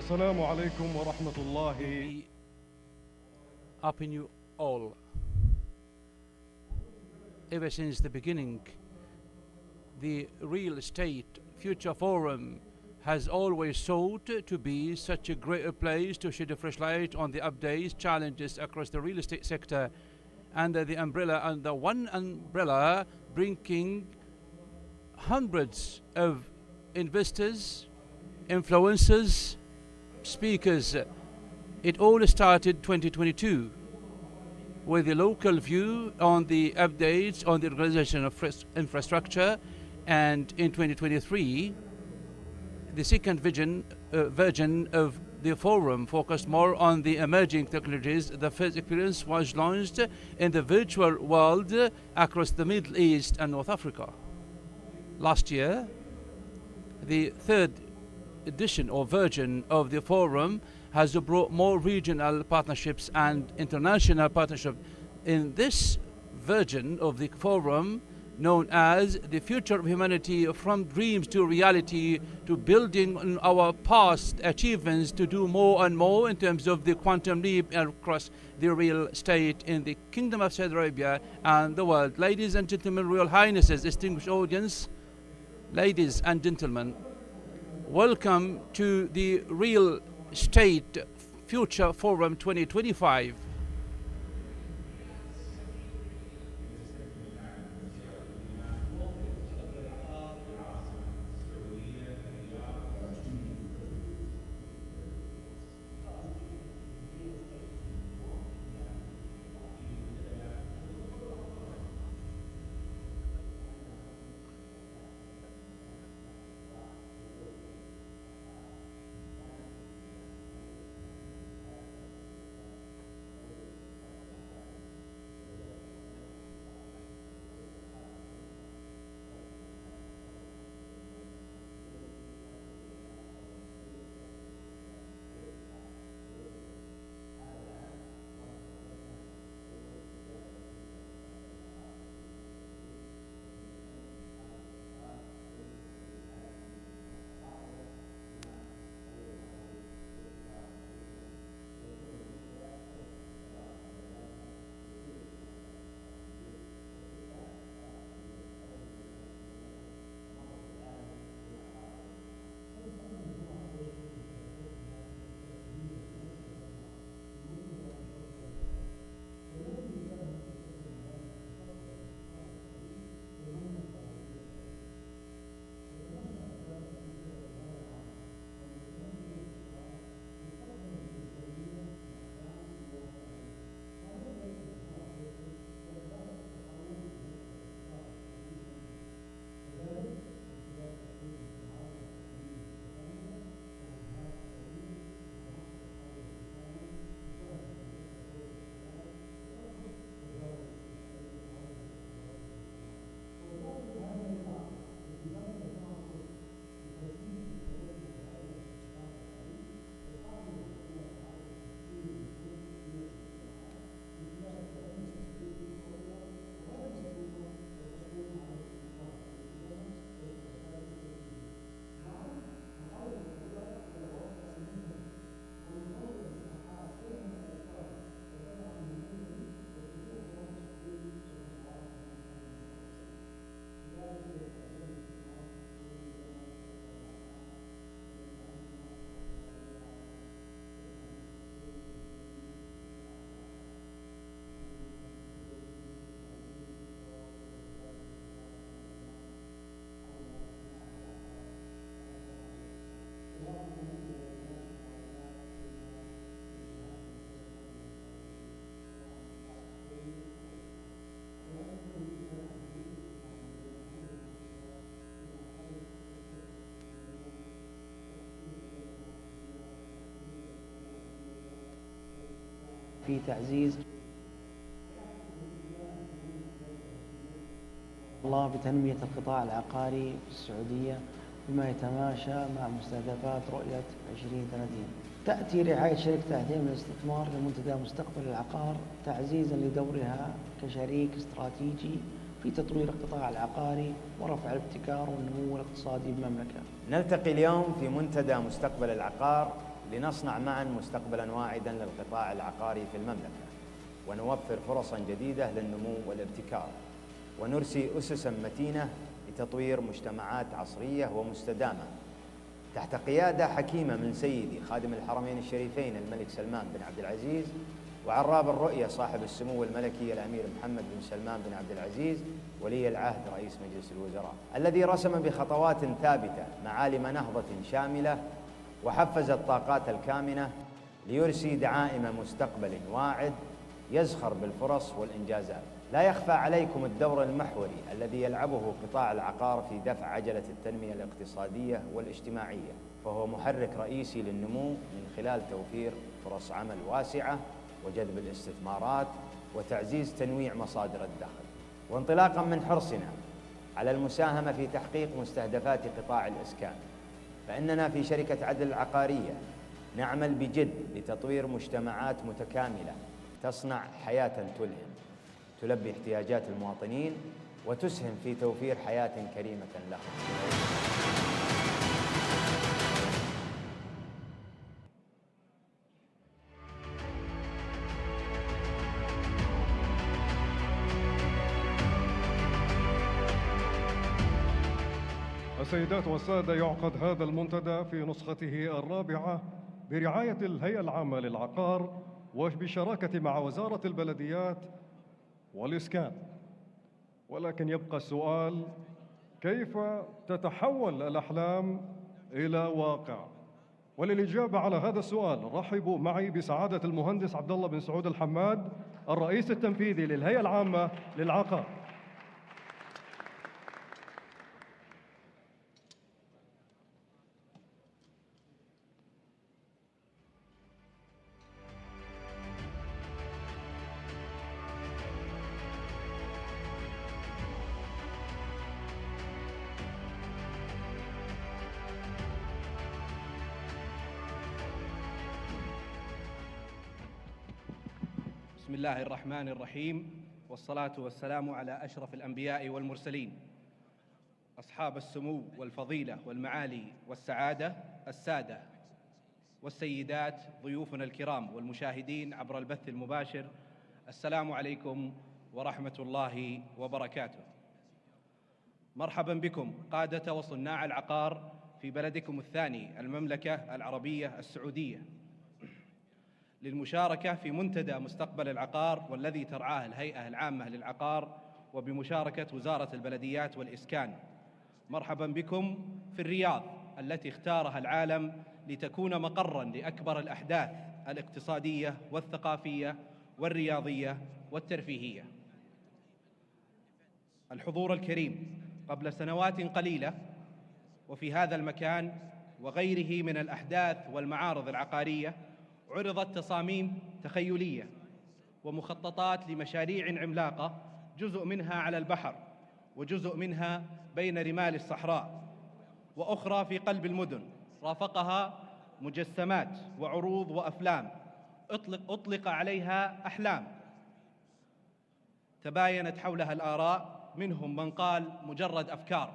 السلام عليكم ورحمة الله. Upon you all. Ever since the beginning, the Real Estate Future Forum has always sought to be such a great place to shed a fresh light on the updates, challenges across the real estate sector under the umbrella, under one umbrella, bringing hundreds of investors, influencers, speakers. It all started 2022 with a local view on the updates on the organization of infrastructure, and in 2023 the second version of the forum focused more on the emerging technologies. The first experience was launched in the virtual world across the Middle East and North Africa. Last year, the third edition or version of the forum has brought more regional partnerships and international partnerships. In this version of the forum, known as the Future of Humanity, from dreams to reality, to building on our past achievements, to do more and more in terms of the quantum leap across the real estate in the Kingdom of Saudi Arabia and the world. Ladies and gentlemen, Royal Highnesses, distinguished audience, ladies and gentlemen, welcome to the Real Estate Future Forum 2025. في تعزيز الله بتنمية القطاع العقاري في السعودية بما يتماشى مع مستهدفات رؤية 2030. تأتي رعاية شركة تهديم الاستثمار لمنتدى مستقبل العقار تعزيزا لدورها كشريك استراتيجي في تطوير القطاع العقاري ورفع الابتكار والنمو الاقتصادي بالمملكة. نلتقي اليوم في منتدى مستقبل العقار لنصنع معا مستقبلا واعدا للقطاع العقاري في المملكة، ونوفر فرصا جديدة للنمو والابتكار، ونرسي أسسا متينة لتطوير مجتمعات عصرية ومستدامة تحت قيادة حكيمة من سيدي خادم الحرمين الشريفين الملك سلمان بن عبد العزيز، وعراب الرؤية صاحب السمو الملكي الأمير محمد بن سلمان بن عبد العزيز ولي العهد رئيس مجلس الوزراء، الذي رسم بخطوات ثابتة معالم نهضة شاملة وحفز الطاقات الكامنة ليرسي دعائم مستقبل واعد يزخر بالفرص والإنجازات. لا يخفى عليكم الدور المحوري الذي يلعبه قطاع العقار في دفع عجلة التنمية الاقتصادية والاجتماعية، فهو محرك رئيسي للنمو من خلال توفير فرص عمل واسعة وجذب الاستثمارات وتعزيز تنويع مصادر الدخل. وانطلاقا من حرصنا على المساهمة في تحقيق مستهدفات قطاع الإسكان، فإننا في شركة عدل العقارية نعمل بجد لتطوير مجتمعات متكاملة تصنع حياة تلهم، تلبي احتياجات المواطنين وتسهم في توفير حياة كريمة لهم. السيدات والسادة، يعقد هذا المنتدى في نسخته الرابعة برعاية الهيئة العامة للعقار وبشراكة مع وزارة البلديات والإسكان. ولكن يبقى السؤال: كيف تتحول الأحلام إلى واقع؟ وللإجابة على هذا السؤال رحبوا معي بسعادة المهندس عبد الله بن سعود الحماد، الرئيس التنفيذي للهيئة العامة للعقار. بسم الله الرحمن الرحيم، والصلاة والسلام على أشرف الأنبياء والمرسلين، أصحاب السمو والفضيلة والمعالي والسعادة، السادة والسيدات، ضيوفنا الكرام والمشاهدين عبر البث المباشر، السلام عليكم ورحمة الله وبركاته. مرحبا بكم قادة وصناع العقار في بلدكم الثاني المملكة العربية السعودية للمشاركة في منتدى مستقبل العقار، والذي ترعاه الهيئة العامة للعقار وبمشاركة وزارة البلديات والإسكان. مرحبا بكم في الرياض التي اختارها العالم لتكون مقراً لأكبر الأحداث الاقتصادية والثقافية والرياضية والترفيهية. الحضور الكريم، قبل سنوات قليلة وفي هذا المكان وغيره من الأحداث والمعارض العقارية عرضت تصاميم تخيلية ومخططات لمشاريع عملاقة، جزء منها على البحر وجزء منها بين رمال الصحراء وأخرى في قلب المدن، رافقها مجسمات وعروض وأفلام أطلق عليها أحلام. تباينت حولها الآراء، منهم من قال مجرد أفكار،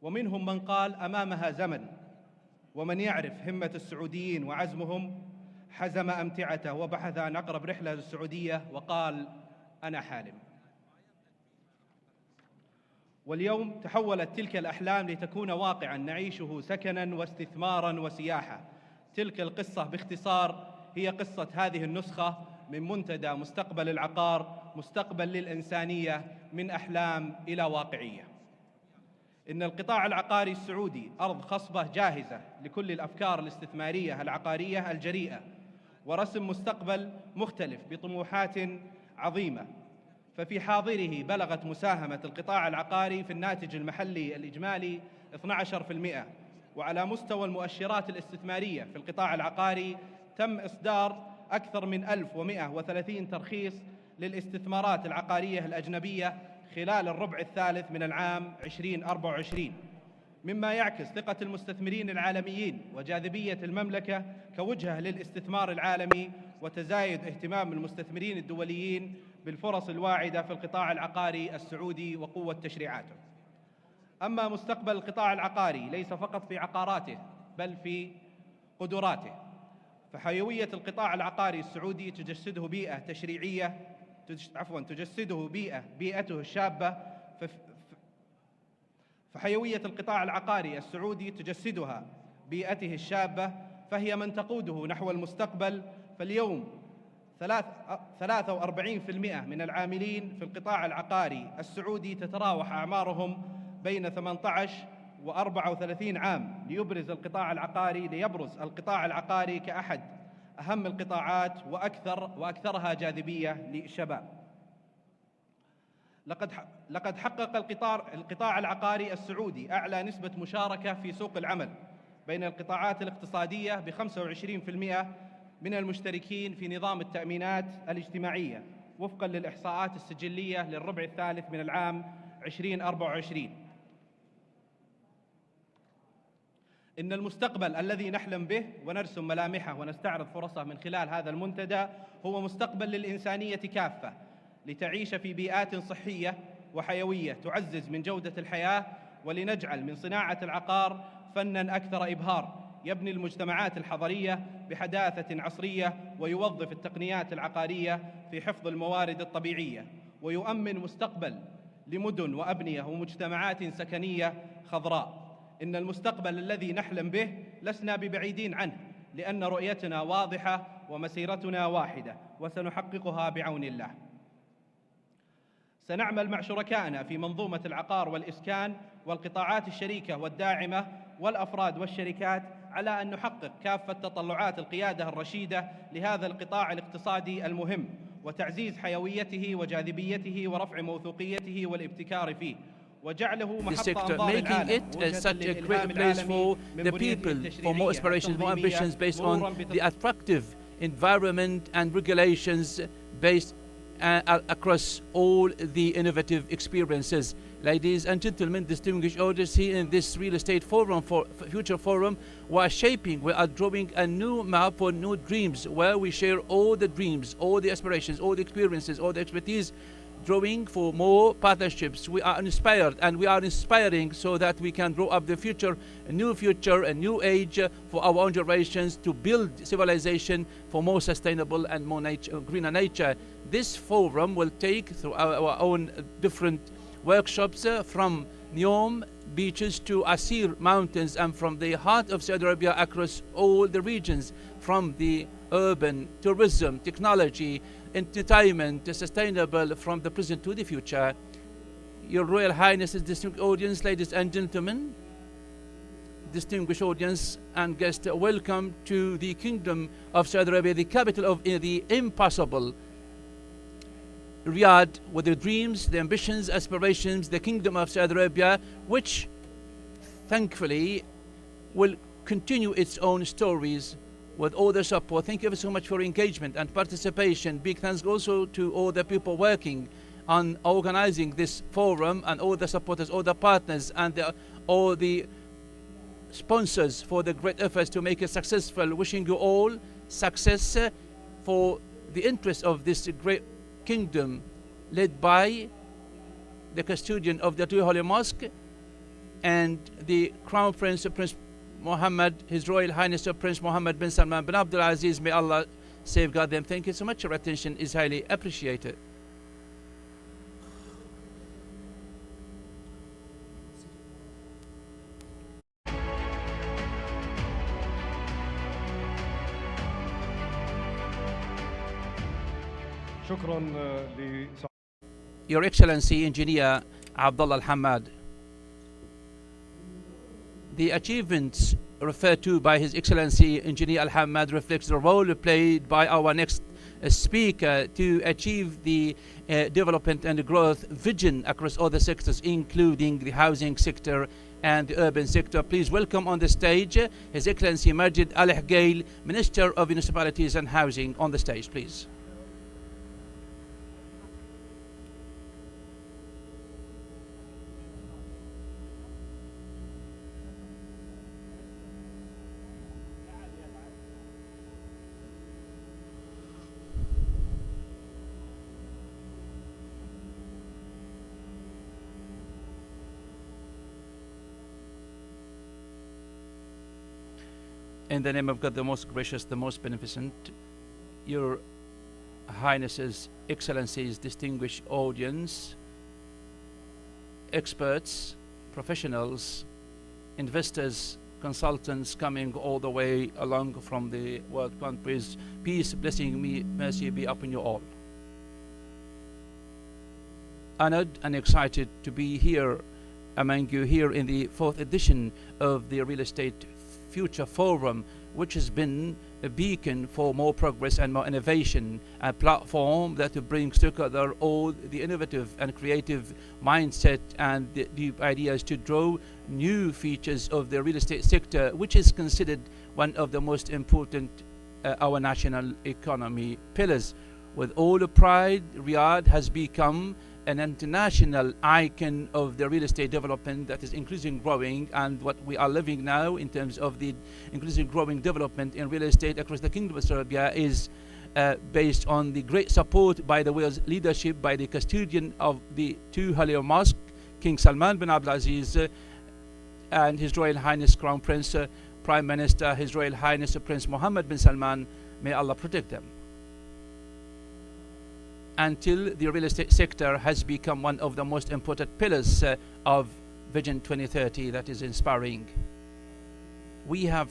ومنهم من قال أمامها زمن، ومن يعرف همة السعوديين وعزمهم حزم أمتعته وبحث عن أقرب رحلة للسعودية وقال أنا حالم. واليوم تحولت تلك الأحلام لتكون واقعاً نعيشه سكناً واستثماراً وسياحة. تلك القصة باختصار هي قصة هذه النسخة من منتدى مستقبل العقار، مستقبل للإنسانية من أحلام إلى واقعية. إن القطاع العقاري السعودي أرض خصبة جاهزة لكل الأفكار الاستثمارية العقارية الجريئة، ورسم مستقبل مختلف بطموحات عظيمة. ففي حاضره بلغت مساهمة القطاع العقاري في الناتج المحلي الإجمالي 12%، وعلى مستوى المؤشرات الاستثمارية في القطاع العقاري تم إصدار أكثر من 1130 ترخيص للاستثمارات العقارية الأجنبية خلال الربع الثالث من العام 2024، مما يعكس ثقة المستثمرين العالميين وجاذبية المملكة كوجهة للاستثمار العالمي، وتزايد اهتمام المستثمرين الدوليين بالفرص الواعدة في القطاع العقاري السعودي وقوة تشريعاته. أما مستقبل القطاع العقاري ليس فقط في عقاراته، بل في قدراته. فحيوية القطاع العقاري السعودي تجسده بيئة تشريعية تجسده بيئته الشابة. فحيوية القطاع العقاري السعودي تجسدها بيئته الشابة، فهي من تقوده نحو المستقبل. فاليوم 43% من العاملين في القطاع العقاري السعودي تتراوح أعمارهم بين 18 و34 عام، ليبرز القطاع العقاري كأحد أهم القطاعات وأكثرها جاذبية للشباب. لقد حقق القطاع العقاري السعودي أعلى نسبة مشاركة في سوق العمل بين القطاعات الاقتصادية ب25% من المشتركين في نظام التأمينات الاجتماعية، وفقاً للإحصاءات السجلية للربع الثالث من العام 2024. إن المستقبل الذي نحلم به ونرسم ملامحه ونستعرض فرصه من خلال هذا المنتدى هو مستقبل للإنسانية كافة، لتعيش في بيئات صحية وحيوية تعزز من جودة الحياة، ولنجعل من صناعة العقار فناً أكثر إبهار يبني المجتمعات الحضرية بحداثة عصرية، ويوظف التقنيات العقارية في حفظ الموارد الطبيعية، ويؤمن مستقبل لمدن وأبنية ومجتمعات سكنية خضراء. إن المستقبل الذي نحلم به لسنا ببعيدين عنه، لأن رؤيتنا واضحة ومسيرتنا واحدة، وسنحققها بعون الله. سنعمل مع شركائنا في منظومة العقار والإسكان والقطاعات الشريكة والداعمة والأفراد والشركات على أن نحقق كافة تطلعات القيادة الرشيدة لهذا القطاع الاقتصادي المهم، وتعزيز حيويته وجاذبيته ورفع موثوقيته والابتكار فيه، وجعله محط أنظار making it العالم such a great place for the people, for more aspirations, more ambitions based on the attractive environment and regulations based across all the innovative experiences. Ladies and gentlemen, distinguished audience, here in this real estate forum, for future forum, we are drawing a new map for new dreams, where we share all the dreams, all the aspirations, all the experiences, all the expertise, drawing for more partnerships. We are inspired and we are inspiring so that we can draw up the future, a new age for our own generations, to build civilization for more sustainable and more greener nature. This forum will take through our own different workshops from Neom beaches to Asir mountains, and from the heart of Saudi Arabia across all the regions, from the urban, tourism, technology, entertainment, sustainable, from the present to the future. Your Royal Highnesses, distinguished audience, ladies and gentlemen, distinguished audience and guests, welcome to the Kingdom of Saudi Arabia, the capital of the impossible. Riyadh, with the dreams, the ambitions, aspirations, the Kingdom of Saudi Arabia, which thankfully will continue its own stories with all the support. Thank you so much for engagement and participation. Big thanks also to all the people working on organizing this forum, and all the supporters, all the partners, and all the sponsors for the great efforts to make it successful. Wishing you all success for the interest of this great kingdom, led by the custodian of the Two Holy Mosque and the Crown Prince, Prince Mohammed, His Royal Highness Prince Mohammed bin Salman bin Abdul Aziz. May Allah safeguard them. Thank you so much. Your attention is highly appreciated. Your Excellency Engineer Abdullah Al-Hamad, the achievements referred to by His Excellency Engineer Al-Hamad reflects the role played by our next speaker to achieve the development and growth vision across all the sectors, including the housing sector and the urban sector. Please welcome on the stage His Excellency Majid Al-Hgail, Minister of Municipalities and Housing, on the stage, please. In the name of God, the most gracious, the most beneficent, Your Highnesses, Excellencies, distinguished audience, experts, professionals, investors, consultants coming all the way along from the world countries, peace, blessing, mercy be upon you all. Honored and excited to be here among you here in the 4th edition of the Real Estate Future Forum, which has been a beacon for more progress and more innovation, a platform that brings together all the innovative and creative mindset and the ideas to draw new features of the real estate sector, which is considered one of the most important our national economy pillars. With all the pride, Riyadh has become an international icon of the real estate development that is increasingly growing, and what we are living now in terms of the increasingly growing development in real estate across the Kingdom of Saudi Arabia is based on the great support by the world's leadership, by the custodian of the two Holy Mosques, King Salman bin Abdulaziz and His Royal Highness Crown Prince, Prime Minister, His Royal Highness Prince Mohammed bin Salman. May Allah protect them. Until the real estate sector has become one of the most important pillars of Vision 2030 that is inspiring. We have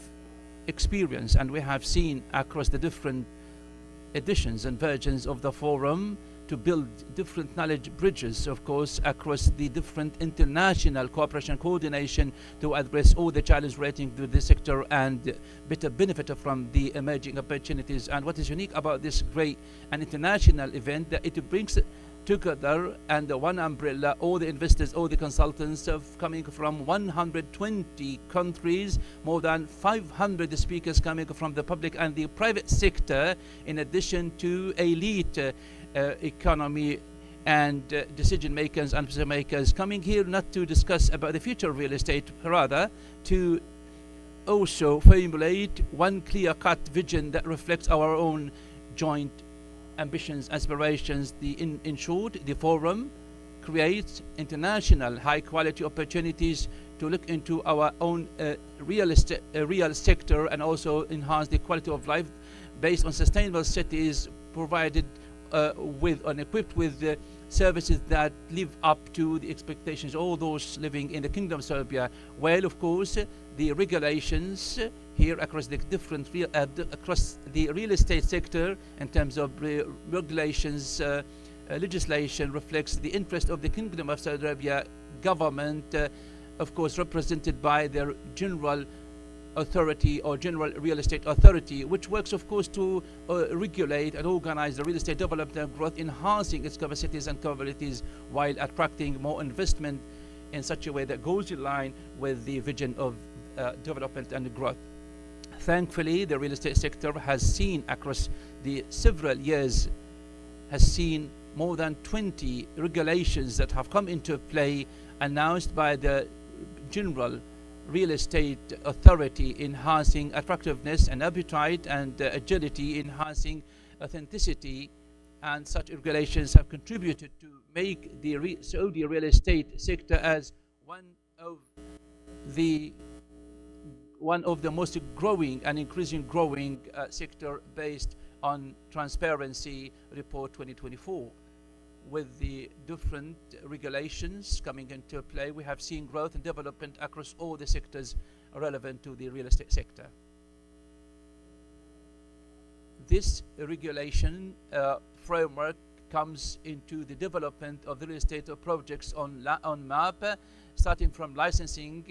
experienced and we have seen across the different editions and versions of the forum to build different knowledge bridges, of course, across the different international cooperation coordination to address all the challenges relating to the sector and better benefit from the emerging opportunities. And what is unique about this great and international event, that it brings together under one umbrella all the investors, all the consultants coming from 120 countries, more than 500 speakers coming from the public and the private sector, in addition to elite economy and decision makers and decision makers coming here not to discuss about the future of real estate, rather to also formulate one clear-cut vision that reflects our own joint ambitions, aspirations. In short, the forum creates international high-quality opportunities to look into our own real sector and also enhance the quality of life based on sustainable cities provided with and equipped with services that live up to the expectations of all those living in the Kingdom of Saudi Arabia. Well, of course, the regulations here across the different across the real estate sector in terms of regulations, legislation reflects the interest of the Kingdom of Saudi Arabia government, of course represented by their general authority or general real estate authority, which works of course to regulate and organize the real estate development and growth, enhancing its capacities and capabilities while attracting more investment in such a way that goes in line with the vision of development and growth. Thankfully, the real estate sector has seen across the several years has seen more than 20 regulations that have come into play announced by the general real estate authority, enhancing attractiveness and appetite and agility, enhancing authenticity, and such regulations have contributed to make the Saudi real estate sector as one of the most growing and increasing growing sector based on Transparency Report 2024. With the different regulations coming into play, we have seen growth and development across all the sectors relevant to the real estate sector. This regulation framework comes into the development of the real estate projects on map, starting from licensing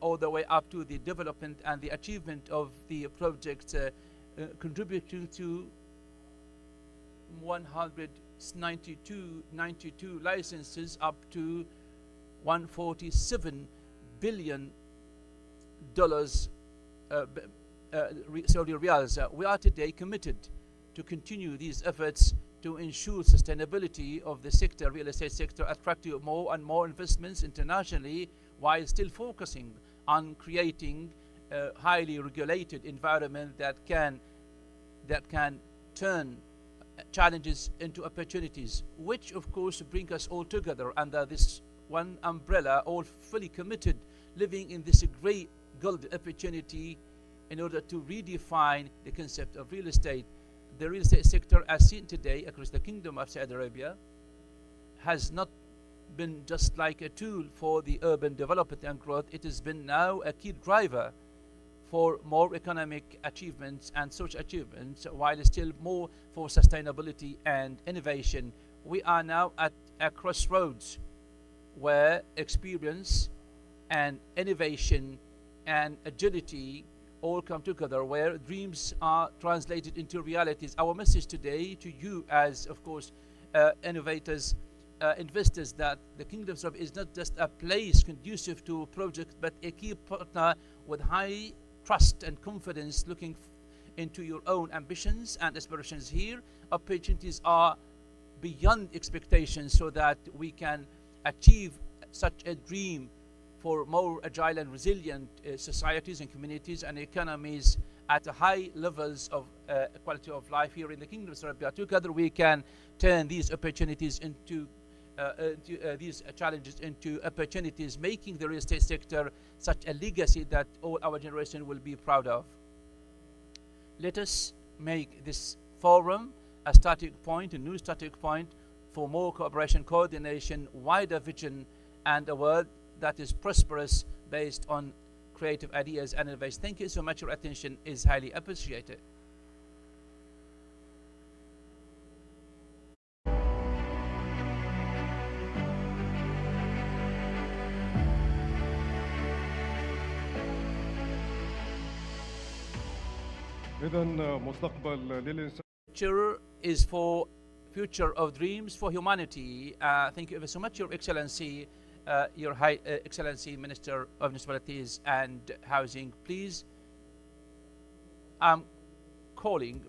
all the way up to the development and the achievement of the project, contributing to 192 licenses up to $147 billion Saudi riyals. We are today committed to continue these efforts to ensure sustainability of the sector, real estate sector, attracting more and more investments internationally, while still focusing on creating a highly regulated environment that can turn challenges into opportunities, which of course bring us all together under this one umbrella, all fully committed, living in this great golden opportunity in order to redefine the concept of real estate. The real estate sector, as seen today across the Kingdom of Saudi Arabia, has not been just like a tool for the urban development and growth. It has been now a key driver for more economic achievements and social achievements, while still more for sustainability and innovation. We are now at a crossroads where experience and innovation and agility all come together, where dreams are translated into realities. Our message today to you as, of course, innovators, investors, that the Kingdom of is not just a place conducive to projects, but a key partner with high trust and confidence looking into your own ambitions and aspirations here. Opportunities are beyond expectations so that we can achieve such a dream for more agile and resilient societies and communities and economies at high levels of quality of life here in the Kingdom of Saudi Arabia. Together we can turn these opportunities into these challenges into opportunities, making the real estate sector such a legacy that all our generation will be proud of. Let us make this forum a starting point, a new starting point for more cooperation, coordination, wider vision, and a world that is prosperous based on creative ideas and innovation. Thank you so much. Your attention is highly appreciated. إذن مستقبل للإنسان. Future is for future of dreams for humanity. Thank you ever so much, Your Excellency, Your High Excellency, Minister of Municipalities and Housing. Please, I'm calling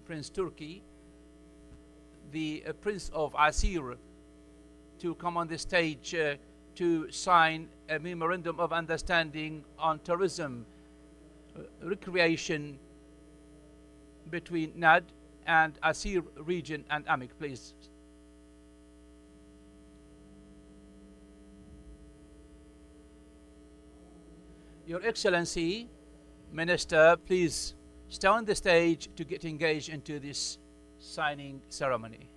Prince Turki, the Prince of Asir, to come on the stage to sign a memorandum of understanding on tourism, recreation between NAD and Asir region and AMIC, please. Your Excellency, Minister, please stay on the stage to get engaged into this signing ceremony.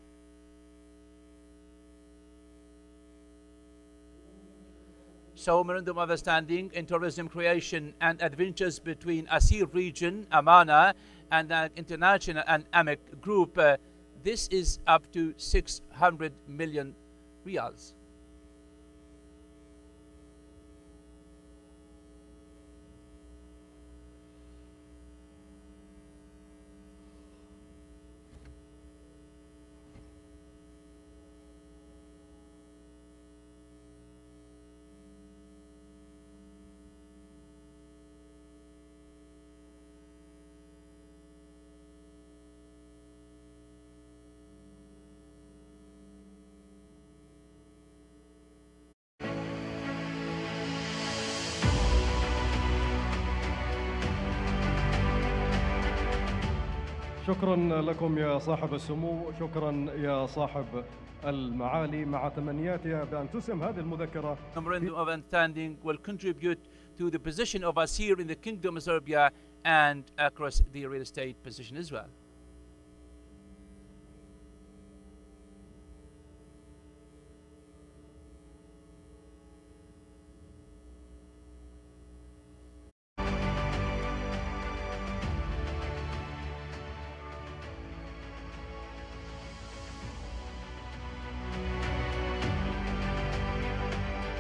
So, Memorandum of Understanding in Tourism Creation and Adventures between Asir Region, Amana, and the International and AMIC Group. This is up to 600 million riyals. شكرا لكم يا صاحب السمو، شكرا يا صاحب المعالي، مع تمنياتها بأن تسهم هذه المذكرة. Memorandum of Understanding will contribute to the position of Asir in the Kingdom of Serbia and across the real estate position as well.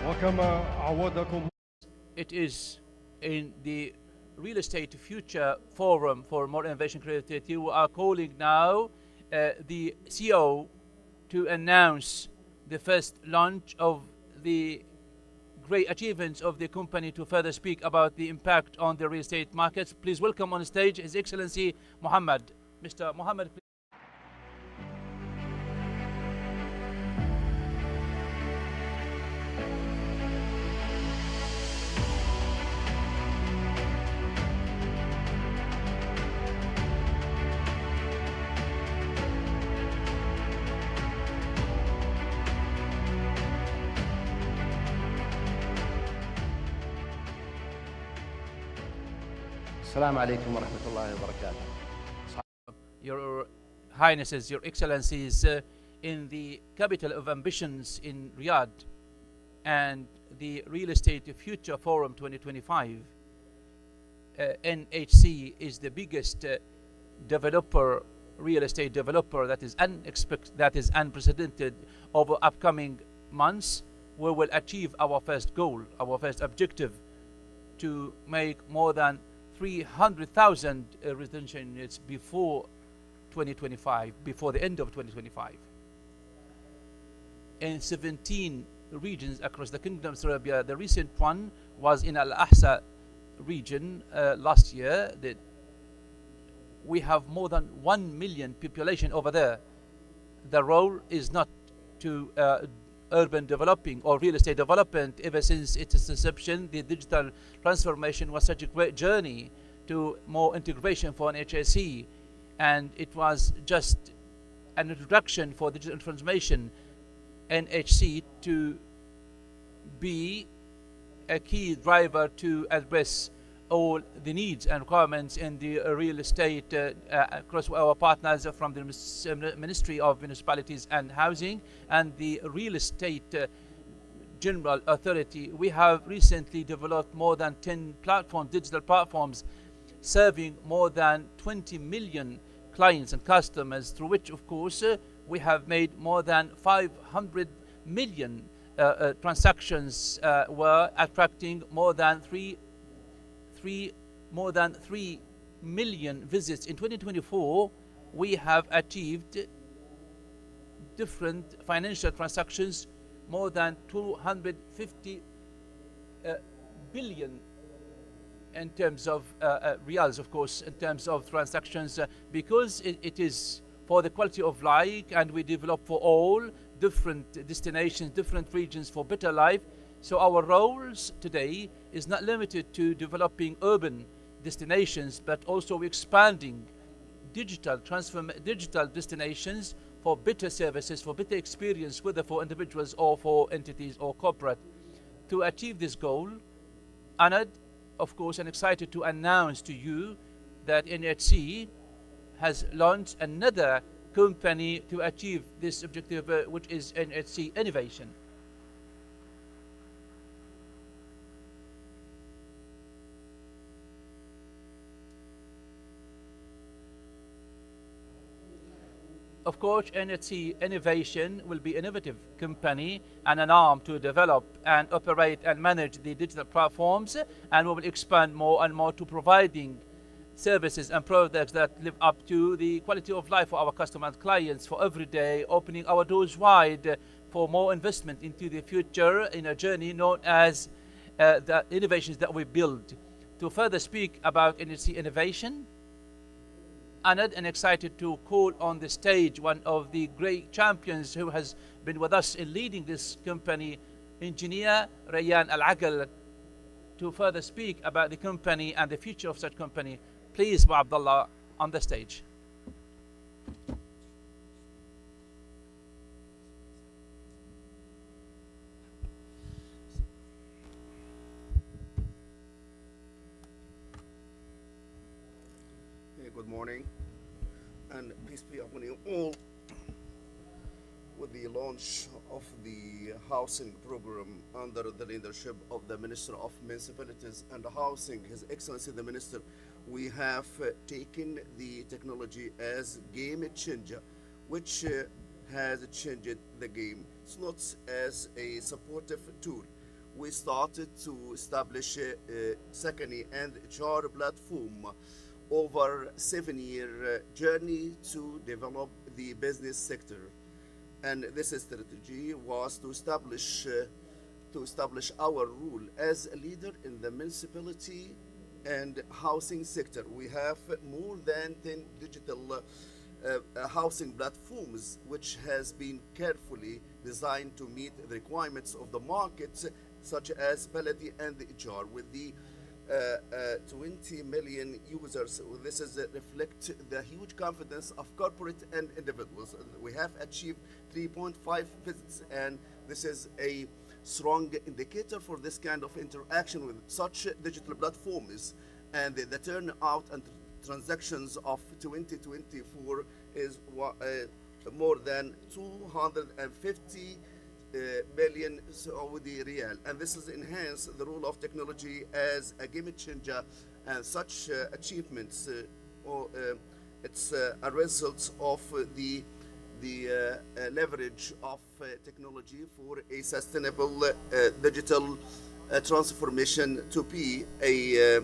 وكما عودكم. It is in the Real Estate Future Forum for More Innovation Creativity. We are calling now the CEO to announce the first launch of the great achievements of the company, to further speak about the impact on the real estate markets. Please welcome on stage His Excellency Mohammed. Mr. Mohammed, please. السلام عليكم ورحمة الله وبركاته. Your Highnesses, Your Excellencies, in the capital of ambitions in Riyadh and the Real Estate Future Forum 2025, NHC is the biggest real estate developer that is unprecedented over upcoming months. We will achieve our first goal, our first objective, to make more than 300,000 residential units before 2025, before the end of 2025. In 17 regions across the Kingdom of Saudi Arabia, the recent one was in Al-Ahsa region last year. We have more than 1 million population over there. The role is not to urban developing or real estate development. Ever since its inception, the digital transformation was such a great journey to more integration for an HSE, and it was just an introduction for digital transformation, NHC, to be a key driver to address all the needs and requirements in the real estate across our partners from the Ministry of Municipalities and Housing and the Real Estate General Authority. We have recently developed more than 10 digital platforms, serving more than 20 million clients and customers, through which, of course, we have made more than 500 million transactions, were attracting more than 3 million visits. In 2024, we have achieved different financial transactions, more than 250 billion in terms of riyals, of course, in terms of transactions, because it is for the quality of life, and we develop for all different destinations, different regions for better life. So our roles today is not limited to developing urban destinations, but also expanding digital destinations for better services, for better experience, whether for individuals or for entities or corporate. To achieve this goal, honored, of course, and excited to announce to you that NHC has launched another company to achieve this objective, which is NHC Innovation. Of course, NHC Innovation will be an innovative company and an arm to develop and operate and manage the digital platforms, and we will expand more and more to providing services and products that live up to the quality of life for our customers and clients for every day, opening our doors wide for more investment into the future in a journey known as the innovations that we build. To further speak about NHC Innovation, honored and excited to call on the stage one of the great champions who has been with us in leading this company, Engineer Rayyan Al-Aqal, to further speak about the company and the future of such company. Please, Abu Abdullah, on the stage. Good morning, and peace be upon you all. With the launch of the housing program under the leadership of the Minister of Municipalities and Housing, His Excellency the Minister, we have taken the technology as game changer, which has changed the game. It's not as a supportive tool. We started to establish a Sakani and HR platform over 7-year journey to develop the business sector. And this strategy was to establish our role as a leader in the municipality and housing sector. We have more than 10 digital housing platforms, which has been carefully designed to meet the requirements of the market, such as Baladi and the HR, with the 20 million users. This is reflect the huge confidence of corporate and individuals. We have achieved 3.5 visits, and this is a strong indicator for this kind of interaction with such digital platforms. and the turnout and transactions of 2024 is more than 250 billion Saudi riyal, and this has enhanced the role of technology as a game changer, and such achievements it's a result of the leverage of technology for a sustainable digital transformation to be a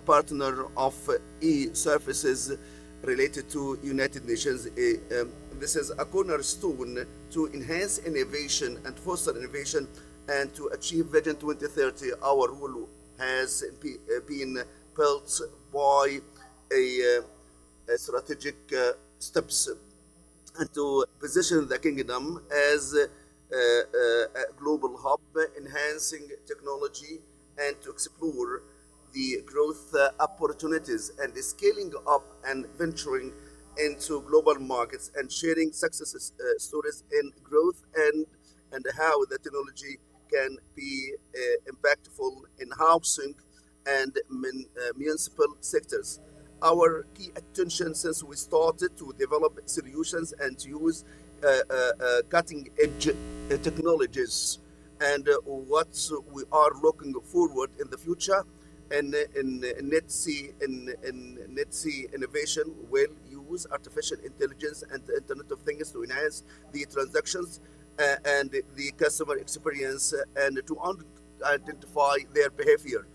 partner of e-services related to United Nations. This is a cornerstone to enhance innovation and foster innovation and to achieve Vision 2030. Our role has been built by a strategic steps and to position the kingdom as a global hub, enhancing technology and to explore the growth opportunities and the scaling up and venturing into global markets and sharing success stories in growth and how the technology can be impactful in housing and municipal sectors. Our key attention since we started to develop solutions and to use cutting edge technologies, and what we are looking forward in the future in net C innovation will use artificial intelligence and the Internet of Things to enhance the transactions and the customer experience and to identify their behavior.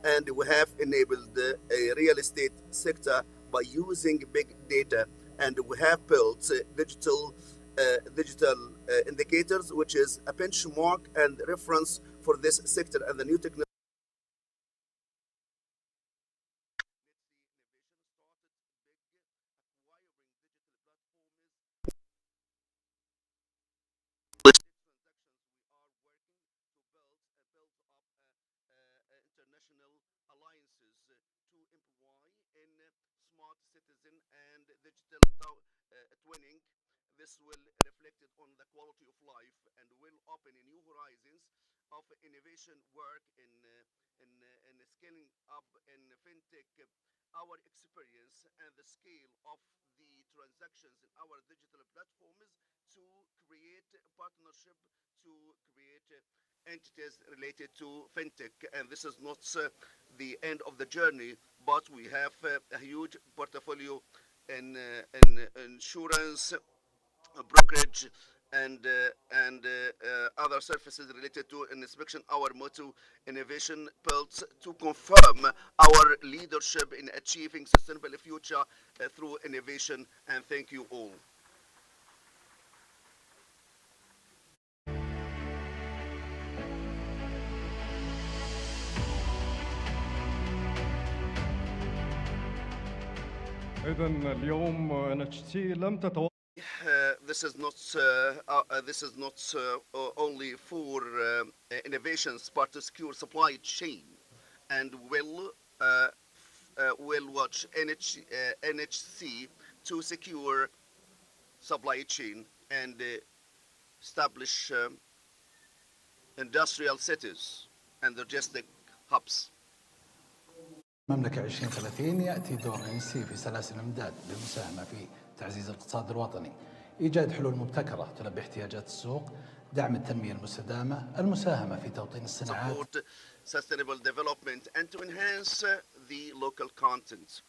And we have enabled a real estate sector by using big data, and we have built digital indicators, which is a benchmark and reference for this sector and the new technology. International alliances to employ in smart citizen and digital twinning. This will reflect it on the quality of life and will open new horizons of innovation work in scaling up in fintech. Our experience and the scale of the transactions in our digital platforms to create partnership to create entities related to fintech, and this is not the end of the journey, but we have a huge portfolio in insurance, brokerage, and other services related to inspection. Our motto, innovation built to confirm our leadership in achieving sustainable future through innovation. And thank you all. إذا اليوم NHT لم تتوقف. This is not only for innovations, but to secure supply chain, and will watch NHC to secure supply chain and establish industrial cities and logistic hubs. المملكة 2030 يأتي دور NC في سلاسل الإمداد للمساهمة في تعزيز الاقتصاد الوطني، إيجاد حلول مبتكرة تلبي احتياجات السوق، دعم التنمية المستدامة، المساهمة في توطين الصناعات. Support sustainable development and to enhance the local content.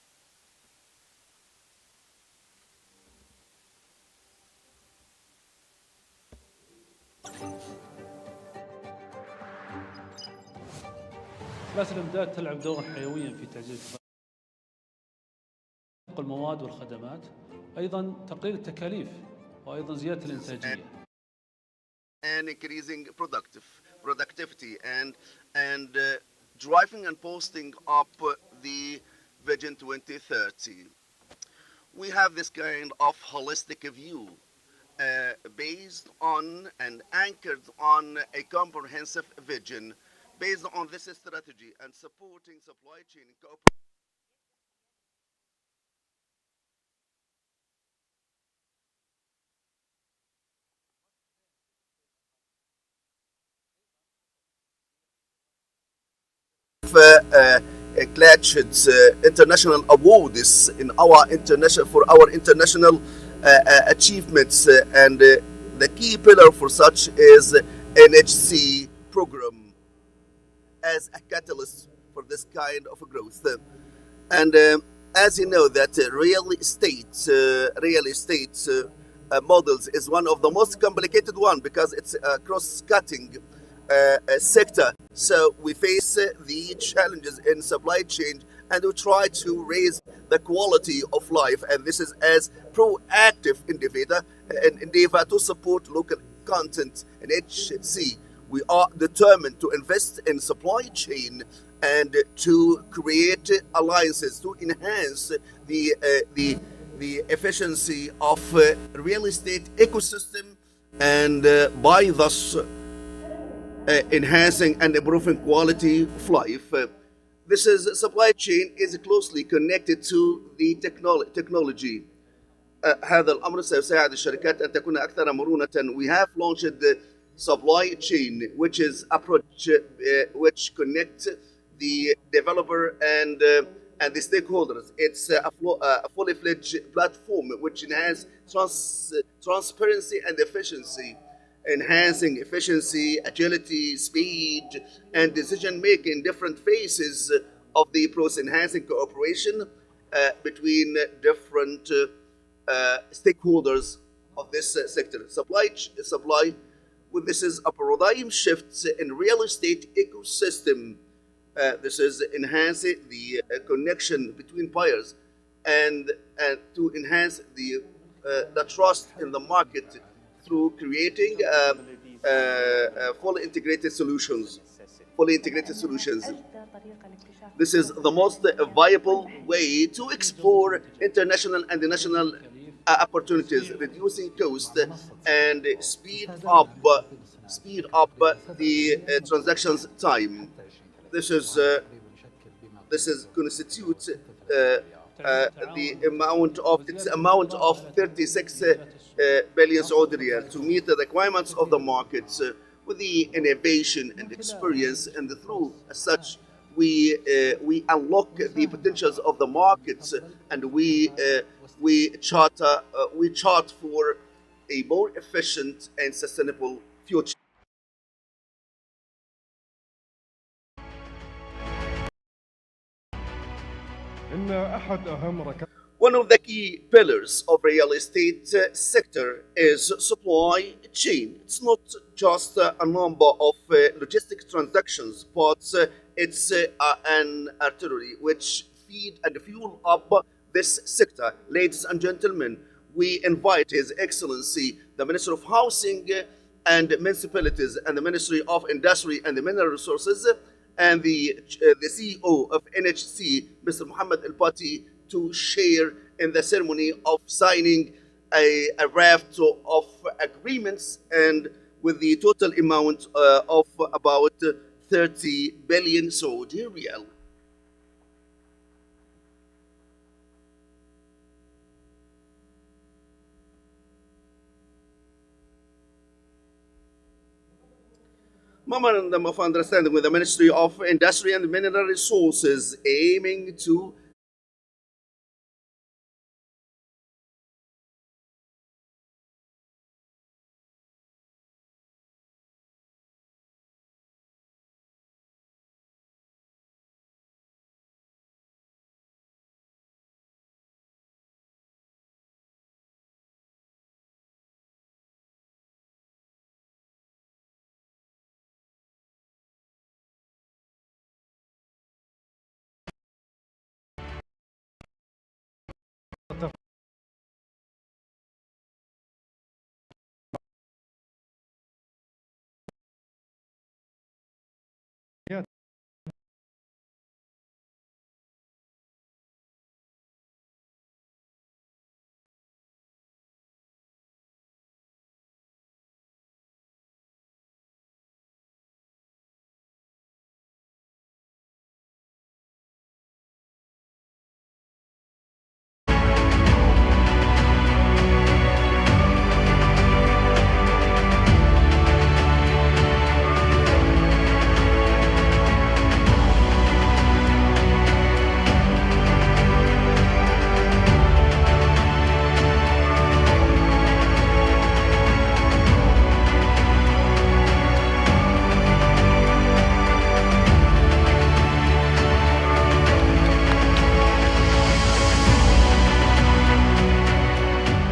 سلاسل الإمداد تلعب دورا حيويا في تعزيز المواد والخدمات، أيضا تقليل التكاليف وأيضا زيادة الإنتاجية. And increasing productivity and driving and posting up the Vision 2030. We have this kind of holistic view based on and anchored on a comprehensive vision. Based on this strategy and supporting supply chain cooperation. clutched international awards in our international for our international achievements, and the key pillar for such is NHC program as a catalyst for this kind of growth. And as you know, that real estate models is one of the most complicated one because it's a cross-cutting sector. So we face the challenges in supply chain, and we try to raise the quality of life. And this is as proactive endeavor to support local content in HC. We are determined to invest in supply chain and to create alliances to enhance the efficiency of real estate ecosystem, and by thus enhancing and improving quality of life. This is supply chain is closely connected to the technology. هذا الأمر سيساعد الشركات أن تكون أكثر مرونة. We have launched the supply chain, which is approach which connects the developer and the stakeholders. It's a fully fledged platform which enhances transparency and efficiency, enhancing efficiency, agility, speed, and decision making in different phases of the process, enhancing cooperation between different stakeholders of this sector. Supply. Well, this is a paradigm shift in real estate ecosystem. This is enhancing the connection between buyers and to enhance the trust in the market through creating fully integrated solutions. This is the most viable way to explore international and national opportunities, reducing cost and speed up the transactions time. This constitutes the amount of 36 billion Saudi riyal to meet the requirements of the markets with the innovation and experience, and through such we unlock the potentials of the markets, and we chart for a more efficient and sustainable future. One of the key pillars of real estate sector is supply chain. It's not just a number of logistic transactions, but it's an artery which feed and fuel up this sector. Ladies and gentlemen, we invite His Excellency, the Minister of Housing and Municipalities, and the Ministry of Industry and the Mineral Resources, and the CEO of NHC, Mr. Muhammad Al Pati, to share in the ceremony of signing a raft of agreements, and with the total amount of about 30 billion Saudi riyal. Memorandum of Understanding with the Ministry of Industry and Mineral Resources, aiming to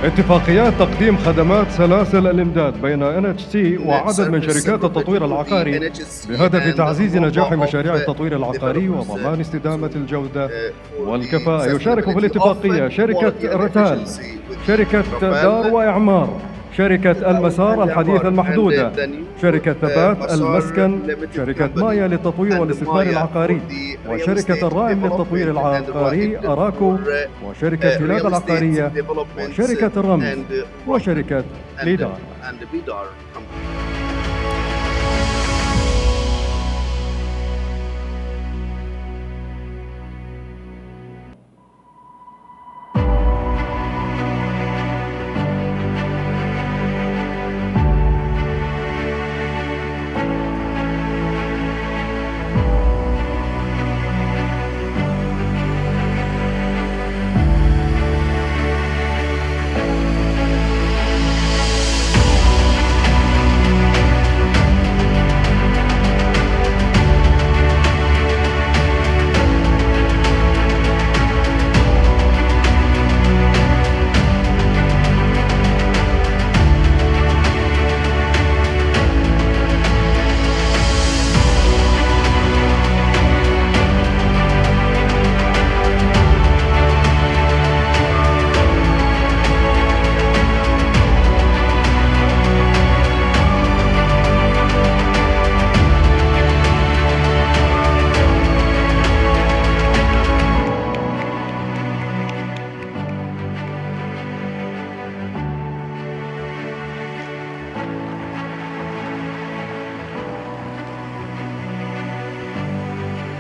اتفاقيات تقديم خدمات سلاسل الإمداد بين NHC وعدد من شركات التطوير العقاري بهدف تعزيز نجاح مشاريع التطوير العقاري وضمان استدامة الجودة والكفاءة. يشارك في الاتفاقية شركة رتال، شركة دار وإعمار، شركة المسار الحديث المحدودة، شركة ثبات المسكن، شركة مايا للتطوير والاستثمار العقاري، وشركة الرائم للتطوير العقاري أراكو، وشركة هلال العقارية، وشركة الرمز، وشركة ليدار.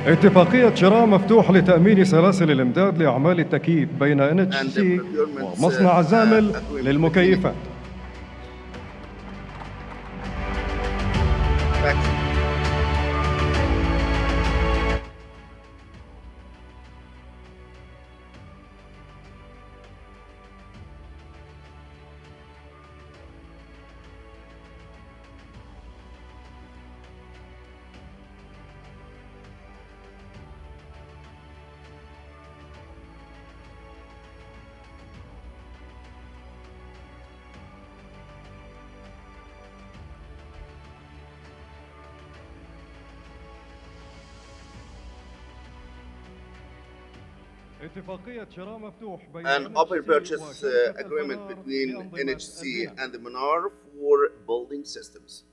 اتفاقية شراء مفتوح لتأمين سلاسل الإمداد لأعمال التكييف بين NHC ومصنع زامل للمكيفات. An open purchase agreement between NHC and the Manar for building systems.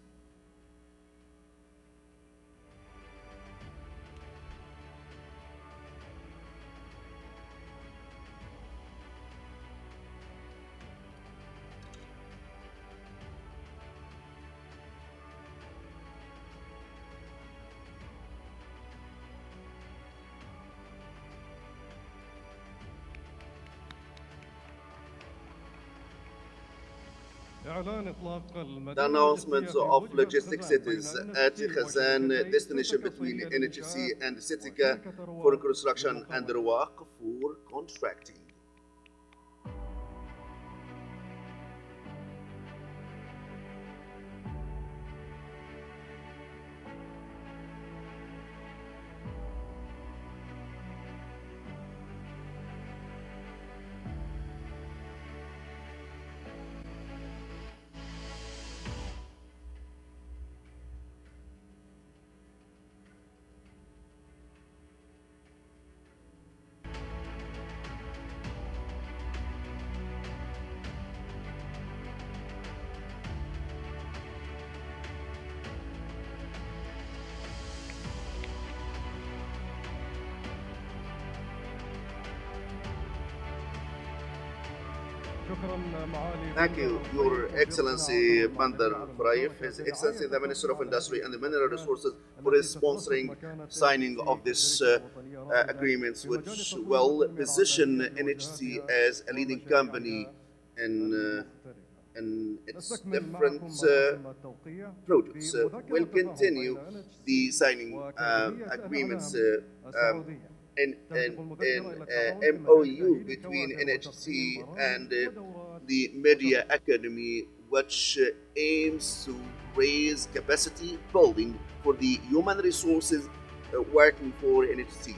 The announcement of logistics cities at Khazan, destination between NHC and Sitika for construction and Rawaq for contracting. Thank you, Your Excellency Bandar Fraif, His Excellency the Minister of Industry and the Mineral Resources, for his sponsoring signing of this agreements, which will position NHC as a leading company in its different projects. We'll continue the signing agreements in MOU between NHC and the Media Academy, which aims to raise capacity building for the human resources working for NHC.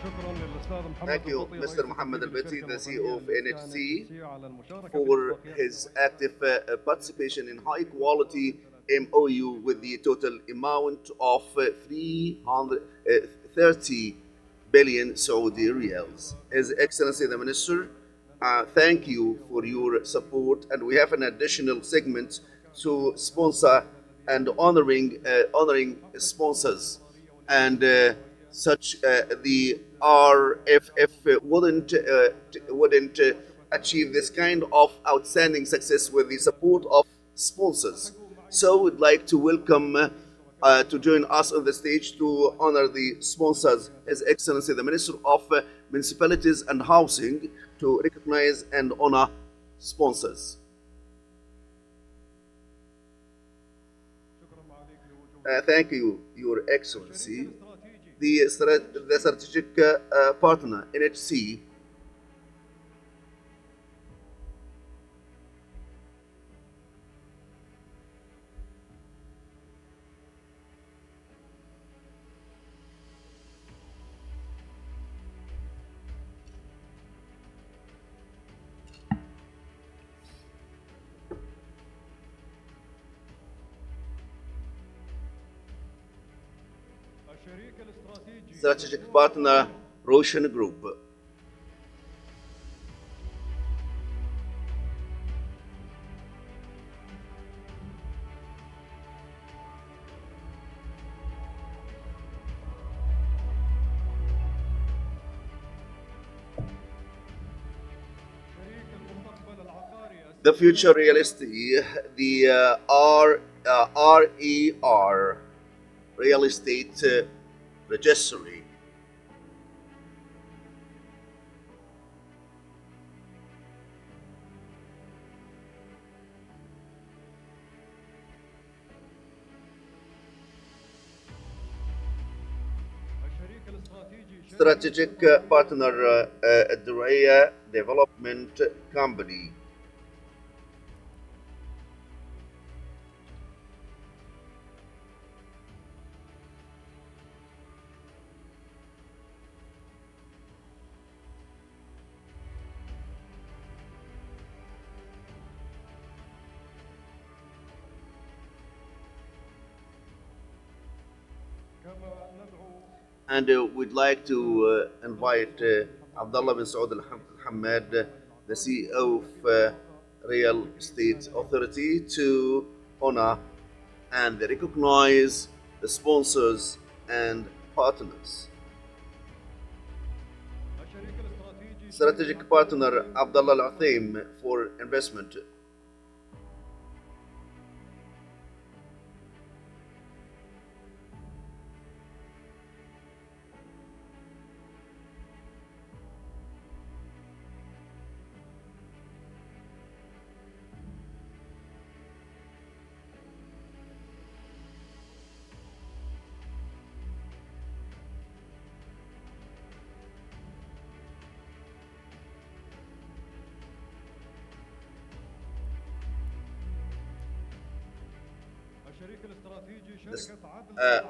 شكرا للأستاذ محمد Thank you, البطي، Mr. رئيس Muhammad تنفيذي Al-Bati, للشركة the CEO of الوطنية NHC, للصيانة على المشاركة for في his active participation in high quality MOU with the total amount of 330 billion Saudi riyals. His Excellency the Minister, thank you for your support, and we have an additional segment to sponsor and honoring sponsors, and such the RFF wouldn't achieve this kind of outstanding success with the support of sponsors. So we'd like to welcome to join us on the stage to honor the sponsors, His Excellency the Minister of Municipalities and Housing, to recognize and honor sponsors. Thank you, Your Excellency. The strategic partner, NHC, strategic partner, Roshan Group. The future reality, the RER, real estate registry. Strategic partner, Duraya Development Company. And we'd like to invite Abdullah bin Saud Al-Hamad, the CEO of Real Estate Authority, to honor and recognize the sponsors and partners. Strategic partner Abdullah Al-Athaim for investment.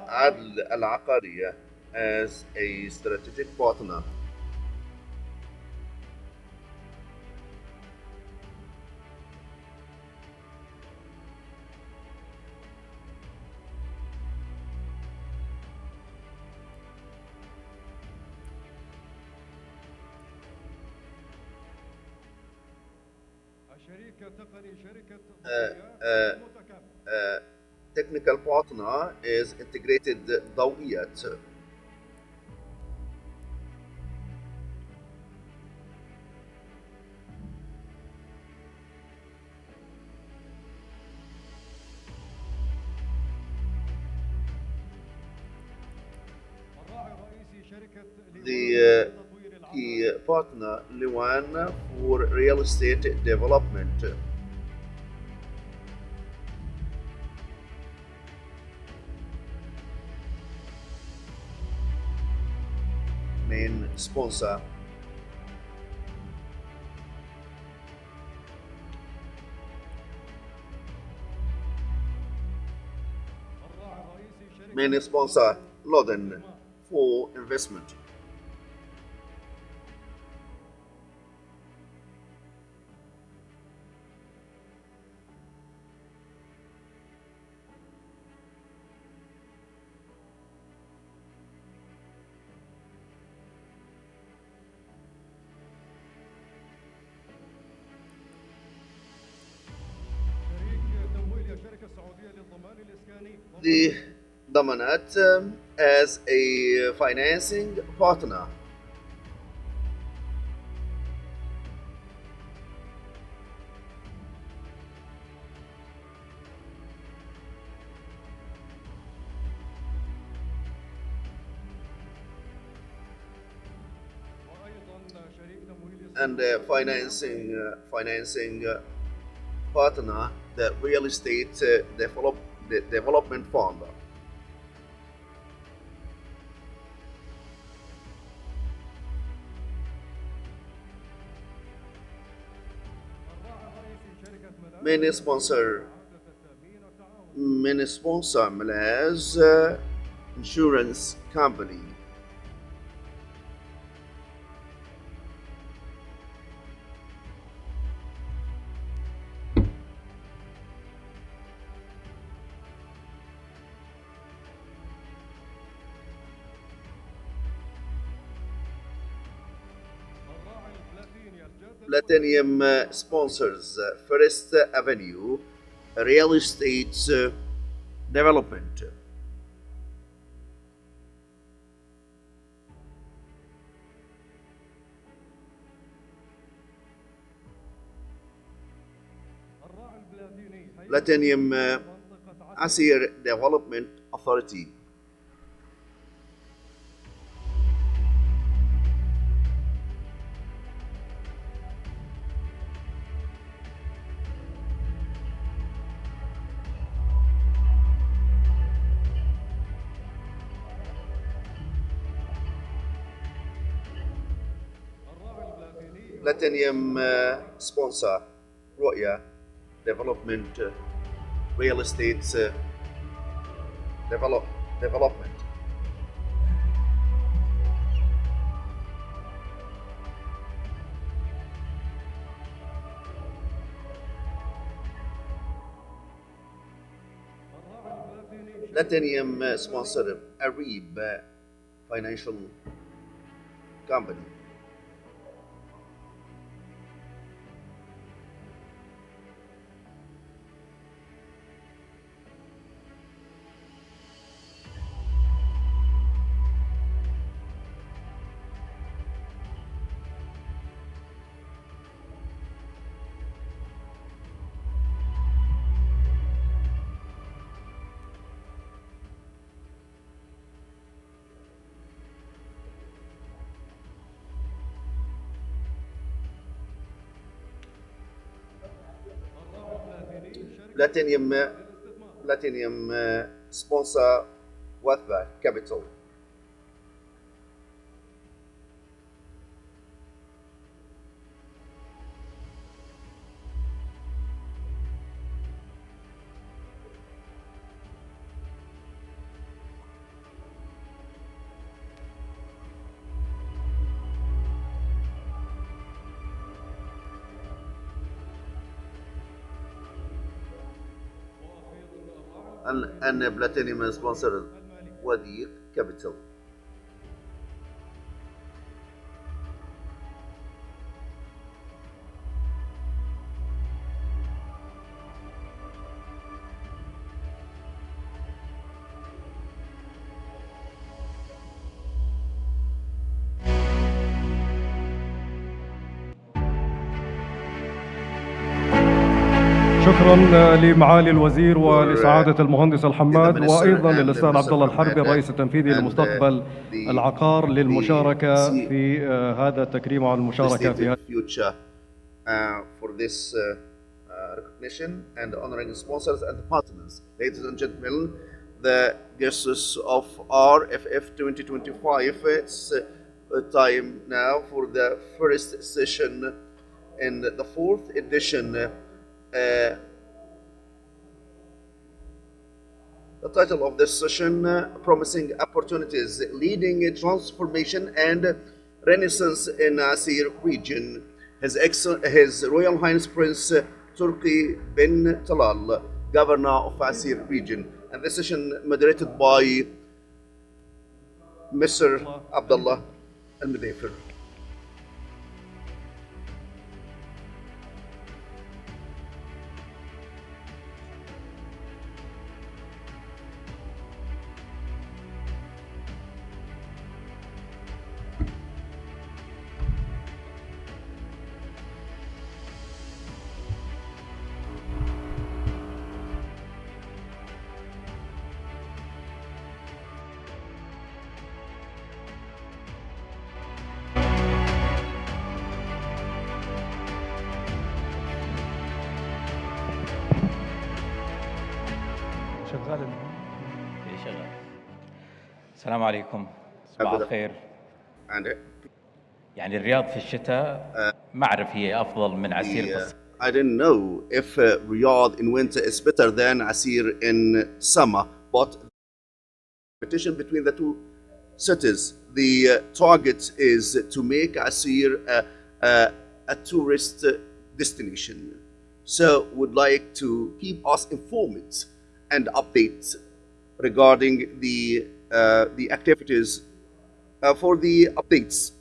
عدل العقارية as a strategic partner. Technical partner is integrated ضوئيات. The key partner Liwan for real estate development. Main sponsor Loden for investment. the Damanat as a financing partner. And financing partner, the real estate development fund. Many sponsor Malaz insurance company. Platinum sponsors First Avenue real estate development. Platinum Asir Development Authority. Platinum sponsor Roya Development Real Estate Development. Platinum sponsor Arib Financial Company. Platinum sponsor Wathba Capital. And Platinum sponsor Wadi Capital. شكرا لمعالي الوزير ولسعادة المهندس الحماد وأيضا للأستاذ عبد الله الحربي الرئيس التنفيذي لمستقبل العقار للمشاركة في هذا التكريم والمشاركة في future for this recognition and honoring sponsors and partners. Ladies and gentlemen, the guests of RFF 2025, it's time now for the first session in the fourth edition. The title of this session, Promising Opportunities, Leading Transformation and Renaissance in Asir Region. His Royal Highness Prince Turki bin Talal, Governor of Asir Region. And this session moderated by Mr. Abdullah Al-Mudafir. شغال شغال. السلام عليكم، صباح الخير. يعني الرياض في الشتاء ما أعرف هي أفضل من عسير في الصيف. I didn't know if Riyadh in winter is better than Asir in summer, but competition between the two cities, the target is to make Asir a tourist destination. So would like to keep us informed and updates regarding the activities. For the updates,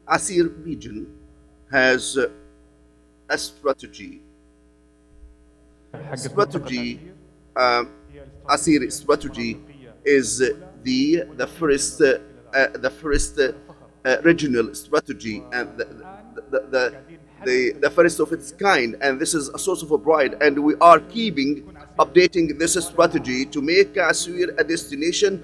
Asir region has a strategy. Asir strategy is the first regional strategy and the first of its kind, and this is a source of pride, and we are updating this strategy to make Asir a destination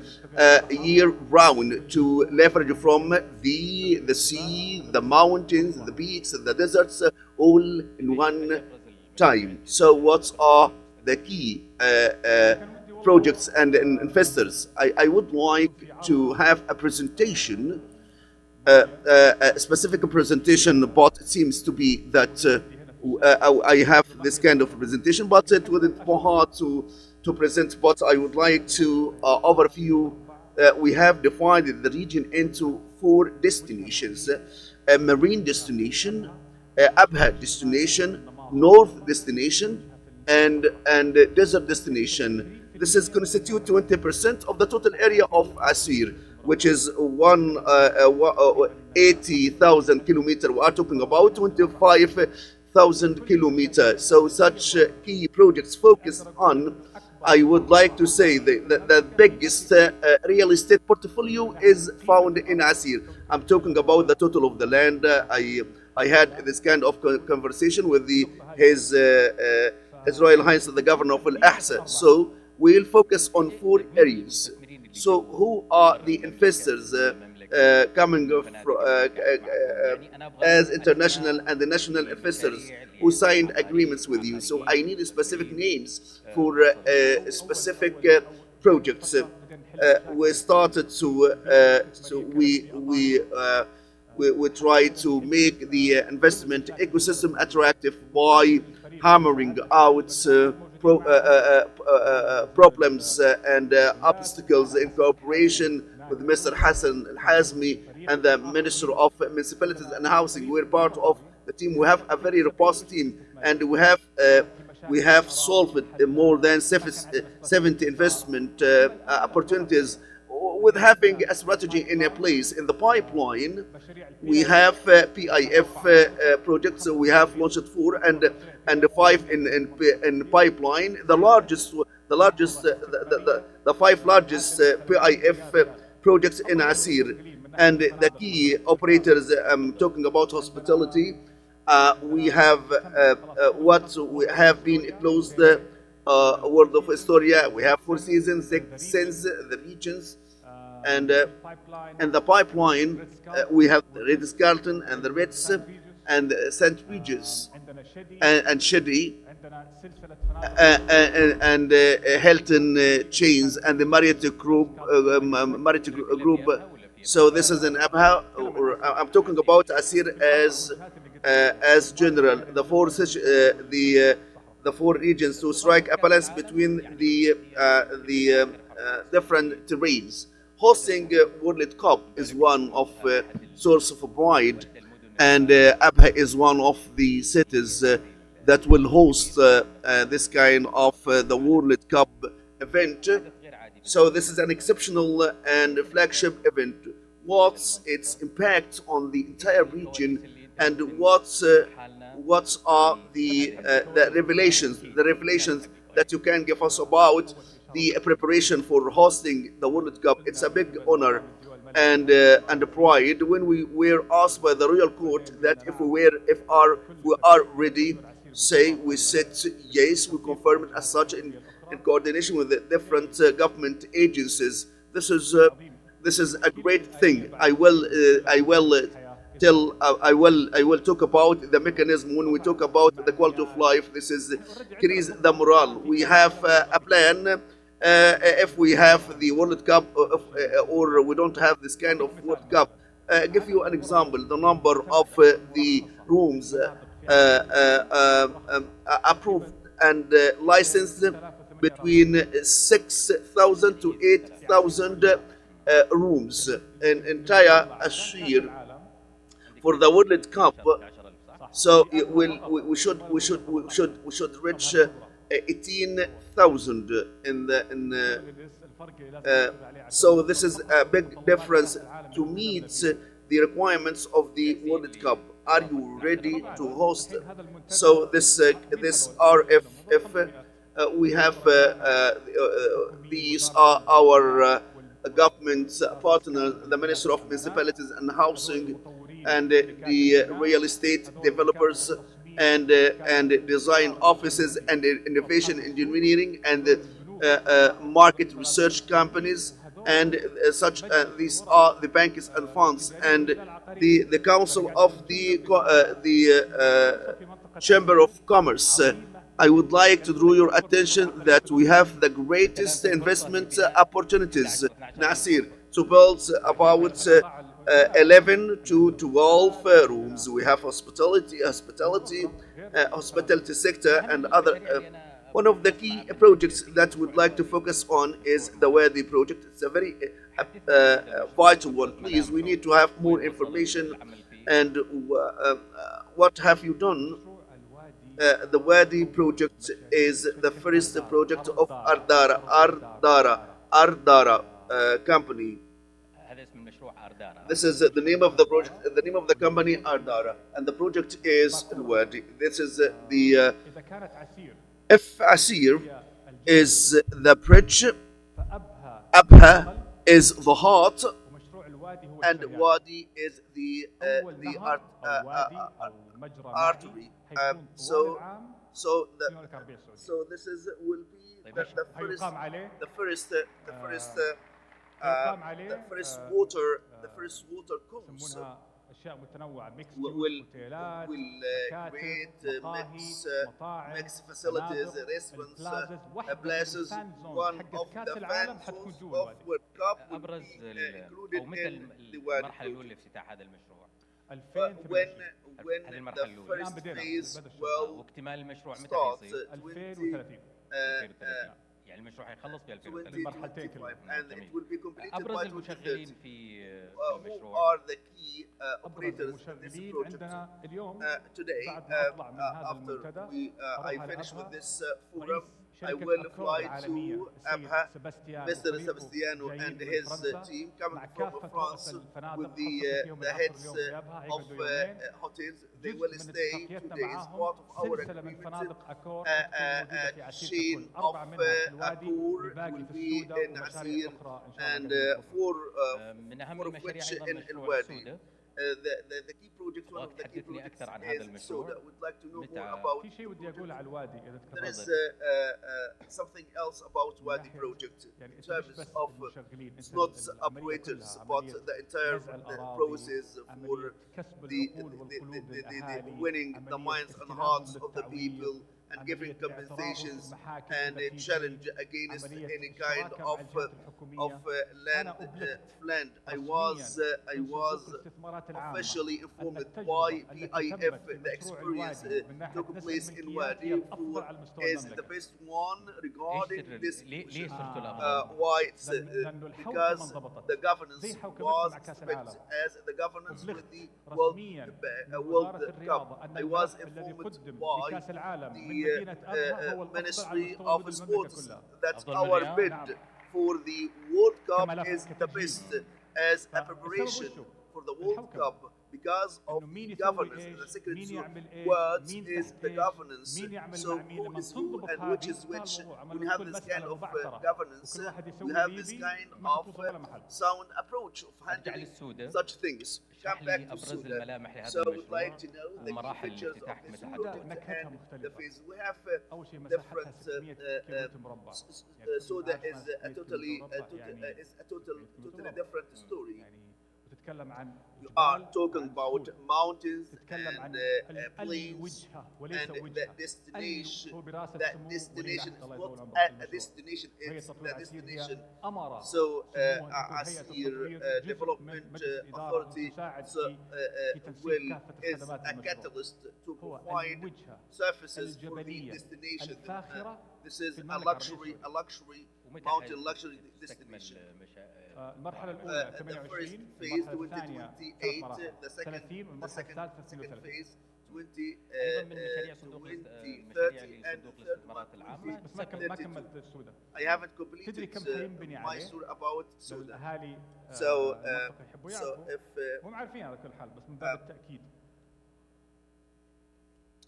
year round, to leverage from the sea, the mountains, the beaches, the deserts, all in one time. So what are the key projects and investors? I would like to have a presentation, a specific presentation, but it seems to be that I have this kind of presentation, but it wouldn't be hard to present. But I would like to overview. We have divided the region into 4 destinations: a marine destination, Abha destination, north destination, and desert destination. This is constitute 20% of the total area of Asir, which is 80,000 kilometers. We are talking about 25,000 kilometers. So such key projects focused on, I would like to say that the biggest real estate portfolio is found in Asir. I'm talking about the total of the land. I had this kind of conversation with His Royal Highness the Governor of Al-Ahsa. So we'll focus on 4 areas. So who are the investors coming as international and the national investors who signed agreements with you? So I need specific names for specific projects. We started we try to make the investment ecosystem attractive by hammering out problems and obstacles in cooperation with Mr. Hassan Al-Hazmi and the Minister of Municipalities and Housing. We're part of the team. We have a very robust team, and we have solved more than 70 investment opportunities. With having a strategy in a place in the pipeline, we have PIF projects. We have launched 4 and 5 in pipeline. The 5 largest PIF projects in Asir, and the key operators. I'm talking about hospitality. We have what we have been closed. World of Astoria. We have 4 Seasons, 6 Sense, the regions. And the pipeline, we have the Ritz-Carlton and the Ritz and St. Regis and Shady and Hilton chains and the Marriott group. So this is an Abha. I'm talking about Asir as general. The 4 regions to strike a balance between the different terrains. Hosting World Cup is one of source of pride, and Abha is one of the cities that will host this kind of the World Cup event. So this is an exceptional and flagship event. What's its impact on the entire region, and what are the revelations that you can give us about the preparation for hosting the World Cup? It's a big honor and pride when we were asked by the Royal Court that if we are ready. Say we said yes, we confirm it as such in coordination with the different government agencies. This is a great thing. I will tell. I will talk about the mechanism when we talk about the quality of life. This is increase the morale. We have a plan. If we have the World Cup, or we don't have this kind of World Cup. Give you an example. The number of the rooms approved and licensed between 6,000 to 8,000 rooms in entire year for the World Cup. So we should reach 18,000 so this is a big difference to meet the requirements of the World Cup. Are you ready to host? So this RF, we have these are our government partners, the Minister of Municipalities and Housing, and the real estate developers, and design offices, and innovation engineering, and market research companies, and these are the banks and funds, and the council of the Chamber of Commerce. I would like to draw your attention that we have the greatest investment opportunities, Nasir, to build about 11 to 12 rooms. We have hospitality sector, and other. One of the key projects that we'd like to focus on is the Wadi project. It's a very vital one. Please, we need to have more information. And what have you done? The Wadi project is the first project of Ardara company. This is the name of the project. The name of the company Ardara, and the project is Wadi. This is the. If Asir is the bridge, Abha is the heart, and Wadi is the artery. So this will be the first water course. Will create mix facilities, restaurants, places. One of the fans of World Cup will be included in the Wadi when the first phase will start 2025, and it will be completed by 2030. Who are the key operators in this project? Today, after I finish with this forum, I will fly to Abha, Mr. Sebastiano and his team coming from France with the heads of hotels. They will stay 2 days. Part of our agreement, a chain of Akour will be in Asir, and four of which in Wadi. The key project, one of the key projects is Soda. We'd like to know more about there is something else about Wadi project in terms of it's not operators, but the entire process for the winning the minds and hearts of the people, and giving compensations and a challenge against any kind of land. I was officially informed by PIF the experience took place in Wadi is the best one regarding this issue. Why? It's because the governance was expected as the governance with the World Cup. I was informed by the Ministry of Sports that our bid for the World Cup is the best as a preparation for the World Cup, because of the governance. The secret words is the governance. So who is who and which is which? When you have this kind of governance, you have this kind of sound approach of handling such things. Come back to Suda. So we'd like to know the key features of this project and the phase. We have different. Suda is a totally different story. You are talking about mountains and plains, and that destination is not a destination, it's the destination. So Asir Development Authority is a catalyst to provide services for the destination. This is a luxury mountain luxury destination. The first phase 2028, the second phase 2030, and the third one 2032. I haven't completed my story about Sudan. So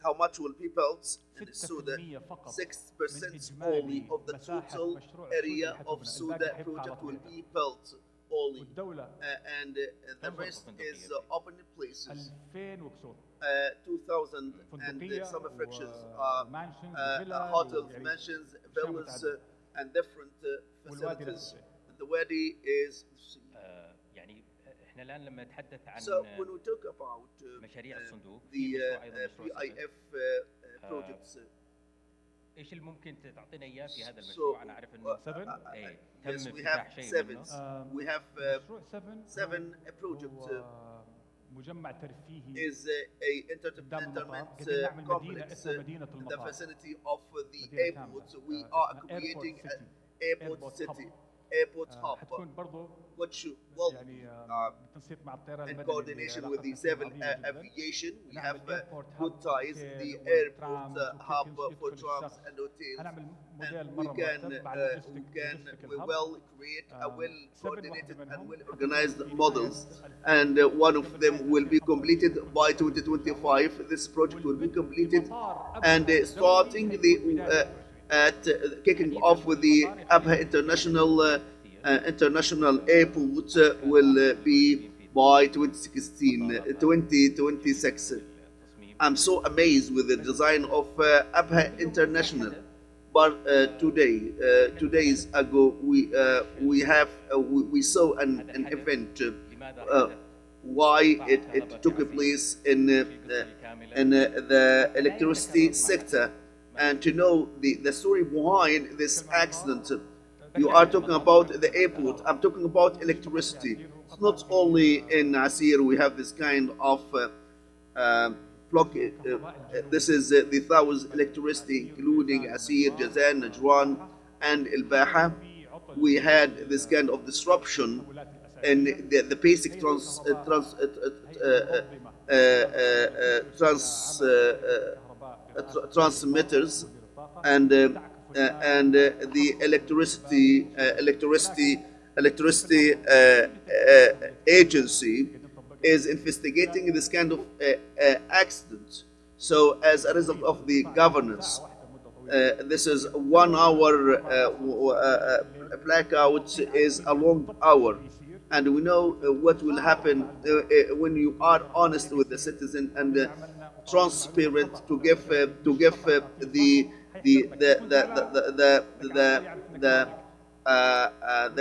how much will be built in Sudan? 6% only of the total area of Sudan project will be built only, and the rest is open places. 2,000 and some fractions hotels, mansions, villas, and different facilities. The wadi is. So when we talk about the PIF projects, ايش اللي ممكن تعطينا اياه في هذا المشروع؟ انا اعرف انه yes, we have seven. We have seven projects. مجمع ترفيهي is a entertainment complex in the vicinity of the airport. We are creating an airport city. Airport hub, which will in coordination with the civil aviation, we have good ties in the airport hub for trams and hotels, and we will create a well-coordinated and well-organized models, and one of them will be completed by 2025. This project will be completed, and starting the kicking off with the Abha International Airport will be by 2026. I'm so amazed with the design of Abha International. But two days ago, we saw an event. Why it took place in the electricity sector. And to know the story behind this accident. You are talking about the airport, I'm talking about electricity. It's not only in Asir we have this kind of block. This is the Thawaz electricity, including Asir, Jazan, Najran, and El Baha. We had this kind of disruption in the basic transmitters, and the electricity agency is investigating this kind of accident. So as a result of the governance, this is 1 hour blackout is a long hour, and we know what will happen when you are honest with the citizen and transparent to give the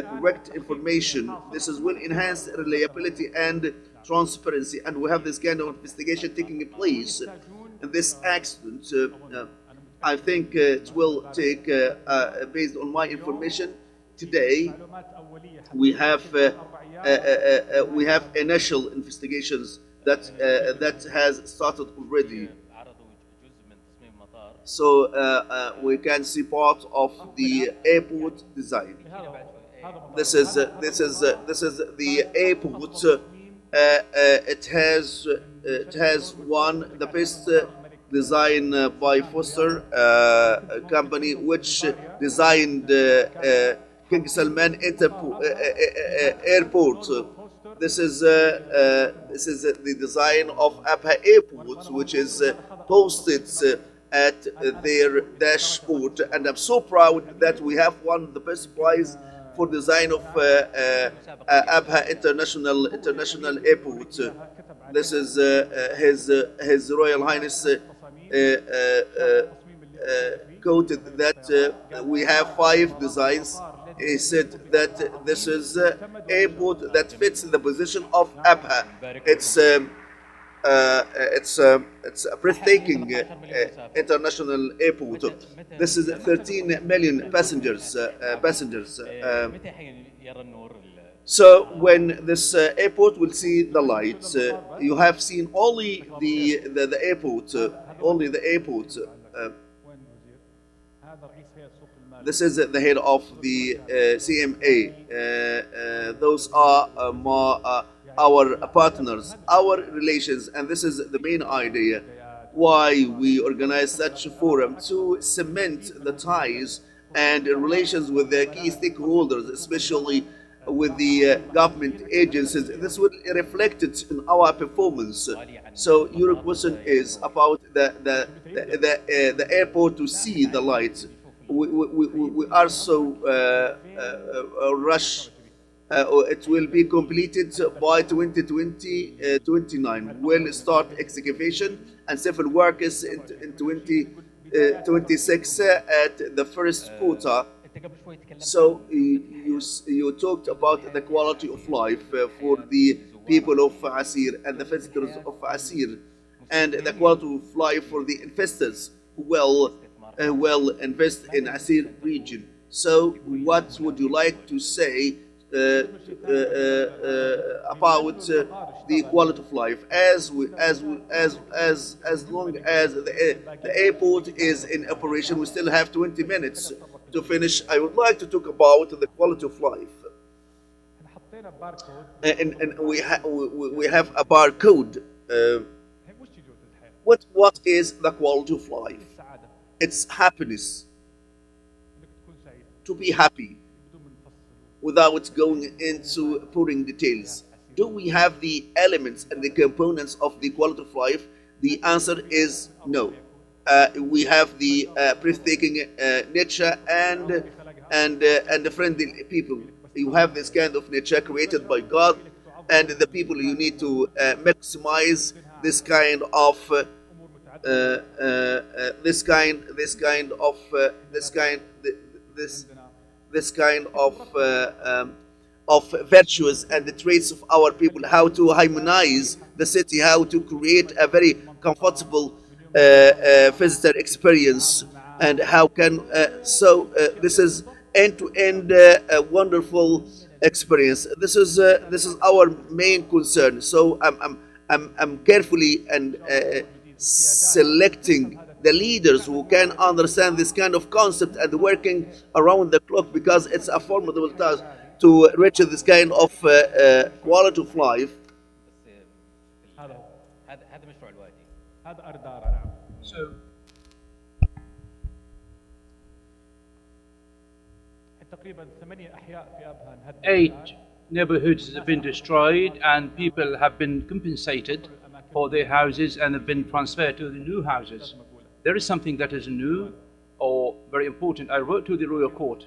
correct information. This is will enhance reliability and transparency, and we have this kind of investigation taking place in this accident. I think it will take, based on my information today, we have initial investigations that has started already. So we can see part of the airport design. This is the airport. It has won the best design by Foster company, which designed King Salman Airport. This is the design of Abha Airport, which is posted at their dashboard, and I'm so proud that we have won the best prize for design of Abha International Airport. This is His Royal Highness quoted that we have 5 designs he said that this is an airport that fits the position of Abha. It's a breathtaking international airport. This is 13 million passengers. So when this airport will see the lights, you have seen only the airport, only the airport. This is the head of the CMA. Those are our partners, our relations, and this is the main idea why we organize such a forum, to cement the ties and relations with the key stakeholders, especially with the government agencies. This will reflect it in our performance. So your question is about the airport to see the lights. We are so rush. It will be completed by 2029. We'll start excavation and civil work is in 2026 at the first quarter. So you talked about the quality of life for the people of Asir and the visitors of Asir, and the quality of life for the investors who will invest in Asir region. So what would you like to say about the quality of life as long as the airport is in operation? We still have 20 minutes to finish. I would like to talk about the quality of life, and we have a barcode. What is the quality of life? It's happiness, to be happy, without going into pouring details. Do we have the elements and the components of the quality of life? The answer is no. We have the breathtaking nature and the friendly people. You have this kind of nature created by God, and the people you need to maximize this kind of virtues and the traits of our people, how to harmonize the city, how to create a very comfortable visitor experience, and how can this is end-to-end a wonderful experience. This is our main concern. So I'm carefully and selecting the leaders who can understand this kind of concept and working around the clock, because it's a formidable task to reach this kind of quality of life. So, 8 neighborhoods have been destroyed and people have been compensated for their houses and have been transferred to the new houses. There is something that is new or very important. I wrote to the royal court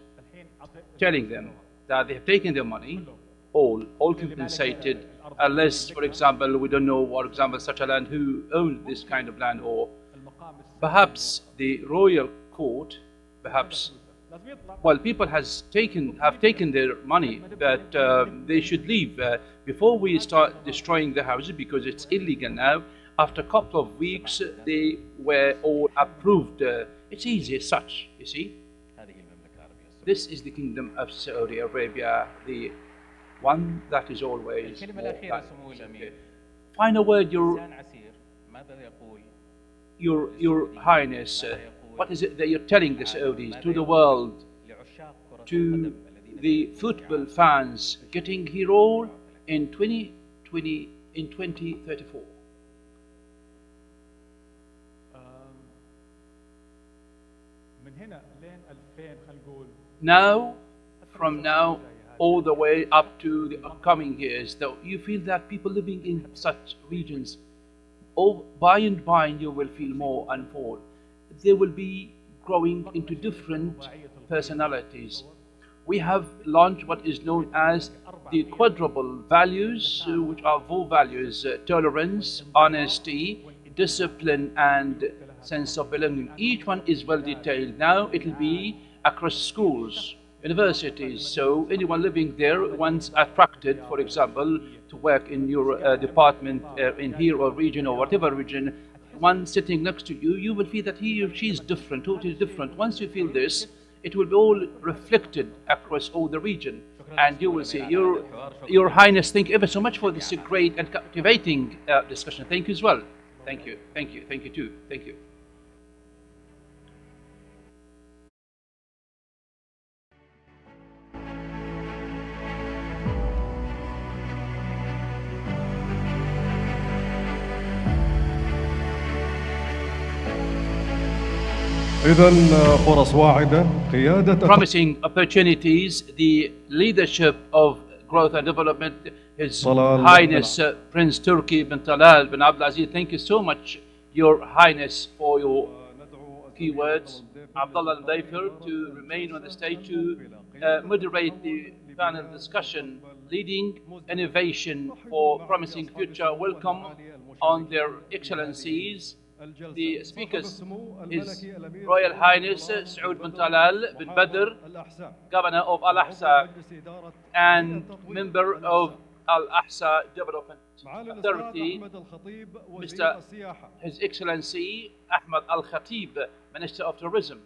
telling them that they have taken their money, all compensated, unless, for example, we don't know, for example, such a land who owned this kind of land, or perhaps the royal court, perhaps, well, people have taken their money, but they should leave before we start destroying the houses, because it's illegal now. After a couple of weeks, they were all approved. It's easy as such, you see. This is the Kingdom of Saudi Arabia, the one that is always more final word, Your Highness. What is it that you're telling the Saudis, to the world, to the football fans getting here all in 2034? Now, from now all the way up to the upcoming years, though, you feel that people living in such regions, by and by you will feel more and more. They will be growing into different personalities. We have launched what is known as the quadruple values, which are 4 values: tolerance, honesty, discipline, and sense of belonging. Each one is well detailed. Now it will be across schools, universities. So anyone living there, once attracted, for example, to work in your department in here or region or whatever region, one sitting next to you, you will feel that he or she is different, totally different. Once you feel this, it will be all reflected across all the region. And you will say, Your Highness, thank you ever so much for this great and captivating discussion. Thank you as well. Thank you, thank you, thank you too. Thank you. إذن فرص واعدة قيادة promising opportunities, the leadership of growth and development, His Highness Prince Turki bin Talal bin Abdulaziz. Thank you so much, Your Highness, for your key words. Abdullah al-Daifer to remain on the stage to moderate the panel discussion, leading innovation for promising future. Welcome on their excellencies. The speakers, His Royal Highness Saud bin Talal bin Badr, Governor of Al-Ahsa and member of Al-Ahsa Development Authority, Mr. His Excellency Ahmad Al-Khatib, Minister of Tourism,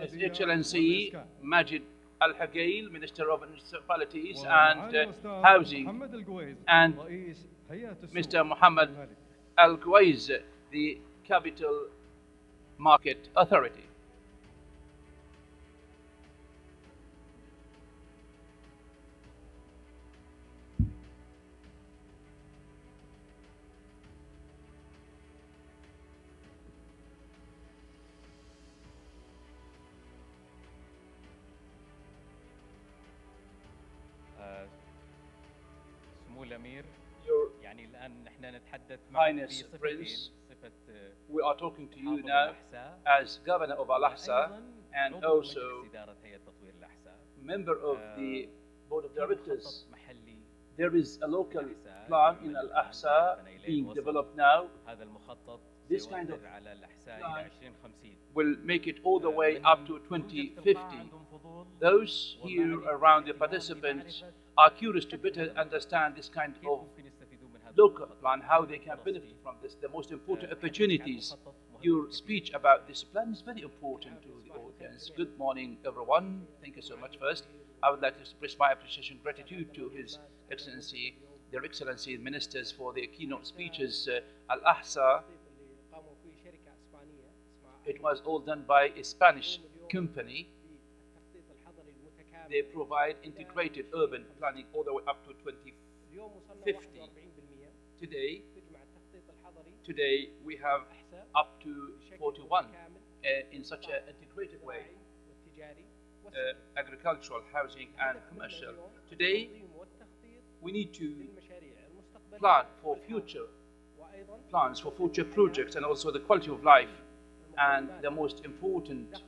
His Excellency Majid Al-Hagail, Minister of Municipalities and Housing, and Mr. Muhammad Al-Kuwais, the Capital Market Authority. سمو الأمير يعني الآن نحن نتحدث Highness Prince, we are talking to you now as Governor of Al-Ahsa and also member of the Board of Directors. There is a local plan in Al-Ahsa being developed now. This kind of plan will make it all the way up to 2050. Those here around the participants are curious to better understand this kind of local plan, how they can benefit from this, the most important opportunities. Your speech about this plan is very important to the audience. Good morning, everyone. Thank you so much. First, I would like to express my appreciation, gratitude to His Excellency, Their Excellency, Ministers for their keynote speeches. Al-Ahsa, it was all done by a Spanish company. They provide integrated urban planning all the way up to 2050. Today we have up to 41 in such an integrated way, agricultural, housing and commercial. Today we need to plan for future plans, for future projects and also the quality of life. And the most important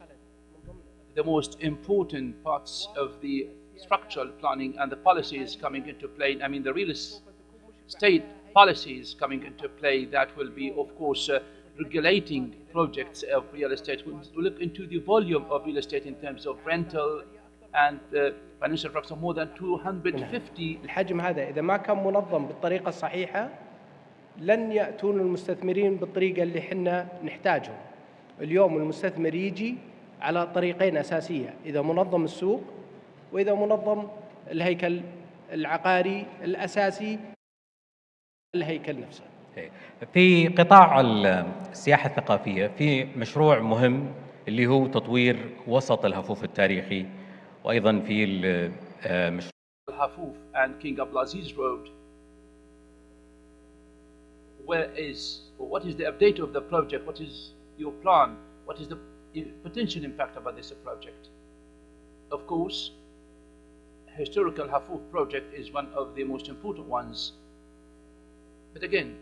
parts of the structural planning and the policies coming into play, I mean the real estate policies coming into play, that will be of course regulating projects of real estate. We look into the volume of real estate in terms of rental and financial structure, more than 250. الحجم هذا إذا ما كان منظم بالطريقة الصحيحة لن يأتون المستثمرين بالطريقة اللي حنا نحتاجهم. اليوم المستثمر يجي على طريقين أساسية، إذا منظم السوق وإذا منظم الهيكل العقاري الأساسي، الهيكل نفسه. في قطاع السياحة الثقافية في مشروع مهم اللي هو تطوير وسط الهفوف التاريخي، وأيضا في مشروع الهفوف and King Abdulaziz Road. What is the update of the project? What is your plan? What is the potential impact about this project? Of course, historical Hafuf project is one of the most important ones. But again,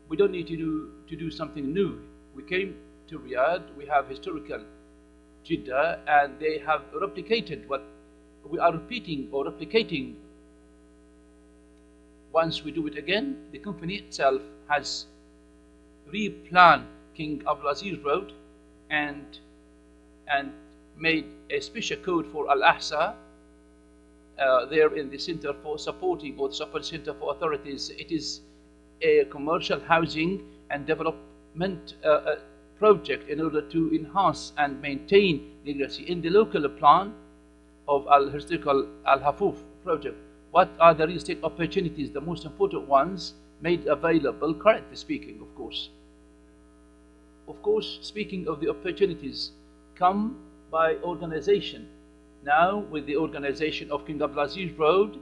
we don't need to do something new. We came to Riyadh, we have historical Jeddah, and they have replicated what we are repeating or replicating. Once we do it again, the company itself has replanned King Abdulaziz Road and and made a special code for Al-Ahsa there in the Center for Supporting or the Support Center for Authorities. It is a commercial housing and development project in order to enhance and maintain literacy. In the local plan of historical Al-Hafuf project, what are the real estate opportunities, the most important ones made available, currently speaking, of course. Of course, speaking of the opportunities, come by organization. Now, with the organization of King Abdulaziz Road,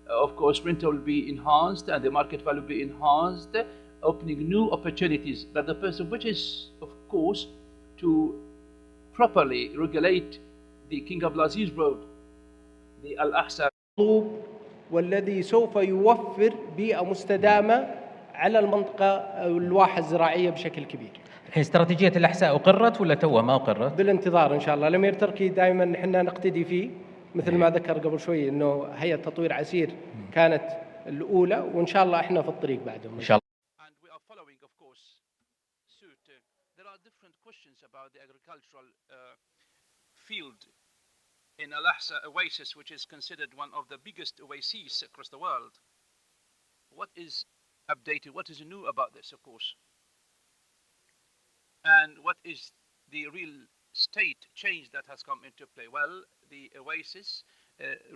of course, rental will be enhanced and the market value will be enhanced, opening new opportunities. But the purpose of which is, of course, to properly regulate the King Abdulaziz Road, the Al-Ahsa. والذي سوف يوفر بيئة مستدامة على المنطقة أو الواحة الزراعية بشكل كبير. الحين استراتيجية الأحساء أقرت ولا توها ما أقرت؟ بالانتظار إن شاء الله. الأمير تركي دائما نحن نقتدي فيه مثل ما ذكر قبل شوي إنه هيئة تطوير عسير كانت الأولى وإن شاء الله إحنا في الطريق بعدهم. إن شاء الله. And we are following, of course, suit. There are different questions about the agricultural field in Al-Ahsa Oasis, which is considered one of the biggest oases across the world. What is updated? What is new about this, of course? And what is the real state change that has come into play? Well, the oasis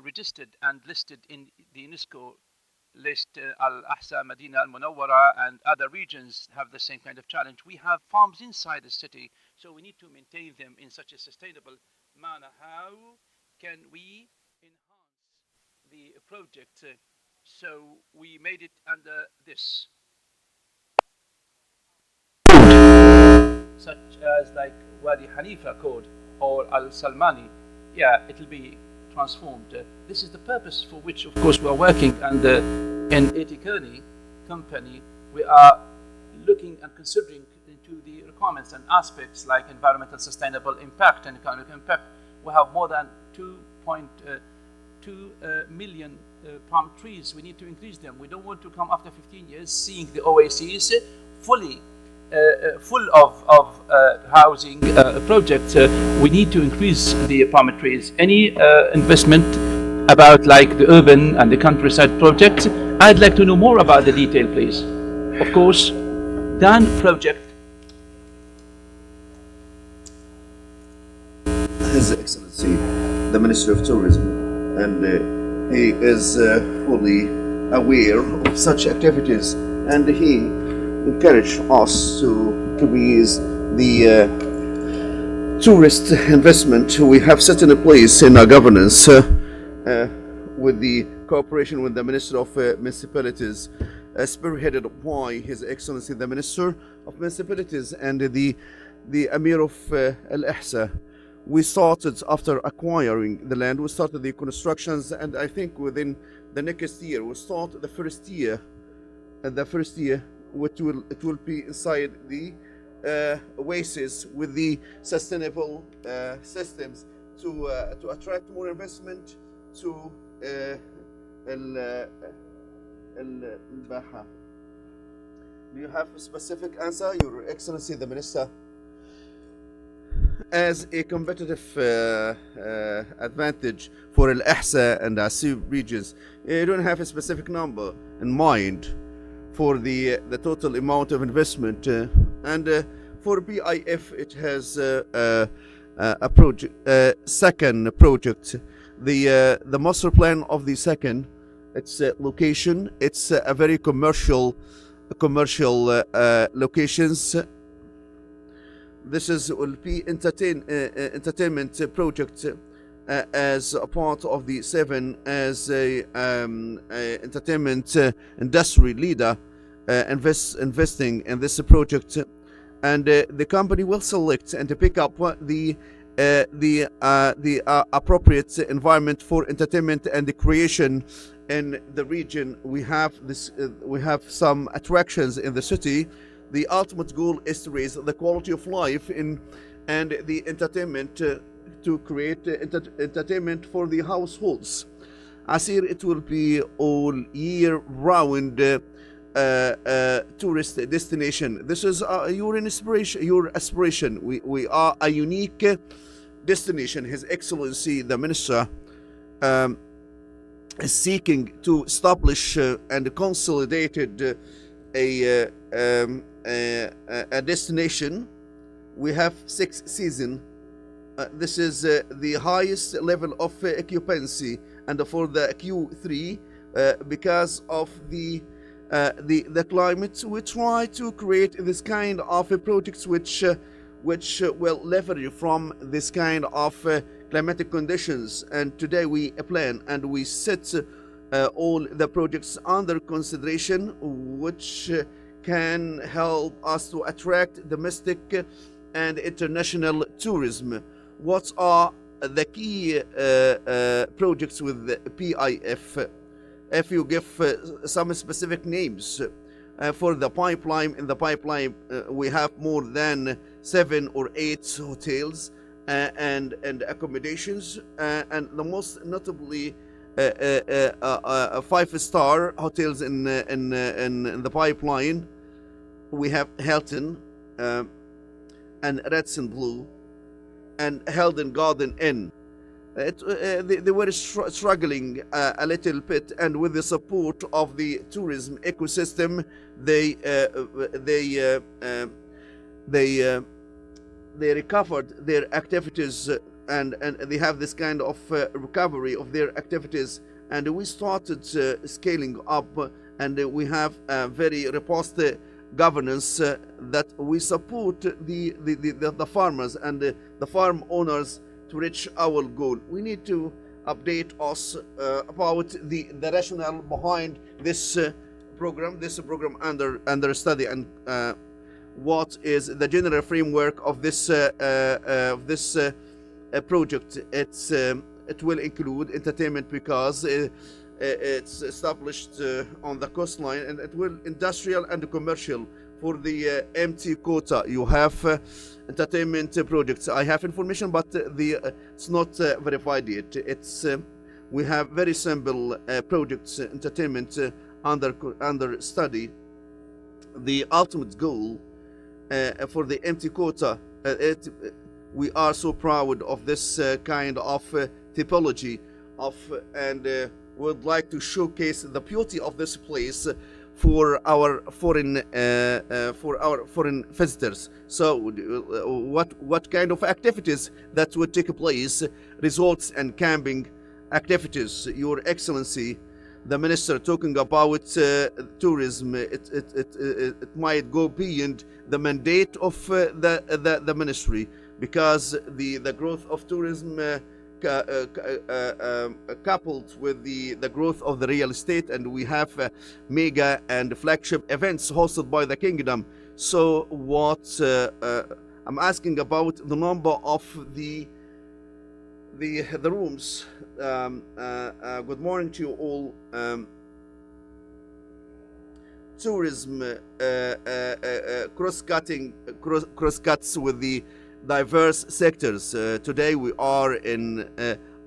registered and listed in the UNESCO list, Al-Ahsa, Medina, Al-Munawwara, and other regions have the same kind of challenge. We have farms inside the city, so we need to maintain them in such a sustainable manner. How can we enhance the project? So we made it under this, such as like Wadi Hanifa code or Al-Salmani. Yeah, it will be transformed. This is the purpose for which, of course, we are working, and in Etikani company, we are looking and considering into the requirements and aspects like environmental sustainable impact and economic impact. We have more than 2.2 million palm trees. We need to increase them. We don't want to come after 15 years seeing the oases fully full of housing projects. We need to increase the palm trees. Any investment about like the urban and the countryside projects, I'd like to know more about the detail, please. Of course, Dan project. His Excellency, the Minister of Tourism, and he is fully aware of such activities, and he encouraged us to increase the tourist investment. We have set in place in our governance with the cooperation with the Minister of Municipalities, spearheaded by His Excellency the Minister of Municipalities and the Emir of Al-Ahsa. We started, after acquiring the land, we started the constructions, and I think within the next year we'll start the first year, which will be inside the oasis with the sustainable systems to attract more investment to Al-Baha. Do you have a specific answer, Your Excellency the Minister? As a competitive advantage for Al-Ahsa and Asib regions, you don't have a specific number in mind for the total amount of investment, and for BIF it has a project, second project, the master plan of the second, its location, it's a very commercial locations. This will be entertainment project as a part of the 7 as a entertainment industry leader investing in this project, and the company will select and pick up the appropriate environment for entertainment and the creation in the region. We have some attractions in the city. The ultimate goal is to raise the quality of life and the entertainment, to create entertainment for the households. Asir, it will be all year round tourist destination. This is your inspiration, your aspiration. We are a unique destination. His Excellency, the Minister, is seeking to establish and consolidated a destination. We have 6 seasons. This is the highest level of occupancy, and for the Q3, because of the climate, we try to create this kind of projects which will leverage from this kind of climatic conditions. And today we plan and we set all the projects under consideration, which can help us to attract domestic and international tourism. What are the key projects with the PIF? If you give some specific names for the pipeline, in the pipeline we have more than 7 or 8 hotels and accommodations, and the most notably 5-star hotels in the pipeline. We have Hilton and Radisson Blu and Hilton Garden Inn. They were struggling a little bit, and with the support of the tourism ecosystem, they recovered their activities, and they have this kind of recovery of their activities. And we started scaling up, and we have a very robust governance that we support the farmers and the farm owners to reach our goal. We need to update us about the rationale behind this program under study, and what is the general framework of this project. It will include entertainment, because it's established on the coastline, and it will industrial and commercial. For the empty quota, you have entertainment projects. I have information, but it's not verified yet. We have very simple projects, entertainment under study. The ultimate goal for the empty quota, we are so proud of this kind of typology and would like to showcase the beauty of this place for our foreign visitors. So what kind of activities that would take place? Resorts and camping activities. Your Excellency, the Minister, talking about tourism, it might go beyond the mandate of the ministry, because the growth of tourism coupled with the growth of the real estate, and we have mega and flagship events hosted by the kingdom. So what I'm asking about the number of the rooms. Good morning to you all. Tourism cross-cuts with the diverse sectors. Today we are in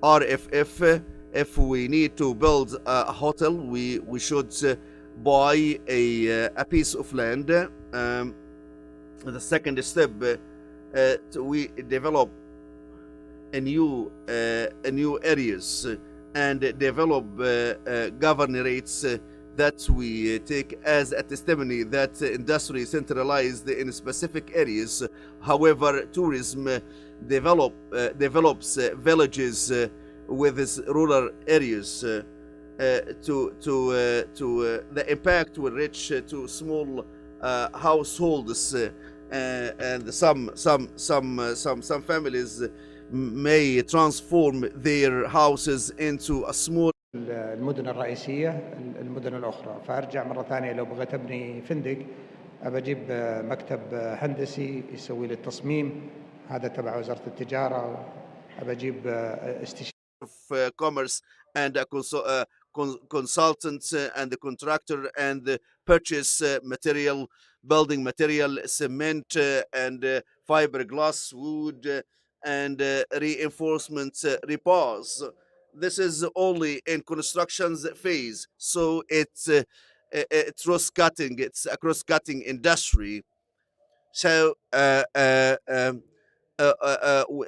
RFF. If we need to build a hotel, we should buy a piece of land. The second step, we develop a new areas and develop governorates that we take as a testimony that industry centralized in specific areas. However, tourism develops villages with its rural areas. The impact will reach to small households, and some families may transform their houses into a small. المدن الرئيسية المدن الأخرى. فأرجع مرة ثانية، لو بغيت أبني فندق أبجيب مكتب هندسي يسوي لي التصميم، هذا تبع وزارة التجارة. أبجيب استشارة commerce and a consultant and the contractor and the purchase material, building material, cement and fiberglass, wood and reinforcement repairs. This is only in constructions phase, so it's cross-cutting. It's a cross-cutting industry. So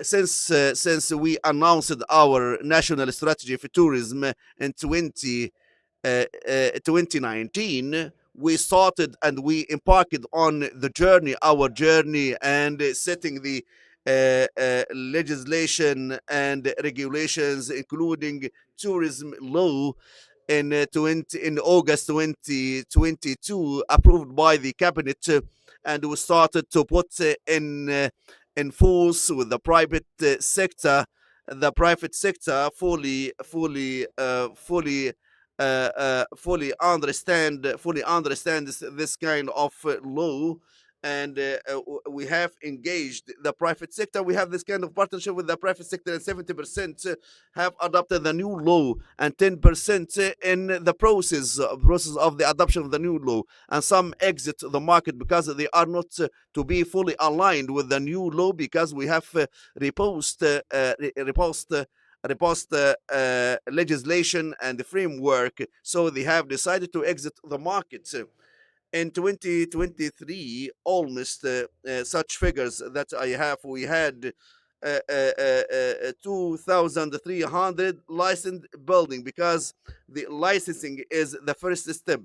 since we announced our national strategy for tourism in 2019, we started and we embarked on the journey, our journey, and setting the legislation and regulations, including tourism law in August 2022, approved by the cabinet, and we started to put in force with the private sector. The private sector fully understands this kind of law, and we have engaged the private sector. We have this kind of partnership with the private sector, and 70% have adopted the new law, and 10% in the process of the adoption of the new law, and some exit the market because they are not to be fully aligned with the new law, because we have reposed legislation and framework, so they have decided to exit the market. In 2023, almost such figures that I have, we had 2,300 licensed building, because the licensing is the first step.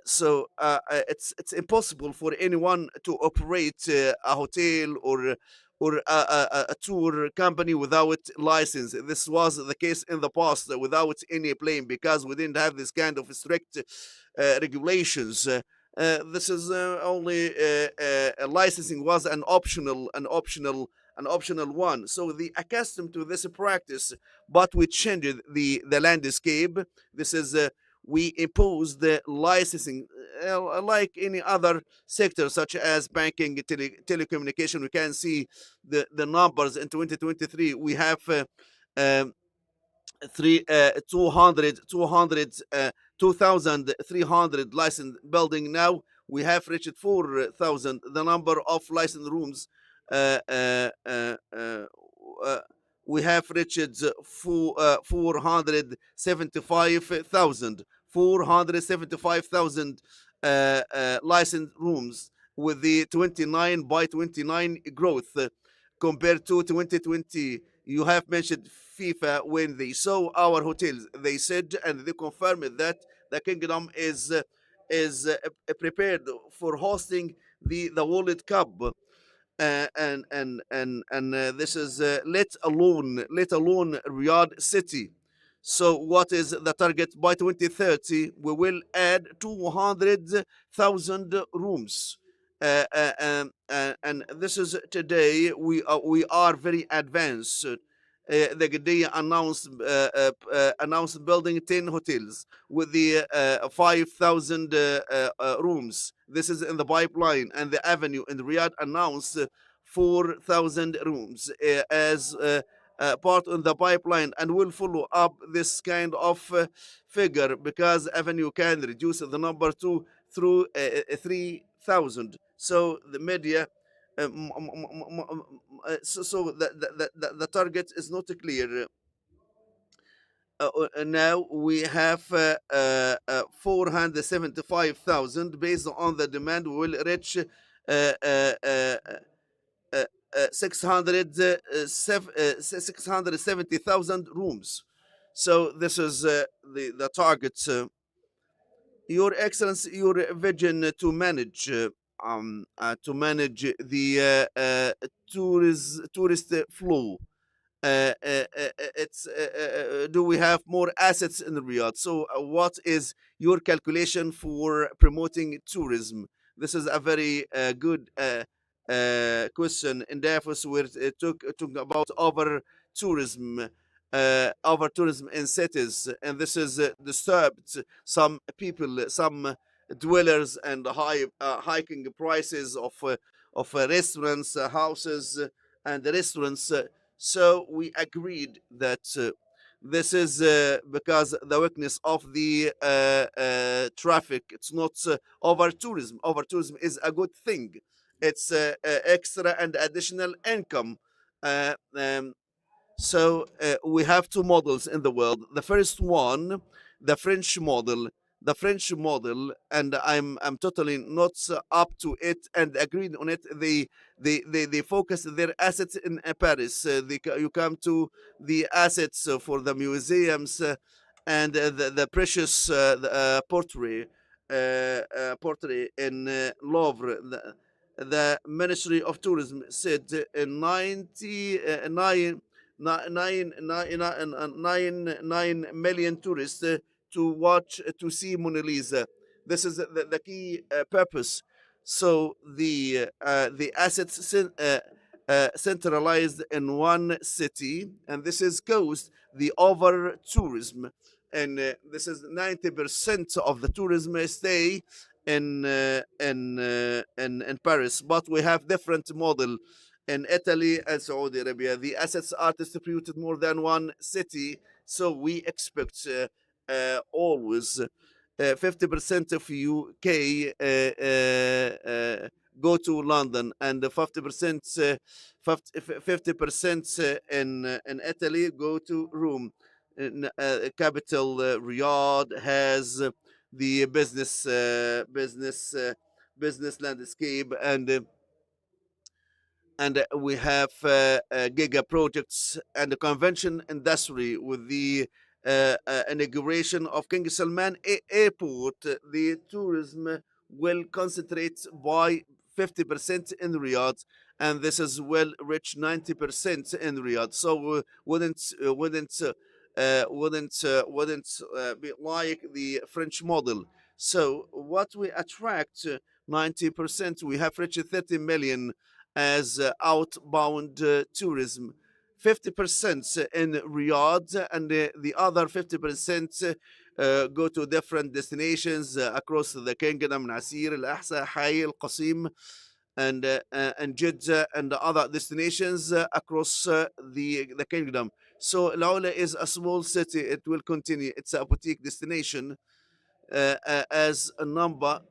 So it's impossible for anyone to operate a hotel or a tour company without license. This was the case in the past without any plane, because we didn't have this kind of strict regulations. This is only licensing was an optional one. So they accustomed to this practice, but we changed the landscape. This is we imposed the licensing like any other sector, such as banking, telecommunication. We can see the numbers in 2023. We have 2,300 licensed building. Now we have reached 4,000. The number of licensed rooms we have reached 475,000 licensed rooms, with the 29 by 29 growth compared to 2020. You have mentioned FIFA. When they saw our hotels, they said and they confirmed that the kingdom is prepared for hosting the World Cup. And this is let alone Riyadh City. So what is the target? By 2030 we will add 200,000 rooms, and this is today we are very advanced. The Gdeya announced building 10 hotels with the 5,000 rooms. This is in the pipeline, and the Avenue in Riyadh announced 4,000 rooms as part in the pipeline, and will follow up this kind of figure, because Avenue can reduce the number to through 3,000. So the media. So the target is not clear. Now we have 475,000. Based on the demand, we will reach 670,000 rooms. So this is the target. Your Excellency, your vision to manage the tourist flow. It's do we have more assets in Riyadh? So what is your calculation for promoting tourism? This is a very good question. In Davos, where it talking about over tourism in cities, and this is disturbed some people, some dwellers, and hiking prices of restaurants, houses, and restaurants. So we agreed that this is because the weakness of the traffic. It's not over tourism. Over tourism is a good thing. It's extra and additional income. So we have two models in the world. The first one, the French model. the French model, and I'm totally not up to it and agreed on it. They focus their assets in Paris. You come to the assets for the museums and the precious portrait in Louvre. The Ministry of Tourism said 9 million tourists to see Mona Lisa. This is the key purpose. So the assets centralized in one city, and this is caused the over tourism, and this is 90% of the tourism stay in Paris. But we have different model in Italy and Saudi Arabia. The assets are distributed more than one city, so we expect always 50% of UK go to London, and 50% 50% in Italy go to Rome. Capital Riyadh has the business landscape, and we have giga projects and the convention industry with the inauguration of King Salman Airport. The tourism will concentrate by 50% in Riyadh, and this is will reach 90% in Riyadh. So wouldn't be like the French model. So what we attract 90%, we have reached 30 million as outbound tourism, 50% in Riyadh, and the other 50% go to different destinations across the kingdom: Nasir, Al Ahsa, Hay, Al Qasim, and Jeddah, and the other destinations across the kingdom. So Al Ula is a small city. It will continue. It's a boutique destination as a number.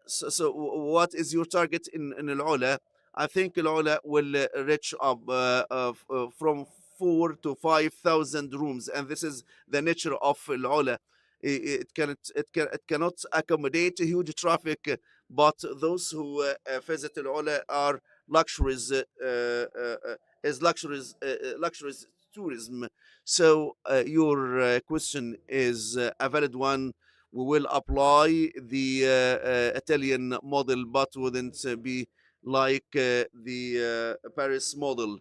So what is your target in Al Ula? I think Al Ula will reach up from 4 to 5,000 rooms, and this is the nature of Al Ula. It cannot accommodate huge traffic, but those who visit Al Ula are luxuries luxuries tourism. So your question is a valid one. We will apply the Italian model, but wouldn't be like the Paris model.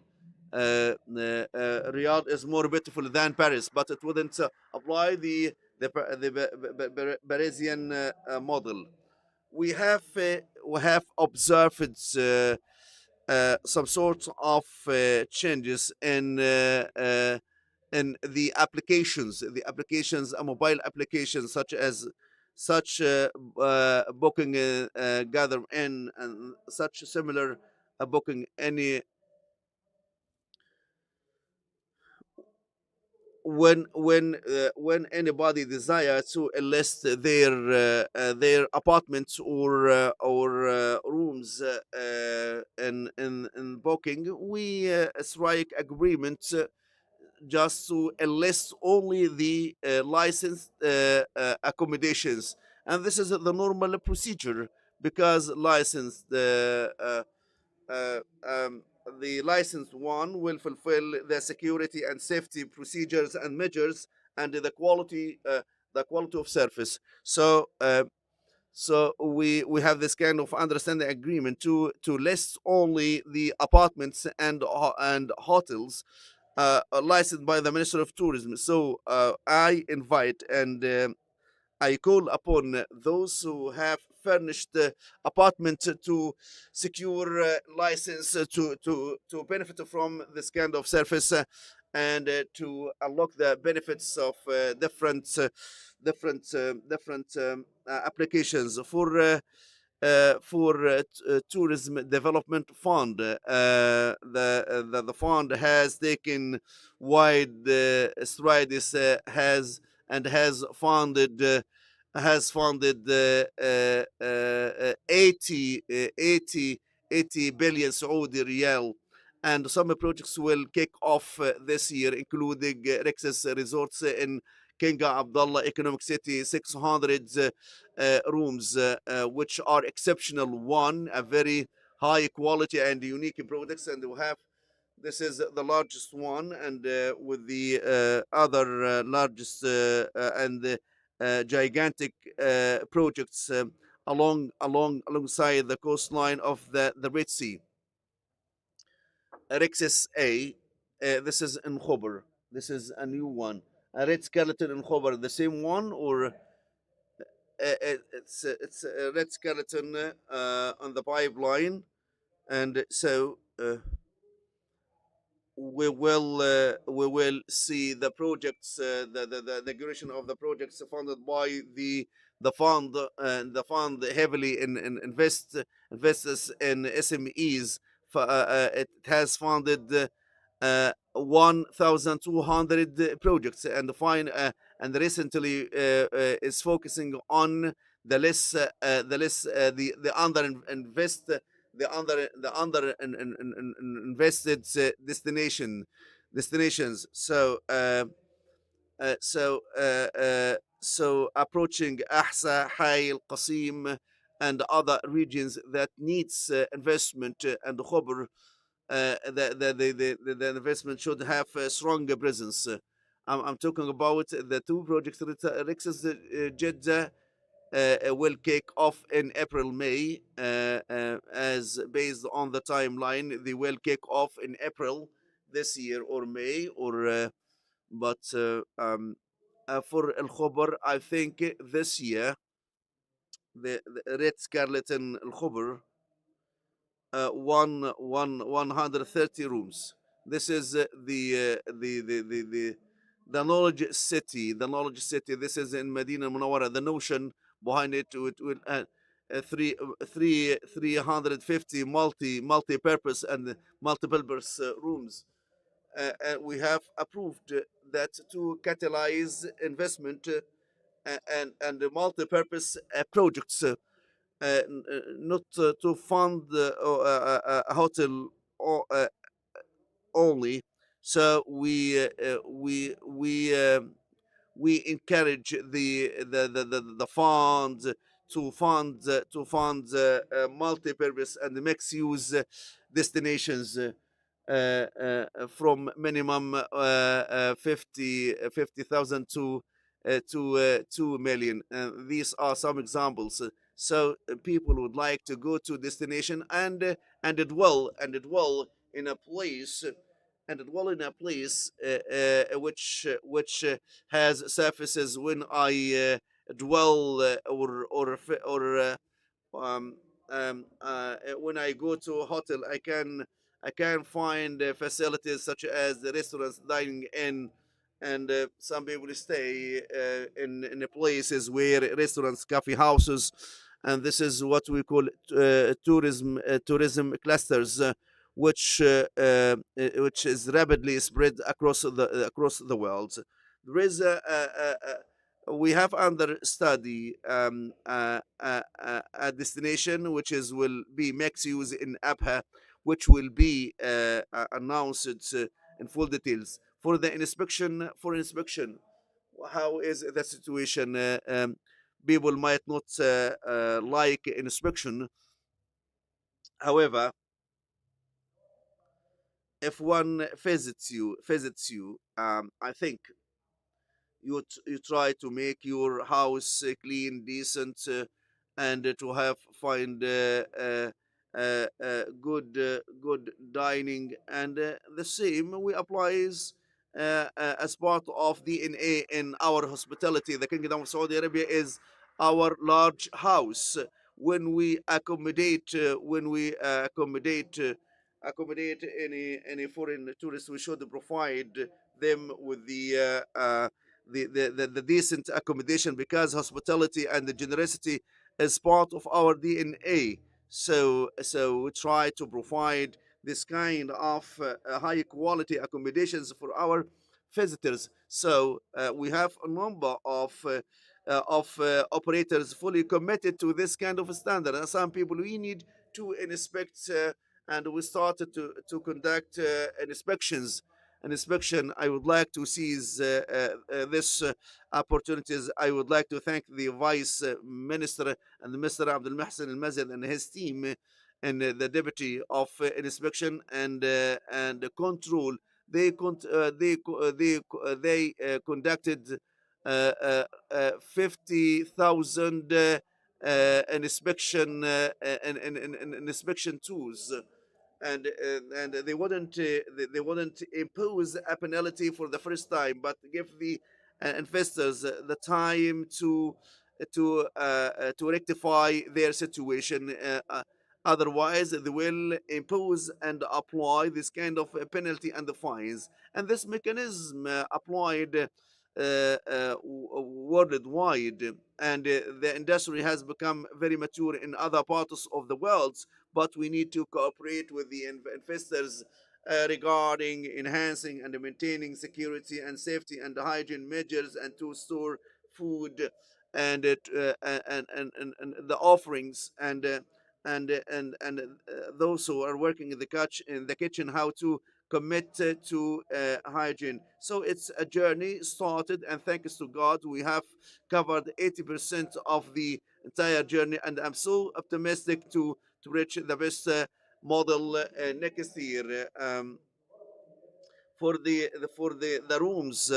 Riyadh is more beautiful than Paris, but it wouldn't apply the Parisian model. We have observed some sort of changes in the applications, mobile applications such booking gather in, and such similar booking any. When anybody desires to enlist their apartments or rooms in booking, we strike agreement just to enlist only the licensed accommodations, and this is the normal procedure, because the licensed one will fulfill the security and safety procedures and measures, and the quality of service. So we have this kind of understanding agreement to list only the apartments and hotels licensed by the Minister of Tourism. So I invite and I call upon those who have furnished apartment to secure license to benefit from this kind of service, and to unlock the benefits of different applications for tourism development fund. The fund has taken wide strides, has funded 80 billion Saudi riyal, and some projects will kick off this year, including Rex's resorts in King Abdullah Economic City, 600 rooms, which are exceptional one, a very high quality and unique products, and we have this is the largest one, and with the other largest and gigantic projects alongside the coastline of the Red Sea. Rexis A, this is in Khobar. This is a new one. A red skeleton in Khobar, the same one, or it's a red skeleton on the pipeline, and so we will see the projects, the inauguration of the projects funded by the fund, and the fund heavily invests in SMEs. It has funded 1,200 projects, and and recently is focusing on the under invest the under invested destinations. So approaching Ahsa, Hay, Al Qasim, and other regions that needs investment, and Khobar, the investment should have a stronger presence. I'm talking about the two projects, Rix's Jeddah will kick off in April, May, as based on the timeline. They will kick off in April this year or May, or but for Al Khobar, I think this year the Red Scarlet in Al Khobar, 130 rooms. This is the knowledge city. The knowledge city. This is in Medina Munawwara. The notion behind it will 350 multi-purpose and multi-purpose rooms. And we have approved that to catalyze investment and the multi-purpose projects, not to fund a hotel only. So we encourage the funds to fund multi-purpose and mixed-use destinations from minimum 50,000 to 2 million. These are some examples. So people would like to go to destination and dwell in a place which has surfaces. When I dwell when I go to a hotel, I can find facilities such as the restaurants, dining in, and some people stay in places where restaurants, coffee houses, and this is what we call tourism clusters, which is rapidly spread across the world. There is we have under study a destination which will be mixed use in Abha, which will be announced in full details for the inspection. How is the situation? People might not like inspection. However, if one visits you, I think you try to make your house clean, decent, and to find good dining, and the same we applies as part of DNA in our hospitality. The Kingdom of Saudi Arabia is our large house. When we accommodate any foreign tourists, we should provide them with the decent accommodation, because hospitality and the generosity is part of our DNA. So we try to provide this kind of high quality accommodations for our visitors. So we have a number of operators fully committed to this kind of standard. And some people we need to inspect, and we started to conduct inspections inspection. I would like to seize this opportunities. I would like to thank the Vice Minister and Mr. Abdul Mahsen Al Mazid and his team and the Deputy of Inspection and Control. They conducted 50,000 inspection tools, and they wouldn't impose a penalty for the first time, but give the investors the time to rectify their situation. Otherwise, they will impose and apply this kind of penalty and the fines. And this mechanism applied worldwide, and the industry has become very mature in other parts of the world. But we need to cooperate with the investors regarding enhancing and maintaining security and safety and hygiene measures, and to store food and the offerings, and those who are working in the kitchen, how to commit to hygiene. So it's a journey started, and thanks to God, we have covered 80% of the entire journey, and I'm so optimistic to reach the best model next year. For the rooms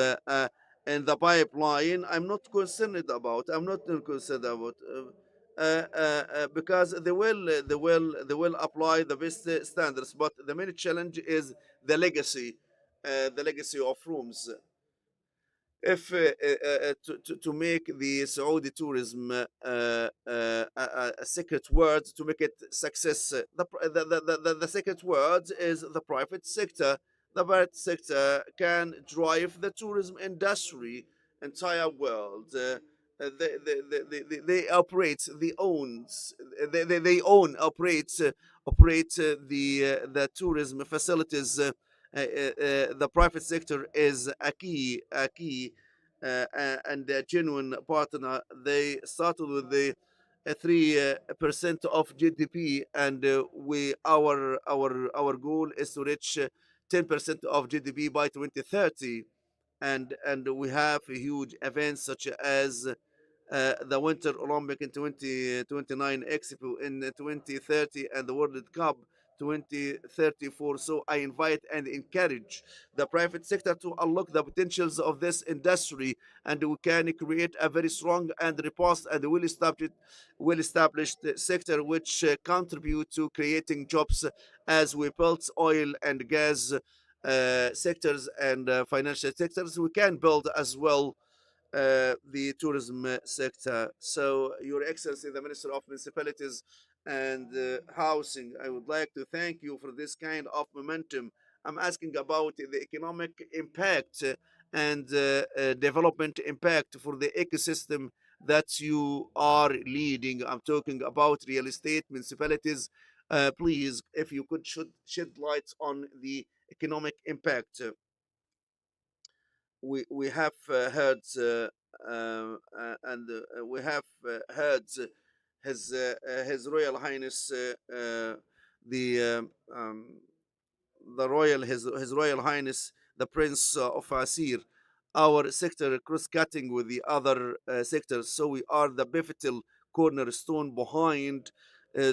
in the pipeline, I'm not concerned about because they will apply the best standards. But the main challenge is the legacy of rooms. If to make the Saudi tourism a secret word, to make it success, the secret word is the private sector. The private sector can drive the tourism industry entire world. They operate the owns they own operate the tourism facilities. The private sector is a key and a genuine partner. They started with the 3% of GDP, and our goal is to reach 10% of GDP by 2030, and we have huge events such as the Winter Olympic in 2029, Expo in 2030, and the World Cup 2034. So I invite and encourage the private sector to unlock the potentials of this industry, and we can create a very strong and robust and well-established sector which contribute to creating jobs as we built oil and gas sectors and financial sectors. We can build as well the tourism sector. So, Your Excellency, the Minister of Municipalities and Housing, I would like to thank you for this kind of momentum. I'm asking about the economic impact and development impact for the ecosystem that you are leading. I'm talking about real estate, municipalities. Please, if you could shed light on the economic impact. We have heard and we have heard His Royal Highness the His Royal Highness the Prince of Asir, our sector cross-cutting with the other sectors. So we are the pivotal cornerstone behind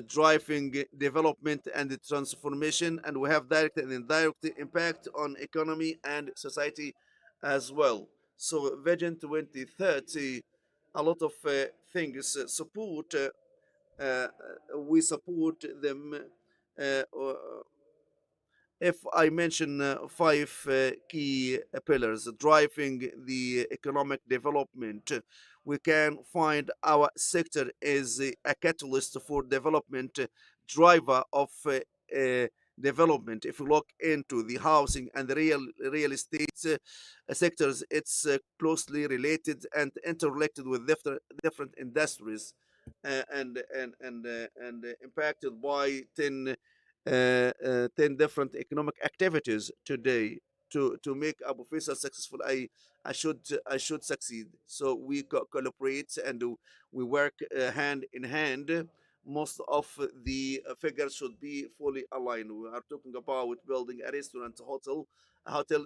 driving development and transformation, and we have direct and indirect impact on economy and society as well. So Vision 2030, a lot of things support. We support them. Uh, if I mention five key pillars driving the economic development, we can find our sector is a catalyst for development, driver of development. If you look into the housing and the real estate sectors, it's closely related and interrelated with different industries, and impacted by 10 different economic activities today. To make Abu Faisal successful, I should succeed. So we collaborate and we work hand in hand most of the figures should be fully aligned. We are talking about building a restaurant, hotel.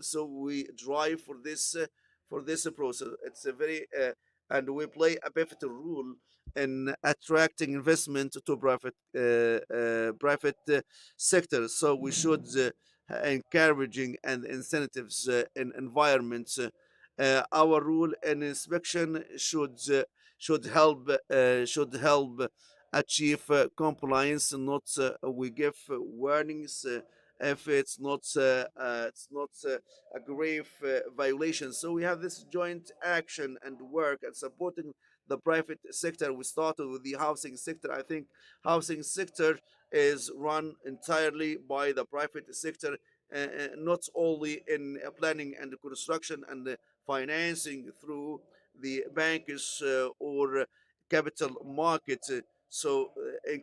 So we drive for this process. It's a very and we play a pivotal role in attracting investment to private sector. So we should encouraging and incentives in environments. Our rule and inspection should help achieve compliance. Not we give warnings if it's not a grave violation. So we have this joint action and work and supporting the private sector. We started with the housing sector. I think housing sector is run entirely by the private sector, not only in planning and construction and financing through the banks or capital market. So,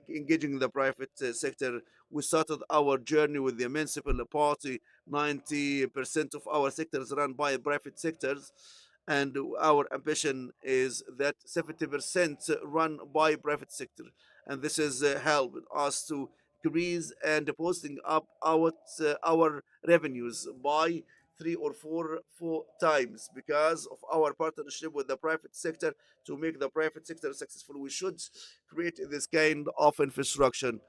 engaging the private sector, we started our journey with the municipal party. 90% of our sectors run by private sectors, and our ambition is that 70% run by private sector, and this is helped us to increase and posting up our revenues by four times because of our partnership with the private sector. To make the private sector successful, we should create this kind of infrastructure.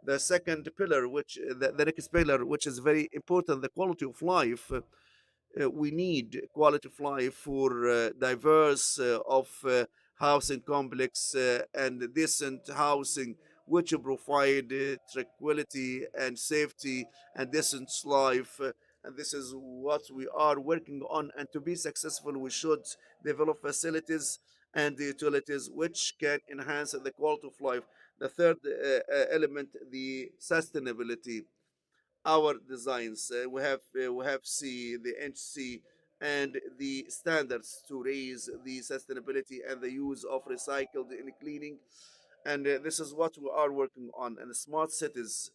The second pillar, the next pillar, which is very important, the quality of life. We need quality of life for diverse of housing complex and decent housing which provide tranquility and safety and decent life. And this is what we are working on. And to be successful, we should develop facilities and utilities which can enhance the quality of life. The third element, the sustainability. Our designs, we have the NC and the standards to raise the sustainability and the use of recycled in cleaning. And this is what we are working on, and smart cities,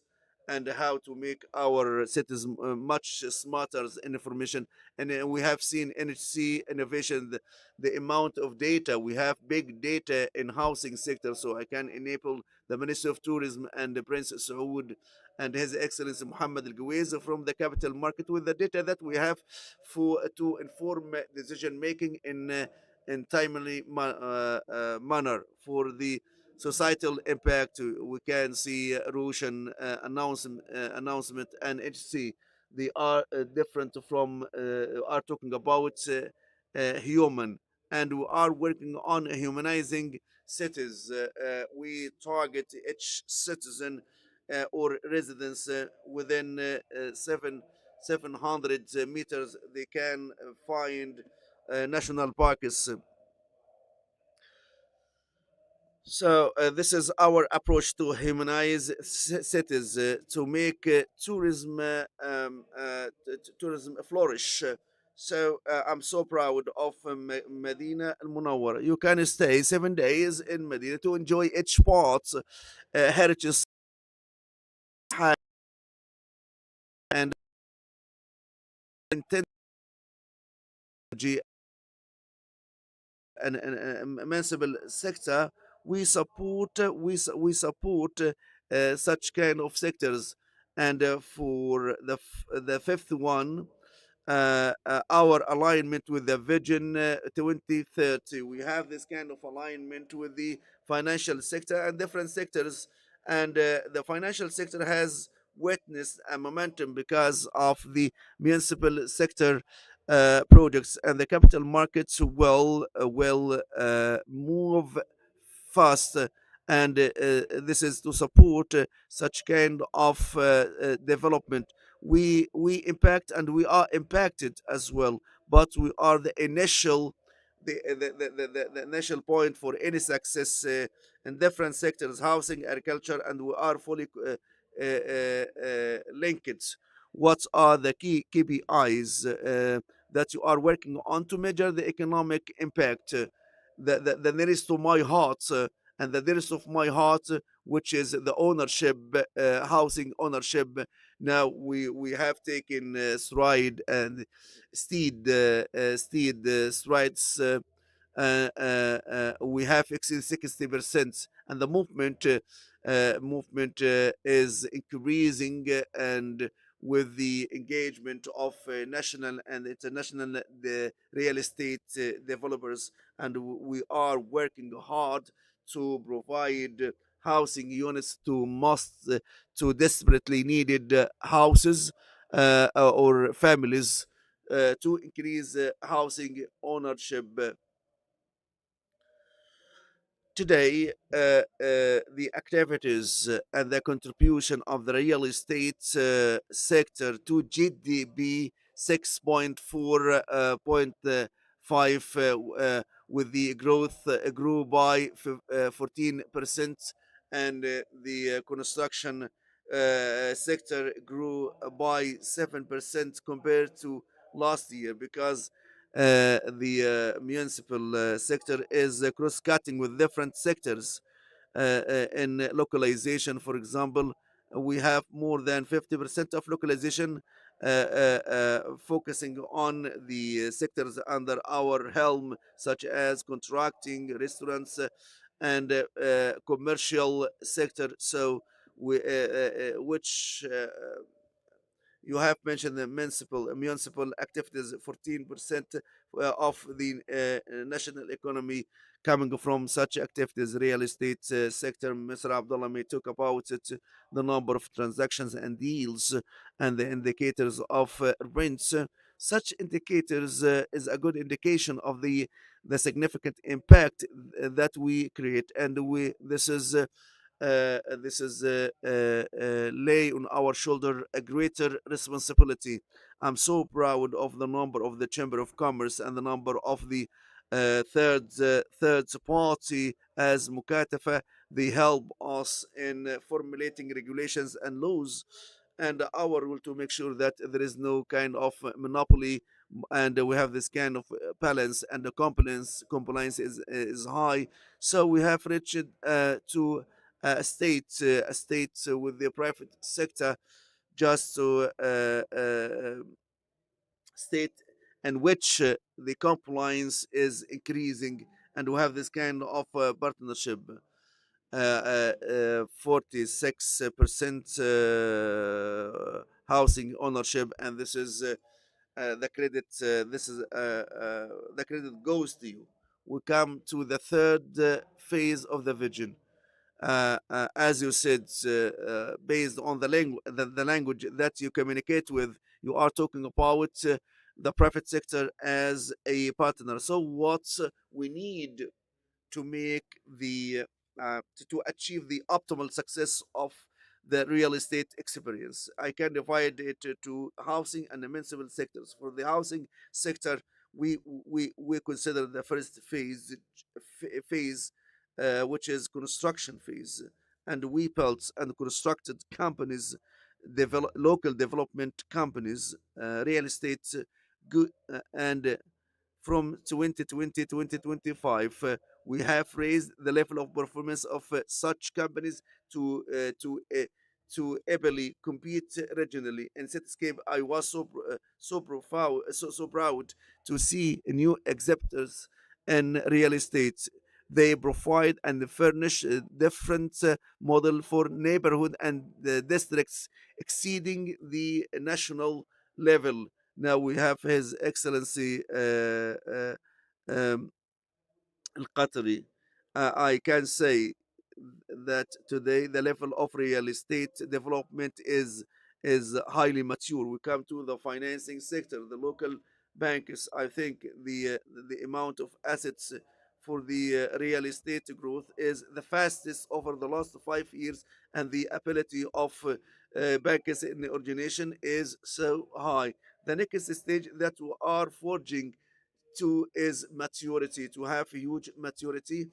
and how to make our cities much smarter in information. And we have seen NHC innovation, the amount of data. We have big data in housing sector, so I can enable the Ministry of Tourism and the Prince Saud and His Excellency Muhammad Al Gawez from the capital market with the data that we have for to inform decision making in timely manner for the societal impact. We can see Russian announcement and HC. They are different from are talking about human, and we are working on humanizing cities. We target each citizen or residents within 700 meters. They can find national parks. So this is our approach to humanize cities, to make tourism flourish. So I'm so proud of Medina Al Munawwar. You can stay 7 days in Medina to enjoy each part, heritage and technology and municipal sector. We support we support such kind of sectors. And for the fifth one, our alignment with the Vision 2030. We have this kind of alignment with the financial sector and different sectors, and the financial sector has witnessed a momentum because of the municipal sector projects, and the capital markets will move fast. And this is to support such kind of development. We impact and we are impacted as well, but we are the initial the initial point for any success in different sectors, housing, agriculture, and we are fully linked. What are the key KPIs that you are working on to measure the economic impact? The nearest to my heart, and the nearest of my heart, which is the ownership, housing ownership. Now we have taken stride and steed strides. We have exceeded 60%, and the movement movement is increasing, and with the engagement of national and international real estate developers, and we are working hard to provide housing units to to desperately needed houses or families to increase housing ownership. Today, the activities and the contribution of the real estate sector to GDP 6.4.5 with the growth grew by 14%, and the construction sector grew by 7% compared to last year, because the municipal sector is cross-cutting with different sectors. In localization, for example, we have more than 50% of localization focusing on the sectors under our helm, such as contracting, restaurants, and commercial sector. So, which you have mentioned the municipal activities, 14% of the national economy coming from such activities. Real estate sector, Mr. Abdullah may talk about it, the number of transactions and deals, and the indicators of rents. Such indicators is a good indication of the significant impact that we create, and this is lay on our shoulder a greater responsibility. I'm so proud of the number of the Chamber of Commerce and the number of the third party as Mukatafa. They help us in formulating regulations and laws, and our role to make sure that there is no kind of monopoly, and we have this kind of balance, and the compliance is high. So we have reached to a state with the private sector, just to state in which the compliance is increasing, and we have this kind of partnership. 46% housing ownership, and this is the credit. The credit goes to you. We come to the third phase of the vision. As you said, based on the language that you communicate with, you are talking about the private sector as a partner. So what we need to make to achieve the optimal success of the real estate experience, I can divide it to housing and the municipal sectors. For the housing sector, we consider the first phase, which is construction phase, and we built and constructed companies, local development companies, real estate, good, and from 2020 to 2025, we have raised the level of performance of such companies to ably compete regionally. In Cityscape, I was so proud to see new exhibitors in real estate. They provide and furnish a different model for neighborhood and districts exceeding the national level. Now we have His Excellency um, Al Qatari. I can say that today the level of real estate development is highly mature. We come to the financing sector, the local banks. I think the amount of assets for the real estate growth is the fastest over the last 5 years, and the ability of banks in origination is so high. The next stage that we are forging to is maturity, to have huge maturity.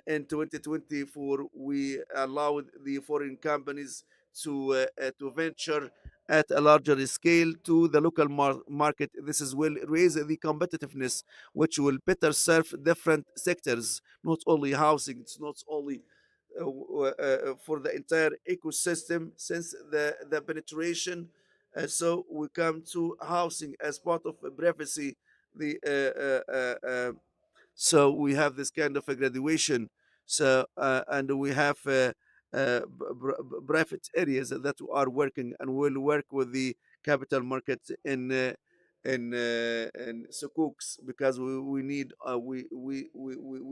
In 2024, we allowed the foreign companies to venture at a larger scale to the local market. This is will raise the competitiveness, which will better serve different sectors, not only housing. It's not only for the entire ecosystem, since the penetration. So we come to housing as part of privacy. The So we have this kind of a graduation. So and we have private areas that are working and will work with the capital market in sukuks, because we need we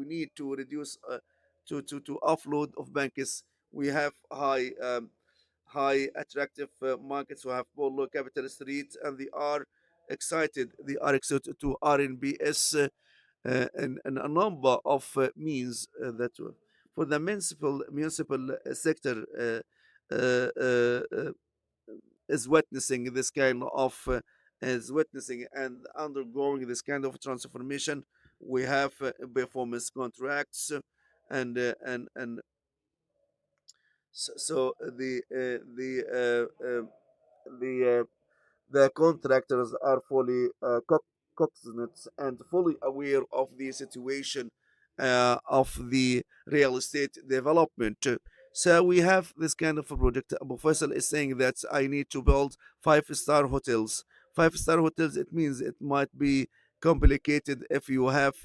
need to reduce to offload of banks. We have high attractive markets who have Polo Capital Street, and they are excited to RNBS and a number of means that for the municipal sector is witnessing this kind of is witnessing and undergoing this kind of transformation. We have performance contracts and so the contractors are fully cognizant and fully aware of the situation of the real estate development. So we have this kind of a project. Abu Faisal is saying that I need to build five-star hotels. Five-star hotels, it means it might be complicated if you have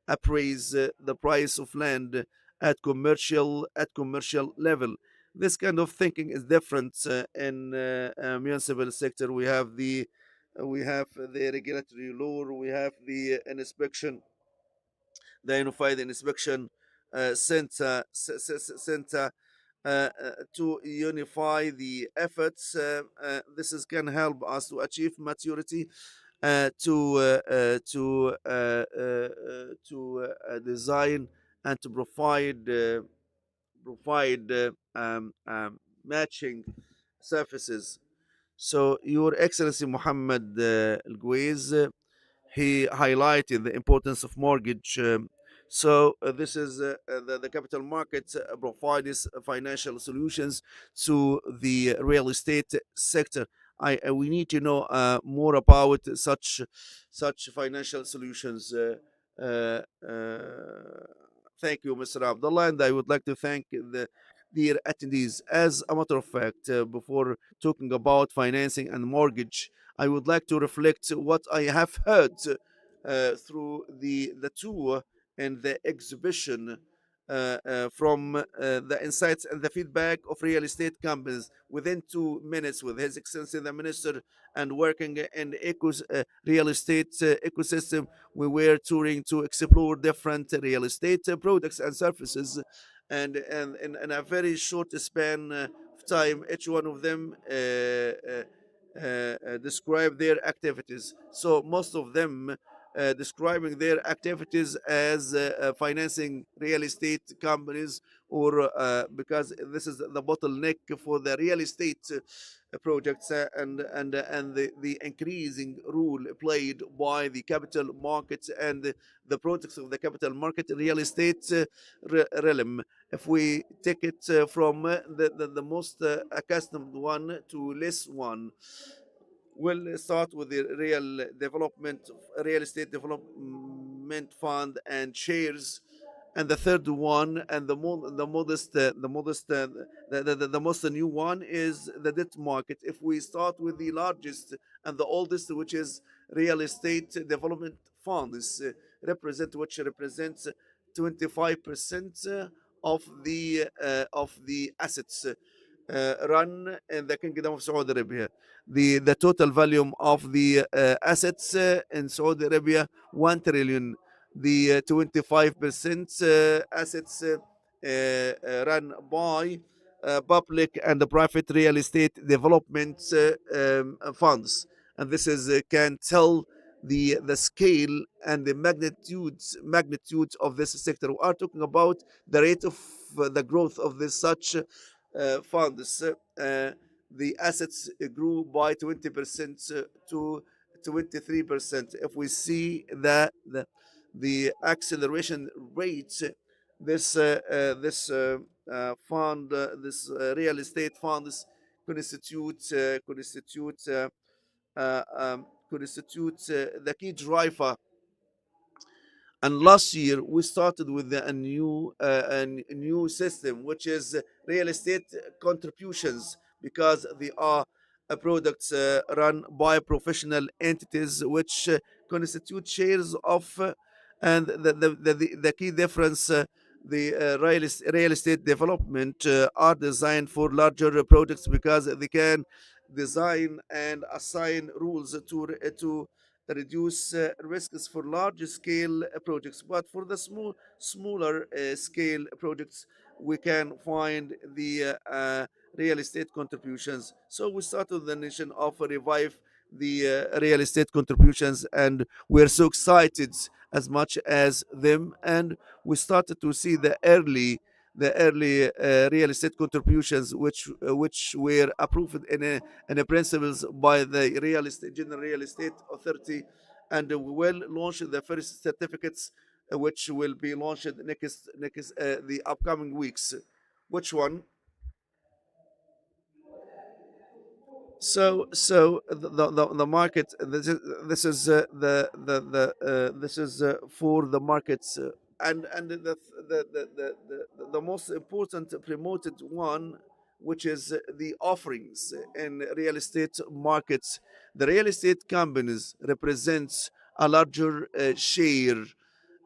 appraise the price of land at commercial level. This kind of thinking is different in municipal sector. We have the regulatory law, we have the inspection, the unified inspection center to unify the efforts. This is can help us to achieve maturity to design and to provide matching services. So, Your Excellency Muhammad Al Guiz, he highlighted the importance of mortgage. This is the capital market provides financial solutions to the real estate sector. We need to know more about such financial solutions. Uh, uh, Thank you, Mr. Abdullah, and I would like to thank the dear attendees. As a matter of fact, before talking about financing and mortgage, I would like to reflect what I have heard through the tour and the exhibition from the insights and the feedback of real estate companies within 2 minutes with His Excellency the Minister and working in real estate ecosystem. We were touring to explore different real estate products and services, and in a very short span of time, each one of them describe their activities. So most of them describing their activities as financing real estate companies, or because this is the bottleneck for the real estate projects, and the increasing role played by the capital markets and the products of the capital market real estate realm. If we take it from the most accustomed one to less one, we'll start with the real estate development fund and shares, and the third one and the most new one is the debt market. If we start with the largest and the oldest, which is real estate development funds, which represents 25% of the assets run in the Kingdom of Saudi Arabia. The total volume of the assets in Saudi Arabia, 1 trillion. The 25% assets run by public and public real estate development funds, and this is can tell the scale and the magnitude of this sector. We are talking about the rate of the growth of this such funds. The assets grew by 20% to 23%. If we see that the acceleration rates, this real estate funds constitute the key driver. And last year we started with a new system, which is real estate contributions, because they are products run by professional entities, which constitute shares of, and the key difference real estate development are designed for larger projects because they can design and assign rules to reduce risks for large scale projects. But for the smaller scale projects, we can find the real estate contributions. So we started the nation of revive the real estate contributions, and we're so excited as much as them. And we started to see the early real estate contributions, which were approved in a principles by the general real estate authority, and we will launch the first certificates, which will be launched next the upcoming weeks. Which one? So the market, this is for the markets, and the most important promoted one, which is the offerings in real estate markets. The real estate companies represents a larger share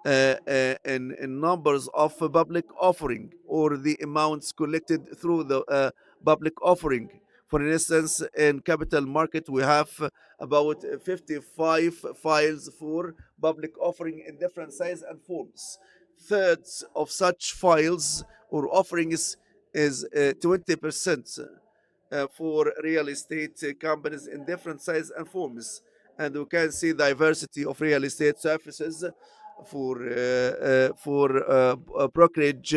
in numbers of public offering, or the amounts collected through the public offering. For instance, in capital market, we have about 55 files for public offering in different size and forms. Thirds of such files or offerings is 20% for real estate companies in different size and forms. And we can see diversity of real estate services for brokerage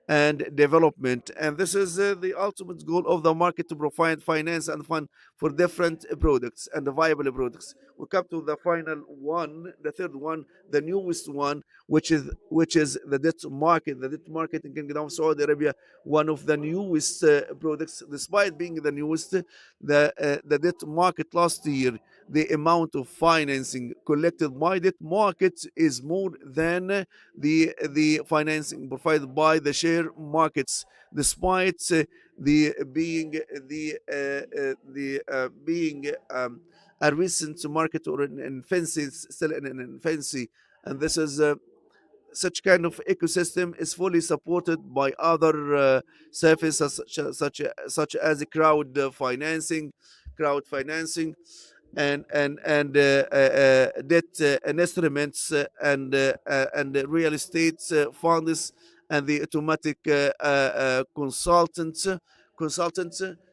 and development. And this is the ultimate goal of the market, to provide finance and fund for different products and viable products. We come to the final one, the third one, the newest one, which is the debt market. The debt market in Kingdom of Saudi Arabia, one of the newest products. Despite being the newest, the debt market last year, the amount of financing collected by debt market is more than the financing provided by the share markets, despite the being a recent market, or in infancy, still in infancy. And this is such kind of ecosystem is fully supported by other services such as crowd financing, and debt instruments, and real estate funds, and the automatic consultants.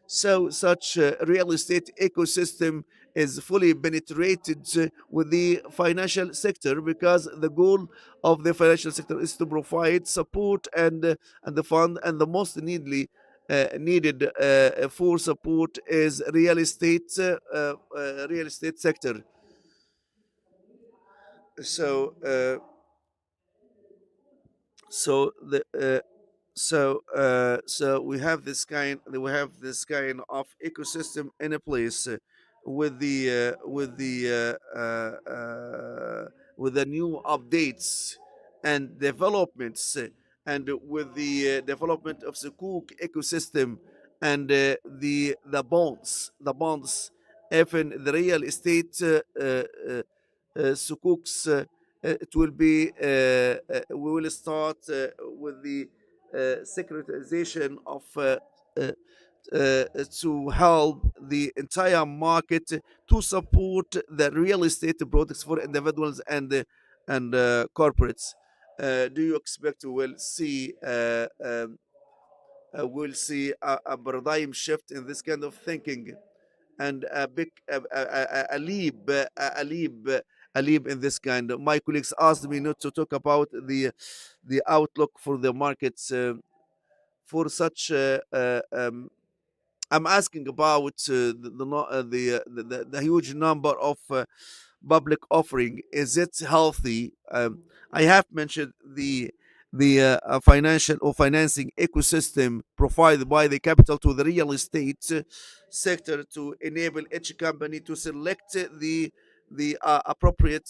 So such real estate ecosystem is fully penetrated with the financial sector, because the goal of the financial sector is to provide support and the fund, and the most needed for support is real estate sector. So so the so we have this kind of ecosystem in a place, with the new updates and developments, and with the development of the Cook ecosystem, and the bonds, even the real estate sukuks. It will be we will start with the securitization of to help the entire market to support the real estate products for individuals and corporates. Do you expect we'll see a paradigm shift in this kind of thinking, and a leap in this kind? My colleagues asked me not to talk about the outlook for the markets for such. I'm asking about the huge number of public offering. Is it healthy? I have mentioned the financial or financing ecosystem provided by the capital to the real estate sector, to enable each company to select the appropriate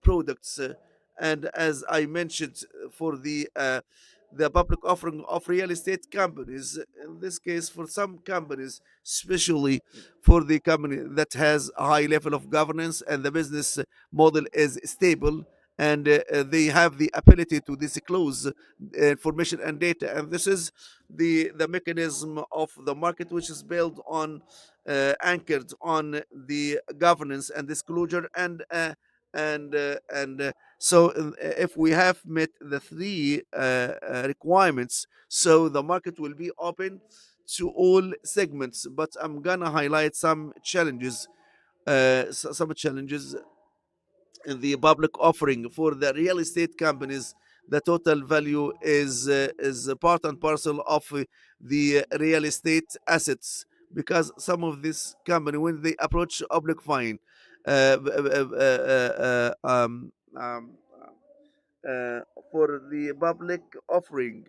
products. And as I mentioned, for the public offering of real estate companies, in this case, for some companies, especially for the company that has a high level of governance and the business model is stable, and they have the ability to disclose information and data. And this is the mechanism of the market, which is built on anchored on the governance and disclosure. So if we have met the three requirements, so the market will be open to all segments. But I'm gonna highlight some challenges, in the public offering for the real estate companies. The total value is part and parcel of the real estate assets, because some of this company, when they approach public fine, uh, um, um, for the public offering,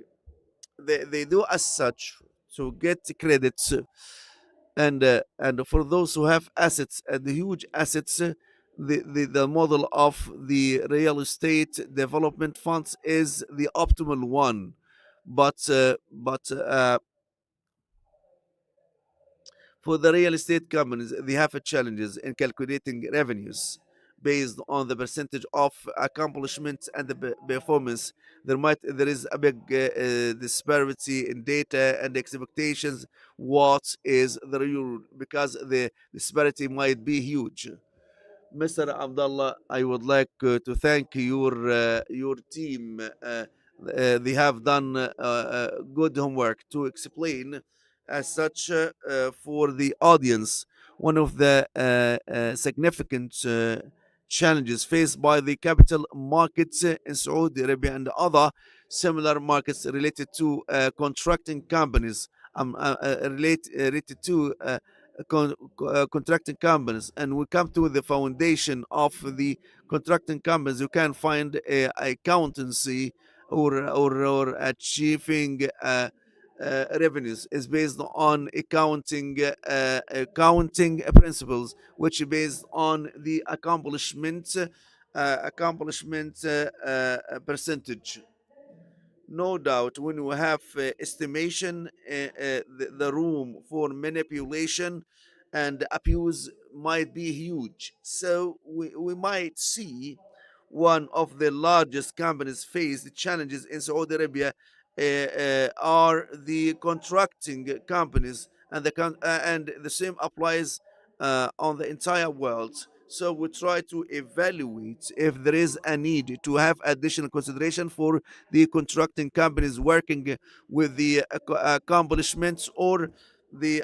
they do as such to get credits, and for those who have assets and huge assets, the model of the real estate development funds is the optimal one. But for the real estate companies, they have challenges in calculating revenues based on the percentage of accomplishment and the performance. There is a big disparity in data and expectations. What is the real? Because the disparity might be huge. Mr. Abdullah, I would like to thank your team. They have done good homework to explain as such for the audience one of the significant challenges faced by the capital markets in Saudi Arabia and other similar markets related to contracting companies, related to contracting companies. And we come to the foundation of the contracting companies. You can find accountancy or achieving revenues is based on accounting principles, which is based on the accomplishment percentage. No doubt, when we have estimation, the room for manipulation and abuse might be huge. So we might see one of the largest companies face the challenges in Saudi Arabia are the contracting companies, and the same applies on the entire world. So we try to evaluate if there is a need to have additional consideration for the contracting companies working with the accomplishments or the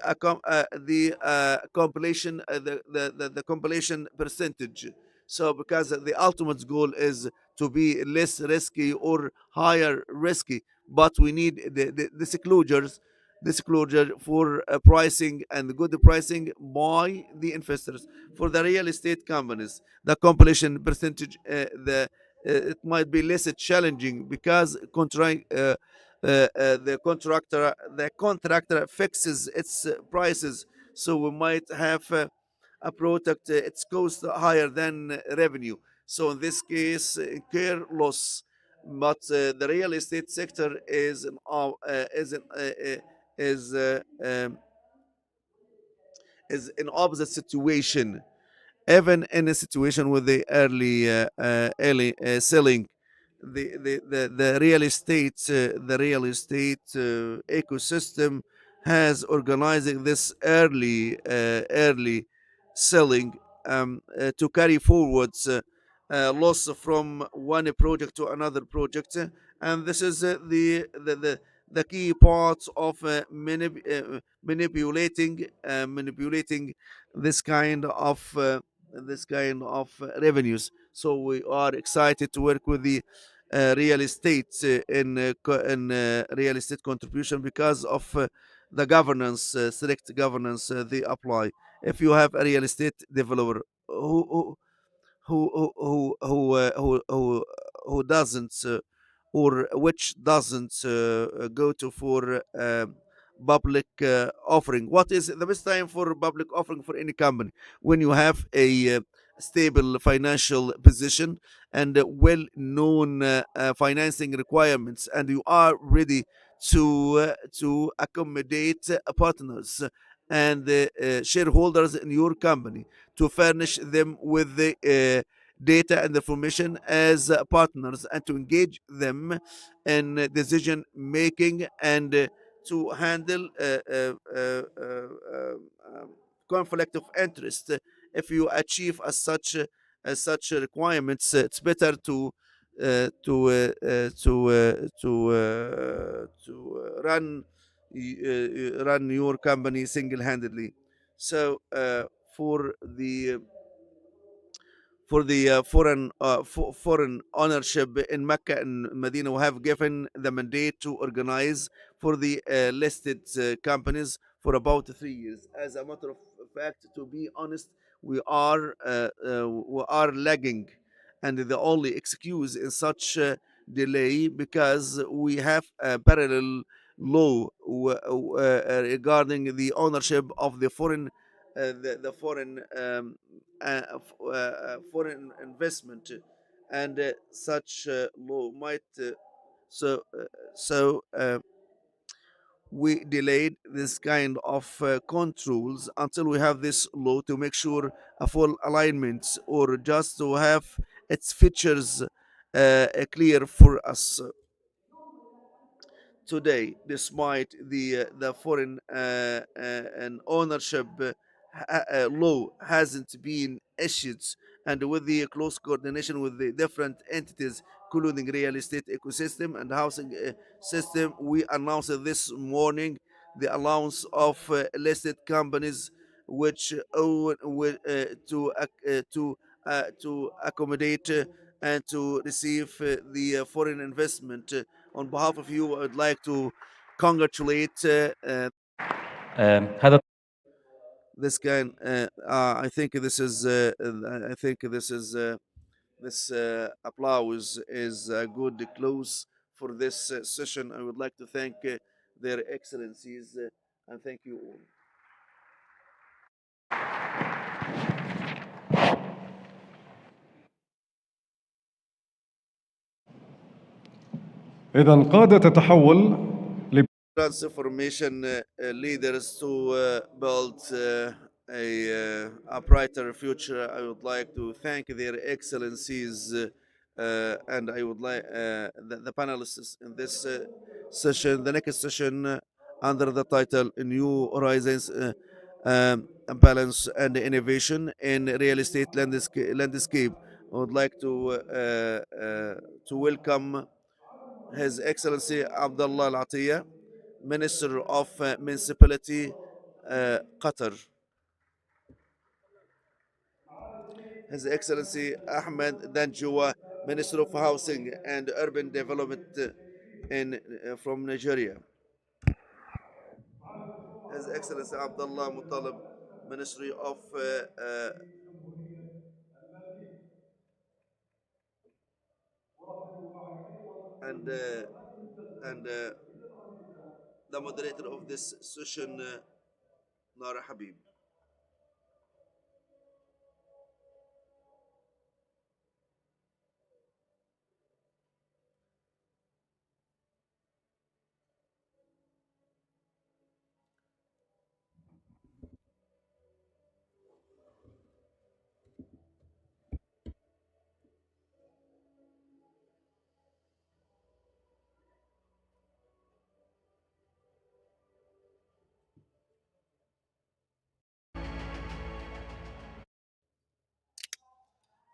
compilation, the compilation percentage. So because the ultimate goal is to be less risky or higher risky, but we need the disclosure for pricing and good pricing by the investors. For the real estate companies, the compilation percentage, it might be less challenging because the contractor fixes its prices, so we might have a product its cost higher than revenue. So in this case, incur loss. But the real estate sector is is uh, um, is in opposite situation. Even in a situation with the early selling, the real estate ecosystem has organizing this early selling to carry forwards loss from one project to another project. And this is the key part of manipulating this kind of revenues. So we are excited to work with the real estate in real estate contribution because of the governance, strict governance they apply. If you have a real estate developer who doesn't or which doesn't go to for public offering. What is the best time for public offering for any company? When you have a stable financial position and well-known financing requirements, and you are ready to accommodate partners and shareholders in your company to furnish them with the data and information as partners and to engage them in decision making and to handle conflict of interest. If you achieve as such requirements, it's better to run your company single-handedly. So for the foreign ownership in Mecca and Medina, we have given the mandate to organize for the listed companies for about 3 years. As a matter of fact, to be honest, we are lagging, and the only excuse in such delay because we have a parallel law regarding the ownership of the foreign foreign investment, and such law might so uh, so we delayed this kind of controls until we have this law to make sure a full alignment or just to have its features clear for us today, despite the foreign and ownership law hasn't been issued, and with the close coordination with the different entities, including real estate ecosystem and housing system, we announced this morning the allowance of listed companies which own to accommodate and to receive the foreign investment. On behalf of you, I would like to congratulate هذا this kind. I think this is. I think this applause is a good close for this session. I would like to thank their excellencies and thank you all. إذا قادة تتحول Transformation leaders to build a brighter future. I would like to thank their excellencies, and I would like the panelists in this session. The next session under the title New Horizons, Balance and Innovation in Real Estate Landscape. I would like to welcome His Excellency Abdullah Al Atiyah, Minister of Municipality, Qatar. His Excellency Ahmed Danjua, Minister of Housing and Urban Development from Nigeria. His Excellency Abdullah Muttalib, Ministry of and the moderator of this session, Nara Habib.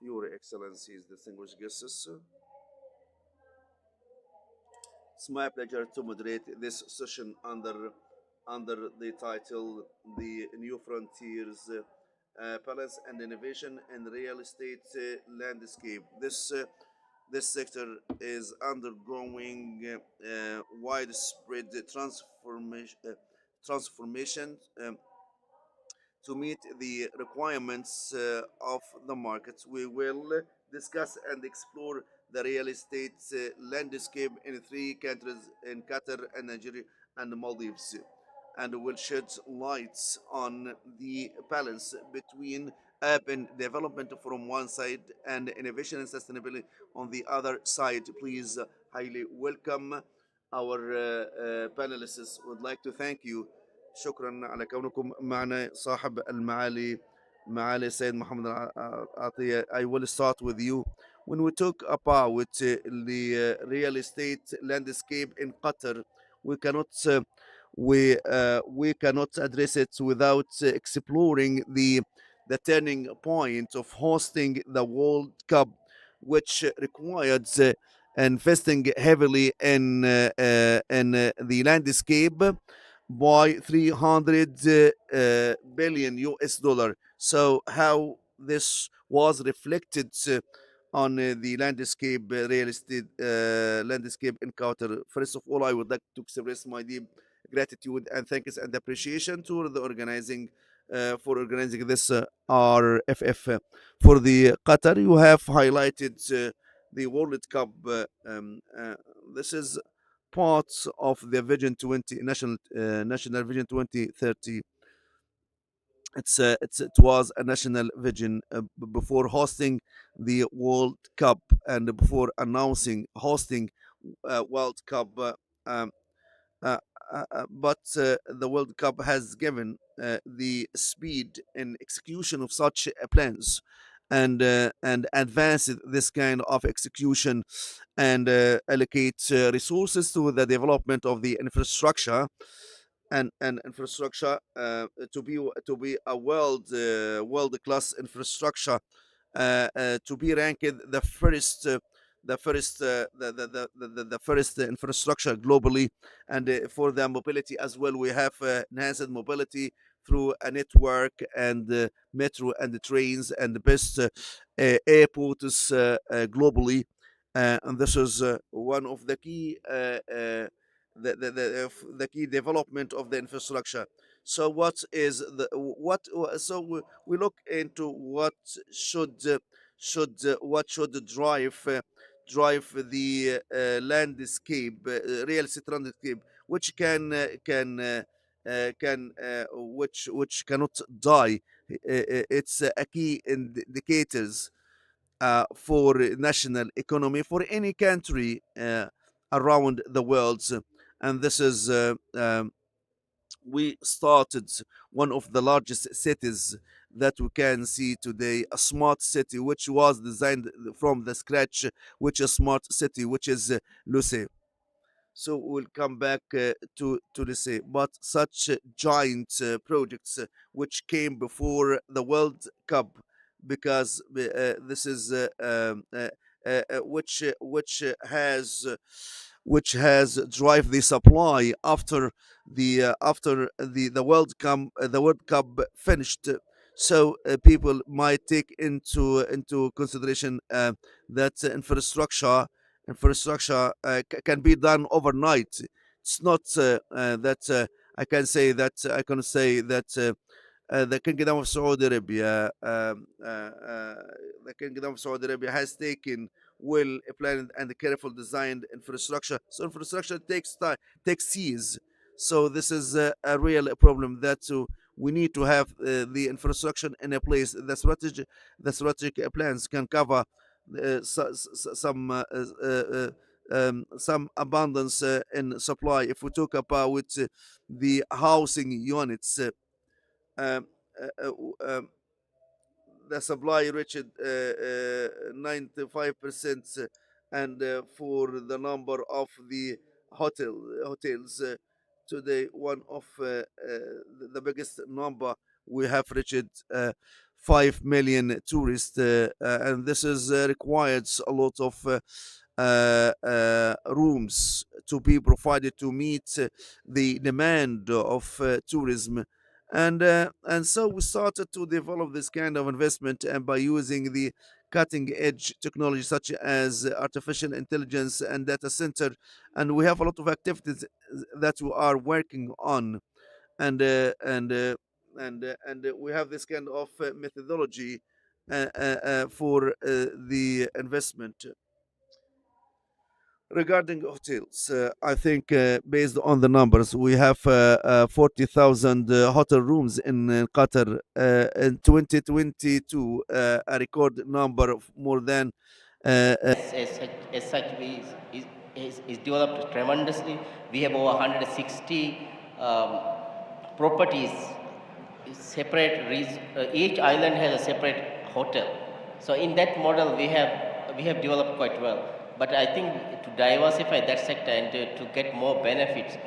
Your Excellencies, distinguished guests, it's my pleasure to moderate this session under the title "The New Frontiers: Balance and Innovation in Real Estate Landscape." This sector is undergoing widespread transformation to meet the requirements of the market. We will discuss and explore the real estate landscape in three countries, in Qatar and Nigeria and the Maldives, and will shed lights on the balance between urban development from one side and innovation and sustainability on the other side. Please highly welcome our panelists. Would like to thank you. شكرا على كونكم معنا صاحب المعالي Maali Said Muhammad Atiyah, I will start with you. When we talk about the real estate landscape in Qatar, we cannot we cannot address it without exploring the turning point of hosting the World Cup, which required investing heavily in the landscape by 300 billion US dollar. So how this was reflected on the landscape real estate landscape encounter. First of all, I would like to express my deep gratitude and thanks and appreciation to the organizing for organizing this RFF for the Qatar. You have highlighted the World Cup. This is part of the Vision 20 National Vision 2030. It was a national vision before hosting the World Cup and before announcing hosting World Cup. Um, but the World Cup has given the speed and execution of such plans and advance this kind of execution and allocate resources to the development of the infrastructure and infrastructure to be a world class infrastructure to be ranked the first infrastructure globally, and for the mobility as well, we have enhanced mobility through a network and metro and the trains and the best airports globally, and this is one of the key the key development of the infrastructure. So what is the what so we look into what what should drive the landscape real estate landscape, which which cannot die. It's a key indicators for national economy for any country around the world. And this is we started one of the largest cities that we can see today, a smart city which was designed from the scratch, which is smart city, which is Luce. So we'll come back to this, but such giant projects which came before the World Cup, because this is which has drive the supply after the World Cup finished. So people might take into consideration that infrastructure can be done overnight. It's not that I can say that the Kingdom of Saudi Arabia, the Kingdom of Saudi Arabia has taken well planned and careful designed infrastructure. So infrastructure takes time, takes years. So this is a real problem that we need to have the infrastructure in a place. The strategic plans can cover some abundance in supply. If we talk about the housing units, um, uh, uh, um, the supply reached 95%, and for the number of the hotels today, one of the biggest number, we have reached 5 million tourists, and this is requires a lot of rooms to be provided to meet the demand of tourism. And so we started to develop this kind of investment, and by using the cutting edge technology such as artificial intelligence and data center, and we have a lot of activities that we are working on, and we have this kind of methodology for the investment. Regarding hotels, I think based on the numbers, we have 40,000 hotel rooms in Qatar in 2022, a record number of more than. Is developed tremendously. We have over 160 properties each island has a separate hotel. So in that model, we have developed quite well. But I think to diversify that sector and to get more benefits,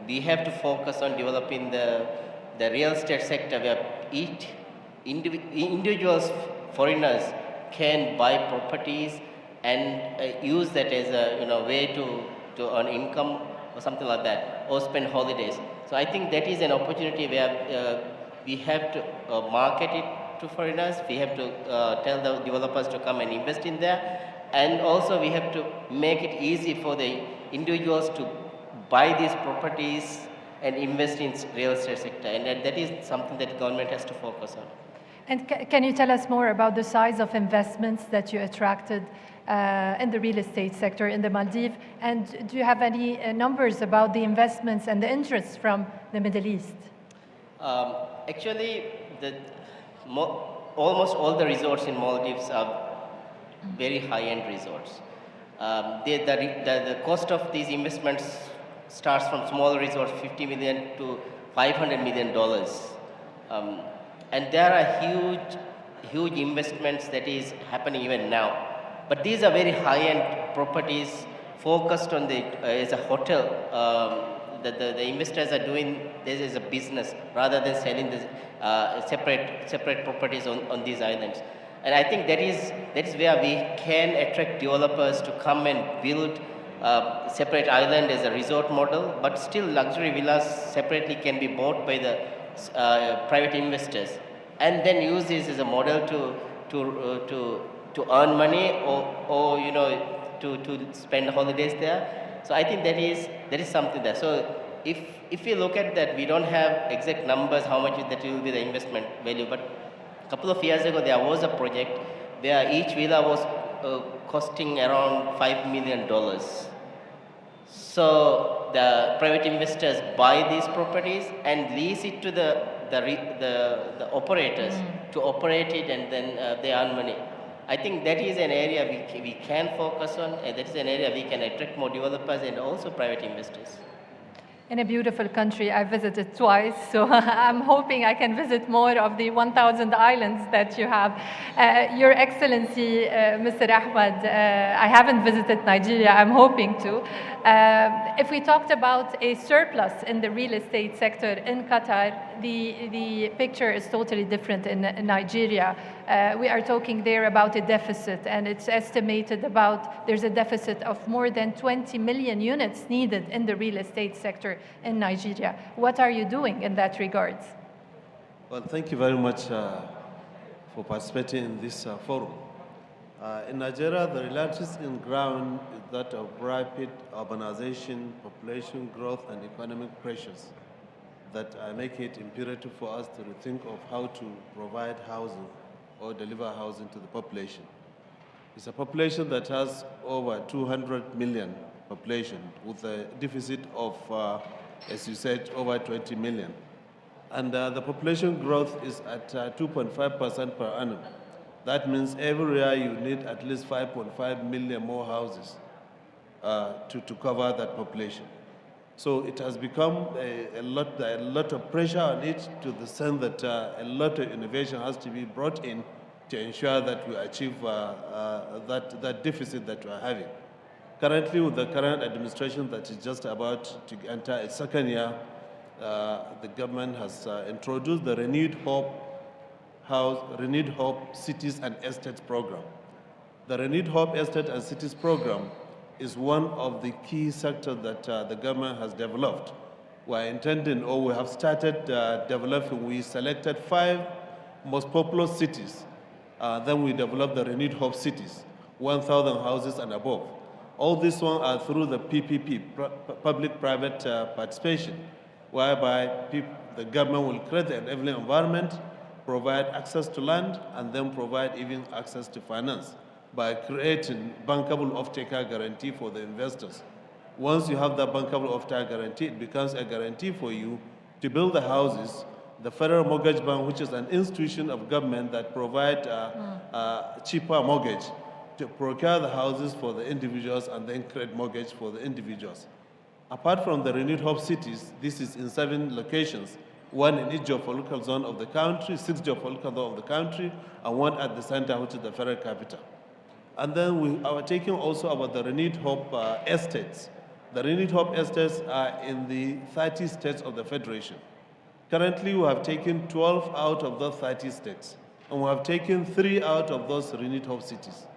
we have to focus on developing the real estate sector where each individuals, foreigners, can buy properties and use that as a way to earn income or something like that, or spend holidays. So I think that is an opportunity where we have to market it to foreigners. We have to tell the developers to come and invest in there, and also we have to make it easy for the individuals to buy these properties and invest in real estate sector, and that is something that government has to focus on. And can you tell us more about the size of investments that you attracted in the real estate sector in the Maldives? And do you have any numbers about the investments and the interest from the Middle East? Actually, almost all the resorts in Maldives are very high-end resorts. The cost of these investments starts from small resorts, $50 million to $500 million. And there are huge investments that is happening even now. But these are very high-end properties focused on as a hotel. The investors are doing this as a business rather than selling the separate properties on these islands. And I think that is where we can attract developers to come and build separate island as a resort model, but still luxury villas separately can be bought by the private investors, and then use this as a model to earn money or to spend holidays there. So I think that is something there. So if you look at that, we don't have exact numbers how much that will be the investment value, but a couple of years ago there was a project where each villa was costing around $5 million. So the private investors buy these properties and lease it to the operators to operate it, and then they earn money. I think that is an area we can focus on, and that is an area we can attract more developers and also private investors. In a beautiful country. I visited twice, so I'm hoping I can visit more of the 1,000 islands that you have. Your Excellency, Mr. Ahmed, I haven't visited Nigeria. I'm hoping to. If we talked about a surplus in the real estate sector in Qatar, the picture is totally different in Nigeria. We are talking there about a deficit, and it's estimated there's a deficit of more than 20 million units needed in the real estate sector in Nigeria. What are you doing in that regard? Well, thank you very much for participating in this forum. In Nigeria, the realities in ground is that of rapid urbanization, population growth, and economic pressures that make it imperative for us to rethink of how to provide housing or deliver housing to the population. It's a population that has over 200 million population with a deficit of, as you said, over 20 million. And the population growth is at 2.5% per annum. That means every year you need at least 5.5 million more houses to cover that population. So it has become a lot of pressure on it, to the sense that a lot of innovation has to be brought in to ensure that we achieve that deficit that we are having. Currently, with the current administration that is just about to enter its second year, the government has introduced the Renewed Hope Cities and Estates program. The Renewed Hope Estate and Cities program is one of the key sectors that the government has developed. We are intending, or we have started developing, we selected 5 most populous cities. Then we developed the Renewed Hope Cities, 1,000 houses and above. All these ones are through the PPP, public-private participation, whereby the government will create the enabling environment, provide access to land, and then provide even access to finance by creating bankable off-taker guarantee for the investors. Once you have that bankable off-taker guarantee, it becomes a guarantee for you to build the houses. The Federal Mortgage Bank, which is an institution of government that provides cheaper mortgage to procure the houses for the individuals and then create mortgage for the individuals. Apart from the Renewed Hope Cities, this is in 7 locations. one in each geopolitical zone of the country, 6 geopolitical zones of the country, and one at the center, which is the federal capital. And then we are taking also about the renewed hope estates. The renewed hope estates are in the 30 states of the federation. Currently, we have taken 12 out of those 30 states, and we have taken 3 out of those renewed hope cities.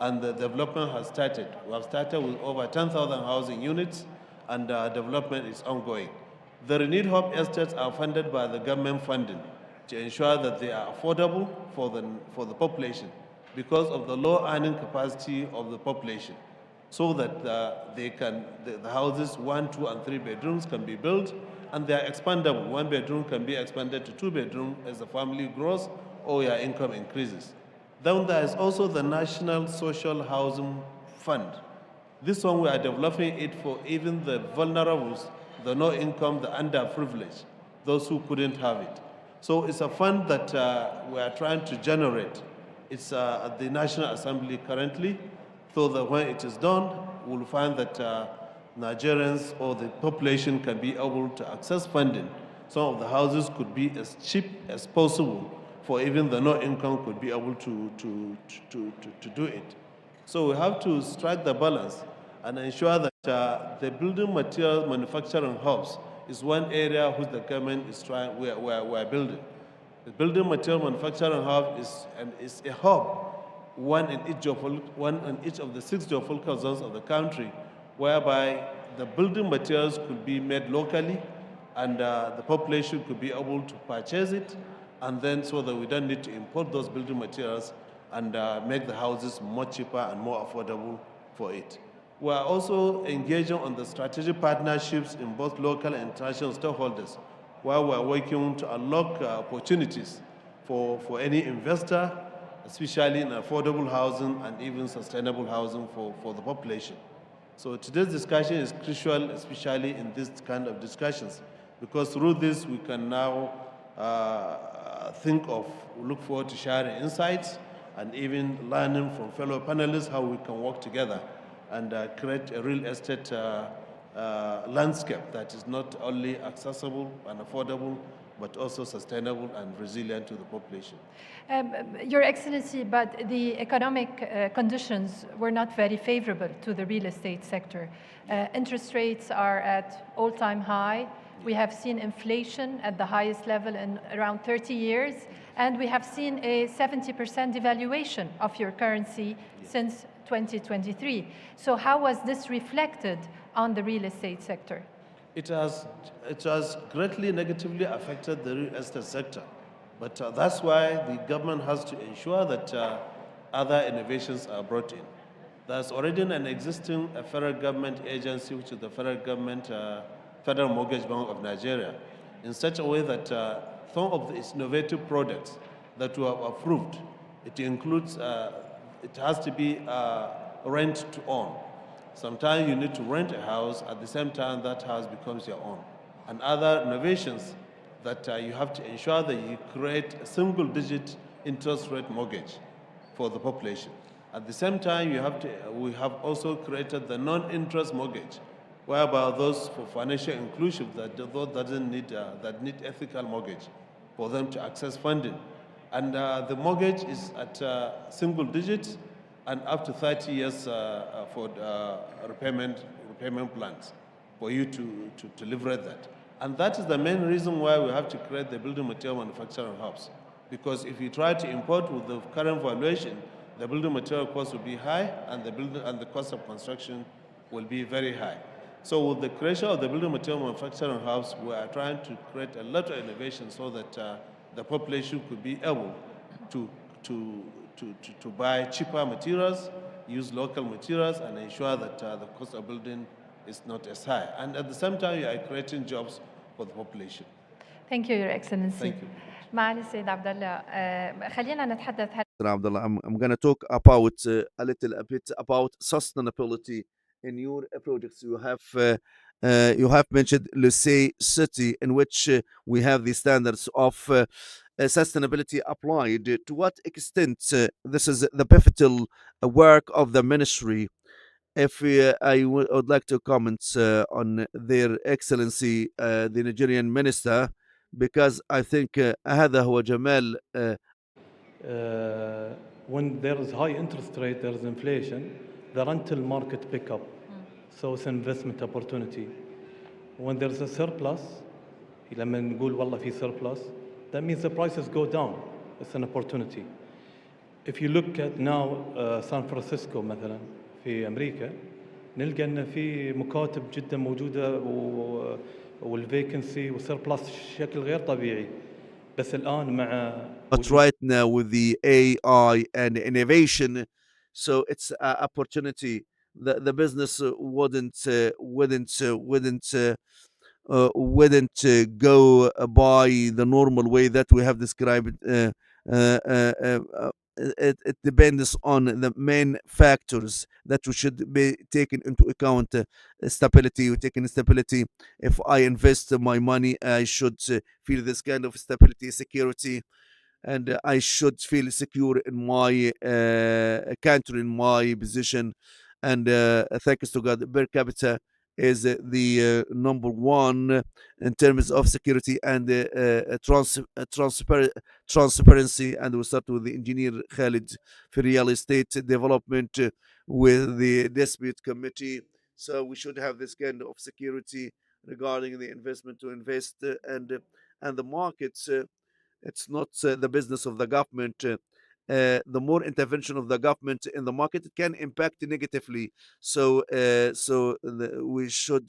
And the development has started. We have started with over 10,000 housing units, and development is ongoing. The renewed hope estates are funded by the government funding to ensure that they are affordable for the population because of the low earning capacity of the population, so that the houses 1, 2, and 3 bedrooms can be built, and they are expandable. 1 bedroom can be expanded to 2 bedroom as the family grows or your income increases. Then there is also the National Social Housing Fund. This one we are developing it for even the vulnerables, the no income, the underprivileged, those who couldn't have it. So it's a fund that we are trying to generate. It's at the National Assembly currently, so that when it is done, we'll find that Nigerians or the population can be able to access funding. Some of the houses could be as cheap as possible for even the no income could be able to do it. So we have to strike the balance and ensure that the building material manufacturing hubs is one area which the government is trying, we are building. The building material manufacturing hub is a hub, one in each of the 6 geopolitical zones of the country, whereby the building materials could be made locally and the population could be able to purchase it, and then so that we don't need to import those building materials and make the houses much cheaper and more affordable for it. We are also engaging on the strategic partnerships in both local and international stakeholders, where we are working to unlock opportunities for any investor, especially in affordable housing and even sustainable housing for the population. So today's discussion is crucial, especially in this kind of discussions, because through this we can now look forward to sharing insights and even learning from fellow panelists how we can work together and create a real estate landscape that is not only accessible and affordable, but also sustainable and resilient to the population. Your Excellency, but the economic conditions were not very favorable to the real estate sector. Interest rates are at all-time high. We have seen inflation at the highest level in around 30 years, and we have seen a 70% devaluation of your currency since 2023. So how was this reflected on the real estate sector? It has greatly negatively affected the real estate sector, but that's why the government has to ensure that other innovations are brought in. There's already an existing federal government agency, which is the federal government Federal Mortgage Bank of Nigeria, in such a way that some of its innovative products that we have approved, it includes, it has to be rent to own. Sometimes you need to rent a house, at the same time that house becomes your own. And other innovations that you have to ensure that you create a single-digit interest rate mortgage for the population. At the same time, we have also created the non-interest mortgage, whereby those for financial inclusion that need ethical mortgage for them to access funding. And the mortgage is at single digits and up to 30 years for repayment plans for you to leverage that. And that is the main reason why we have to create the building material manufacturing hubs. Because if you try to import with the current valuation, the building material cost will be high and the cost of construction will be very high. So with the creation of the building material manufacturing hubs, we are trying to create a lot of innovation so that the population could be able to buy cheaper materials, use local materials, and ensure that the cost of building is not as high. And at the same time, you are creating jobs for the population. Thank you, Your Excellency. Thank you. معالي السيد عبد الله خلينا نتحدث I'm going to talk about a little bit about sustainability in your projects. You have mentioned Lucé City, in which we have the standards of sustainability applied. To what extent this is the pivotal work of the ministry? If I would like to comment on Their Excellency, the Nigerian Minister, because I think هذا هو جمال when there is high interest rate, there is inflation, the rental market pick up. So it's an investment opportunity. When there's a surplus, لما نقول والله في surplus, that means the prices go down. It's an opportunity. If you look at now San Francisco مثلا في أمريكا, نلقى أن في مكاتب جدا موجودة والفيكنسي والسربلس بشكل غير طبيعي. بس الآن مع But right now with the AI and innovation, so it's an opportunity. The business wouldn't go by the normal way that we have described. It depends on the main factors that we should be taken into account. Stability, we take in stability. If I invest my money, I should feel this kind of stability, security, and I should feel secure in my country, in my position. And thanks to God, per capita is the number one in terms of security and transparency. And we start with the engineer Khalid for real estate development with the dispute committee. So we should have this kind of security regarding the investment to invest and the markets. It's not the business of the government. The more intervention of the government in the market, it can impact negatively. So, we should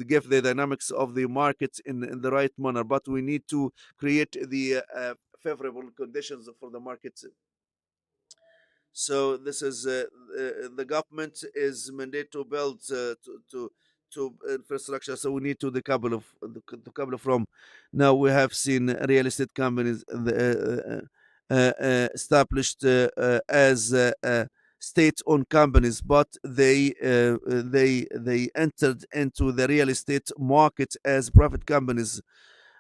give the dynamics of the market in the right manner. But we need to create the favorable conditions for the market. So this is the government is mandate to build to infrastructure. So we need to decouple from. Now we have seen real estate companies established as state-owned companies, but they entered into the real estate market as private companies.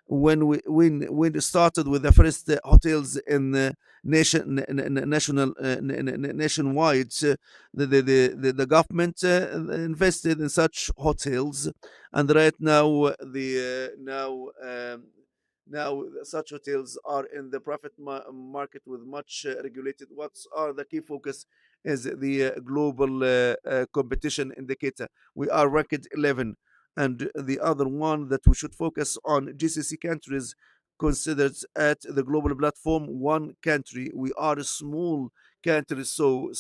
When we started with the first hotels in nationwide, the government invested in such hotels, and right now now such hotels are in the profit market with much regulated. What are the key focus is the global competition indicator. We are ranked 11, and the other one that we should focus on GCC countries considered at the global platform one country. We are a small country, so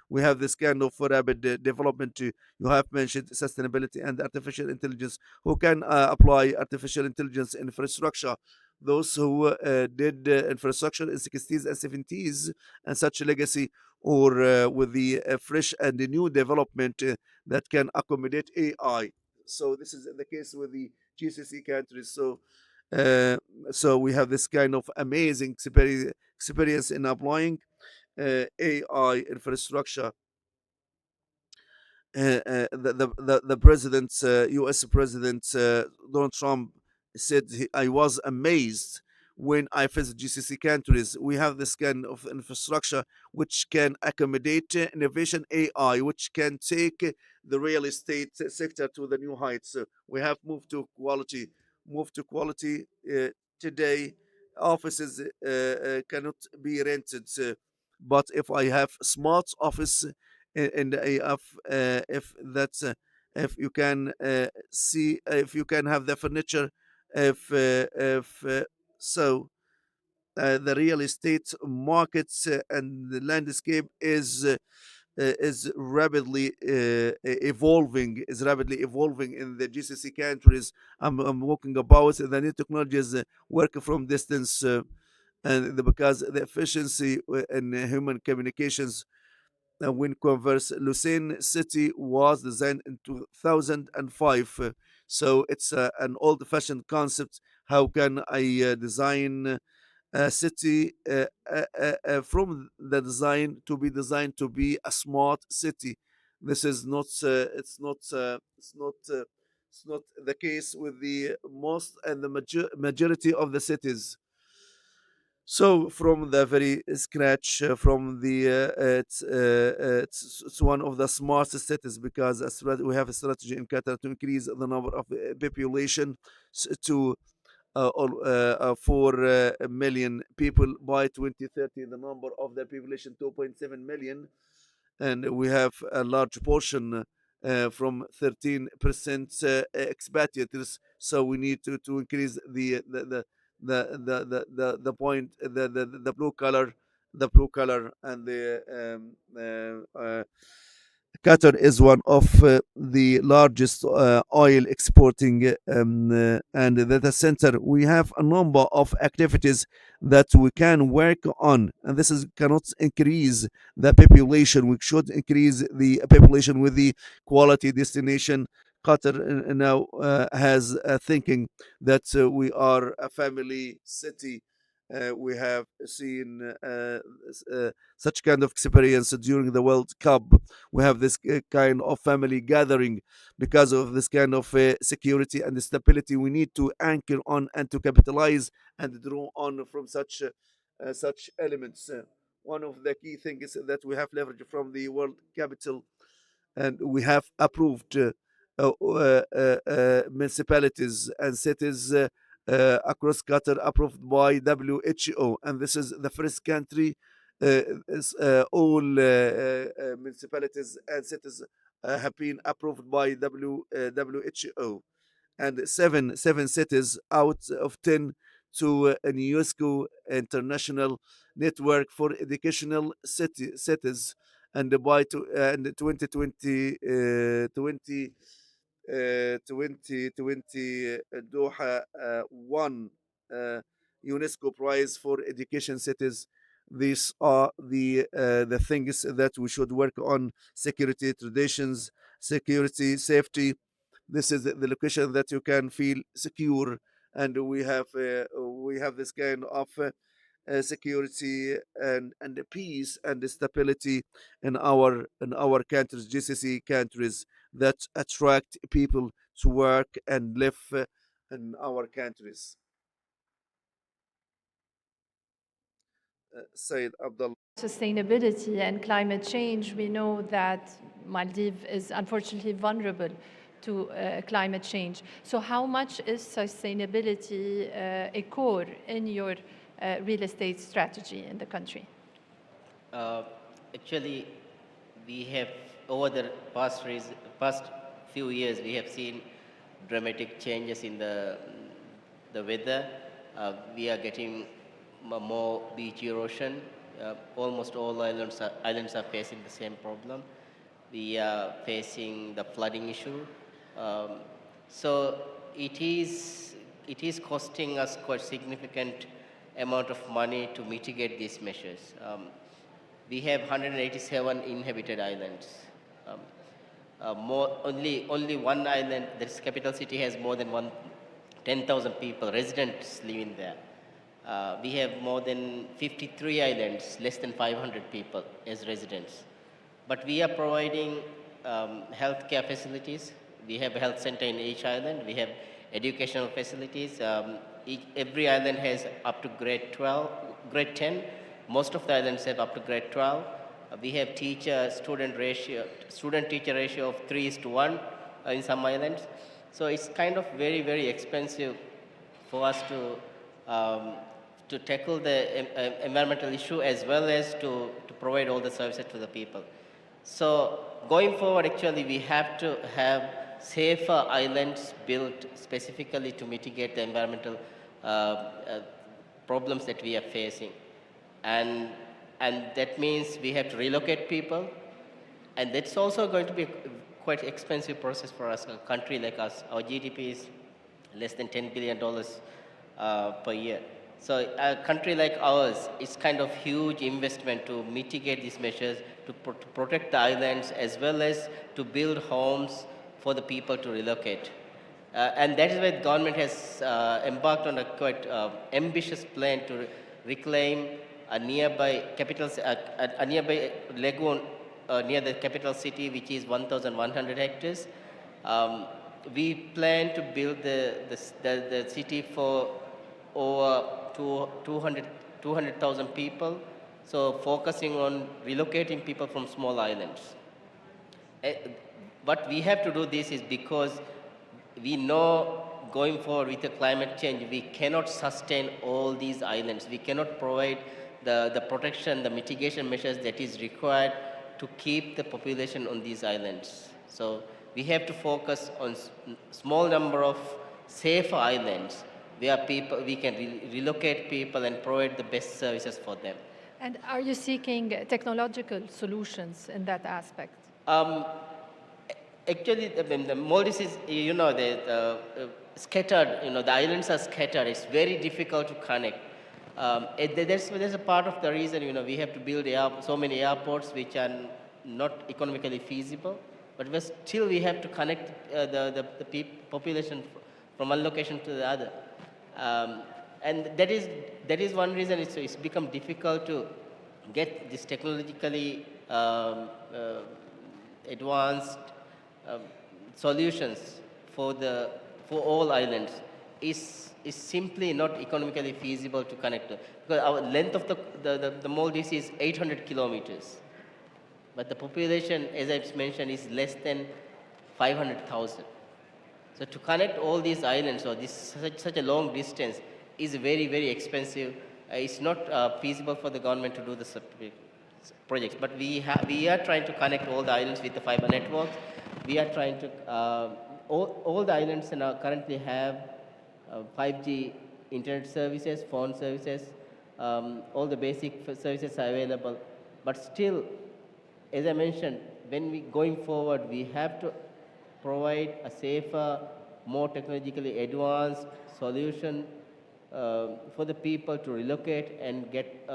we have this kind of rapid development. You have mentioned sustainability and artificial intelligence. Who can apply artificial intelligence infrastructure? Those who did infrastructure in 60s and 70s and such a legacy, or with the fresh and new development that can accommodate AI. So this is the case with the GCC countries. So we have this kind of amazing experience in applying AI infrastructure. The president, U.S. President Donald Trump said I was amazed when I visit GCC countries. We have this kind of infrastructure which can accommodate innovation AI, which can take the real estate sector to the new heights. We have moved to quality. Today. Offices cannot be rented, but if I have smart office and if that's if you can see if you can have the furniture if so the real estate markets and the landscape is rapidly evolving in the GCC countries. I'm talking about the new technologies work from distance and because the efficiency in human communications when converse Lucerne City was designed in 2005. So it's an old-fashioned concept. How can I design a city from the design to be designed to be a smart city? This is not. It's not the case with the most and the majority of the cities. So from the very scratch, from the it's one of the smartest cities because we have a strategy in Qatar to increase the number of population to 4 million people by 2030. The number of the population 2.7 million, and we have a large portion from 13% expatriates. So we need to increase the point, the blue color, and Qatar is one of the largest oil exporting and data center. We have a number of activities that we can work on, and this is cannot increase the population. We should increase the population with the quality destination. Qatar now has thinking that we are a family city. We have seen such kind of experience during the World Cup. We have this kind of family gathering because of this kind of security and stability. We need to anchor on and to capitalize and draw on from such elements. One of the key things is that we have leverage from the World Capital, and we have approved municipalities and cities across Qatar approved by WHO, and this is the first country. All municipalities and cities have been approved by WHO, and seven cities out of 10 to a UNESCO International Network for Educational Cities, and by 2020 2020 Doha won UNESCO Prize for Education Cities. These are the things that we should work on: security, traditions, security, safety. This is the location that you can feel secure, and we have this kind of security and peace and stability in our countries, GCC countries, that attract people to work and live in our countries. Said Abdullah. Sustainability and climate change, we know that Maldives is unfortunately vulnerable to climate change. So how much is sustainability a core in your real estate strategy in the country? Actually, we have, over the past few years, we have seen dramatic changes in the weather. We are getting more beach erosion. Almost all islands are facing the same problem. We are facing the flooding issue. So it is costing us quite significant amount of money to mitigate these measures. We have 187 inhabited islands. Only one island, this capital city, has more than 10,000 people, residents living there. We have more than 53 islands, less than 500 people as residents. But we are providing healthcare facilities. We have a health center in each island. We have educational facilities. Every island has up to grade 10. Most of the islands have up to grade 12. We have student teacher ratio of 3:1 in some islands. So it's kind of very, very expensive for us to tackle the environmental issue as well as to provide all the services to the people. So going forward, actually, we have to have safer islands built specifically to mitigate the environmental problems that we are facing. And that means we have to relocate people, and that's also going to be a quite expensive process for us, a country like us. Our GDP is less than $10 billion per year. So a country like ours, it's kind of huge investment to mitigate these measures, to protect the islands, as well as to build homes for the people to relocate. And that is why the government has embarked on a quite ambitious plan to reclaim a nearby lagoon near the capital city, which is 1,100 hectares. We plan to build the city for over 200,000 people, so focusing on relocating people from small islands. But we have to do this is because we know going forward with the climate change, we cannot sustain all these islands. We cannot provide the protection, the mitigation measures that is required to keep the population on these islands. So we have to focus on small number of safe islands where we can relocate people and provide the best services for them. And are you seeking technological solutions in that aspect? Actually, the Maldives is, the scattered, the islands are scattered. It's very difficult to connect. There's a part of the reason, we have to build so many airports which are not economically feasible, but we have to connect the population from one location to the other. And that is one reason it's become difficult to get this technologically advanced solutions for all islands is simply not economically feasible to connect to, because our length of the Maldives is 800 kilometers, but the population, as I've mentioned, is less than 500,000. So to connect all these islands or such a long distance is very, very expensive. It's not feasible for the government to do the projects, but we are trying to connect all the islands with the fiber networks. We are trying to, all the islands now currently have 5G internet services, phone services, all the basic services are available. But still, as I mentioned, when we going forward, we have to provide a safer, more technologically advanced solution for the people to relocate and get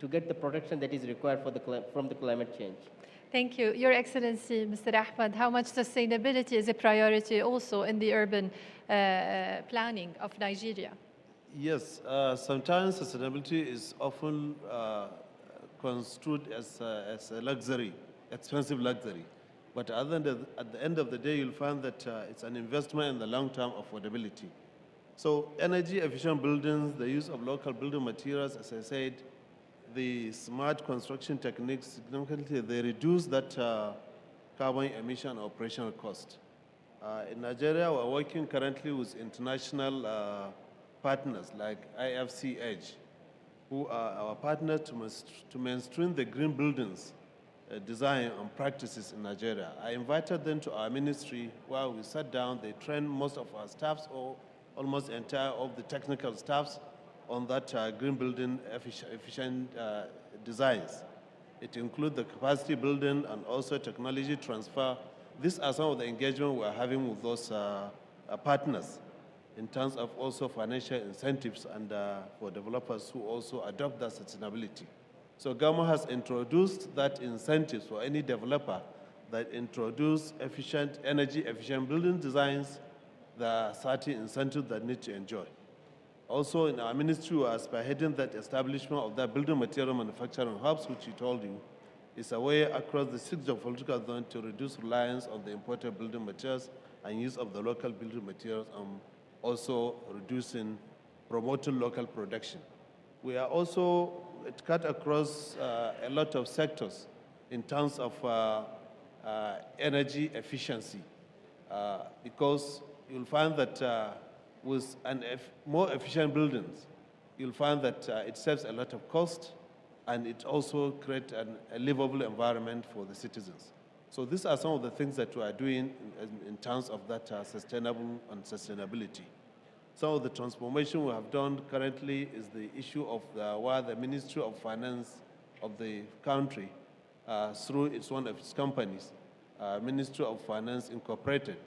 to get the protection that is required from the climate change. Thank you. Your Excellency, Mr. Ahmed, how much sustainability is a priority also in the urban planning of Nigeria? Yes, sometimes sustainability is often construed as a luxury, expensive luxury. But at the end of the day, you'll find that it's an investment in the long-term affordability. So energy efficient buildings, the use of local building materials, as I said, the smart construction techniques, significantly, they reduce that carbon emission operational cost. In Nigeria, we're working currently with international partners like IFC Edge, who are our partners to mainstream the green buildings design and practices in Nigeria. I invited them to our ministry where we sat down. They trained most of our staffs, or almost entire of the technical staffs, on that green building efficient designs. It includes the capacity building and also technology transfer. These are some of the engagement we're having with those partners in terms of also financial incentives and for developers who also adopt that sustainability. So government has introduced that incentives for any developer that introduce energy efficient building designs. There are certain incentives that need to enjoy. Also in our ministry, we are spearheading that establishment of that building material manufacturing hubs, which we told you, is a way across the 6 geopolitical zones to reduce reliance on the imported building materials and use of the local building materials, and also promoting local production. We are also cut across a lot of sectors in terms of energy efficiency, because you'll find that with more efficient buildings, you'll find that it saves a lot of cost, and it also creates a livable environment for the citizens. So these are some of the things that we are doing in terms of that sustainable and sustainability. Some of the transformation we have done currently is the issue of where the Ministry of Finance of the country, through one of its companies, Ministry of Finance Incorporated,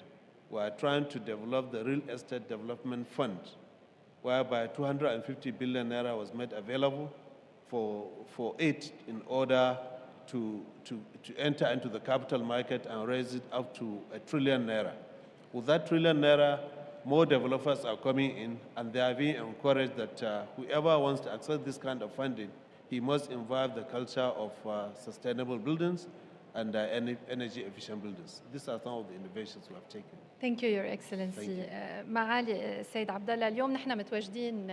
we are trying to develop the Real Estate Development Fund, whereby 250 billion naira was made available for it in order to enter into the capital market and raise it up to 1 trillion naira. With that 1 trillion naira, more developers are coming in, and they are being encouraged that whoever wants to access this kind of funding, he must imbibe the culture of sustainable buildings and energy efficient buildings. These are some of the innovations we have taken. Thank you, Your Excellency. معالي السيد عبد الله، اليوم نحن متواجدين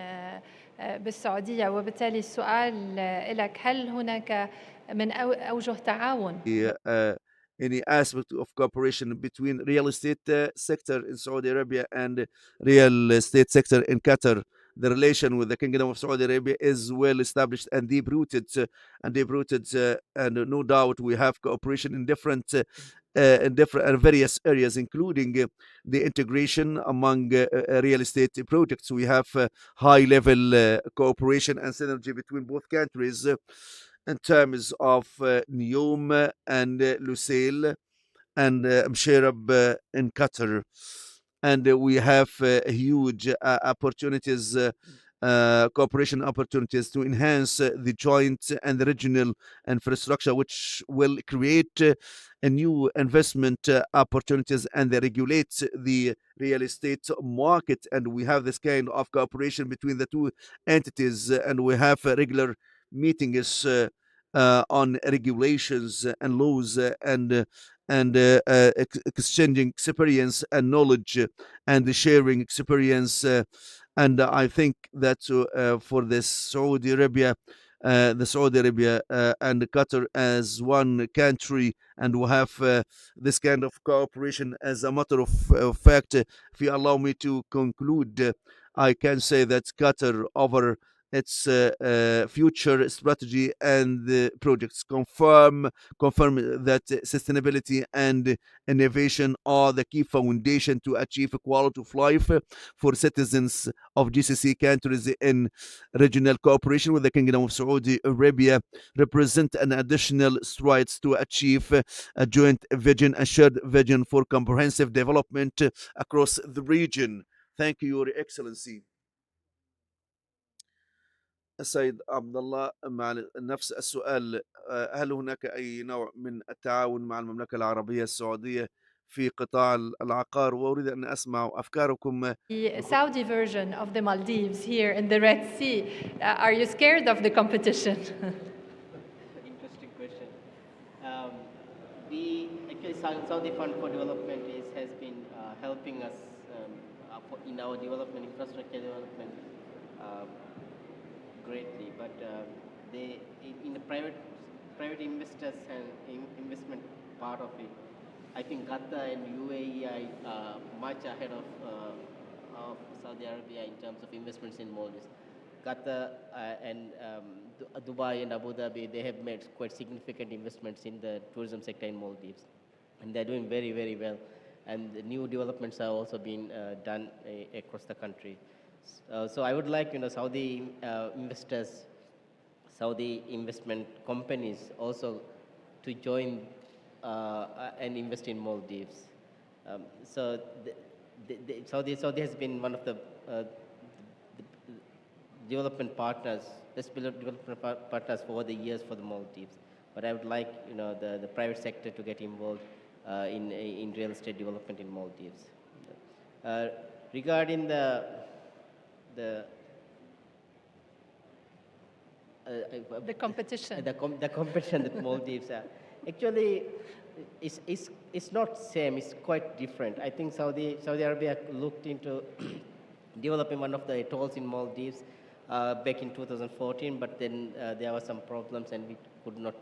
بالسعودية، وبالتالي السؤال لك: هل هناك من أوجه تعاون any aspect of cooperation between real estate sector in Saudi Arabia and real estate sector in Qatar. The relation with the Kingdom of Saudi Arabia is well established and deep-rooted, and no doubt we have cooperation in different and various areas, including the integration among real estate projects. We have high-level cooperation and synergy between both countries in terms of Neom and Lusail and Msherab in Qatar. And we have huge opportunities, cooperation opportunities to enhance the joint and the regional infrastructure, which will create a new investment opportunities and they regulate the real estate market. And we have this kind of cooperation between the two entities, and we have regular meetings on regulations and laws and exchanging experience and knowledge and sharing experience. And I think that for this Saudi Arabia, and Qatar as one country, and we have this kind of cooperation. As a matter of fact, if you allow me to conclude, I can say that Qatar over its future strategy and projects confirm that sustainability and innovation are the key foundation to achieve quality of life for citizens of GCC countries. In regional cooperation with the Kingdom of Saudi Arabia represent an additional strides to achieve a joint vision, a shared vision for comprehensive development across the region. Thank you, Your Excellency. السيد عبد الله، مع نفس السؤال، هل هناك أي نوع من التعاون مع المملكة العربية السعودية في قطاع العقار؟ وأريد أن أسمع أفكاركم. The Saudi version of the Maldives here in the Red Sea. Are you scared of the competition? Interesting question. We actually Saudi Fund for Development has been helping us in our development, infrastructure development. Greatly, but they in the private investors and investment part of it, I think Qatar and UAE are much ahead of Saudi Arabia in terms of investments in Maldives. Qatar and Dubai and Abu Dhabi, they have made quite significant investments in the tourism sector in Maldives, and they're doing very, very well. And the new developments are also being done across the country. So I would like, Saudi investors, Saudi investment companies also to join and invest in Maldives. So Saudi has been one of the development partners, for over the years for the Maldives. But I would like, the private sector to get involved in real estate development in Maldives. Regarding the competition. The competition that Maldives are. Actually, it's not same. It's quite different. I think Saudi Arabia looked into developing one of the atolls in Maldives back in 2014, but then there were some problems and we could not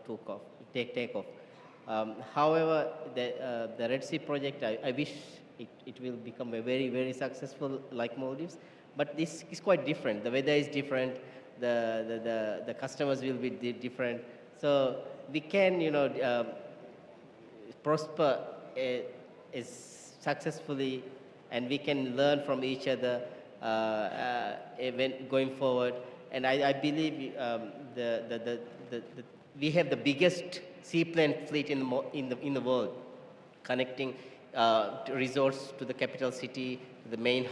take off. However, the Red Sea project, I wish it will become a very, very successful like Maldives. But this is quite different. The weather is different. The customers will be different. So we can, prosper is successfully, and we can learn from each other when going forward. And I believe we have the biggest seaplane fleet in the world, connecting resorts to the capital city, the main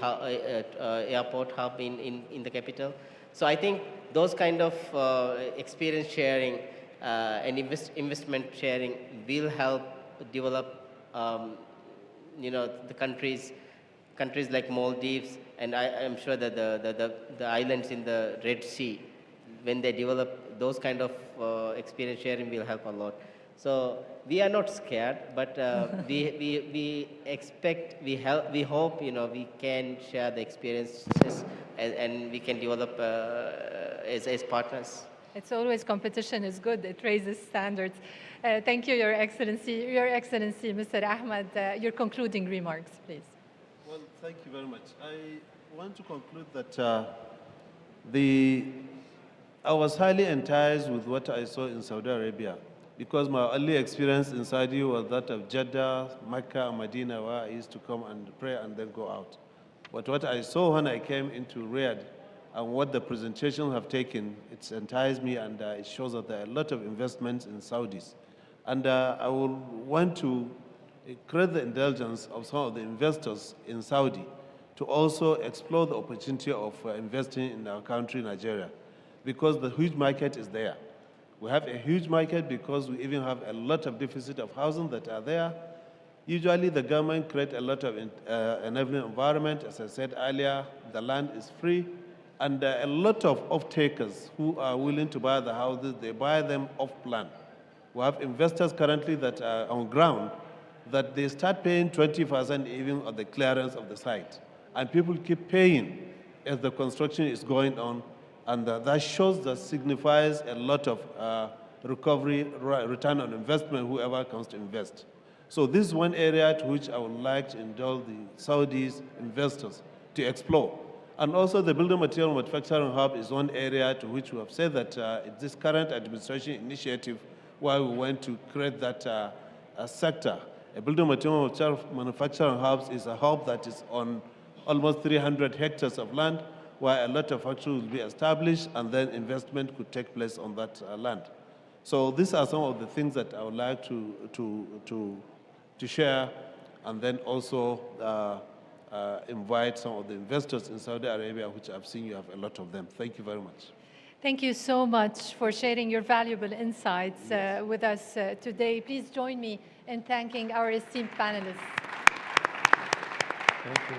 airport hub in the capital. So I think those kind of experience sharing and investment sharing will help develop, the countries like Maldives, and I am sure that the islands in the Red Sea, when they develop, those kind of experience sharing will help a lot. So we are not scared, but we expect, we hope, we can share the experiences and we can develop as partners. It's always competition is good. It raises standards. Thank you, Your Excellency. Your Excellency, Mr. Ahmed, your concluding remarks, please. Well, thank you very much. I want to conclude that I was highly enticed with what I saw in Saudi Arabia, because my early experience in Saudi was that of Jeddah, Mecca, and Medina, where I used to come and pray and then go out. But what I saw when I came into Riyadh and what the presentations have taken, it's enticed me, and it shows that there are a lot of investments in Saudis. And I will want to create the indulgence of some of the investors in Saudi to also explore the opportunity of investing in our country, Nigeria, because the huge market is there. We have a huge market because we even have a lot of deficit of housing that are there. Usually the government creates a lot of enabling environment. As I said earlier, the land is free, and a lot of off-takers who are willing to buy the houses, they buy them off-plan. We have investors currently that are on ground that they start paying 20% even on the clearance of the site. And people keep paying as the construction is going on, and that shows, that signifies a lot of recovery, return on investment, whoever comes to invest. So this is one area to which I would like to indulge the Saudis investors to explore. And also the building material manufacturing hub is one area to which we have said that this current administration initiative, why we want to create that sector. A building material manufacturing hub is a hub that is on almost 300 hectares of land, where a lot of factories will be established, and then investment could take place on that land. So these are some of the things that I would like to share, and then also invite some of the investors in Saudi Arabia, which I've seen you have a lot of them. Thank you very much. Thank you so much for sharing your valuable insights with us today. Please join me in thanking our esteemed panelists. Thank you.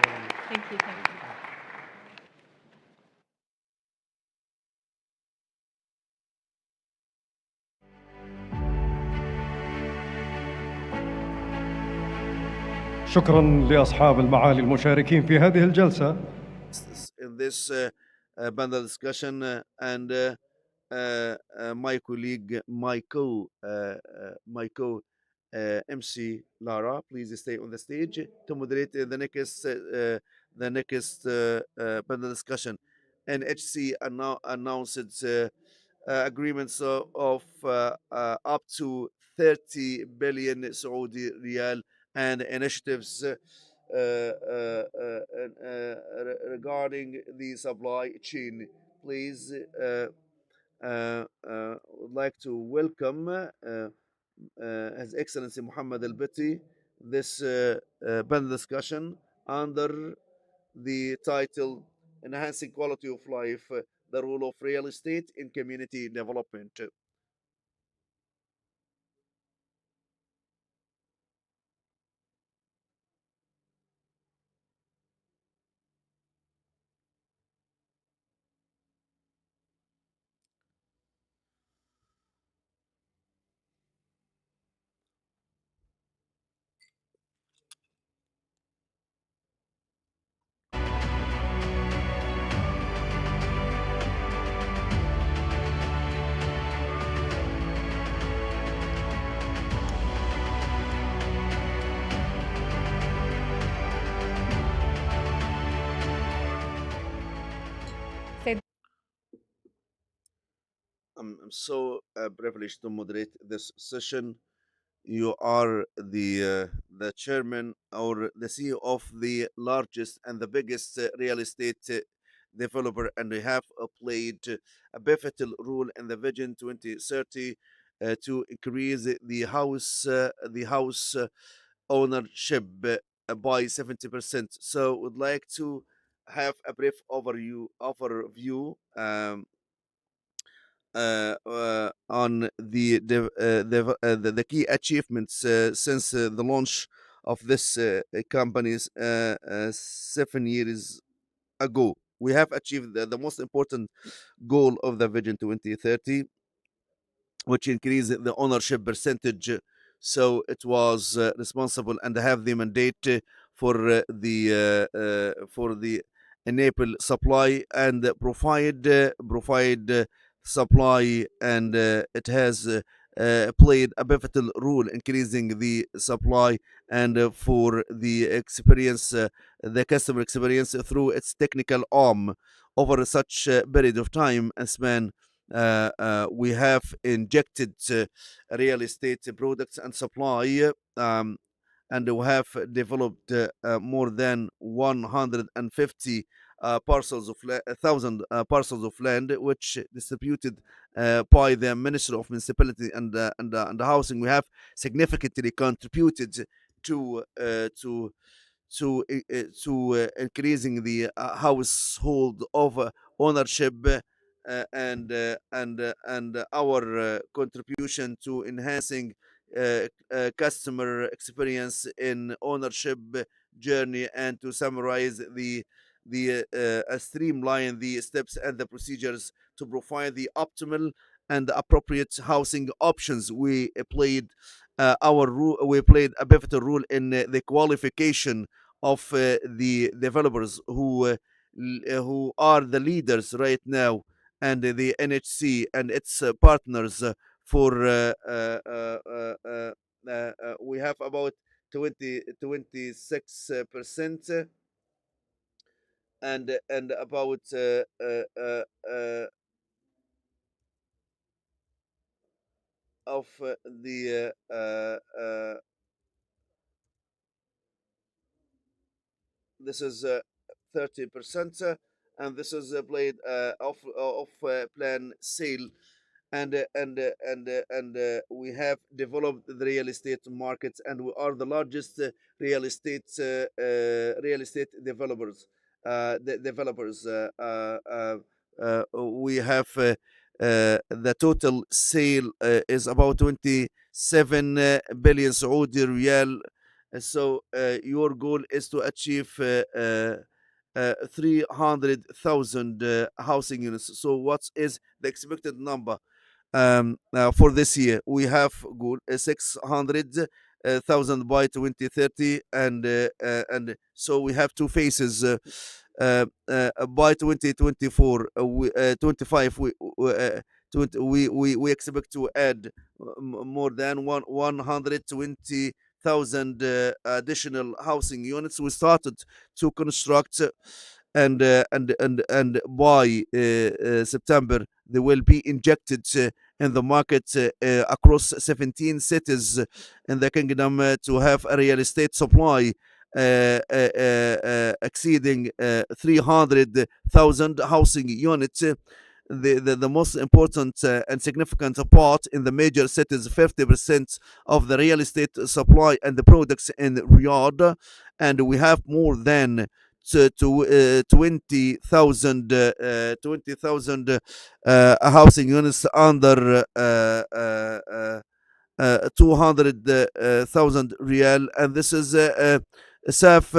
Thank you. Thank you. شكرا لأصحاب المعالي المشاركين في هذه الجلسة. In this panel discussion, and my colleague, my co MC Lara, please stay on the stage to moderate the next panel discussion. NHC announced agreements of up to 30 billion Saudi riyal and initiatives regarding the supply chain. Please, would like to welcome His Excellency Muhammad Al-Bitti this panel discussion under the title Enhancing Quality of Life, the Role of Real Estate in Community Development. I'm so privileged to moderate this session. You are the chairman or the CEO of the largest and the biggest real estate developer, and we have played a pivotal role in the Vision 2030 to increase the house ownership by 70%. So, would like to have a brief overview on the key achievements since the launch of this companies 7 years ago. We have achieved the most important goal of the Vision 2030, which increased the ownership percentage. So it was responsible and have the mandate for the enable supply and provide supply, and it has played a pivotal role increasing the supply and for the experience, the customer experience through its technical arm over such a period of time and span. We have injected real estate products and supply, and we have developed more than 150 thousand parcels of land, which distributed by the Ministry of Municipality and Housing. We have significantly contributed to increasing the household of ownership, and our contribution to enhancing customer experience in ownership journey, and to summarize the streamline the steps and the procedures to provide the optimal and appropriate housing options. We played a pivotal role in the qualification of the developers who are the leaders right now, and the NHC and its partners for we have about 26%, and about of the this is 30%, and this is played of plan sale, and we have developed the real estate market, and we are the largest real estate developers. We have the total sale is about 27 billion Saudi riyal. So your goal is to achieve 300,000 housing units. So what is the expected number for this year? We have goal 600,000 by 2030, and so we have two phases. By 2024, 25, we expect to add more than 120,000 additional housing units. We started to construct, and by September they will be injected in the market across 17 cities in the kingdom to have a real estate supply exceeding 300,000 housing units. The most important and significant part in the major cities, 50% of the real estate supply and the products in Riyadh, and we have more than 20,000 housing units under 200,000 riyal, and this is serve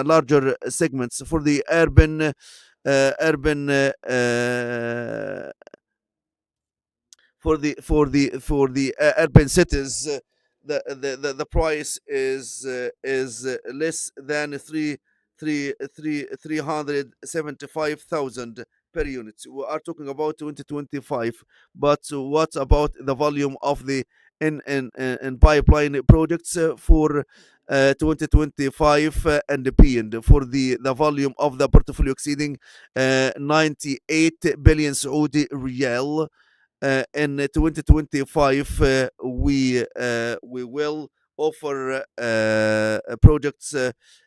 larger segments for the urban urban cities. The price is less than 375,000 per unit. We are talking about 2025, but what about the volume of the in pipeline projects for 2025 and beyond, for the volume of the portfolio exceeding 98 billion Saudi riyal. In 2025, we will offer projects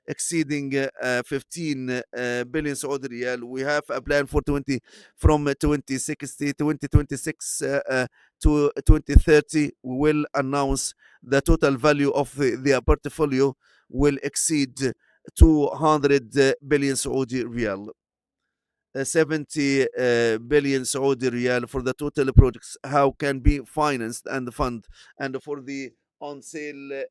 exceeding 15 billion Saudi riyal. We have a plan for 2026 to 2030. We will announce the total value of the portfolio will exceed 200 billion Saudi riyal. 70 billion Saudi riyal for the total projects how can be financed and fund, and for the on sale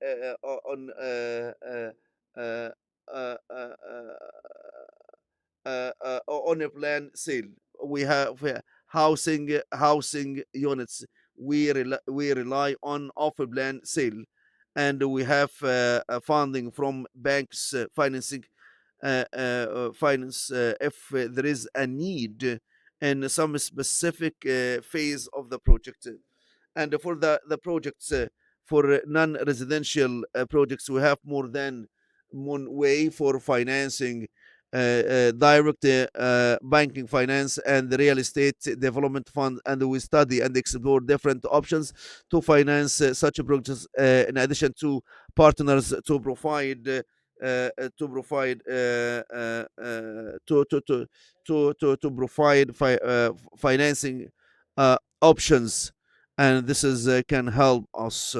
on a plan sale. We have housing units. We rely on offer plan sale, and we have funding from banks, financing finance if there is a need in some specific phase of the project. And for the projects, for non-residential projects, we have more than one way for financing, direct banking finance and the real estate development fund, and we study and explore different options to finance such projects, in addition to partners to provide to provide financing options, and this is can help us.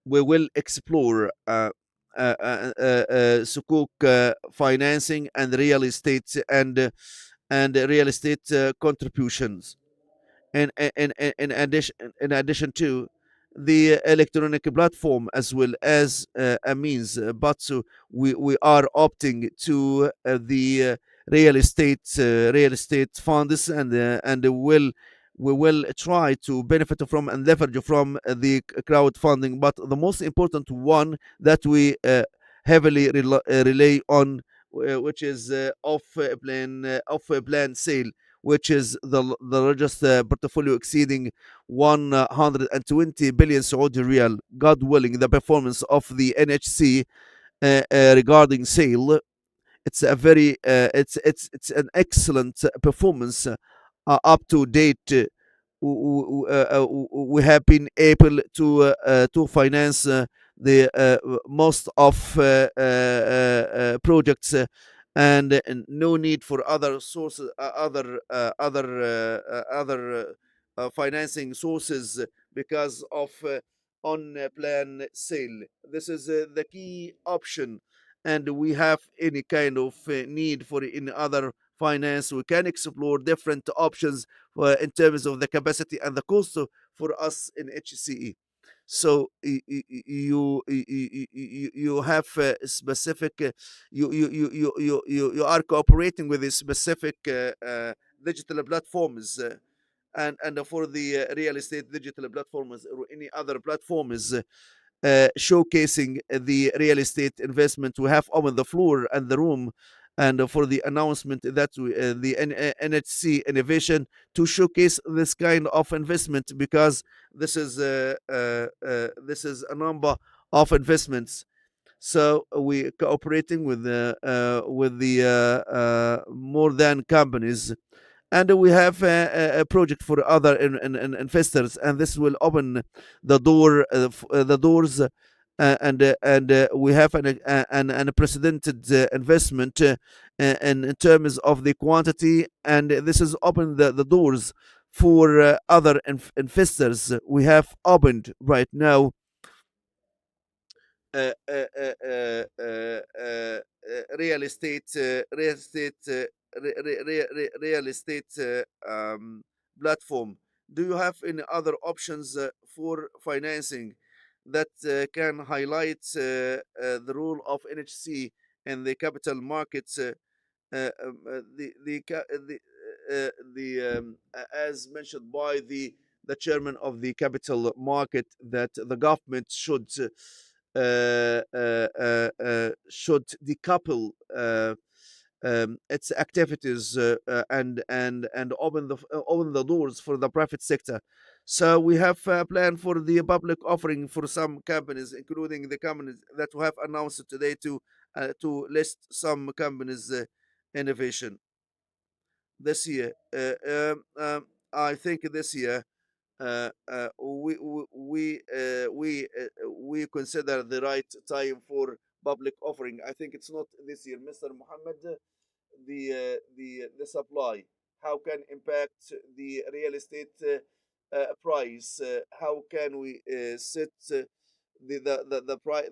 We will explore sukuk financing and real estate and real estate contributions. In addition to the electronic platform as well as a means, but we are opting to the real estate funds, and we will try to benefit from and leverage from the crowdfunding. But the most important one that we heavily rely on, which is off plan sale, which is the largest portfolio exceeding 120 billion Saudi riyal. God willing, the performance of the NHC regarding sale, it's a very it's an excellent performance up to date. We have been able to finance the most of projects, and no need for other sources, other financing sources because of on plan sale. This is the key option, and we have any kind of need for any other finance. We can explore different options in terms of the capacity and the cost for us in HCE. So you have specific you are cooperating with the specific digital platforms, and for the real estate digital platforms or any other platforms showcasing the real estate investment. We have opened the floor and the room, and for the announcement that the NHC innovation to showcase this kind of investment, because this is a number of investments. So we cooperating with the more than companies, and we have a project for other investors, and this will open the doors, and we have an unprecedented investment in terms of the quantity, and this has opened the doors for other investors. We have opened right now real estate platform. Do you have any other options for financing that can highlight the role of NHC in the capital markets? As mentioned by the chairman of the capital market, that the government should decouple its activities and open the doors for the private sector. So we have a plan for the public offering for some companies, including the companies that we have announced today, to list some companies innovation this year. I think this year we consider the right time for public offering. I think it's not this year, Mr. Mohammed. The supply, how can impact the real estate price? How can we set the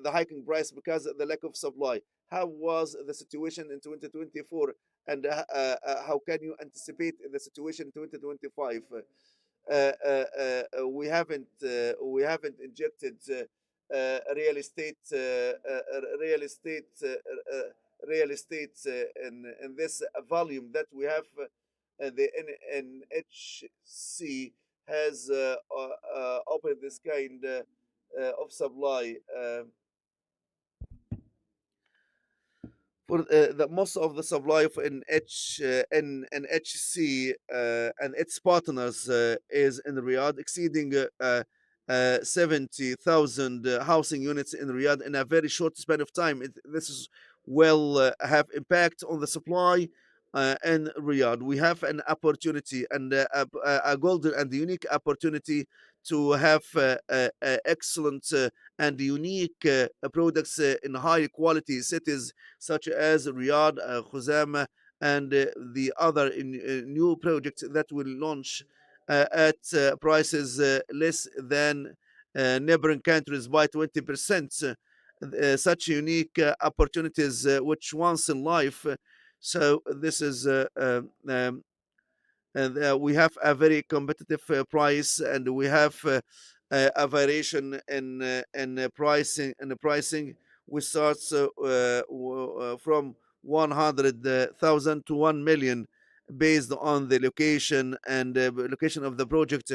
hiking price because of the lack of supply? How was the situation in 2024, and how can you anticipate the situation in 2025? We haven't injected real estate real estate in this volume that we have. The NHC has opened this kind of supply. for the most of the supply of NHC and its partners is in Riyadh, exceeding 70,000 housing units in Riyadh in a very short span of time. This is will have impact on the supply in Riyadh. We have an opportunity and a golden and unique opportunity to have excellent and unique products in high quality cities such as Riyadh, Khuzama, and the other new projects that will launch at prices less than neighboring countries by 20%. Such unique opportunities, which once in life. So this is and we have a very competitive price, and we have a variation in pricing. In the pricing, we start from 100,000 to 1 million, based on the location and location of the project.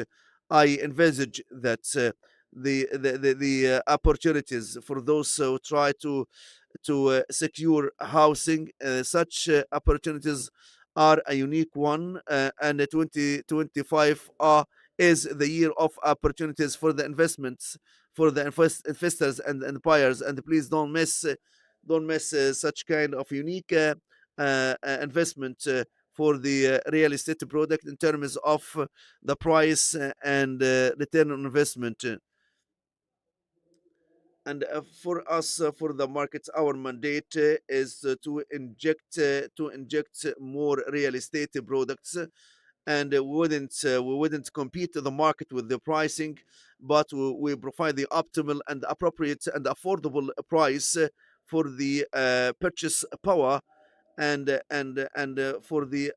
I envisage that the opportunities for those who try to secure housing, such opportunities are a unique one, and 2025 is the year of opportunities for the investments, for the investors and buyers. And please don't miss such kind of unique investment for the real estate product in terms of the price and return on investment. And for us, for the markets, our mandate is to inject more real estate products, and we wouldn't compete the market with the pricing, but we provide the optimal and appropriate and affordable price for the purchase power, and for the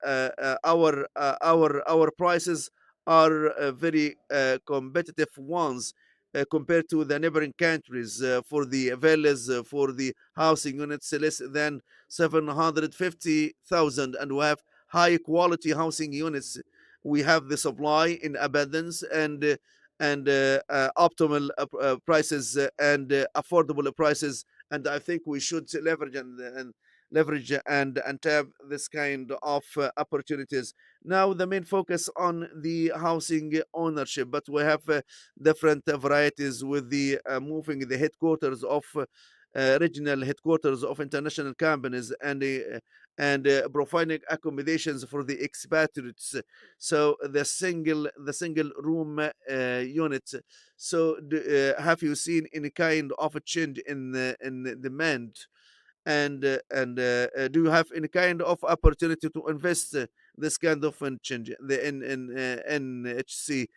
our prices are very competitive ones compared to the neighboring countries, for the villas, for the housing units less than 750,000, and we have high quality housing units. We have the supply in abundance, and optimal prices and affordable prices, and I think we should leverage and leverage and tap this kind of opportunities. Now the main focus on the housing ownership, but we have different varieties with the moving the headquarters of regional headquarters of international companies, and providing accommodations for the expatriates. So the single room unit. So have you seen any kind of a change in demand? And do you have any kind of opportunity to invest this kind of change? The NHC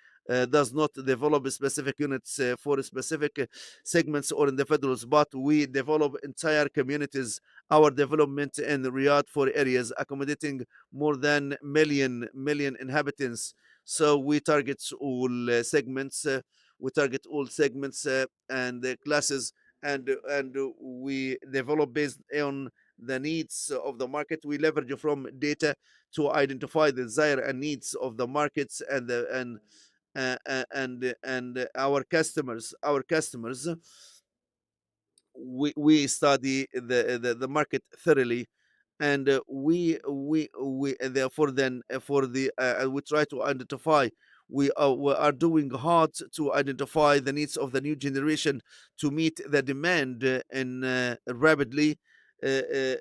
does not develop specific units for specific segments or individuals, but we develop entire communities. Our development in Riyadh for areas accommodating more than million inhabitants. So we target all segments. We target all segments and classes, and we develop based on the needs of the market. We leverage from data to identify the desire and needs of the markets and our customers. We study the market thoroughly, and we and therefore then for the we try to identify. We are doing hard to identify the needs of the new generation to meet the demand in rapidly. The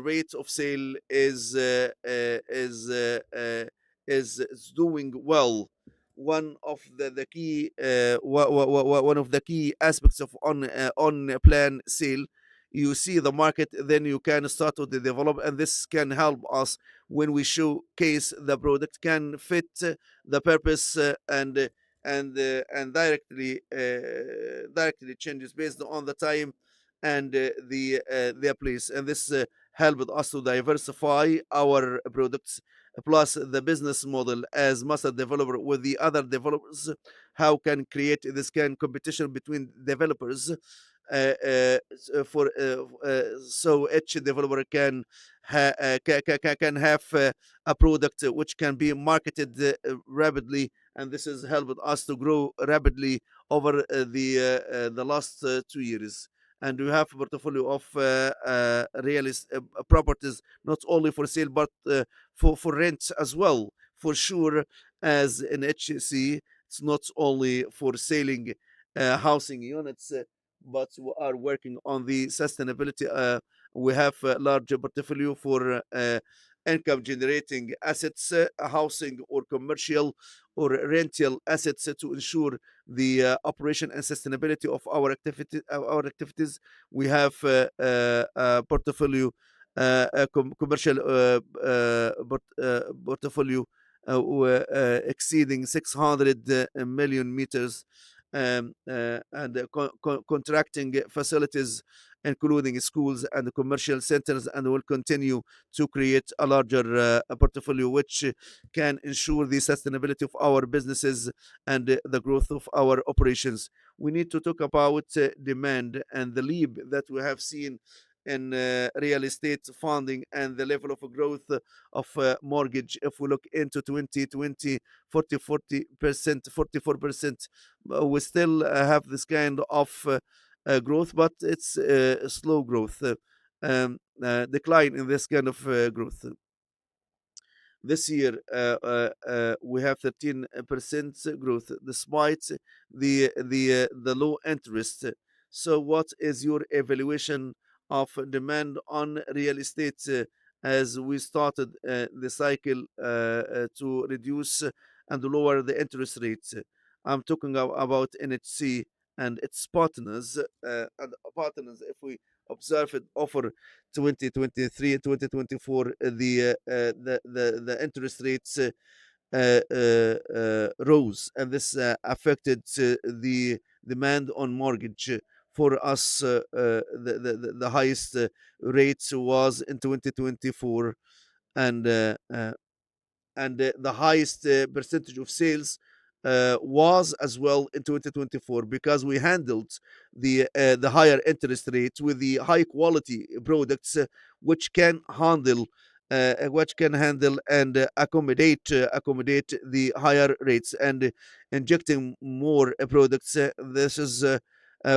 rate of sale is doing well. One of the key one of the key aspects of on plan sale, you see the market, then you can start to develop, and this can help us when we showcase the product can fit the purpose, and directly changes based on the time and the place, and this helped us to diversify our products, plus the business model as master developer with the other developers. How can create this kind of competition between developers, for so each developer can can have a product which can be marketed rapidly, and this has helped us to grow rapidly over the last 2 years. and we have a portfolio of properties, not only for sale but for rent as well. For sure, as an HC, it's not only for selling housing units, but we are working on the sustainability. We have a large portfolio for income generating assets, housing or commercial or rental assets, to ensure the operation and sustainability of our activities. We have a portfolio, commercial portfolio exceeding 600 million meters, and contracting facilities, including schools and commercial centers, and will continue to create a larger portfolio which can ensure the sustainability of our businesses and the growth of our operations. We need to talk about demand and the leap that we have seen in real estate funding and the level of growth of mortgage. If we look into 2020, 40% 44%, we still have this kind of growth, but it's slow growth, decline in this kind of growth. This year, we have 13% growth despite the low interest. So, what is your evaluation of demand on real estate as we started the cycle to reduce and lower the interest rates? I'm talking about NHC and its partners. And partners, if we observe it over 2023 2024, the interest rates rose, and this affected the demand on mortgage. For us, the highest rates was in 2024, and the highest percentage of sales was as well in 2024, because we handled the higher interest rates with the high quality products, which can handle and accommodate the higher rates, and injecting more products. This is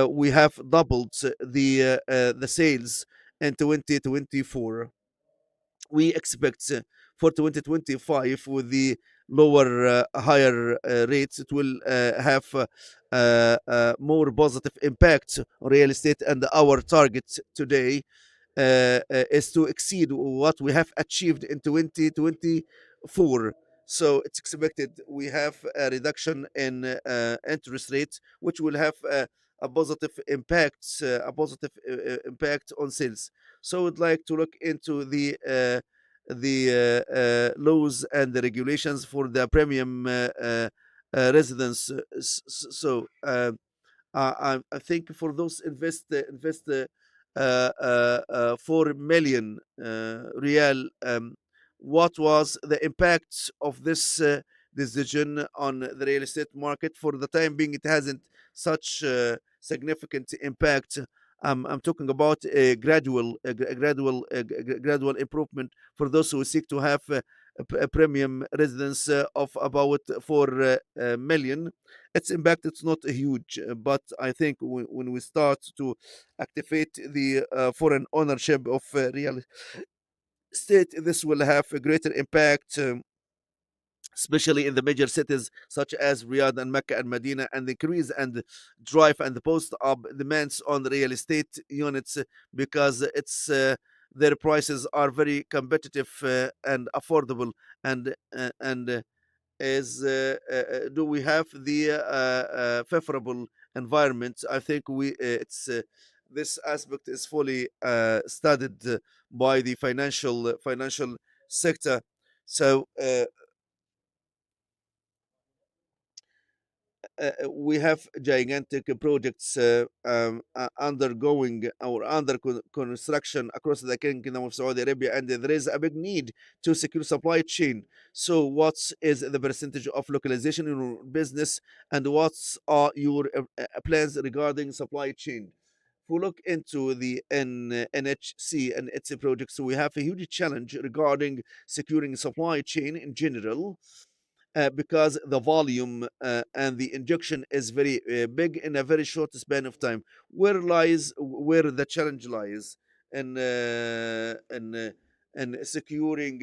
We have doubled the sales in 2024. We expect for 2025, with the higher rates, it will have more positive impact on real estate, and our target today is to exceed what we have achieved in 2024. So it's expected we have a reduction in interest rates, which will have a positive impact on sales. So I'd like to look into the laws and the regulations for the premium residence. I think for those invest 4 million real, what was the impact of this decision on the real estate market? For the time being, it hasn't such significant impact. I'm talking about a gradual improvement for those who seek to have a premium residence of about 4 million. Its impact, it's not huge, but I think when we start to activate the foreign ownership of real estate, this will have a greater impact, especially in the major cities such as Riyadh and Mecca and Medina, and increase and drive and post up demands on the real estate units, because their prices are very competitive and affordable. And do we have the favorable environment? I think it's this aspect is fully studied by the financial sector. So we have gigantic projects undergoing or under construction across the Kingdom of Saudi Arabia, and there is a big need to secure supply chain. So, what is the percentage of localization in your business, and what are your plans regarding supply chain? If we look into the NHC and its projects, we have a huge challenge regarding securing supply chain in general. because the volume and the injection is very big in a very short span of time. Where the challenge lies in securing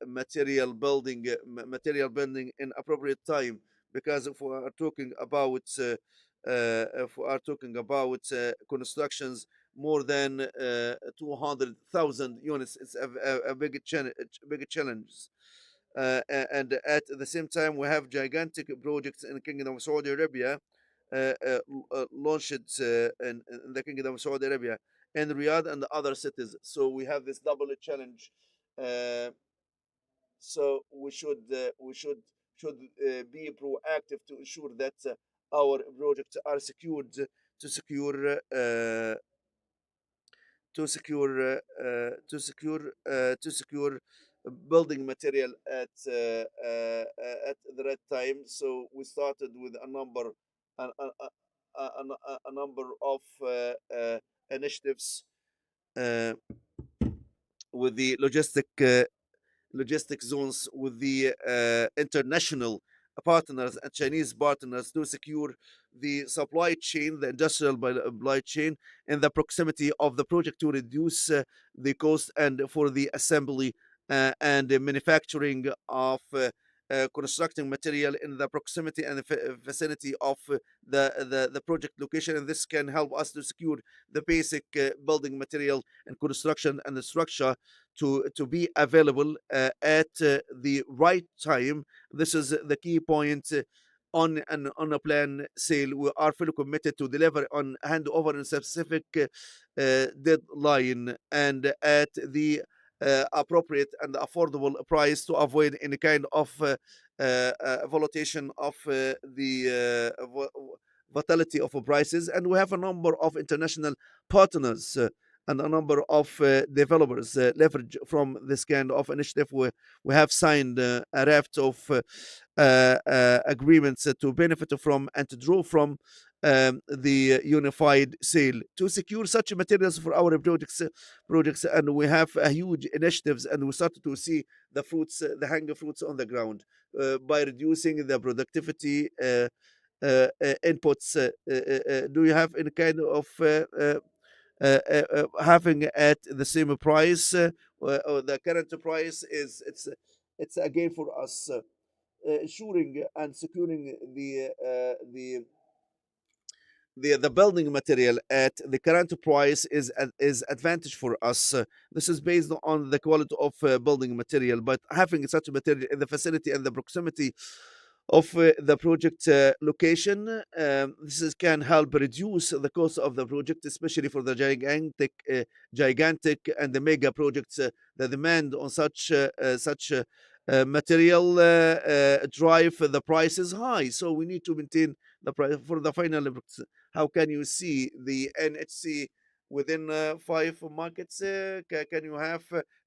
material building in appropriate time. Because if we are talking about constructions more than 200,000 units, it's a big challenge. And at the same time, we have gigantic projects in the Kingdom of Saudi Arabia, launched in the Kingdom of Saudi Arabia, and Riyadh and the other cities. So we have this double challenge. So we should be proactive to ensure that our projects are secured to secure building material at the right time. So we started with a number of initiatives with the logistic zones, with the international partners and Chinese partners to secure the supply chain, the industrial supply chain, in the proximity of the project to reduce the cost, and for the assembly and the manufacturing of constructing material in the proximity and the vicinity of the project location. And this can help us to secure the basic building material and construction and the structure to be available at the right time. This is the key point. On a plan sale, we are fully committed to deliver on handover in a specific deadline and at the appropriate and affordable price, to avoid any kind of volatility of the volatility of prices. And we have a number of international partners and a number of developers leverage from this kind of initiative. We have signed a raft of agreements to benefit from and to draw from the unified sale to secure such materials for our projects. And we have huge initiatives, and we started to see the fruits, the hanging fruits on the ground, by reducing the productivity inputs. Do you have any kind of having at the same price, or the current price is it's again for us ensuring and securing the building material at the current price is advantage for us. This is based on the quality of building material, but having such material in the facility and the proximity of the project location, can help reduce the cost of the project, especially for the gigantic and the mega projects. The demand on such material drive the prices high. So we need to maintain the price for the final. How can you see the NHC within 5 markets? Can you have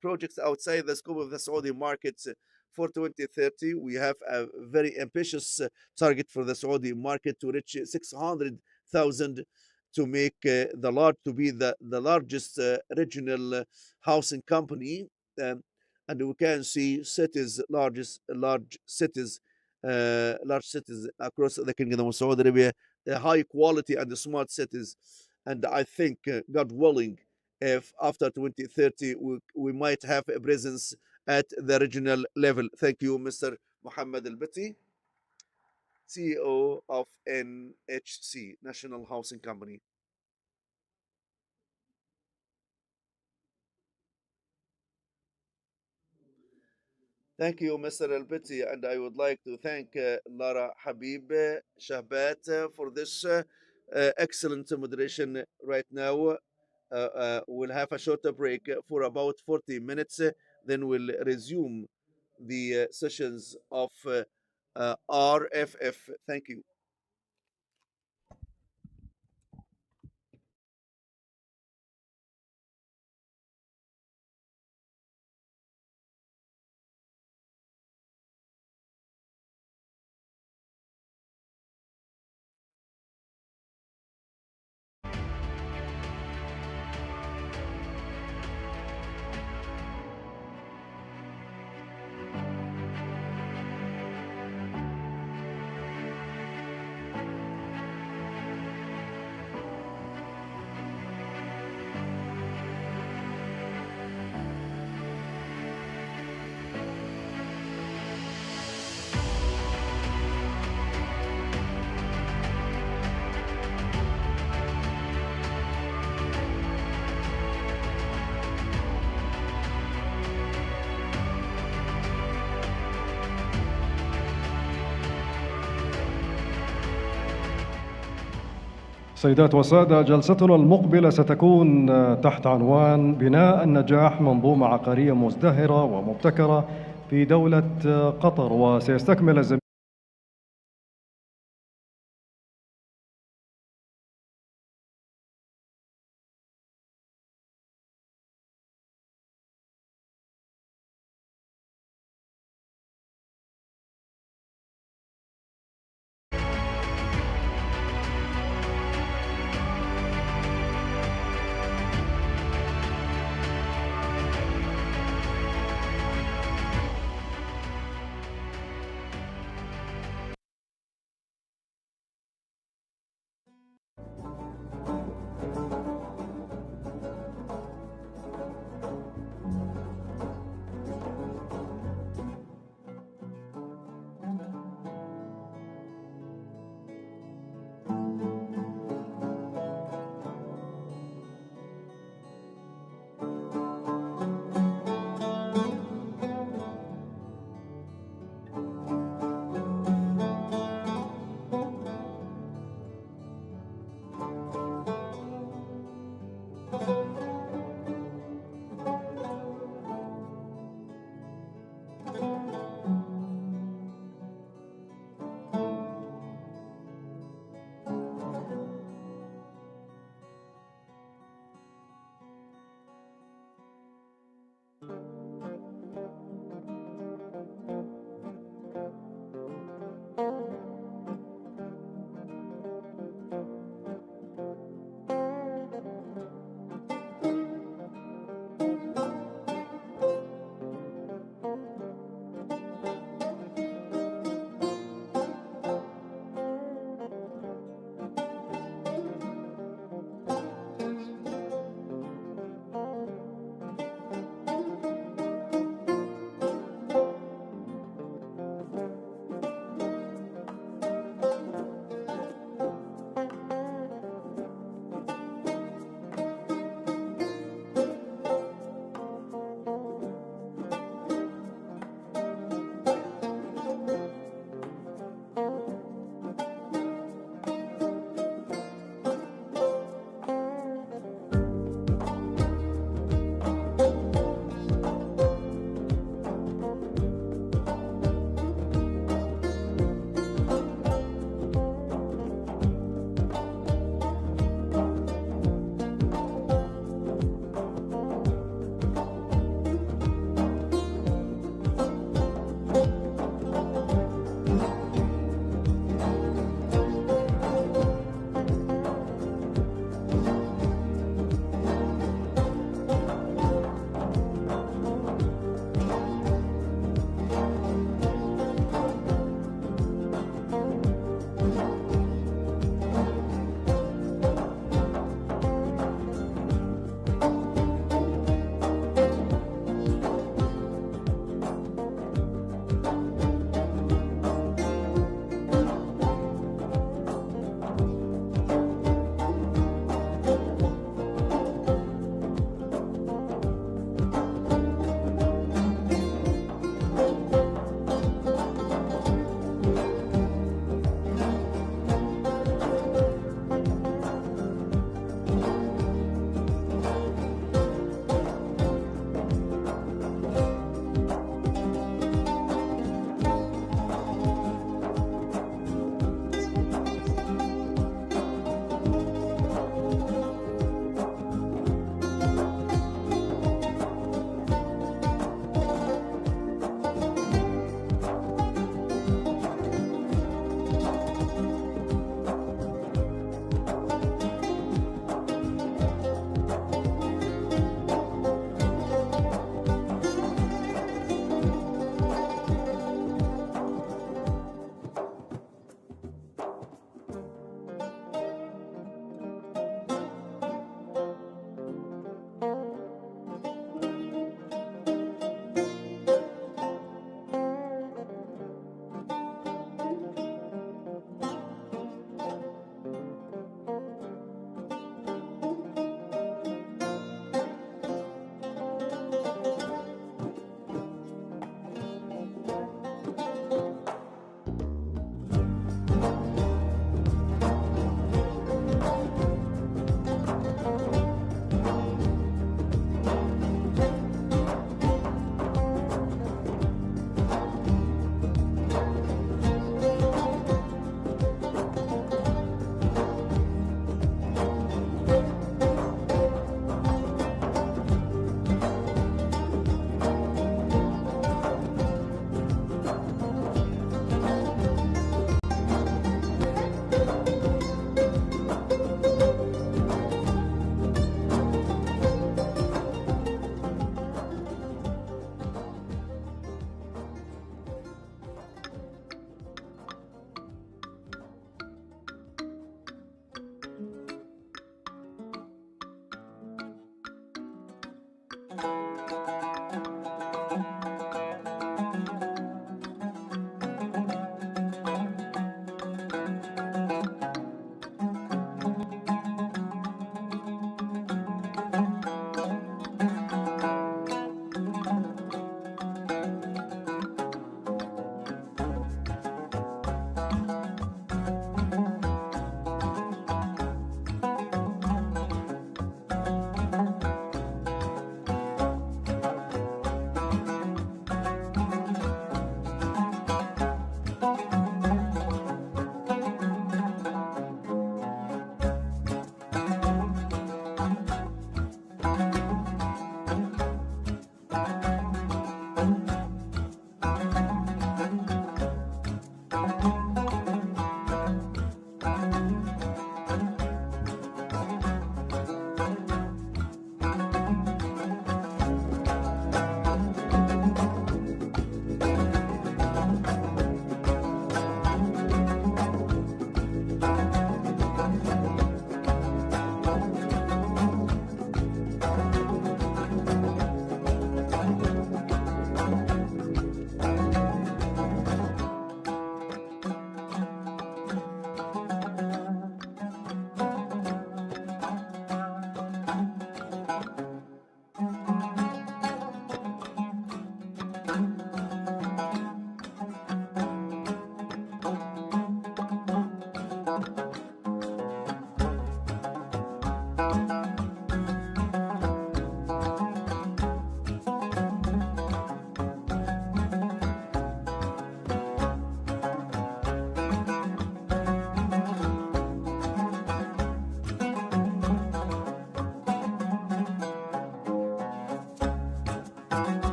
projects outside the scope of the Saudi markets? For 2030, we have a very ambitious target for the Saudi market to reach 600,000, to make to be the largest regional housing company. And we can see large cities across the Kingdom of Saudi Arabia, high quality and smart cities. And I think, God willing, if after 2030 we might have a presence at the regional level. Thank you, Mr. Mohammed Al-Bitti, CEO of NHC, National Housing Company. Thank you, Mr. Al-Bitti, and I would like to thank Lara Habib Shahbat for this excellent moderation right now. We'll have a shorter break for about 40 minutes, then we'll resume the sessions of RFF. Thank you. سيدات وسادة، جلستنا المقبلة ستكون تحت عنوان بناء النجاح منظومة عقارية مزدهرة ومبتكرة في دولة قطر، وسيستكمل الزميل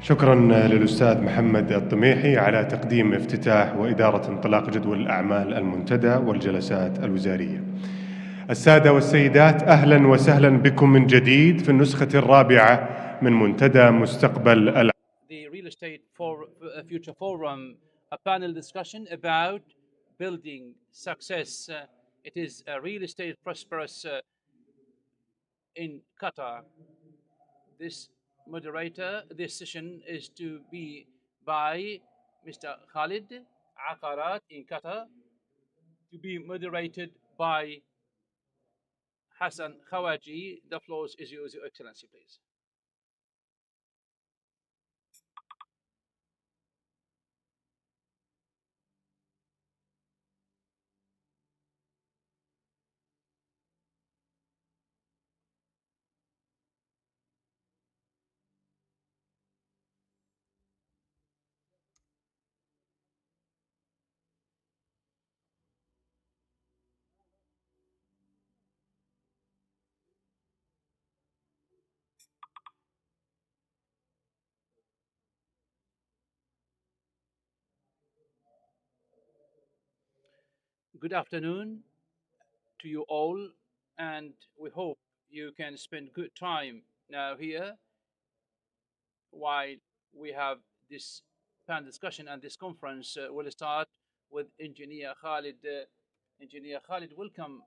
شكرا للأستاذ محمد الطميحي على تقديم افتتاح وإدارة انطلاق جدول الأعمال المنتدى والجلسات الوزارية. السادة والسيدات، أهلا وسهلا بكم من جديد في النسخة الرابعة من منتدى مستقبل The Real Estate Future Forum, a panel discussion about building success. It is a real estate prosperous in Qatar. This this session is to be by Mr. Khalid Aqarat in Qatar, to be moderated by Hassan Khawaji. The floor is yours, Your Excellency, please. Good afternoon to you all, and we hope you can spend good time now here while we have this panel discussion, and this conference will start with Engineer Khalid. Engineer Khalid, welcome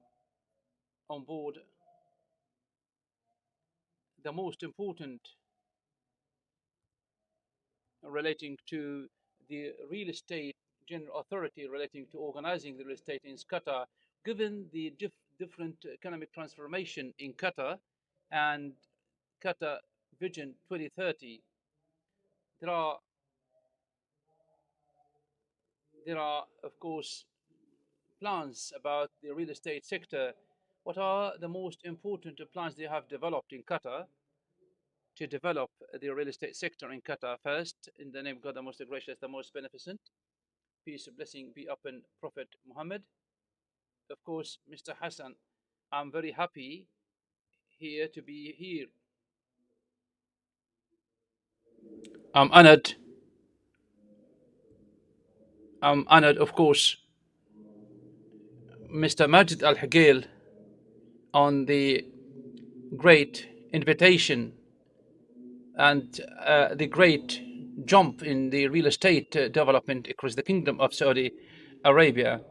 on board. The most important relating to the real estate general authority relating to organizing the real estate in Qatar, given the different economic transformation in Qatar and Qatar Vision 2030, there are of course plans about the real estate sector. What are the most important plans they have developed in Qatar to develop the real estate sector in Qatar? First, in the name of God, the most gracious, the most beneficent, peace and blessing be upon Prophet Muhammad. Of course, Mr. Hassan, I'm very happy here to be here. I'm honored. Of course, Mr. Majid Al Hagil, on the great invitation and the great jump in the real estate development across the Kingdom of Saudi Arabia.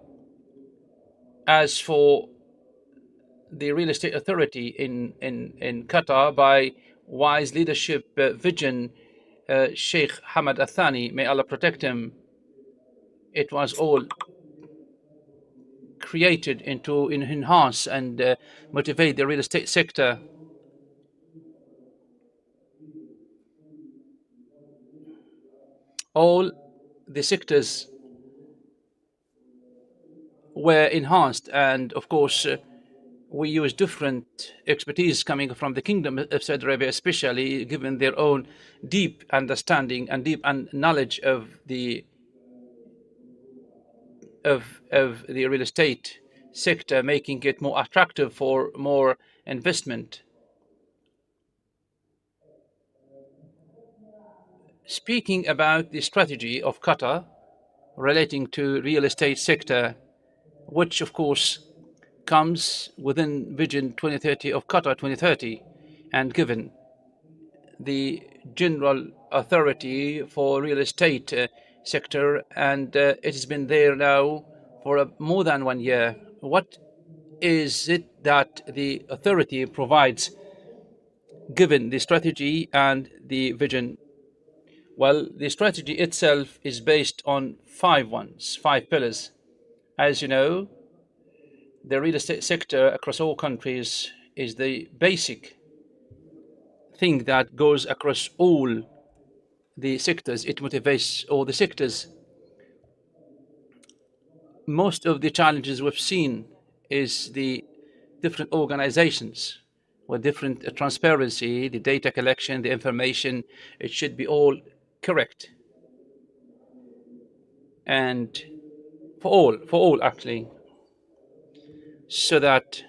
As for the real estate authority in Qatar, by wise leadership vision, Sheikh Hamad Al Thani, may Allah protect him, it was all created to enhance and motivate the real estate sector. All the sectors were enhanced, and of course we use different expertise coming from the Kingdom of Saudi Arabia, especially given their own deep understanding and deep knowledge of the real estate sector, making it more attractive for more investment. Speaking about the strategy of Qatar relating to real estate sector, which of course comes within Vision 2030 of Qatar 2030, and given the general authority for real estate sector, and it has been there now for more than 1 year. What is it that the authority provides given the strategy and the vision? Well, the strategy itself is based on 5 pillars. As you know, the real estate sector across all countries is the basic thing that goes across all the sectors. It motivates all the sectors. Most of the challenges we've seen is the different organizations with different transparency, the data collection, the information. It should be all correct. And for all actually, so that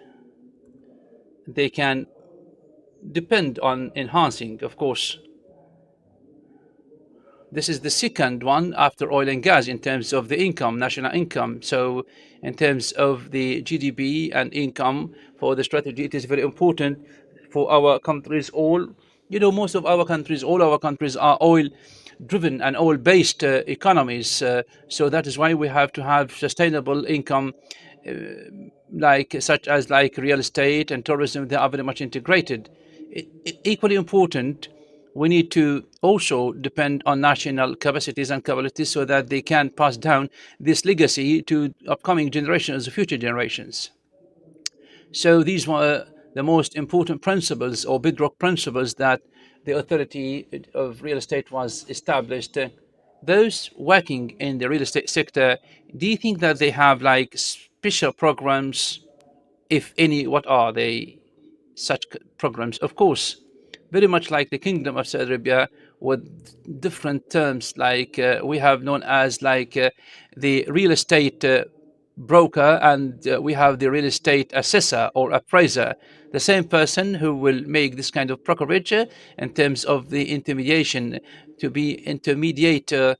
they can depend on enhancing, of course, This is the second one after oil and gas in terms of the income, national income. So in terms of the GDP and income for the strategy, it is very important for our countries all. You know, most of our countries, all our countries are oil driven and oil based economies. So that is why we have to have sustainable income such as real estate and tourism. They are very much integrated. Equally important, we need to also depend on national capacities and capabilities so that they can pass down this legacy to upcoming generations, future generations. So these were the most important principles or bedrock principles that the authority of real estate was established. Those working in the real estate sector, do you think that they have special programs? If any, what are they? Such programs, of course, very much like the Kingdom of Saudi Arabia, with different terms we have known as the real estate broker, and we have the real estate assessor or appraiser, the same person who will make this kind of brokerage in terms of the intermediation, to be intermediate to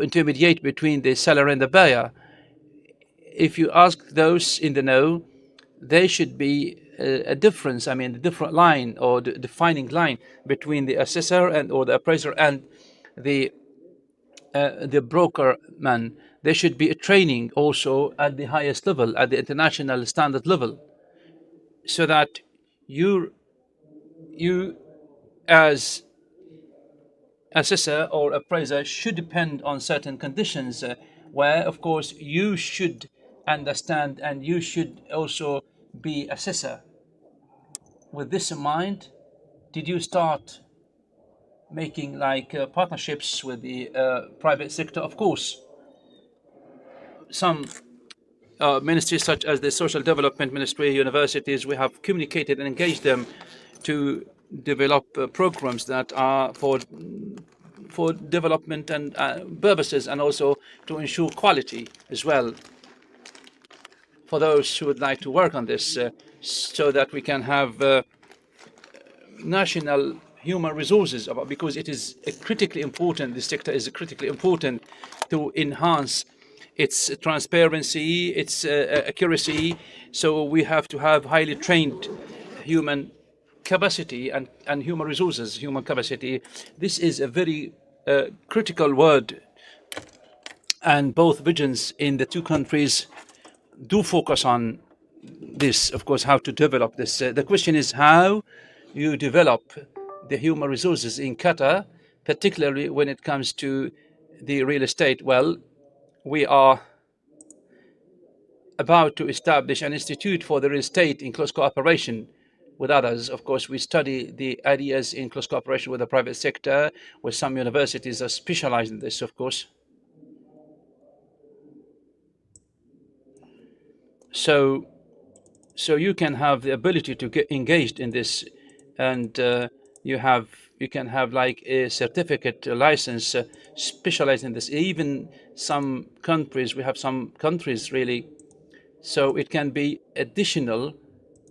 intermediate between the seller and the buyer. If you ask those in the know, there should be a difference, I mean, a different line or the defining line between the assessor and or the appraiser and the broker man. There should be a training also at the highest level, at the international standard level, so that you as assessor or appraiser should depend on certain conditions where, of course, you should understand and you should also be assessor. With this in mind, did you start making partnerships with the private sector? Of course, some ministries such as the Social Development Ministry, universities, we have communicated and engaged them to develop programs that are for development and purposes, and also to ensure quality as well for those who would like to work on this, so that we can have national human resources, because it is critically important. This sector is critically important to enhance its transparency, its accuracy. So we have to have highly trained human capacity and human resources, human capacity. This is a very critical word, and both visions in the two countries do focus on this, of course, how to develop this. The question is how you develop the human resources in Qatar, particularly when it comes to the real estate. Well, we are about to establish an institute for the real estate in close cooperation with others. Of course, we study the ideas in close cooperation with the private sector, where some universities are specialized in this, of course. So you can have the ability to get engaged in this, and you can have a certificate, a license specialized in this. Even some countries, we have some countries really, so it can be additional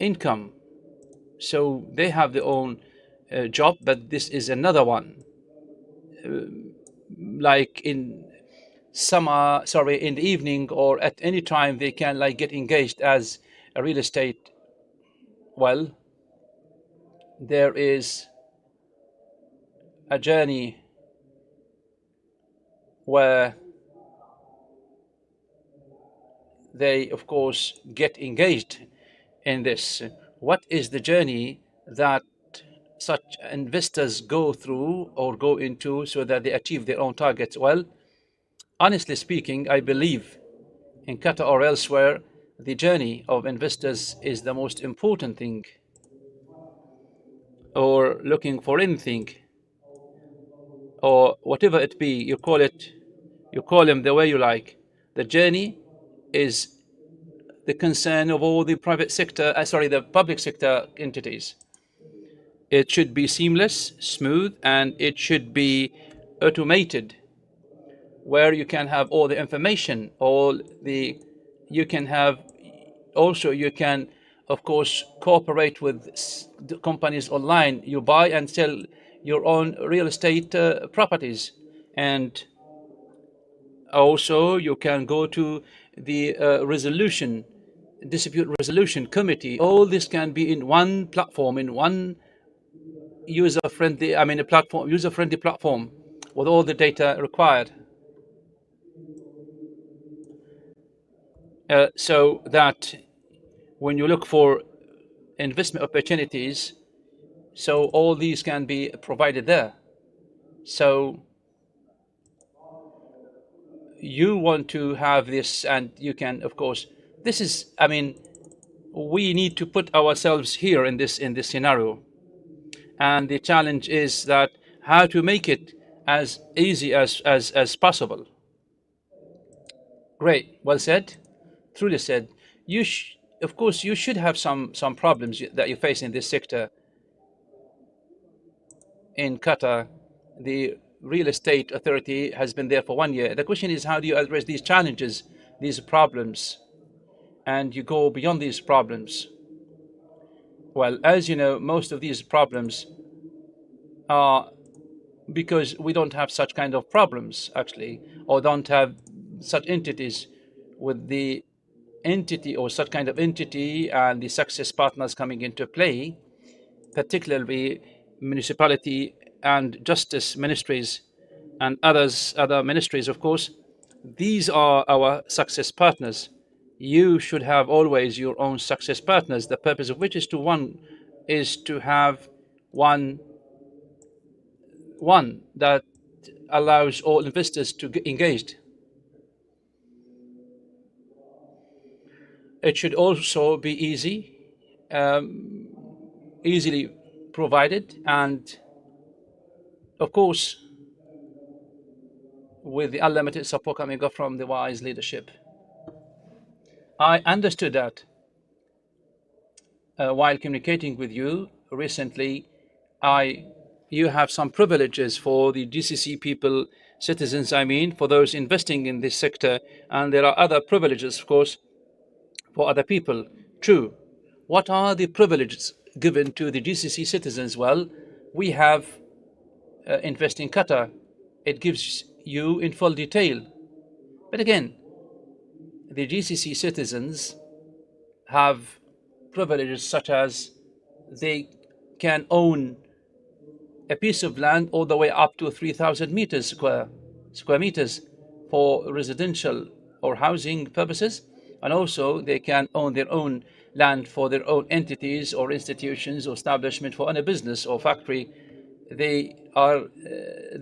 income. So they have their own job, but this is another one. In summer, in the evening or at any time, they can get engaged as a real estate. Well, there is a journey where they, of course, get engaged in this. What is the journey that such investors go through or go into so that they achieve their own targets? Well, honestly speaking, I believe in Qatar or elsewhere, the journey of investors is the most important thing, or looking for anything, or whatever it be, you call them the way you like. The journey is the concern of all the private sector, the public sector entities. It should be seamless, smooth, and it should be automated, where you can have all the information, you can, of course, cooperate with companies online. You buy and sell your own real estate properties. And also you can go to the dispute resolution committee. All this can be in one platform, in one user-friendly platform with all the data required. So that when you look for investment opportunities, so all these can be provided there. So you want to have this, and you can, of course, this is, we need to put ourselves here in this scenario. And the challenge is that how to make it as easy as possible. Great, well said, truly said. Of course, you should have some problems that you face in this sector. In Qatar, the real estate authority has been there for 1 year. The question is, how do you address these challenges, these problems, and you go beyond these problems? Well, as you know, most of these problems are because we don't have such kind of problems, actually, or don't have such entities with the entity or such kind of entity and the success partners coming into play, particularly municipality and justice ministries and other ministries, of course. These are our success partners. You should have always your own success partners, the purpose of which is to have one that allows all investors to get engaged. It should also be easily provided, and of course, with the unlimited support coming up from the wise leadership. I understood that while communicating with you recently, you have some privileges for the GCC people, citizens, for those investing in this sector, and there are other privileges, of course, for other people. True. What are the privileges given to the GCC citizens? Well, we have Invest in Qatar. It gives you in full detail. But again, the GCC citizens have privileges such as they can own a piece of land all the way up to 3,000 square meters for residential or housing purposes, and also they can own their own land for their own entities or institutions or establishment for any business or factory. They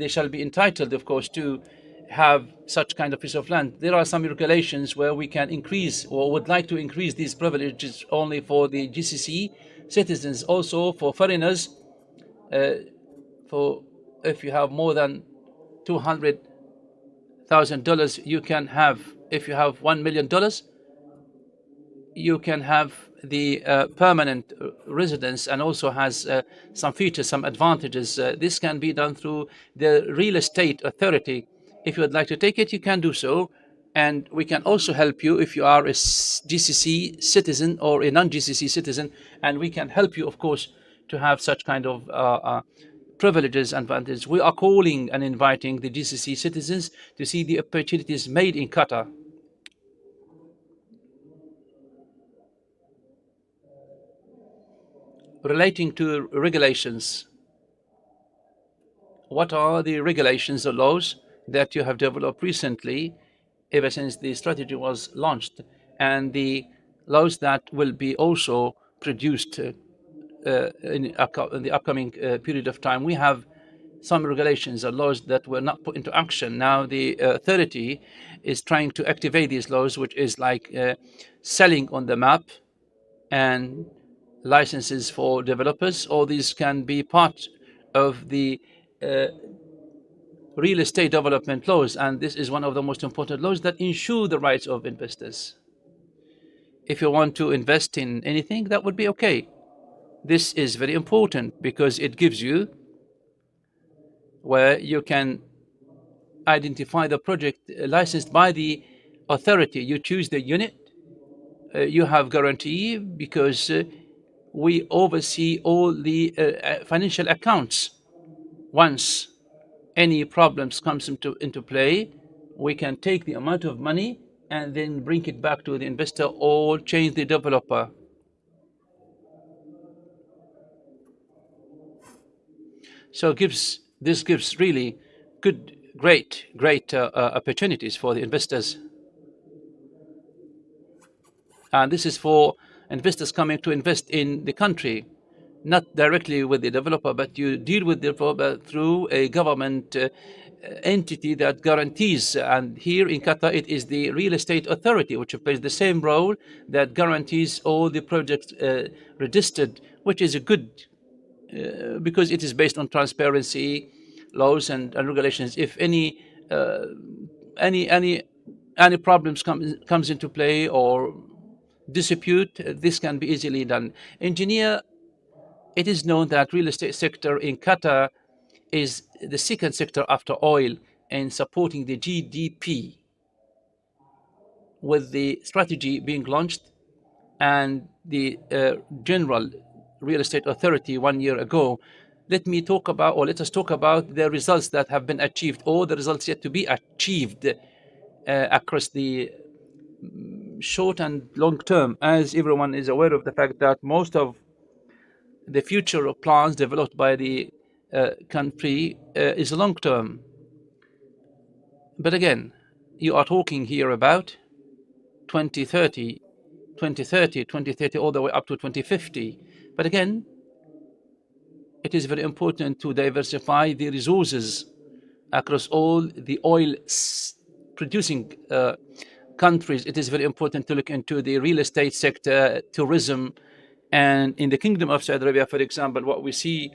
shall be entitled, of course, to have such kind of piece of land. There are some regulations where we can increase or would like to increase these privileges only for the GCC citizens, also for foreigners. For if you have more than $200,000, you can have. If you have $1 million, you can have the permanent residence, and also has some features, some advantages. This can be done through the real estate authority. If you would like to take it, you can do so, and we can also help you if you are a GCC citizen or a non-GCC citizen, and we can help you, of course, to have such kind of privileges and advantages. We are calling and inviting the GCC citizens to see the opportunities made in Qatar. Relating to regulations, what are the regulations or laws that you have developed recently, ever since the strategy was launched, and the laws that will be also produced in the upcoming period of time? We have some regulations or laws that were not put into action. Now the authority is trying to activate these laws, which is like selling on the map and licenses for developers. All these can be part of the real estate development laws, and this is one of the most important laws that ensure the rights of investors. If you want to invest in anything, that would be okay. This is very important because it gives you where you can identify the project licensed by the authority. You choose the unit, you have guarantee because we oversee all the financial accounts once any problems comes into play, we can take the amount of money and then bring it back to the investor or change the developer. So this gives really great opportunities for the investors. And this is for investors coming to invest in the country, not directly with the developer, but you deal with the developer through a government entity that guarantees. And here in Qatar, it is the Real Estate Authority, which plays the same role that guarantees all the projects registered, which is a good because it is based on transparency, laws and regulations. If any problems comes into play or dispute, this can be easily done. Engineer, it is known that real estate sector in Qatar is the second sector after oil in supporting the GDP, with the strategy being launched and the General Real Estate Authority 1 year ago. Let us talk about the results that have been achieved or the results yet to be achieved across the short and long term. As everyone is aware of the fact that most of the future plans developed by the country is long term. But again, you are talking here about 2030, all the way up to 2050. But again, it is very important to diversify the resources across all the oil producing countries. It is very important to look into the real estate sector, tourism, and in the Kingdom of Saudi Arabia, for example, what we see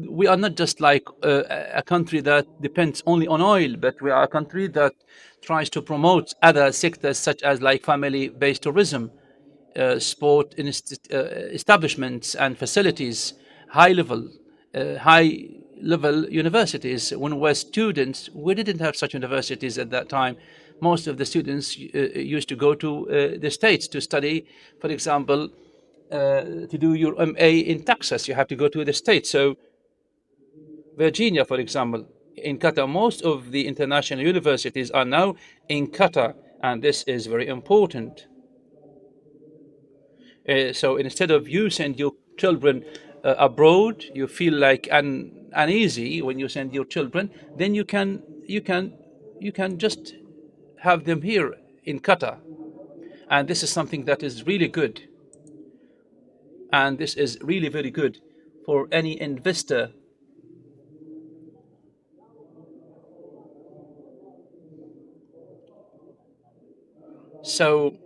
we are not just like a country that depends only on oil, but we are a country that tries to promote other sectors such as like family-based tourism, sport establishments and facilities, high-level universities. When we were students, we didn't have such universities at that time. Most of the students used to go to the States to study, for example, to do your MA in Texas, you have to go to the States. So Virginia, for example, in Qatar, most of the international universities are now in Qatar, and this is very important. So instead of you send your children abroad, you feel like uneasy when you send your children, then you can just have them here in Qatar. And this is something that is really good. And this is really very good for any investor. So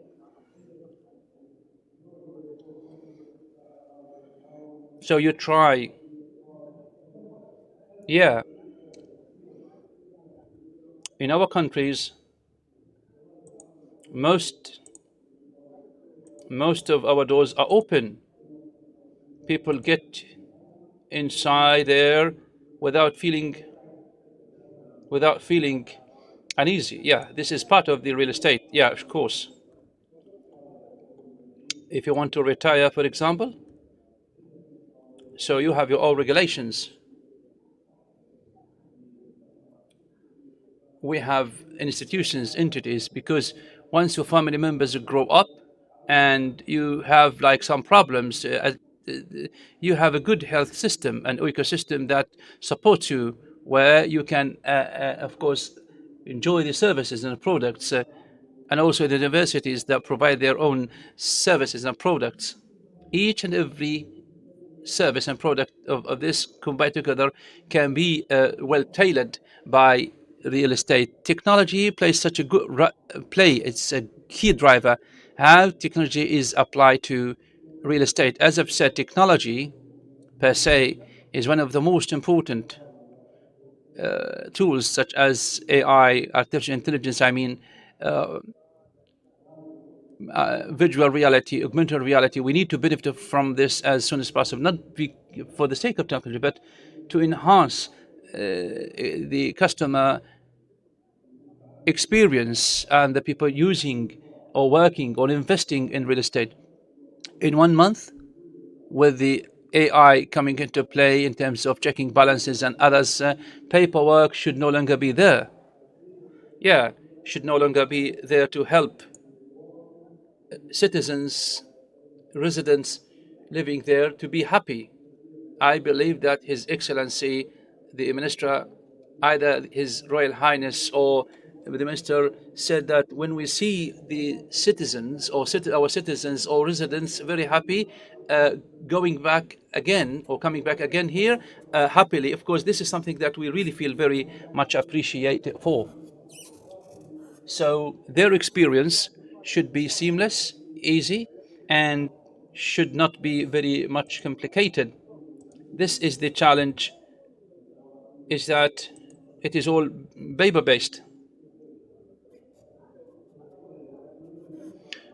you try, yeah. In our countries, most of our doors are open. People get inside there without feeling uneasy. Yeah, this is part of the real estate. Yeah, of course. If you want to retire, for example, so you have your own regulations. We have institutions, entities, because once your family members grow up and you have like some problems, you have a good health system, an ecosystem that supports you, where you can, of course, enjoy the services and the products, and also the universities that provide their own services and products. Each and every service and product of this combined together can be well tailored by real estate. Technology plays such a good play. It's a key driver. How technology is applied to real estate. As I've said, technology per se is one of the most important tools, such as AI, artificial intelligence. I mean, virtual reality, augmented reality. We need to benefit from this as soon as possible, not for the sake of technology, but to enhance the customer experience and the people using or working or investing in real estate. In 1 month, with the AI coming into play in terms of checking balances and others, paperwork should no longer be there. Yeah, should no longer be there to help citizens, residents living there to be happy. I believe that His Excellency, the Minister, either His Royal Highness or the Minister, said that when we see the citizens or our citizens or residents very happy, going back again or coming back again here happily, of course, this is something that we really feel very much appreciated for. So their experience should be seamless, easy, and should not be very much complicated. This is the challenge, is that it is all paper-based.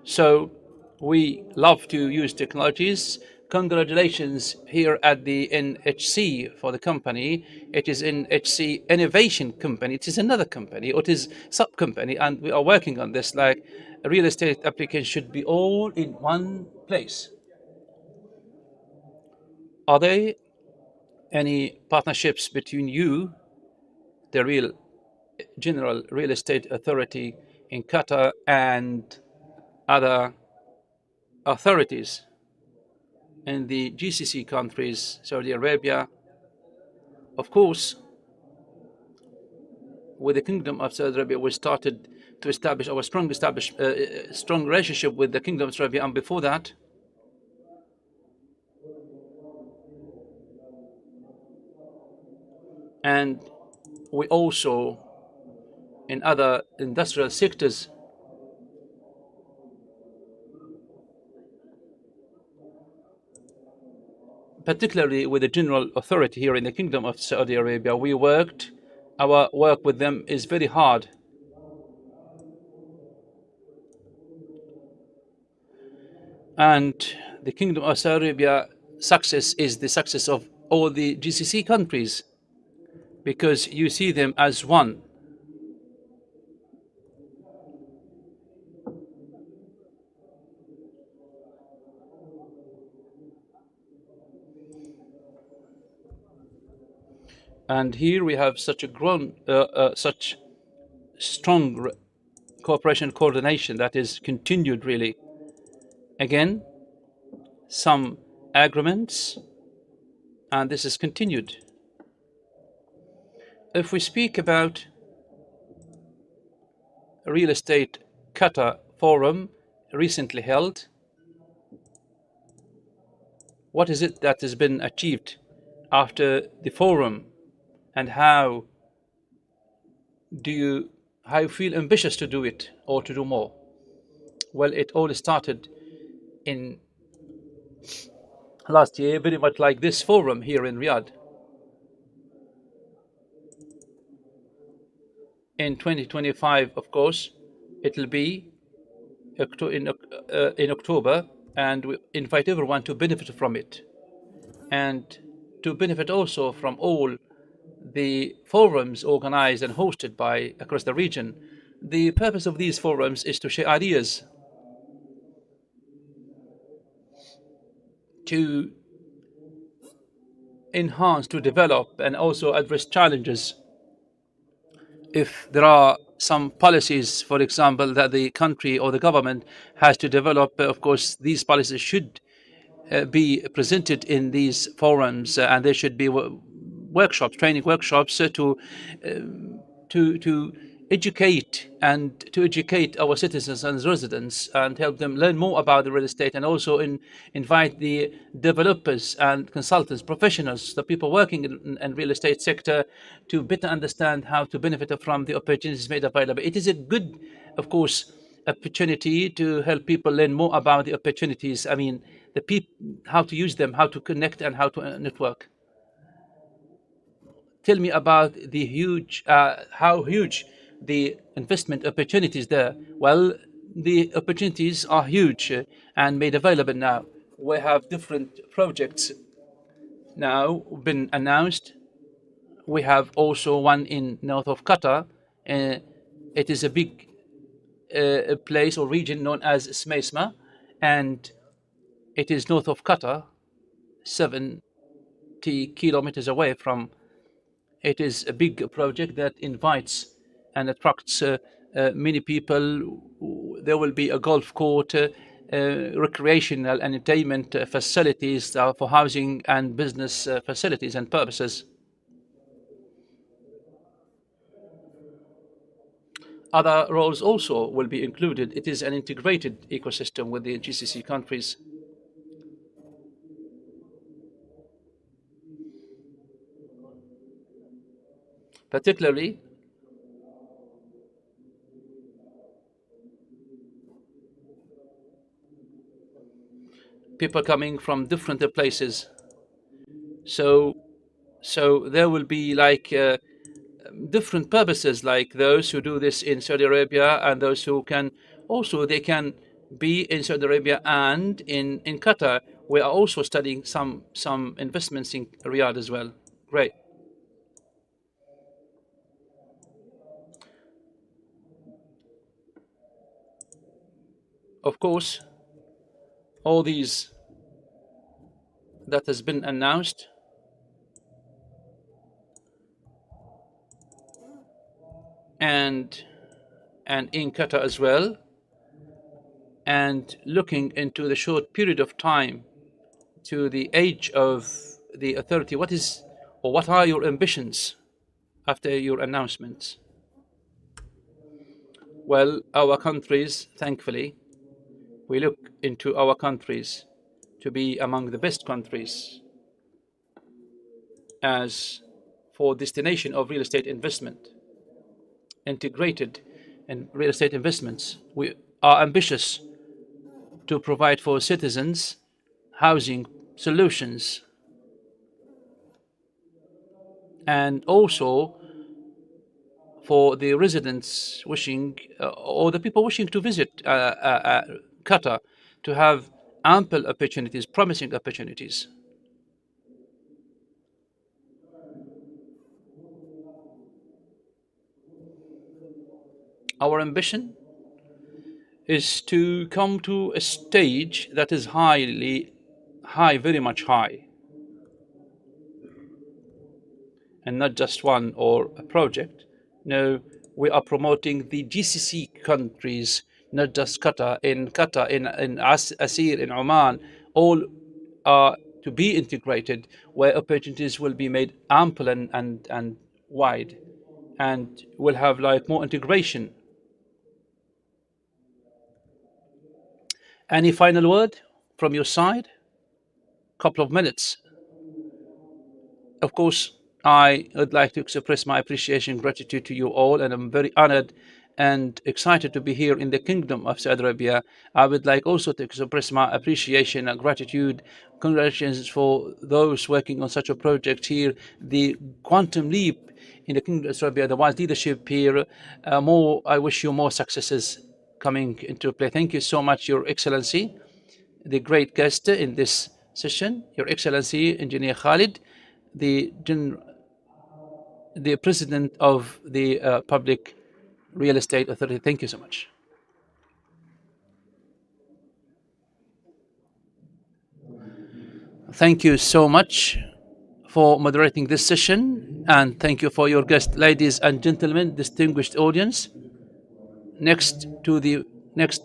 So we love to use technologies. Congratulations here at the NHC for the company. It is NHC Innovation Company. It is another company, or it is sub-company, and we are working on this. Like real estate applicants should be all in one place. Are there any partnerships between you, the real General Real Estate Authority in Qatar, and other authorities in the GCC countries, Saudi Arabia? Of course, with the Kingdom of Saudi Arabia, we started to establish our strong relationship with the Kingdom of Saudi Arabia, and before that, and we also in other industrial sectors. Particularly with the General Authority here in the Kingdom of Saudi Arabia, our work with them is very hard. And the Kingdom of Saudi Arabia success is the success of all the GCC countries, because you see them as one. And here we have such a such strong cooperation coordination that is continued really. Again, some agreements, and this is continued. If we speak about Real Estate Qatar Forum recently held, what is it that has been achieved after the forum, and how you feel ambitious to do it or to do more? Well, it all started in last year, very much like this forum here in Riyadh. In 2025, of course, it will be in October, and we invite everyone to benefit from it, and to benefit also from all the forums organized and hosted by across the region. The purpose of these forums is to share ideas, to enhance, to develop, and also address challenges. If there are some policies, for example, that the country or the government has to develop, of course, these policies should be presented in these forums, and there should be workshops, training workshops to educate our citizens and residents, and help them learn more about the real estate, and also invite the developers and consultants, professionals, the people working in real estate sector, to better understand how to benefit from the opportunities made available. It is a good, of course, opportunity to help people learn more about the opportunities. I mean, how to use them, how to connect, and how to network. Tell me about how huge the investment opportunities there. Well, the opportunities are huge and made available now. We have different projects now been announced. We have also one in north of Qatar. It is a big place or region known as Smaisma, and it is north of Qatar. 70 kilometers away from. It is a big project that invites and attracts many people. There will be a golf court, recreational and entertainment facilities for housing and business facilities and purposes. Other roles also will be included. It is an integrated ecosystem with the GCC countries. Particularly, people coming from different places. So there will be like different purposes, like those who do this in Saudi Arabia and those who can also, they can be in Saudi Arabia and in Qatar. We are also studying some investments in Riyadh as well. Great. Of course, all these that has been announced and in Qatar as well, and looking into the short period of time to the age of the authority, what are your ambitions after your announcements? Well, our countries, thankfully, we look into our countries to be among the best countries as for destination of real estate investment, integrated in real estate investments. We are ambitious to provide for citizens housing solutions and also for the residents wishing or the people wishing to visit Qatar to have ample opportunities, promising opportunities. Our ambition is to come to a stage that is high, very much high, and not just one or a project. No, we are promoting the GCC countries, not just Qatar. In Qatar, in Asir, in Oman, all are to be integrated, where opportunities will be made ample and wide, and will have like more integration. Any final word from your side? Couple of minutes. Of course, I would like to express my appreciation and gratitude to you all, and I'm very honored and excited to be here in the Kingdom of Saudi Arabia. I would like also to express my appreciation and gratitude, congratulations for those working on such a project here, the quantum leap in the Kingdom of Saudi Arabia, the wise leadership here. I wish you more successes coming into play. Thank you so much, Your Excellency, the great guest in this session, Your Excellency, Engineer Khalid, the President of the Public Real Estate Authority. Thank you so much. Thank you so much for moderating this session, and thank you for your guests, ladies and gentlemen, distinguished audience. Next to the next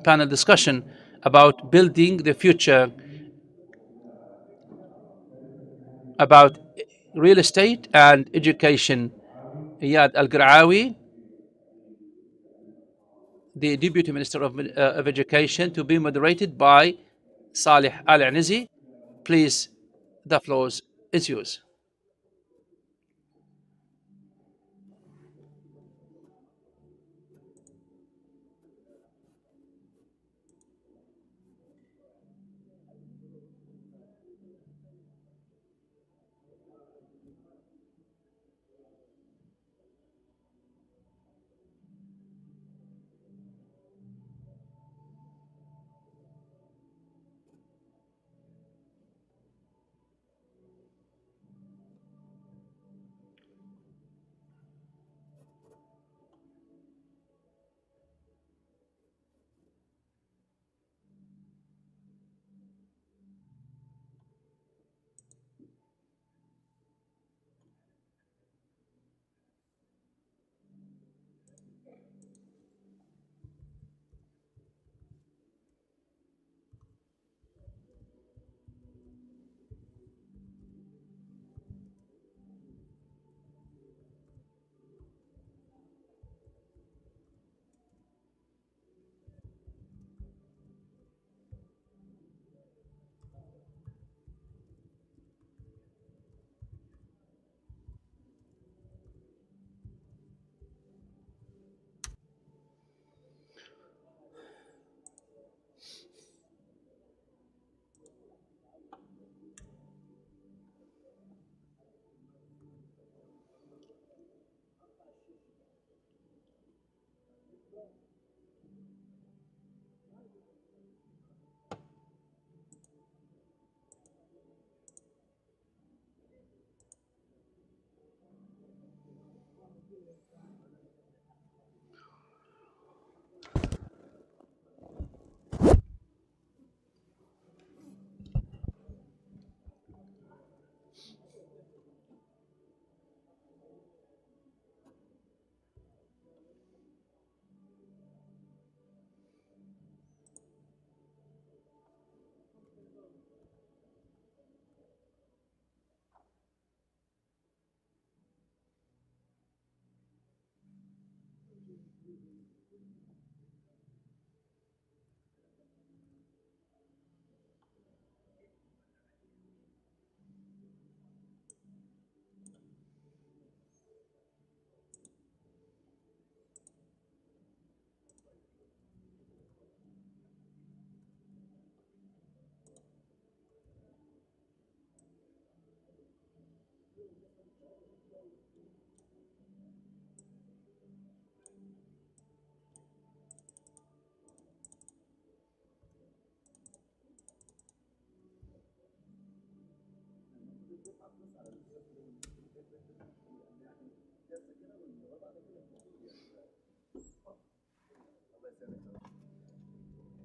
panel discussion about building the future, about real estate and education. Iyad Al-Garawi, the Deputy Minister of Education, to be moderated by Salih Al-Anizi. Please, the floor is yours.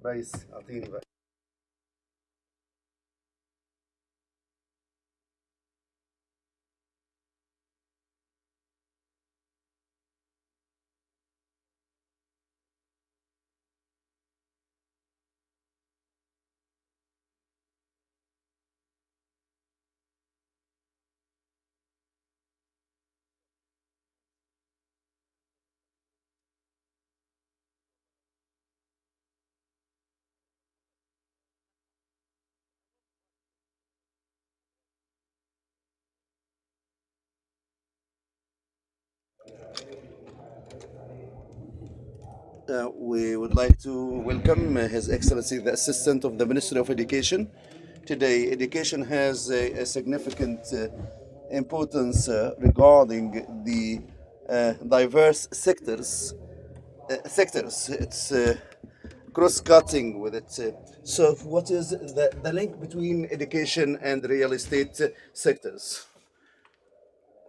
رئيس اعطيني بقى. We would like to welcome His Excellency, the Assistant of the Ministry of Education. Today, education has a significant importance regarding the diverse sectors. It's cross-cutting with it. So, what is the link between education and real estate sectors?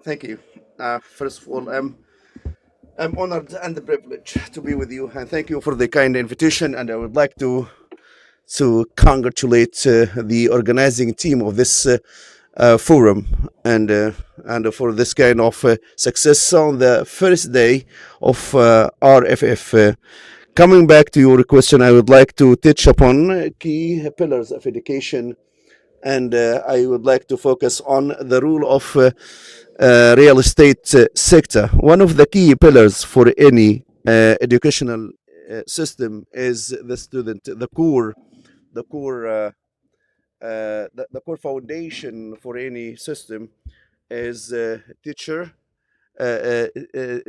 Thank you. First of all, I'm honored and privileged to be with you, and thank you for the kind invitation. And I would like to congratulate the organizing team of this forum and for this kind of success on the first day of RFF. Coming back to your question, I would like to touch upon key pillars of education, and I would like to focus on the role of real estate sector. One of the key pillars for any educational system is the student, the core foundation for any system is teacher,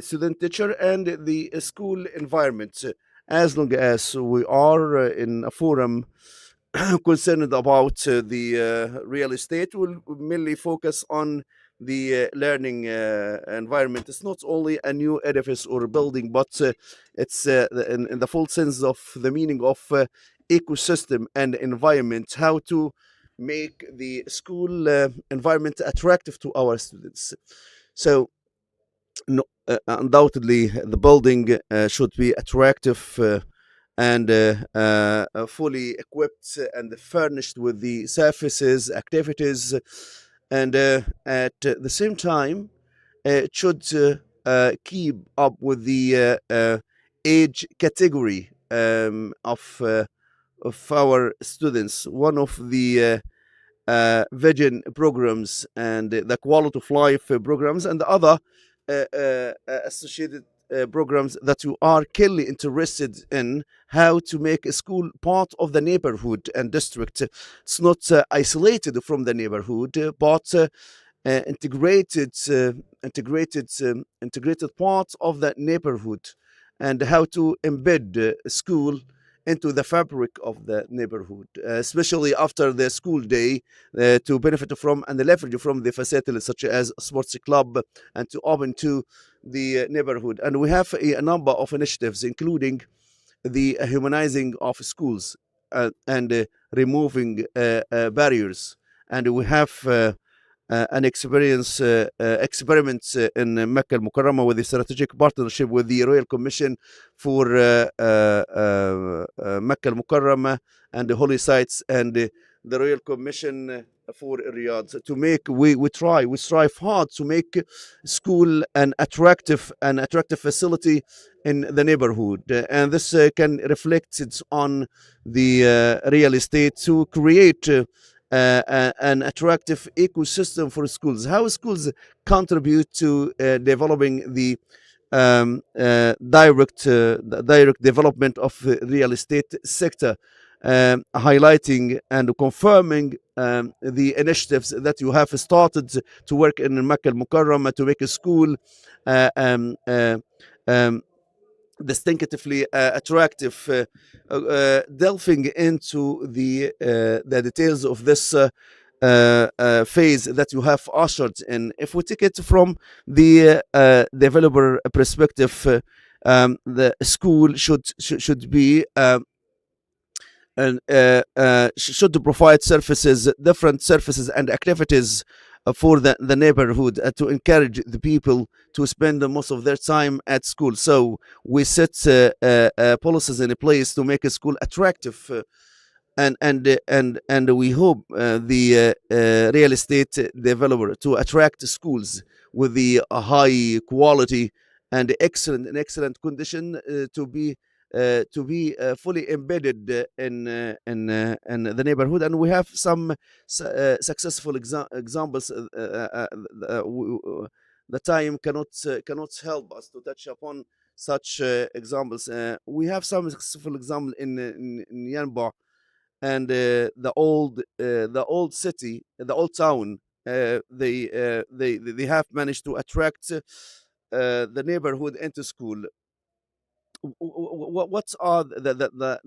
student teacher, and the school environment. As long as we are in a forum concerned about the real estate, will mainly focus on the learning environment. It's not only a new edifice or building, but it's in the full sense of the meaning of ecosystem and environment, how to make the school environment attractive to our students. So no, undoubtedly the building should be attractive and fully equipped and furnished with the services, activities, and at the same time, it should keep up with the age category of our students. One of the vision programs and the quality of life programs and the other associated programs that you are keenly interested in, how to make a school part of the neighborhood and district. It's not isolated from the neighborhood, but integrated part of that neighborhood, and how to embed school into the fabric of the neighborhood, especially after the school day, to benefit from and leverage from the facilities such as a sports club and to open to the neighborhood. And we have a number of initiatives, including the humanizing of schools and removing barriers. And we have an experiment in Mecca al-Mukarramah with a strategic partnership with the Royal Commission for Mecca al-Mukarramah and the holy sites and the Royal Commission for Riyadh to make. We strive hard to make school an attractive facility in the neighborhood, and this can reflect it on the real estate to create an attractive ecosystem for schools. How schools contribute to developing the direct development of the real estate sector, highlighting and confirming the initiatives that you have started to work in Makkah al-Mukarramah to make a school distinctively attractive, delving into the details of this phase that you have ushered in. If we take it from the developer perspective, the school should be and should provide services, different services and activities for the neighborhood to encourage the people to spend most of their time at school. So we set policies in place to make a school attractive. And we hope the real estate developer to attract schools with the high quality and excellent condition to be fully embedded in the neighborhood. And we have some successful examples. The time cannot help us to touch upon such examples. We have some successful examples in Yanbu, and the old city, the old town. They have managed to attract the neighborhood into school. What are the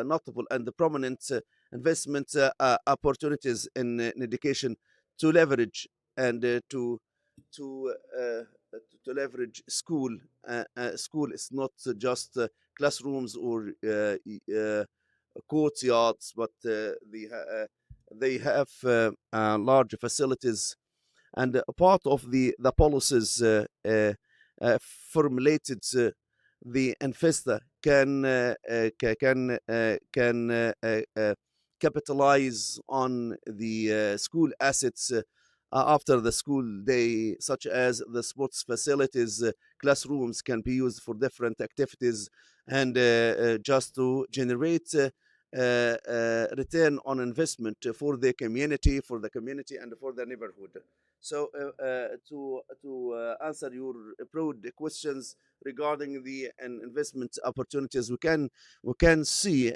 notable and the prominent investment opportunities in education to leverage and to leverage school? School is not just classrooms or courtyards, but they have large facilities, and a part of the policies formulated. The investor can capitalize on the school assets after the school day, such as the sports facilities. Classrooms can be used for different activities, and just to generate return on investment for the community, and for the neighborhood. So to answer your broad questions regarding the investment opportunities, we can see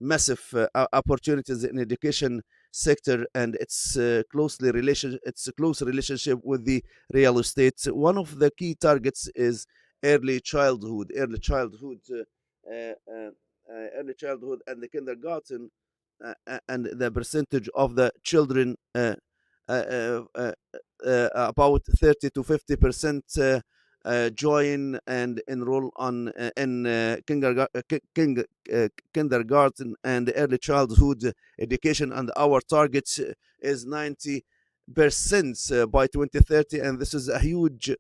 massive opportunities in education sector, and it's a close relationship with the real estate. One of the key targets is early childhood and the kindergarten, and the percentage of the children about 30 to 50% join and enroll on in kindergarten and early childhood education, and our target is 90% by 2030, and this is a huge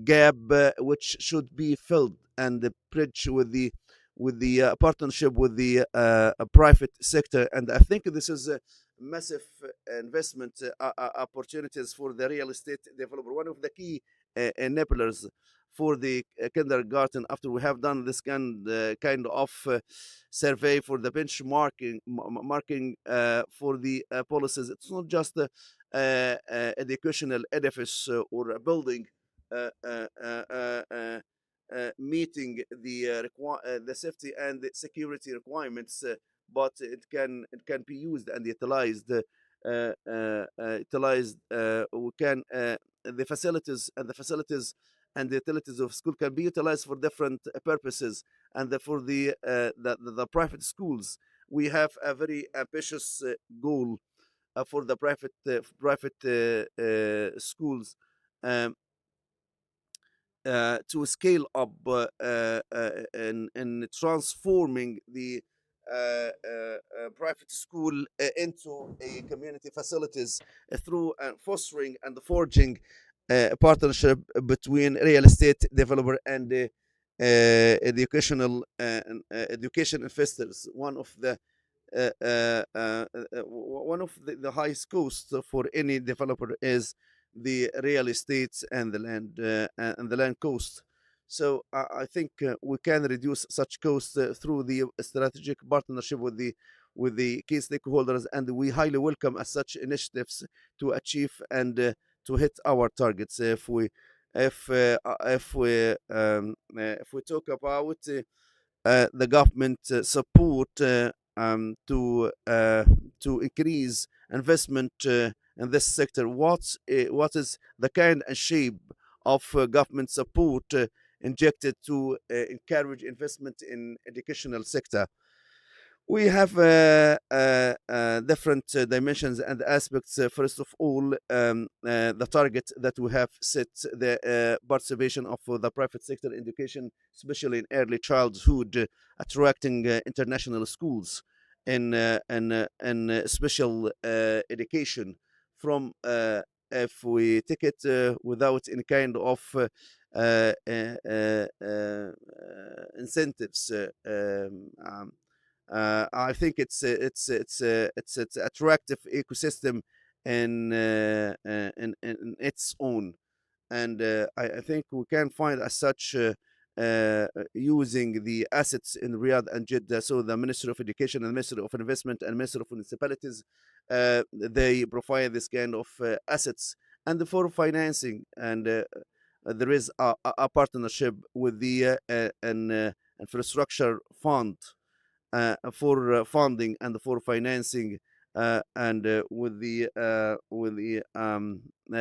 gap which should be filled and bridge with the partnership with the private sector. And I think this is a massive investment opportunities for the real estate developer. One of the key enablers for the kindergarten, after we have done this kind of survey for the benchmarking marking for the policies, it's not just educational edifice or a building meeting the safety and the security requirements, but it can be used and utilized. We can the facilities and the utilities of school can be utilized for different purposes. And for the private schools, we have a very ambitious goal for the private schools. To scale up in transforming the private school into a community facilities through fostering and forging a partnership between real estate developer and education investors. One of the highest costs for any developer is the real estate and the land cost. So I think we can reduce such costs through the strategic partnership with the key stakeholders, and we highly welcome as such initiatives to achieve and to hit our targets. If we if we talk about the government support to increase investment in this sector, what is the kind and shape of government support injected to encourage investment in educational sector? We have different dimensions and aspects. First of all, the target that we have set, the participation of the private sector in education, especially in early childhood, attracting international schools in special education from if we take it without any kind of incentives. I think it's attractive ecosystem in its own, and I think we can find as such using the assets in Riyadh and Jeddah. So the Ministry of Education and Ministry of Investment and Ministry of Municipalities, they provide this kind of assets and for financing, and there is a partnership with the an infrastructure fund for funding and for financing and with the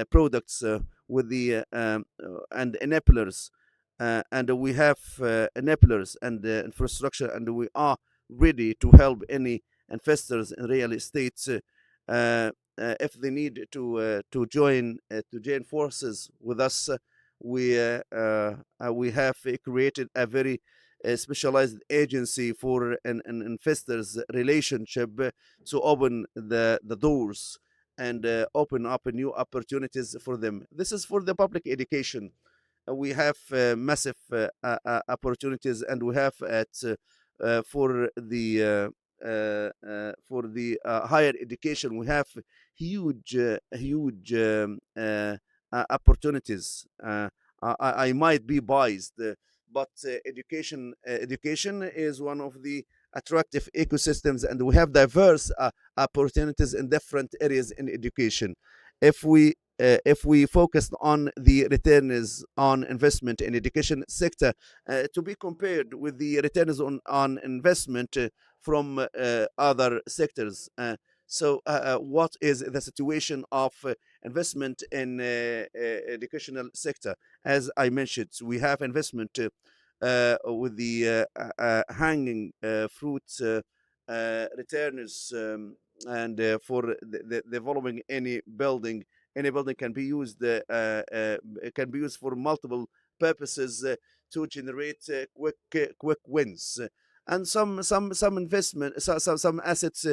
products with the and enablers and we have enablers and infrastructure, and we are ready to help any investors in real estate if they need to join forces with us. We have created a very specialized agency for an investors relationship to open the doors and open up new opportunities for them. This is for the public education. We have massive opportunities, and we have at for the higher education, we have huge opportunities. I might be biased, but education is one of the attractive ecosystems, and we have diverse opportunities in different areas in education. If we focused on the returns on investment in education sector to be compared with the returns on investment from other sectors. What is the situation of investment in educational sector? As I mentioned, we have investment with the hanging fruit returns, and for the developing any building. Any building can be used for multiple purposes to generate quick wins, and some investment, some assets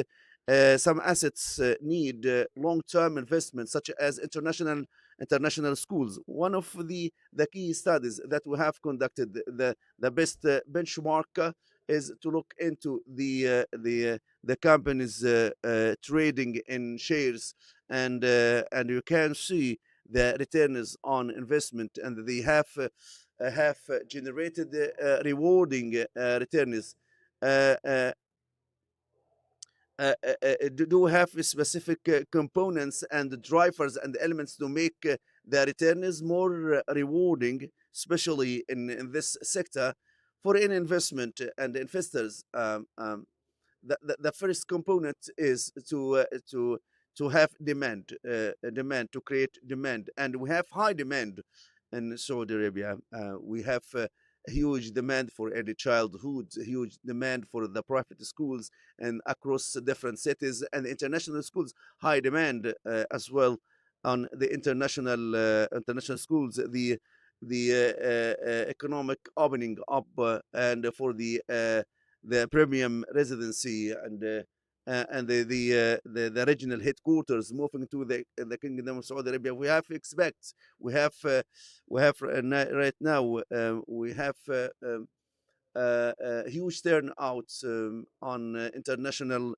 need long-term investment, such as international schools. One of the key studies that we have conducted, the best benchmark is to look into the companies trading in shares, and you can see the returns on investment, and they have generated rewarding returns. Do have specific components and drivers and elements to make the returns more rewarding, especially in this sector for any investment and investors. The first component is to have demand, demand to create demand, and we have high demand in Saudi Arabia. We have a huge demand for early childhood, a huge demand for the private schools and across different cities, and international schools, high demand as well on the international schools. The economic opening up and for the premium residency and the regional headquarters moving to the Kingdom of Saudi Arabia. Right now we have huge turnouts on international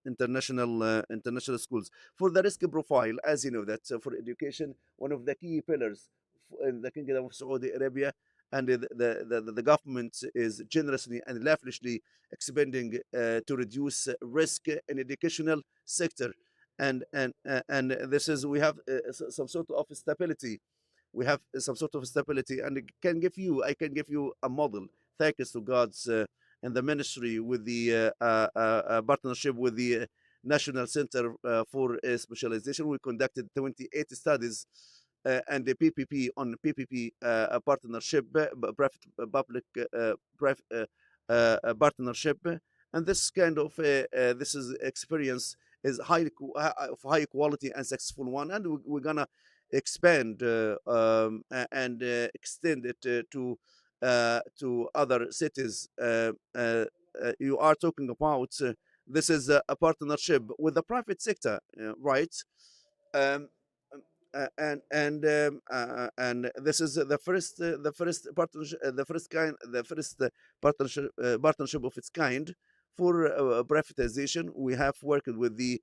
schools. For the risk profile, as you know, that for education, one of the key pillars in the Kingdom of Saudi Arabia, and the government is generously and lavishly expending to reduce risk in educational sector, and this is, we have some sort of stability we have some sort of stability, and I can give you a model, thanks to God's and the ministry with the partnership with the National Center for Specialization. We conducted 28 studies and the PPP on PPP partnership, private public private partnership, and this kind of this is experience is of high quality and successful one, and we're gonna expand and extend it to other cities. You are talking about this is a partnership with the private sector, right? Um, and this is the first partnership, partnership of its kind for privatization. We have worked with the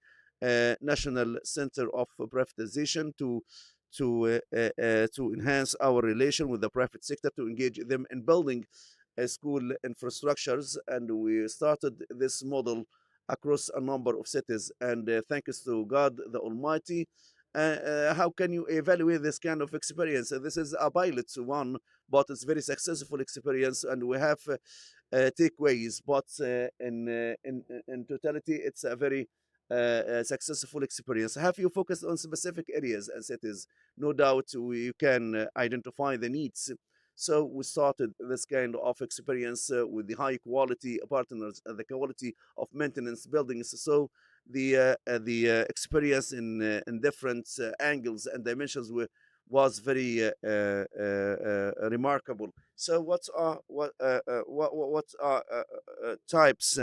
National Center of Privatization to enhance our relation with the private sector, to engage them in building school infrastructures, and we started this model across a number of cities. And thanks to God the Almighty, how can you evaluate this kind of experience? This is a pilot one, but it's very successful experience, and we have takeaways. But in totality, it's a very successful experience. Have you focused on specific areas and cities? No doubt you can identify the needs. So we started this kind of experience with the high quality partners and the quality of maintenance buildings. So the experience in different angles and dimensions was very remarkable. So what are types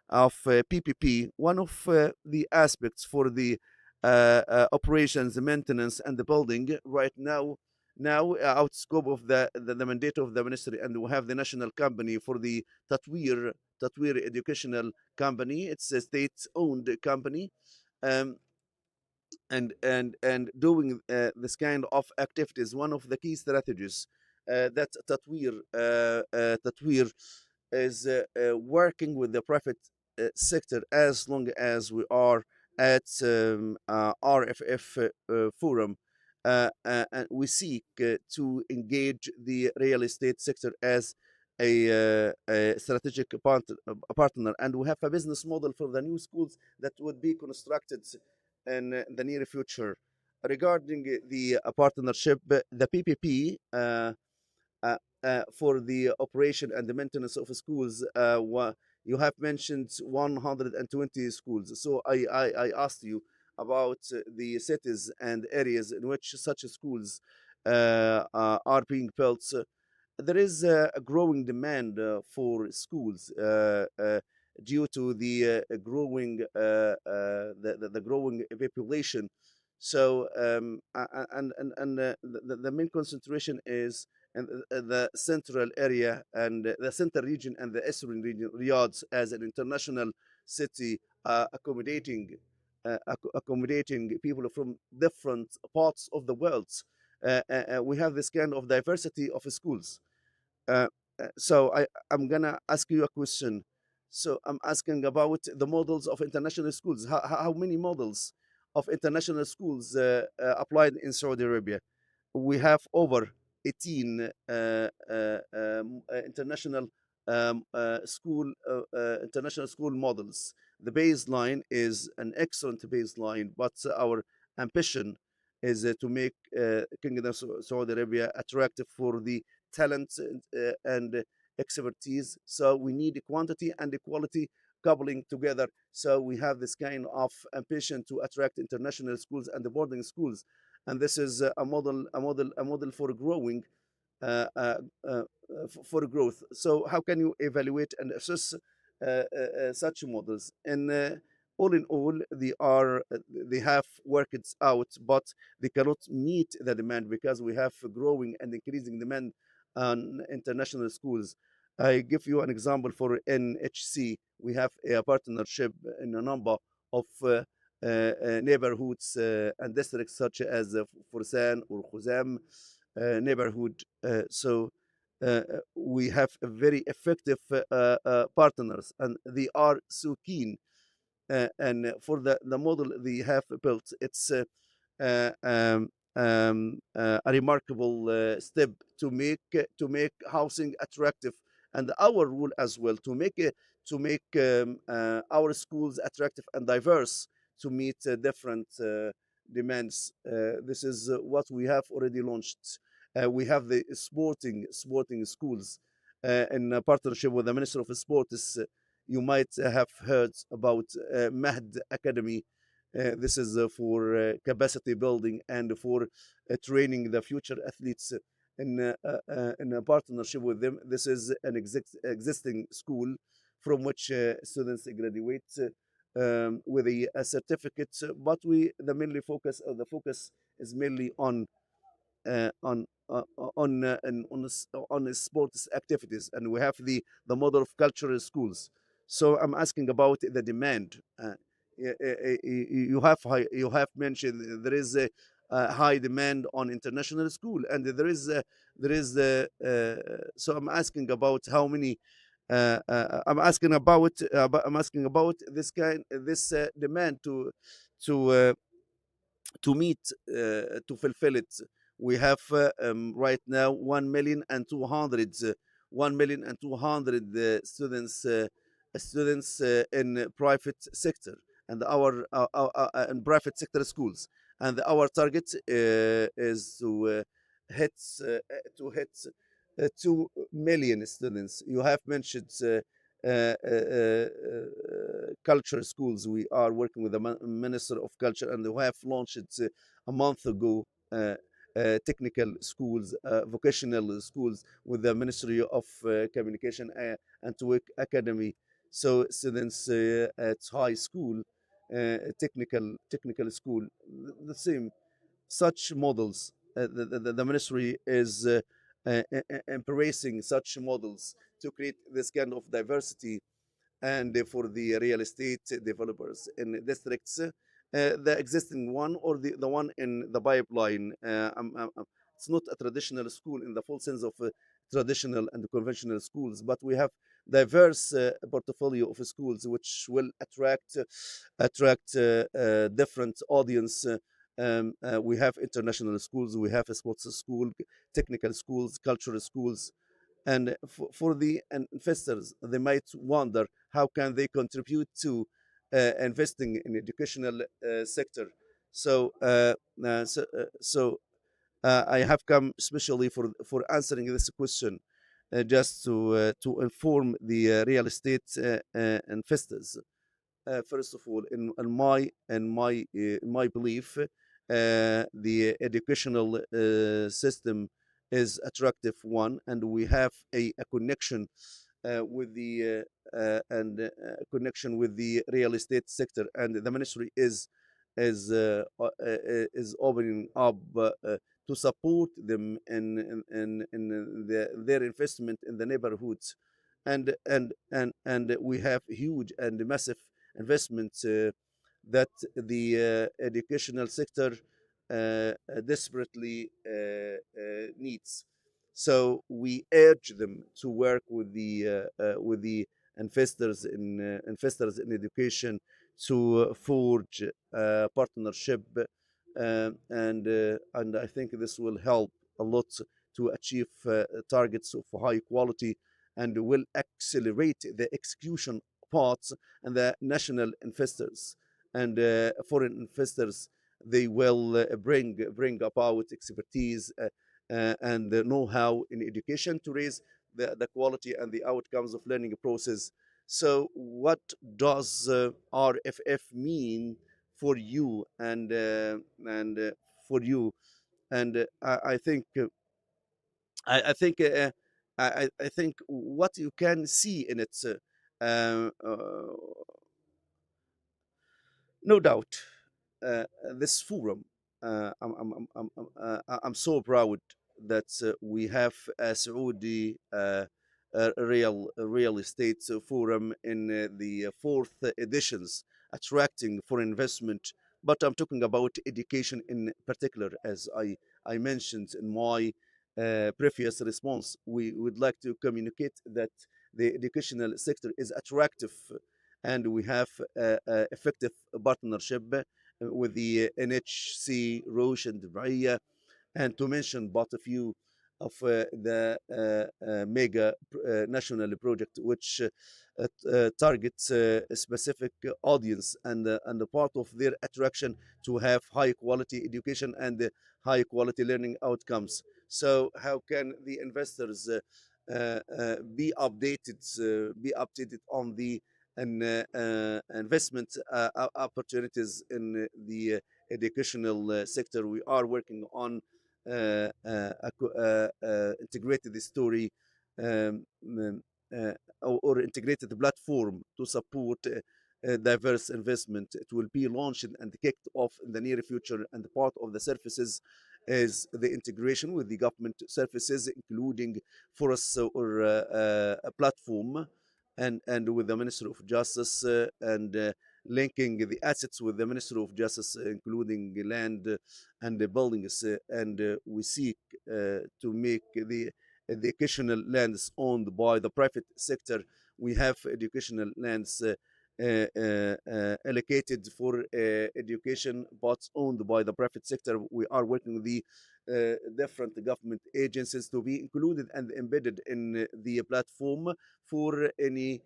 of PPP? One of the aspects for the operations, the maintenance, and the building right now out scope of the mandate of the ministry, and we have the national company for the Tatweer Educational Company. It's a state-owned company, um, and doing this kind of activities. One of the key strategies that Tatweer is working with the private sector as long as we are at RFF forum. And we seek to engage the real estate sector as a strategic partner, and we have a business model for the new schools that would be constructed in the near future. Regarding the partnership, the PPP for the operation and the maintenance of schools, you have mentioned 120 schools. So I asked you about the cities and areas in which such schools are being built. There is a growing demand for schools due to the growing the growing population. So the main concentration is in the central area and the center region and the eastern region, Riyadh as an international city, accommodating people from different parts of the world. We have this kind of diversity of schools. So I'm gonna ask you a question. So I'm asking about the models of international schools. How many models of international schools applied in Saudi Arabia? We have over 18 international school models. The baseline is an excellent baseline, but our ambition is to make Kingdom of Saudi Arabia attractive for the talent and expertise. So we need quantity and quality coupling together. So we have this kind of ambition to attract international schools and the boarding schools, and this is a model for growing for growth. So how can you evaluate and assess such models? And all in all, they have worked out, but they cannot meet the demand because we have growing and increasing demand on international schools. I give you an example for NHC. We have a partnership in a number of neighborhoods and districts such as Fursan or Khuzam neighborhood. So we have a very effective partners, and they are so keen. And for the model they have built, it's a remarkable step to make housing attractive, and our role as well to make our schools attractive and diverse to meet different demands. This is what we have already launched. We have the sporting schools in partnership with the Minister of Sports. You might have heard about Mahd Academy. This is for capacity building and for training the future athletes in a partnership with them. This is an existing school from which students graduate with a certificate, but the focus is mainly on sports activities, and we have the model of cultural schools. So I'm asking about the demand. You have mentioned there is a high demand on international school, and there is so I'm asking about how many. I'm asking about this demand to to meet to fulfill it. We have right now 1,200,000 students in private sector, and our in private sector schools, and our target is hit to hit 2 million students. You have mentioned culture schools. We are working with the Minister of Culture, and we have launched a month ago technical schools, vocational schools with the Ministry of Communication and Work Academy. So students at high school, technical school, the same such models. The ministry is embracing such models to create this kind of diversity, and for the real estate developers in districts, the existing one or the one in the pipeline. It's not a traditional school in the full sense of traditional and conventional schools, but we have diverse portfolio of schools which will attract different audience. We have international schools, we have a sports school, technical schools, cultural schools, and for the investors, they might wonder how can they contribute to investing in educational sector. So, I have come especially for answering this question, just to inform the real estate investors. First of all, in my belief, the educational system is attractive one, and we have a connection with the connection with the real estate sector, and the ministry is opening up to support them in their investment in the neighborhoods, and we have huge and massive investments that the educational sector desperately needs. So we urge them to work with the investors in education to forge partnership, and I think this will help a lot to achieve targets of high quality, and will accelerate the execution parts, and the national investors and foreign investors, they will bring about expertise and know-how in education to raise the quality and the outcomes of learning process. So what does RFF mean for you and for you? And I think I think I think what you can see in it, no doubt, this forum. I'm so proud that we have a Saudi real estate forum in the fourth editions, attracting foreign investment. But I'm talking about education in particular, as I mentioned in my previous response. We would like to communicate that the educational sector is attractive, and we have effective partnership with the NHC, Roche, and Devaya, and to mention but a few of the mega national project which targets a specific audience and a part of their attraction to have high quality education and high quality learning outcomes. So how can the investors be updated on the investment opportunities in the educational sector? We are working on integrated story or integrated platform to support diverse investment. It will be launched and kicked off in the near future, and part of the services is the integration with the government services, including forests or a platform, and with the Ministry of Justice, and linking the assets with the Ministry of Justice, including land and the buildings, and we seek to make the educational lands owned by the private sector. We have educational lands allocated for education, but owned by the private sector. We are working with the different government agencies to be included and embedded in the platform for any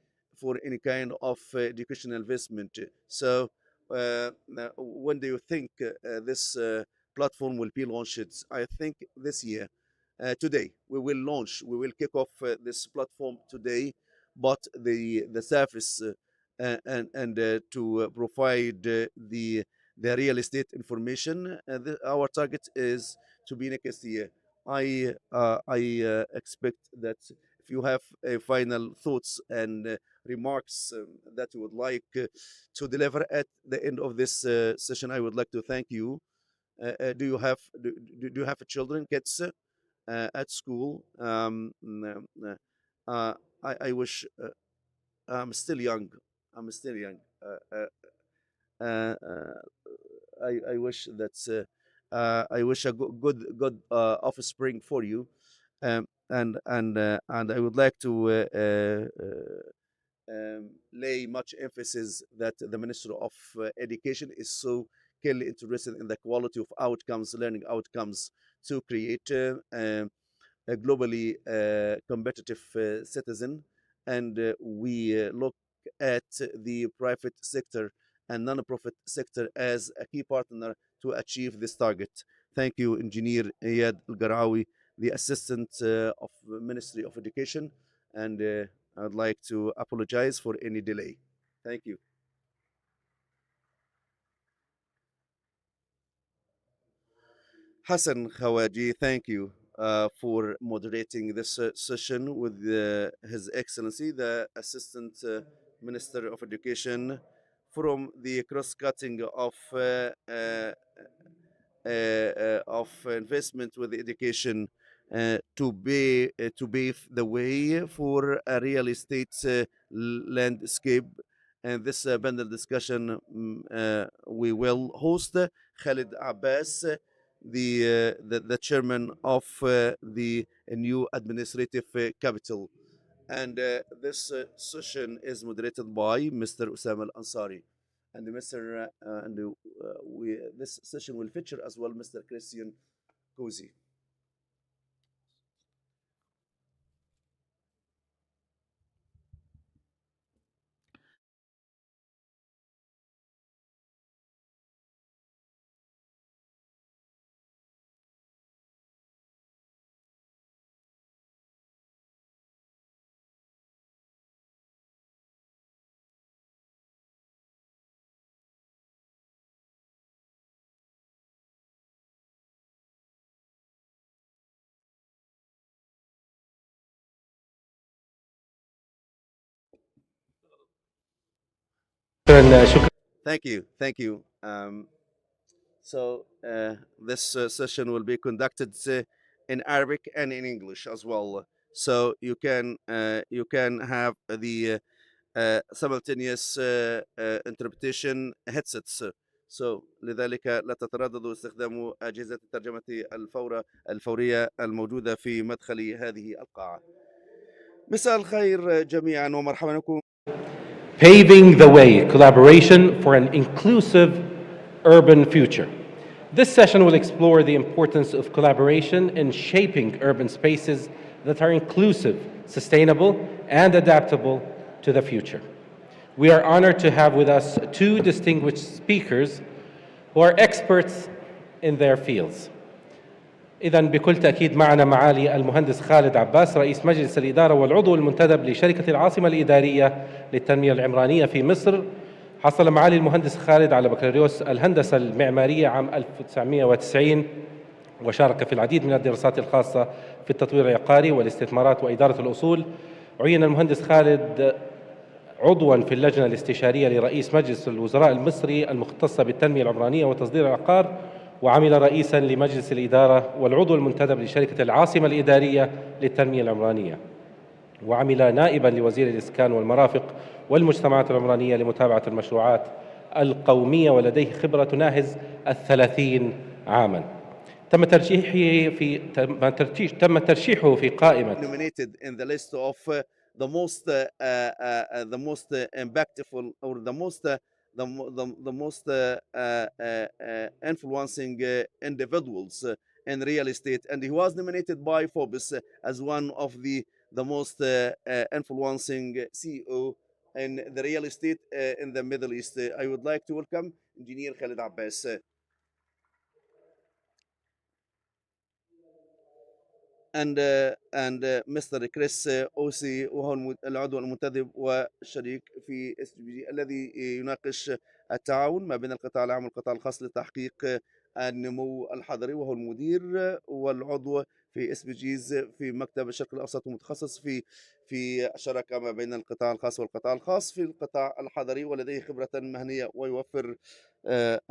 kind of educational investment. So when do you think this platform will be launched? I think this year. Today we will kick off this platform today, but the service and to provide the real estate information, our target is to be next year. I expect that if you have final thoughts and remarks that you would like to deliver at the end of this session, I would like to thank you. Do you have children, kids at school? I wish I'm still young. I'm still young. I wish that I wish a good offspring for you, and I would like to lay much emphasis that the Minister of Education is so keenly interested in the quality of outcomes, learning outcomes, to create a globally competitive citizen, and we look at the private sector and non-profit sector as a key partner to achieve this target. Thank you, Engineer Iyad Al-Garawi, the Assistant of Ministry of Education, and I'd like to apologize for any delay. Thank you. Hassan Khawaji, thank you for moderating this session with His Excellency, the Assistant Minister of Education, from the cross-cutting of investment with education to pave the way for a real estate landscape. And this panel discussion we will host Khalid Abbas, the chairman of the new administrative capital. And this session is moderated by Mr. Usama Al-Ansari. And this session will feature as well Mr. Christian Cozy. Thank you. Thank you. So this session will be conducted in Arabic and in English as well. So you can have the simultaneous interpretation headsets. So لذلك لا تترددوا استخدام أجهزة الترجمة الفورية الموجودة في مدخل هذه القاعة. مساء الخير جميعا ومرحبا بكم. Paving the way, collaboration for an inclusive urban future. This session will explore the importance of collaboration in shaping urban spaces that are inclusive, sustainable, and adaptable to the future. We are honored to have with us two distinguished speakers who are experts in their fields. إذا بكل تأكيد معنا معالي المهندس خالد عباس رئيس مجلس الإدارة والعضو المنتدب لشركة العاصمة الإدارية للتنمية العمرانية في مصر. حصل معالي المهندس خالد على بكالوريوس الهندسة المعمارية عام 1990 وشارك في العديد من الدراسات الخاصة في التطوير العقاري والاستثمارات وإدارة الأصول. عين المهندس خالد عضواً في اللجنة الاستشارية لرئيس مجلس الوزراء المصري المختصة بالتنمية العمرانية وتصدير العقار، وعمل رئيساً لمجلس الإدارة والعضو المنتدب لشركة العاصمة الإدارية للتنمية العمرانية، وعمل نائباً لوزير الإسكان والمرافق والمجتمعات العمرانية لمتابعة المشروعات القومية، ولديه خبرة تناهز 30 عاماً. تم ترشيحه في قائمة nominated in the list of the most impactful or the most influencing individuals in real estate, and he was nominated by Forbes as one of the most influencing CEO in the real estate in the Middle East. I would like to welcome Engineer Khalid Abbas. and Mr. كريس أوسي، وهو العضو المنتدب والشريك في SDG الذي يناقش التعاون ما بين القطاع العام والقطاع الخاص لتحقيق النمو الحضري، وهو المدير والعضو في SDGs في مكتب الشرق الأوسط، ومتخصص في الشراكة ما بين القطاع الخاص والقطاع الخاص في القطاع الحضري، ولديه خبرة مهنية ويوفر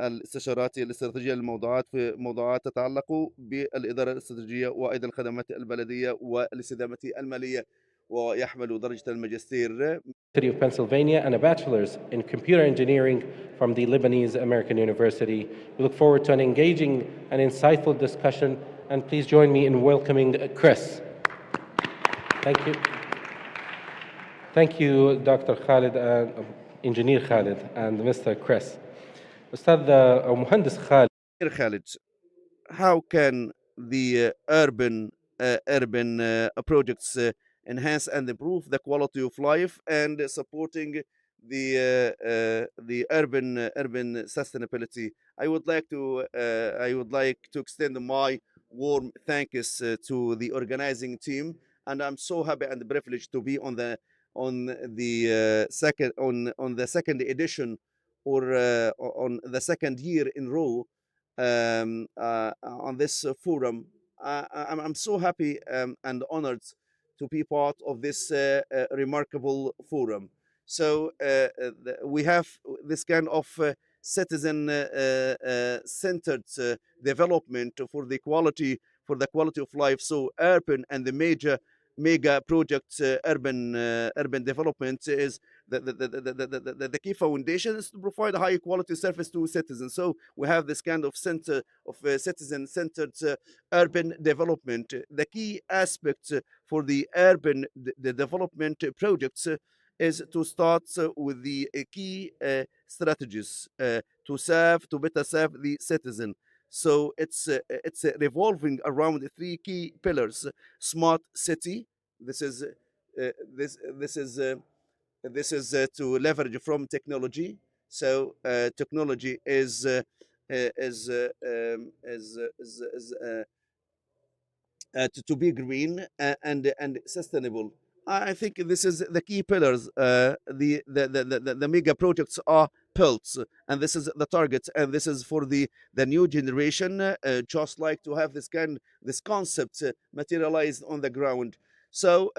الاستشارات الاستراتيجية للموضوعات في موضوعات تتعلق بالإدارة الاستراتيجية وأيضا الخدمات البلدية والاستدامة المالية، ويحمل درجة الماجستير City of Pennsylvania and a bachelor's in computer engineering from the Lebanese American University. We look forward to an engaging and insightful discussion, and please join me in welcoming Chris. Thank you. Thank you, Dr. Khalid, Engineer Khalid, and Mr. Chris. أستاذ أو مهندس خالد. Khalid, how can the urban projects enhance and improve the quality of life and supporting the urban sustainability? I would like to extend my warm thanks to the organizing team, and I'm so happy and privileged to be on the second edition, or on the second year in row on this forum. I'm so happy and honored to be part of this remarkable forum. So we have this kind of citizen-centered development for the quality of life. So urban and the mega projects, urban development is the key foundation is to provide a high quality service to citizens. So we have this kind of center of citizen-centered urban development. The key aspect for the urban development projects is to start with the key strategies to better serve the citizen. So it's revolving around the three key pillars: smart city. This is to leverage from technology. So technology is to be green and sustainable. I think this is the key pillars. The mega projects are built, and this is the target, and this is for the new generation, just like to have this concept materialized on the ground. So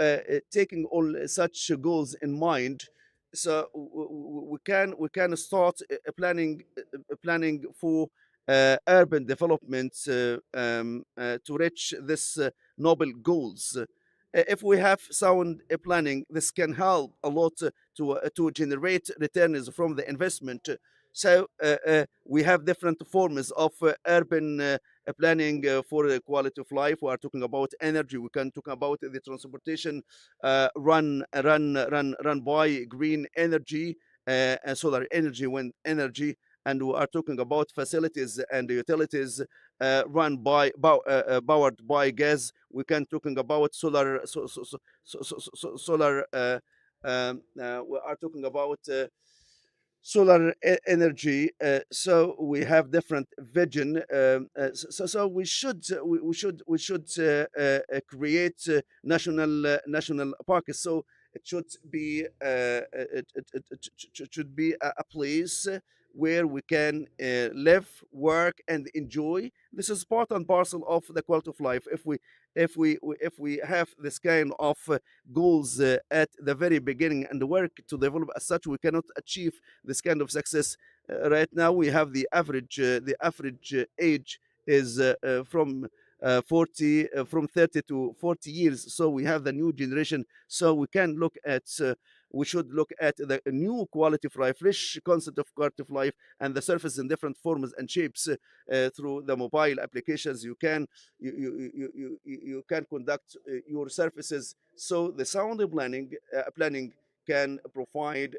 taking all such goals in mind, so we can start planning for urban development to reach this noble goals. If we have sound planning, this can help a lot to generate returns from the investment. So we have different forms of urban planning for quality of life. We are talking about energy. We can talk about the transportation run by green energy and solar energy, wind energy, and we are talking about facilities and utilities powered by gas. We can talking about solar, solar. We are talking about solar energy. So we have different vision. So we should create national parks. So it should be it should be a place where we can live, work, and enjoy. This is part and parcel of the quality of life. If we have this kind of goals at the very beginning and work to develop as such, we cannot achieve this kind of success. Right now, we have the average age is from 40 from 30 to 40 years. So we have the new generation. So we can look at we should look at the new quality of life, fresh concept of quality of life, and the surface in different forms and shapes through the mobile applications. You can conduct your services. So the sound planning can provide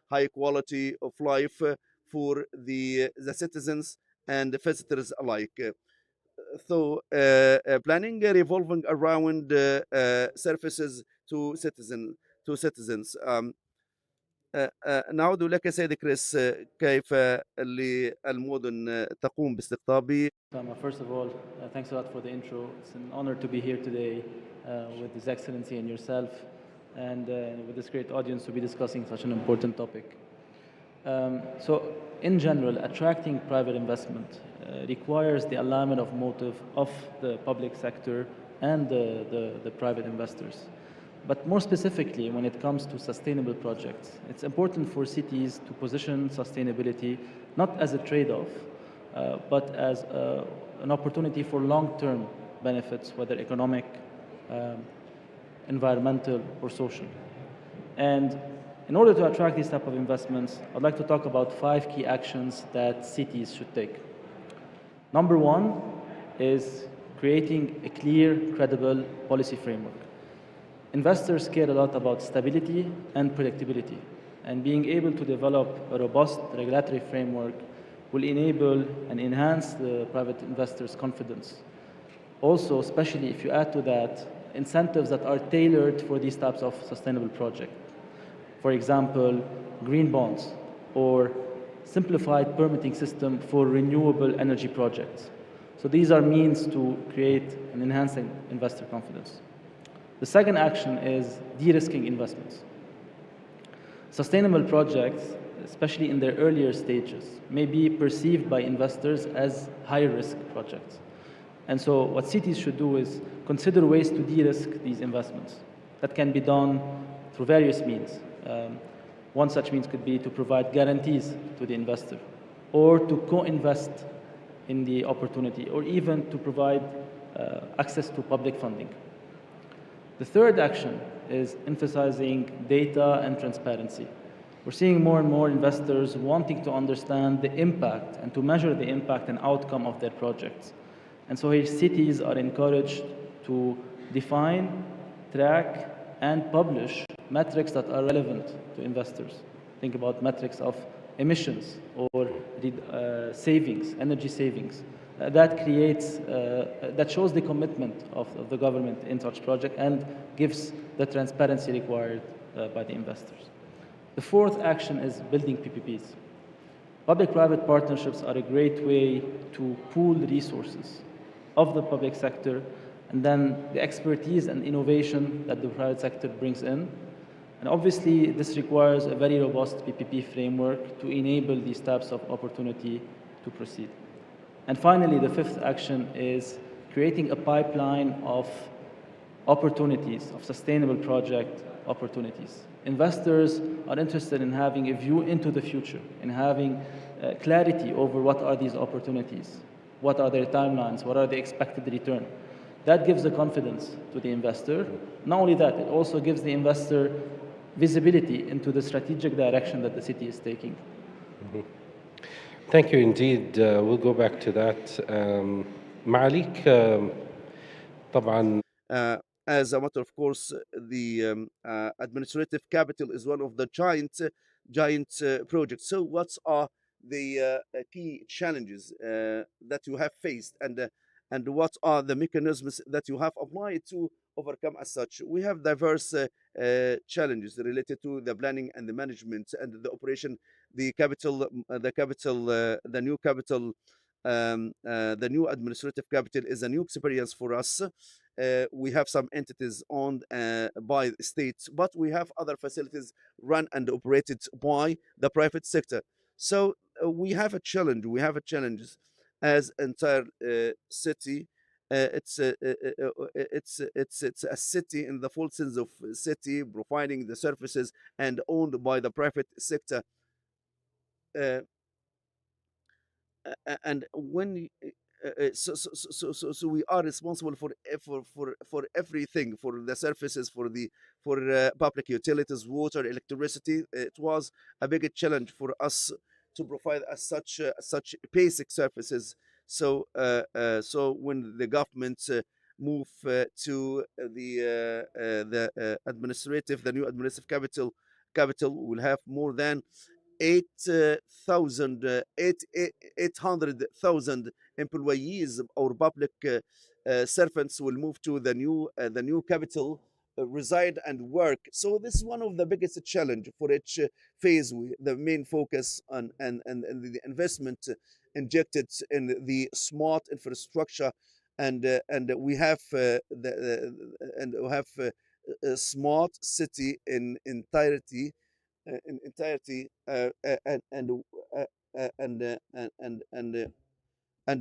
high quality of life for the citizens and the visitors alike. Planning revolving around services to citizens. نعود لك سيد كريس. كيف المدن تقوم باستقطاب First of all, thanks a lot for the intro. It's an honor to be here today with His Excellency and yourself, and with this great audience to be discussing such an important topic. So, in general, attracting private investment requires the alignment of motive of the public sector and the private investors. But more specifically, when it comes to sustainable projects, it's important for cities to position sustainability not as a trade-off, but as an opportunity for long-term benefits, whether economic, environmental, or social. And in order to attract these type of investments, I'd like to talk about 5 key actions that cities should take. Number 1 is creating a clear, credible policy framework. Investors care a lot about stability and predictability, and being able to develop a robust regulatory framework will enable and enhance the private investors' confidence. Also, especially if you add to that incentives that are tailored for these types of sustainable projects. For example, green bonds or simplified permitting system for renewable energy projects. So these are means to create and enhancing investor confidence. The second action is de-risking investments. Sustainable projects, especially in their earlier stages, may be perceived by investors as high-risk projects. And so what cities should do is consider ways to de-risk these investments. That can be done through various means. One such means could be to provide guarantees to the investor, or to co-invest in the opportunity, or even to provide access to public funding. The third action is emphasizing data and transparency. We're seeing more and more investors wanting to understand the impact and to measure the impact and outcome of their projects. And so here cities are encouraged to define, track, and publish metrics that are relevant to investors. Think about metrics of emissions or savings, energy savings. That creates, that shows the commitment of the government in such project and gives the transparency required by the investors. The fourth action is building PPPs. Public-private partnerships are a great way to pool resources of the public sector, and then the expertise and innovation that the private sector brings in. And obviously, this requires a very robust PPP framework to enable these types of opportunity to proceed. And finally, the fifth action is creating a pipeline of opportunities, of sustainable project opportunities. Investors are interested in having a view into the future, in having clarity over what are these opportunities, what are their timelines, what are the expected return. That gives the confidence to the investor. Not only that, it also gives the investor visibility into the strategic direction that the city is taking. Mm-hmm. Thank you indeed. We'll go back to that. معاليك طبعا. As a matter of course, the administrative capital is one of the giant projects. So what are the key challenges that you have faced, and what are the mechanisms that you have applied to overcome as such. We have diverse challenges related to the planning and the management and the operation, the new capital. The new administrative capital is a new experience for us. We have some entities owned by the state, but we have other facilities run and operated by the private sector. So we have a challenge. We have a challenge as entire city. It's a city in the full sense of city, providing the services and owned by the private sector. Uh, and when so we are responsible for everything, for the services, for public utilities, water, electricity. It was a big challenge for us to provide as such basic services. So when the government move to the new administrative capital will have more than 800,000 employees or public servants will move to the new capital, reside and work. So this is one of the biggest challenge for each phase. The main focus on and the investment injected in the smart infrastructure, and we have a smart city in entirety, and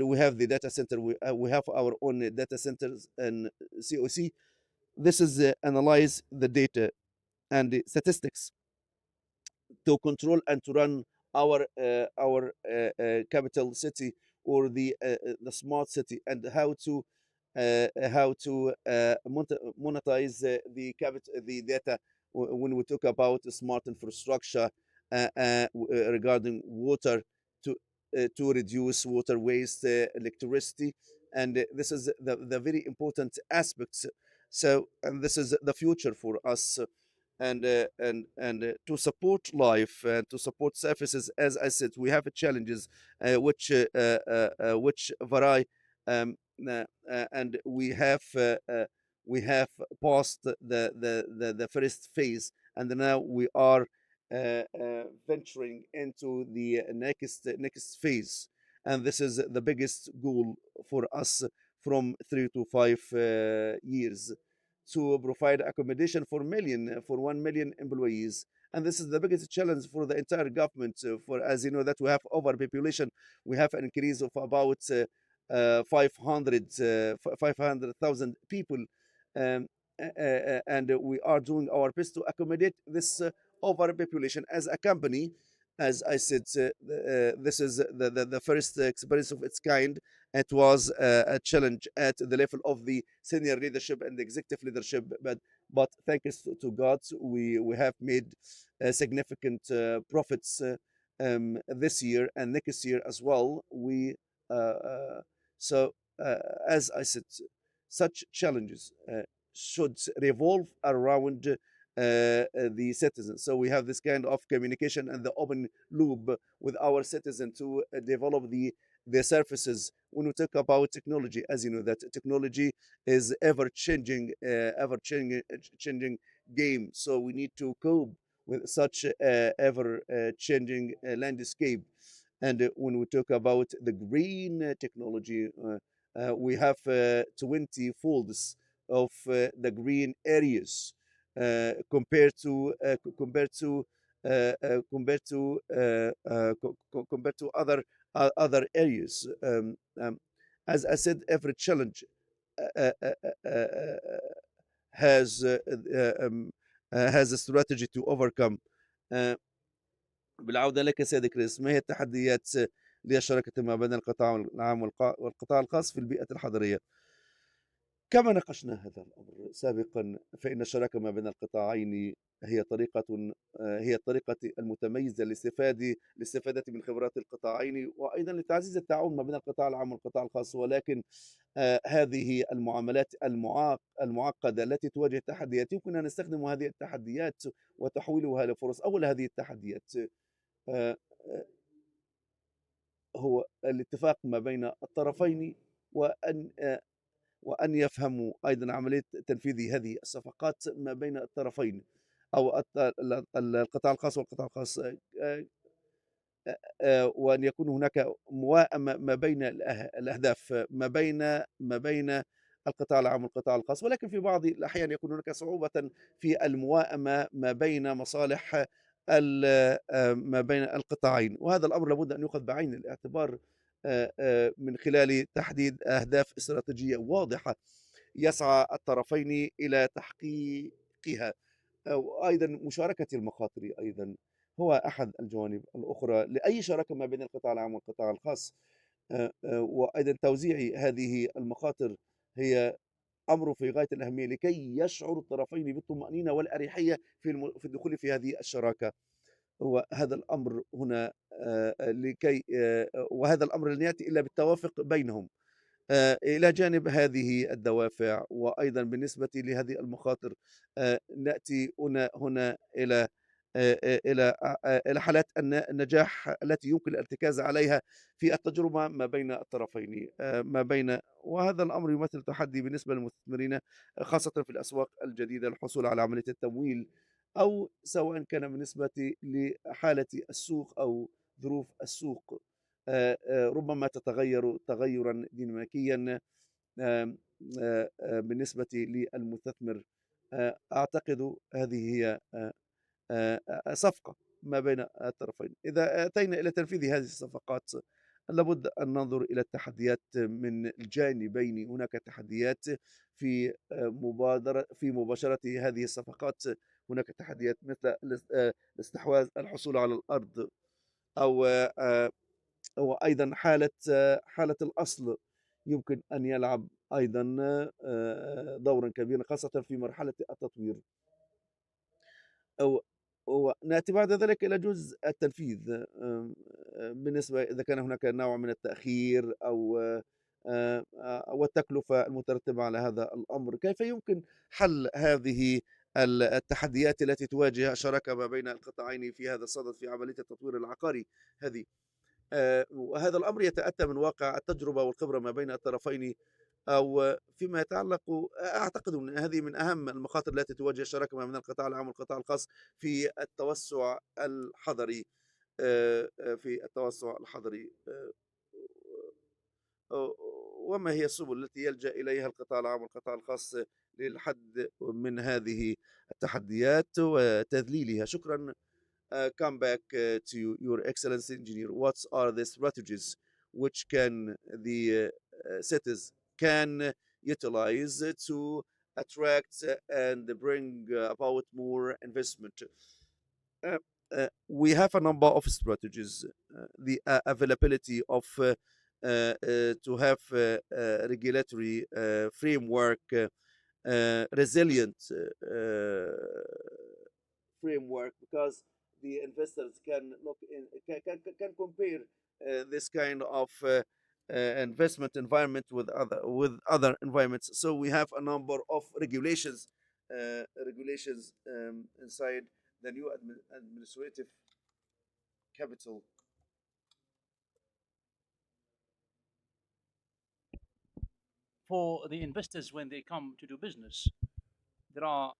we have the data center. We have our own data centers and COC. This is analyze the data and the statistics to control and to run our capital city, or the smart city, and how to monetize the data when we talk about smart infrastructure regarding water, to reduce water waste, electricity, and this is the very important aspects. So, and this is the future for us, and to support life and to support services. As I said, we have challenges which vary, and we have passed the first phase, and now we are venturing into the next phase, and this is the biggest goal for us from 3 to 5 years, to provide accommodation for 1 million employees. And this is the biggest challenge for the entire government. For, as you know, that we have overpopulation, we have an increase of about 500,000 people, um, and we are doing our best to accommodate this overpopulation. As a company, as I said, this is the first experience of its kind. It was a challenge at the level of the senior leadership and the executive leadership, but thanks to God, we have made significant profits this year and next year as well. So as I said, such challenges should revolve around the citizens. So we have this kind of communication and the open loop with our citizen to develop the services. When we talk about technology, as you know, that technology is ever changing game. So we need to cope with such ever changing landscape. And when we talk about the green technology, we have 20 folds of the green areas compared to other areas. As I said, every challenge uh, uh, uh, uh, has has a strategy to overcome. Uh, بالعودة لك سيدي كريس، ما هي التحديات للشراكة ما بين القطاع العام والقطاع الخاص في البيئة الحضرية؟ كما ناقشنا هذا الأمر سابقا، فإن الشراكة ما بين القطاعين هي الطريقة المتميزة للاستفادة من خبرات القطاعين، وأيضا لتعزيز التعاون ما بين القطاع العام والقطاع الخاص. ولكن هذه المعاملات المعقدة التي تواجه تحديات، يمكن أن نستخدم هذه التحديات وتحويلها لفرص. أول هذه التحديات هو الاتفاق ما بين الطرفين، وأن يفهموا أيضا عملية تنفيذ هذه الصفقات ما بين الطرفين، أو القطاع الخاص والقطاع الخاص، وأن يكون هناك موائمة ما بين الأهداف ما بين القطاع العام والقطاع الخاص. ولكن في بعض الأحيان يكون هناك صعوبة في الموائمة ما بين مصالح ما بين القطاعين، وهذا الأمر لابد أن يؤخذ بعين الاعتبار من خلال تحديد أهداف استراتيجية واضحة يسعى الطرفين إلى تحقيقها. وأيضا مشاركة المخاطر أيضا هو أحد الجوانب الأخرى لأي شراكة ما بين القطاع العام والقطاع الخاص. وأيضا توزيع هذه المخاطر هي أمر في غاية الأهمية لكي يشعر الطرفين بالطمأنينة والأريحية في الدخول في هذه الشراكة. وهذا الأمر هنا وهذا الأمر لن يأتي إلا بالتوافق بينهم. إلى جانب هذه الدوافع وأيضا بالنسبة لهذه المخاطر، نأتي هنا إلى حالات النجاح التي يمكن الارتكاز عليها في التجربة ما بين الطرفين، وهذا الأمر يمثل تحدي بالنسبة للمستثمرين، خاصة في الأسواق الجديدة، الحصول على عملية التمويل، أو سواء كان بالنسبة لحالة السوق أو ظروف السوق. ربما تتغير تغيرا ديناميكيا بالنسبة للمستثمر. أعتقد هذه هي صفقة ما بين الطرفين. إذا أتينا إلى تنفيذ هذه الصفقات لابد أن ننظر إلى التحديات من الجانبين. هناك تحديات في مباشرة هذه الصفقات. هناك تحديات مثل الاستحواذ، الحصول على الأرض، أو وأيضا حالة الأصل يمكن أن يلعب أيضا دورا كبيرا، خاصة في مرحلة التطوير. ونأتي بعد ذلك إلى جزء التنفيذ، بالنسبة إذا كان هناك نوع من التأخير أو التكلفة المترتبة على هذا الأمر. كيف يمكن حل هذه التحديات التي تواجه الشراكة ما بين القطاعين في هذا الصدد في عملية التطوير العقاري هذه؟ وهذا الأمر يتأتى من واقع التجربة والخبرة ما بين الطرفين، أو فيما يتعلق، أعتقد أن هذه من أهم المخاطر التي تواجه الشراكة ما بين القطاع العام والقطاع الخاص في التوسع الحضري. وما هي السبل التي يلجأ إليها القطاع العام والقطاع الخاص للحد من هذه التحديات وتذليلها؟ شكرا. Come back to Your Excellency Engineer. What are the strategies which can the cities can utilize to attract and bring about more investment? We have a number of strategies. The availability of to have regulatory framework, resilient framework, because the investors can look in, can compare this kind of investment environment with other environments. So we have a number of regulations inside the new administrative capital. For the investors, when they come to do business, there are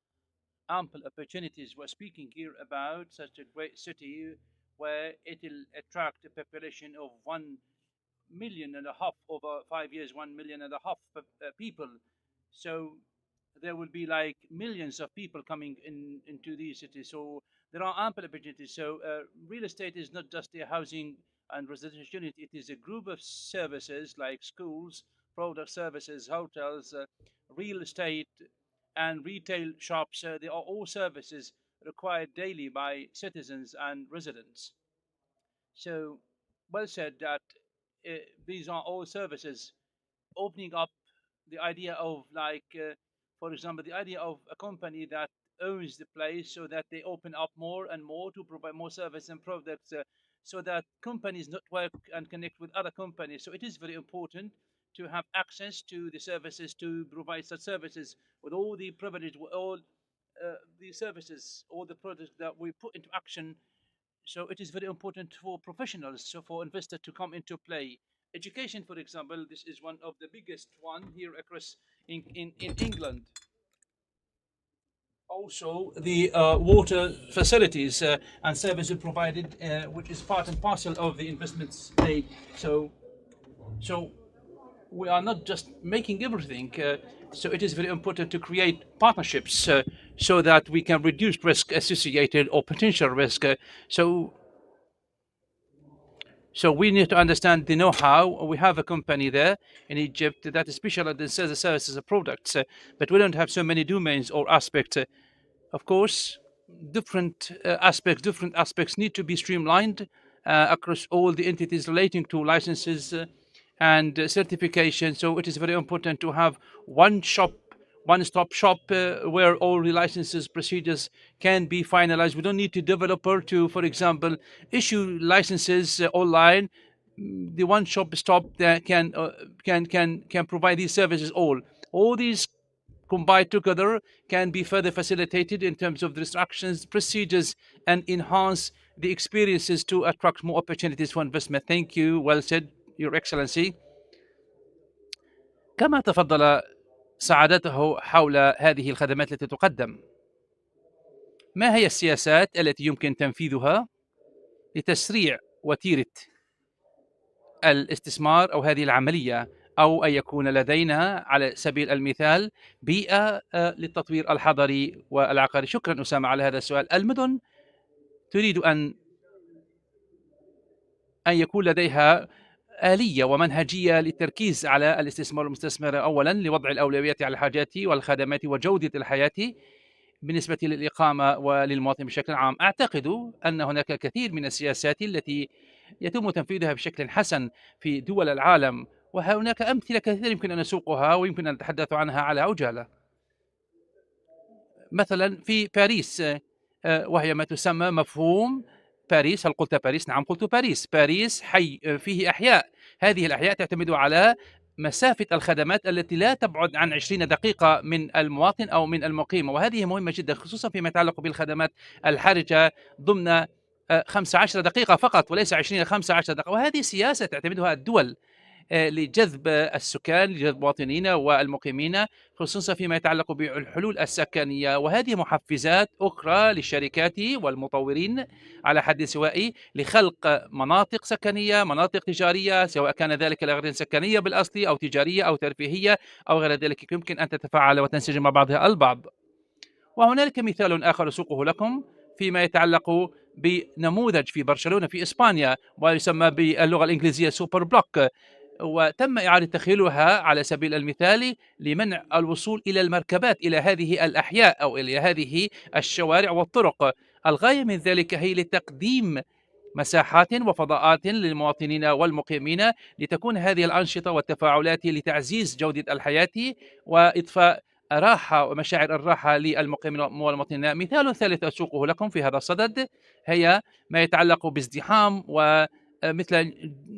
ample opportunities. We're speaking here about such a great city where it'll attract a population of 1.5 million over 5 years, 1.5 million people. So there will be like millions of people coming into these cities. So there are ample opportunities. So real estate is not just a housing and residential unit. It is a group of services like schools, product services, hotels, real estate, and retail shops. They are all services required daily by citizens and residents. So, well said that these are all services opening up the idea of for example, the idea of a company that owns the place, so that they open up more and more to provide more service and products, so that companies network and connect with other companies. So it is very important to have access to the services, to provide such services with all the privilege, with all the services, all the products that we put into action, So it is very important for professionals, so for investors to come into play. Education, for example, this is one of the biggest one here across in England. Also, the water facilities and services provided, which is part and parcel of the investments made. So we are not just making everything. So it is very important to create partnerships so that we can reduce risk associated or potential risk. So we need to understand the know-how. We have a company there in Egypt that is specialized in sales, services, and products, but we don't have so many domains or aspects. Of course, different aspects need to be streamlined across all the entities relating to licenses and certification. So it is very important to have one-stop shop where all the licenses procedures can be finalized. We don't need a developer to, for example, issue licenses online. The one-stop shop that can provide these services all these combined together can be further facilitated in terms of the instructions, procedures, and enhance the experiences to attract more opportunities for investment. Thank you. Well said, Your Excellency. كما تفضل سعادته حول هذه الخدمات التي تقدم، ما هي السياسات التي يمكن تنفيذها لتسريع وتيرة الاستثمار أو هذه العملية، أو أن يكون لدينا على سبيل المثال بيئة للتطوير الحضري والعقاري؟ شكرا أسامة على هذا السؤال. المدن تريد أن يكون لديها آلية ومنهجية للتركيز على الاستثمار والمستثمر أولا لوضع الأولويات على الحاجات والخدمات وجودة الحياة بالنسبة للإقامة وللمواطن بشكل عام. أعتقد أن هناك الكثير من السياسات التي يتم تنفيذها بشكل حسن في دول العالم، وهناك أمثلة كثيرة يمكن أن نسوقها ويمكن أن نتحدث عنها على عجالة. مثلا في باريس، وهي ما تسمى مفهوم باريس. هل قلت باريس؟ نعم قلت باريس. باريس حي فيه أحياء، هذه الأحياء تعتمد على مسافة الخدمات التي لا تبعد عن 20 دقيقة من المواطن أو من المقيم، وهذه مهمة جدا خصوصا فيما يتعلق بالخدمات الحرجة ضمن 15 دقيقة فقط وليس 20 15 دقيقة، وهذه سياسة تعتمدها الدول لجذب السكان، لجذب المواطنين والمقيمين خصوصا فيما يتعلق بالحلول السكنية، وهذه محفزات أخرى للشركات والمطورين على حد سواء لخلق مناطق سكنية، مناطق تجارية، سواء كان ذلك لأغراض سكنية بالأصل أو تجارية أو ترفيهية أو غير ذلك، يمكن أن تتفاعل وتنسجم مع بعضها البعض. وهنالك مثال آخر أسوقه لكم فيما يتعلق بنموذج في برشلونة في إسبانيا ويسمى باللغة الإنجليزية سوبر بلوك، وتم إعادة تخيلها على سبيل المثال لمنع الوصول إلى المركبات إلى هذه الأحياء أو إلى هذه الشوارع والطرق. الغاية من ذلك هي لتقديم مساحات وفضاءات للمواطنين والمقيمين لتكون هذه الأنشطة والتفاعلات لتعزيز جودة الحياة وإضفاء راحة ومشاعر الراحة للمقيمين والمواطنين. مثال ثالث أسوقه لكم في هذا الصدد هي ما يتعلق بازدحام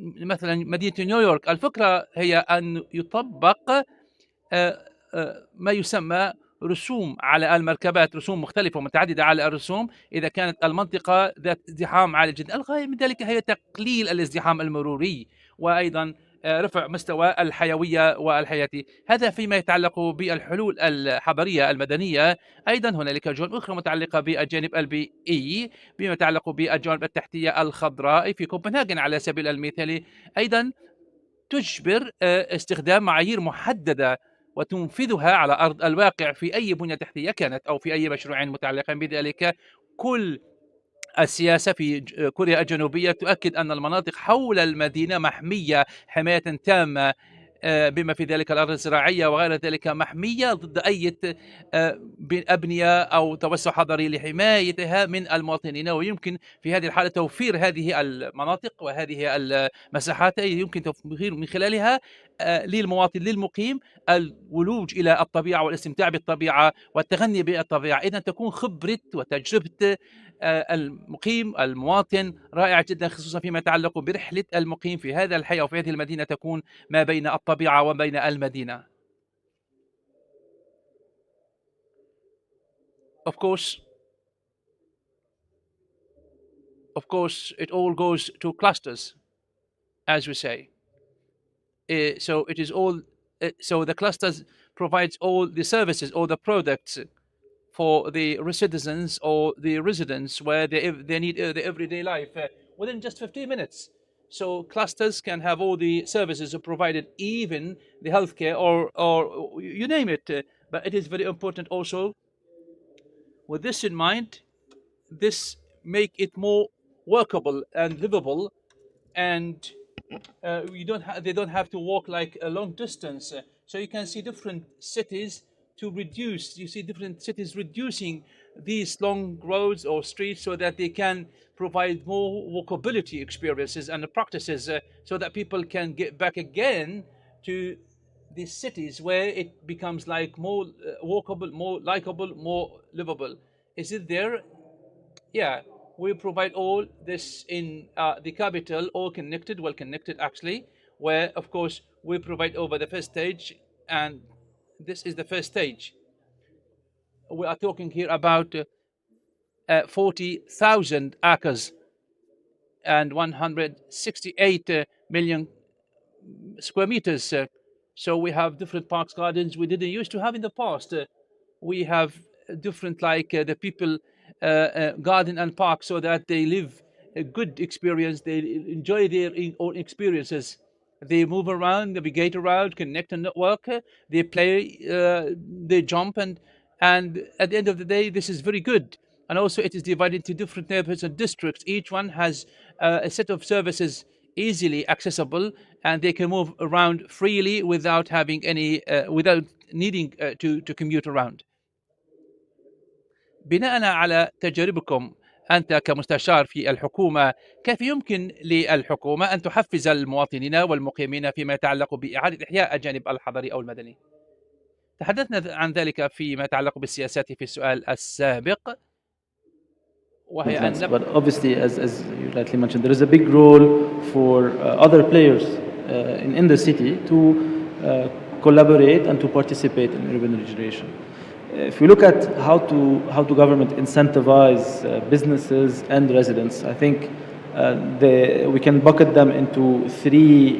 مثلا مدينة نيويورك. الفكرة هي أن يطبق ما يسمى رسوم على المركبات، رسوم مختلفة ومتعددة على الرسوم إذا كانت المنطقة ذات ازدحام عالي جدا. الغاية من ذلك هي تقليل الازدحام المروري وأيضا رفع مستوى الحيوية والحياتي. هذا فيما يتعلق بالحلول الحضرية المدنية. أيضا هنالك جوانب أخرى متعلقة بالجانب البيئي بما يتعلق بالجوانب التحتية الخضراء في كوبنهاغن على سبيل المثال، أيضا تجبر استخدام معايير محددة وتنفذها على أرض الواقع في أي بنية تحتية كانت أو في أي مشروع متعلق بذلك. كل السياسة في كوريا الجنوبية تؤكد أن المناطق حول المدينة محمية حماية تامة بما في ذلك الأرض الزراعية وغير ذلك محمية ضد أي أبنية أو توسع حضري لحمايتها من المواطنين، ويمكن في هذه الحالة توفير هذه المناطق وهذه المساحات يمكن توفير من خلالها للمواطن للمقيم الولوج إلى الطبيعة والاستمتاع بالطبيعة والتغني بالطبيعة. إذن تكون خبرة وتجربة المقيم المواطن رائع جدا خصوصا فيما يتعلق برحلة المقيم في هذا الحي أو في هذه المدينة تكون ما بين الطبيعة وبين المدينة. Of of course, it all goes to clusters, as we say. So it is all. So the clusters provides all the services or the products for the citizens or the residents where they need the everyday life within just 15 minutes. So clusters can have all the services provided, even the healthcare or you name it. But it is very important also, with this in mind, this make it more workable and livable, and they don't have to walk like a long distance. So you can see different cities to reduce. You see different cities reducing these long roads or streets so that they can provide more walkability experiences and practices, so that people can get back again to these cities where it becomes like more walkable, more likable, more livable. Is it there? Yeah, we provide all this in the capital, all connected, well connected actually, where of course we provide over the first stage, and this is the first stage. We are talking here about 40,000 acres and 168 million square meters. So we have different parks, gardens we didn't used to have in the past. We have different, like the people garden and park, so that they live a good experience. They enjoy their own experiences. They move around, navigate around, connect and network. They play, they jump, and at the end of the day, this is very good. And also, it is divided into different neighborhoods and districts. Each one has a set of services easily accessible, and they can move around freely without having any, without needing to commute around. بناء على تجاربكم أنت كمستشار في الحكومة، كيف يمكن للحكومة أن تحفز المواطنين والمقيمين فيما يتعلق بإعادة إحياء الجانب الحضري أو المدني؟ تحدثنا عن ذلك فيما يتعلق بالسياسات في السؤال السابق، وهي أن But obviously, as you rightly mentioned, there is a big role for other players in the city to collaborate and to participate in urban regeneration. If we look at how to government incentivize businesses and residents, I think we can bucket them into three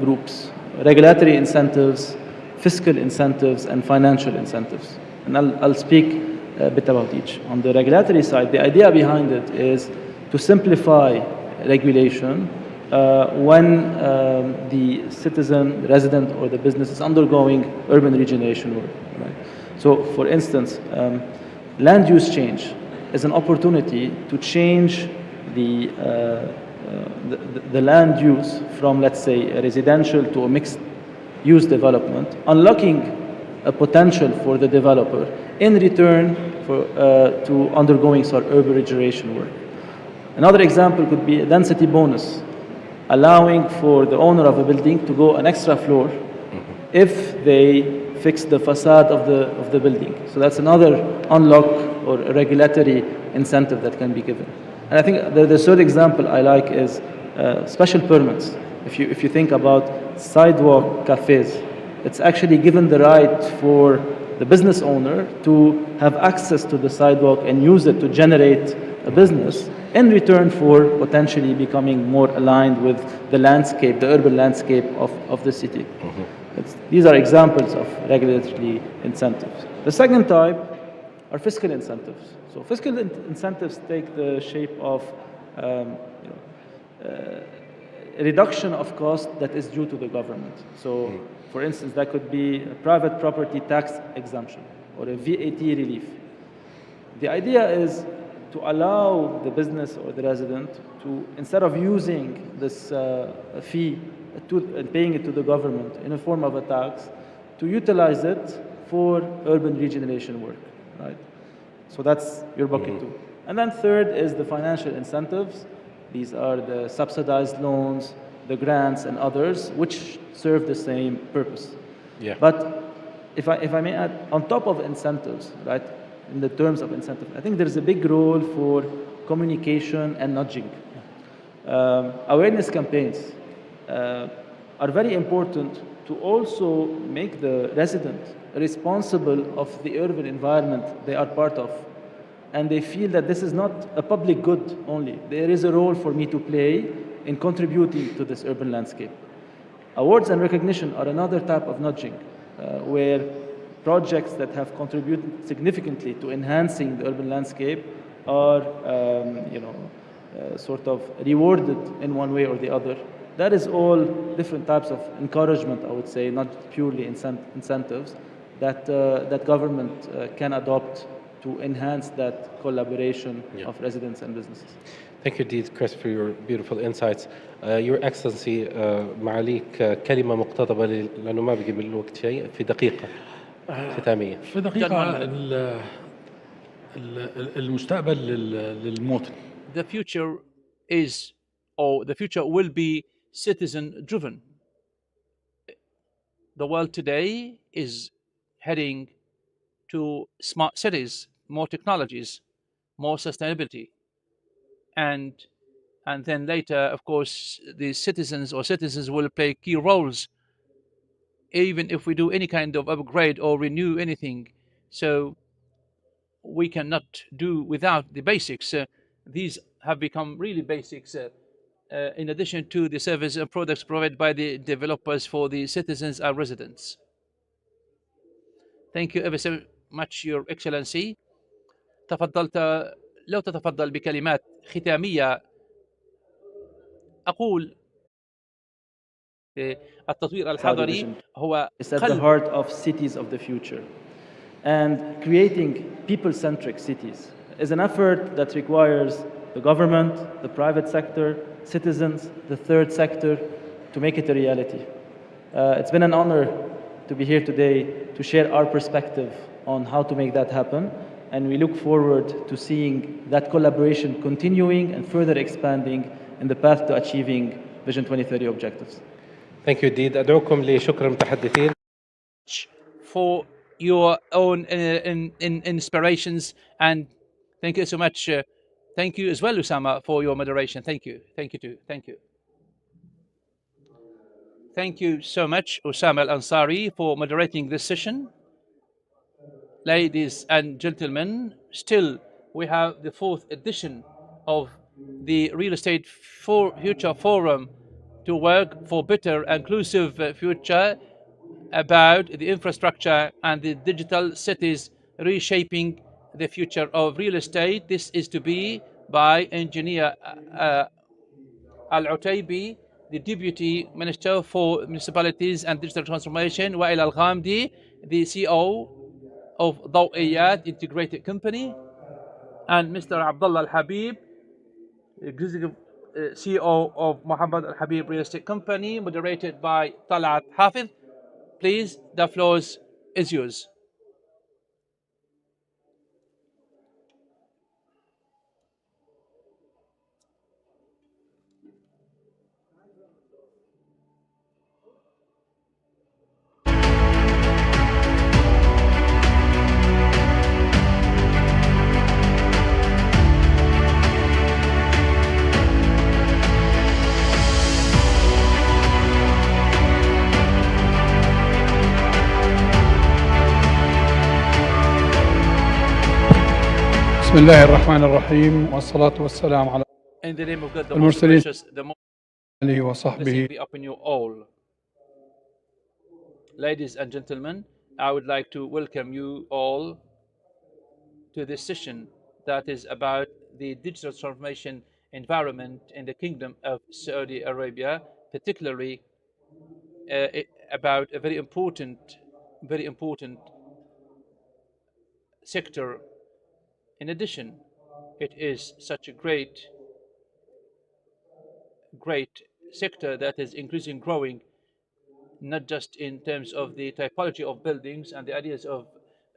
groups: regulatory incentives, fiscal incentives, and financial incentives. And I'll speak a bit about each. On the regulatory side, the idea behind it is to simplify regulation when the citizen, resident, or the business is undergoing urban regeneration work. Right? So, for instance, land use change is an opportunity to change the land use from, let's say, a residential to a mixed-use development, unlocking a potential for the developer in return for to undergoing urban regeneration work. Another example could be a density bonus, allowing for the owner of a building to go an extra floor if they fix the facade of the building. So that's another unlock or a regulatory incentive that can be given. And I think the third example I like is special permits. If you think about sidewalk cafes, it's actually given the right for the business owner to have access to the sidewalk and use it to generate a business in return for potentially becoming more aligned with the landscape, the urban landscape of the city. These are examples of regulatory incentives. The second type are fiscal incentives. So fiscal incentives take the shape of a reduction of cost that is due to the government. So, for instance, that could be a private property tax exemption or a VAT relief. The idea is to allow the business or the resident to, instead of using this fee and paying it to the government in a form of a tax, to utilize it for urban regeneration work, right? So that's your bucket two. And then third is the financial incentives. These are the subsidized loans, the grants, and others, which serve the same purpose. Yeah. But if I may add, on top of incentives, right, in the terms of incentive, I think there's a big role for communication and nudging. Awareness campaigns are very important to also make the resident responsible of the urban environment they are part of. and they feel that this is not a public good only. There is a role for me to play in contributing to this urban landscape. Awards and recognition are another type of nudging, where projects that have contributed significantly to enhancing the urban landscape are, sort of rewarded in one way or the other. That is all different types of encouragement, I would say, not purely incentives, that government can adopt to enhance that collaboration of residents and businesses. Thank you indeed, Chris, for your beautiful insights. Your Excellency, معاليك كلمة مقتضبة لأنه ما بقي من الوقت شيء في دقيقة ختامية. في دقيقة المستقبل للمواطن. The future is, or the future will be, citizen-driven. The world today is heading to smart cities, more technologies, more sustainability, and then later, of course, the citizens will play key roles, even if we do any kind of upgrade or renew anything. So we cannot do without the basics. These have become really basics, in addition to the services and products provided by the developers for the citizens and residents. Thank you ever so much, Your Excellency. لو تتفضل بكلمات ختامية. أقول التطوير الحضري هو It's at the heart of cities of the future. And creating people-centric cities is an effort that requires the government, the private sector, citizens, the third sector, to make it a reality. It's been an honor to be here today to share our perspective on how to make that happen. And we look forward to seeing that collaboration continuing and further expanding in the path to achieving Vision 2030 objectives. Thank you indeed. أدعوكم لشكر المتحدثين. For your own inspirations, and thank you so much. Thank you as well, Usama, for your moderation. Thank you. Thank you too. Thank you. Thank you so much, Usama Al-Ansari, for moderating this session. Ladies and gentlemen, still we have the 4th edition of the Real Estate Future Forum to work for better inclusive future, about the infrastructure and the digital cities reshaping the future of real estate. This is to be by Engineer Al-Utaybi, the Deputy Minister for Municipalities and Digital Transformation, Wael Al-Ghamdi, the CEO of Dawiyat Integrated Company, and Mr. Abdullah Al-Habib, Executive CEO of Muhammad Al-Habib Real Estate Company, moderated by Talat Hafiz. Please, the floor is yours. بسم الله الرحمن الرحيم والصلاة والسلام على المرسلين عليه وصحبه. Upon you all. Ladies and gentlemen, I would like to welcome you all to this session that is about the digital transformation environment in the Kingdom of Saudi Arabia, particularly about a very important sector. In addition, it is such a great sector that is increasingly growing, not just in terms of the typology of buildings and the ideas of,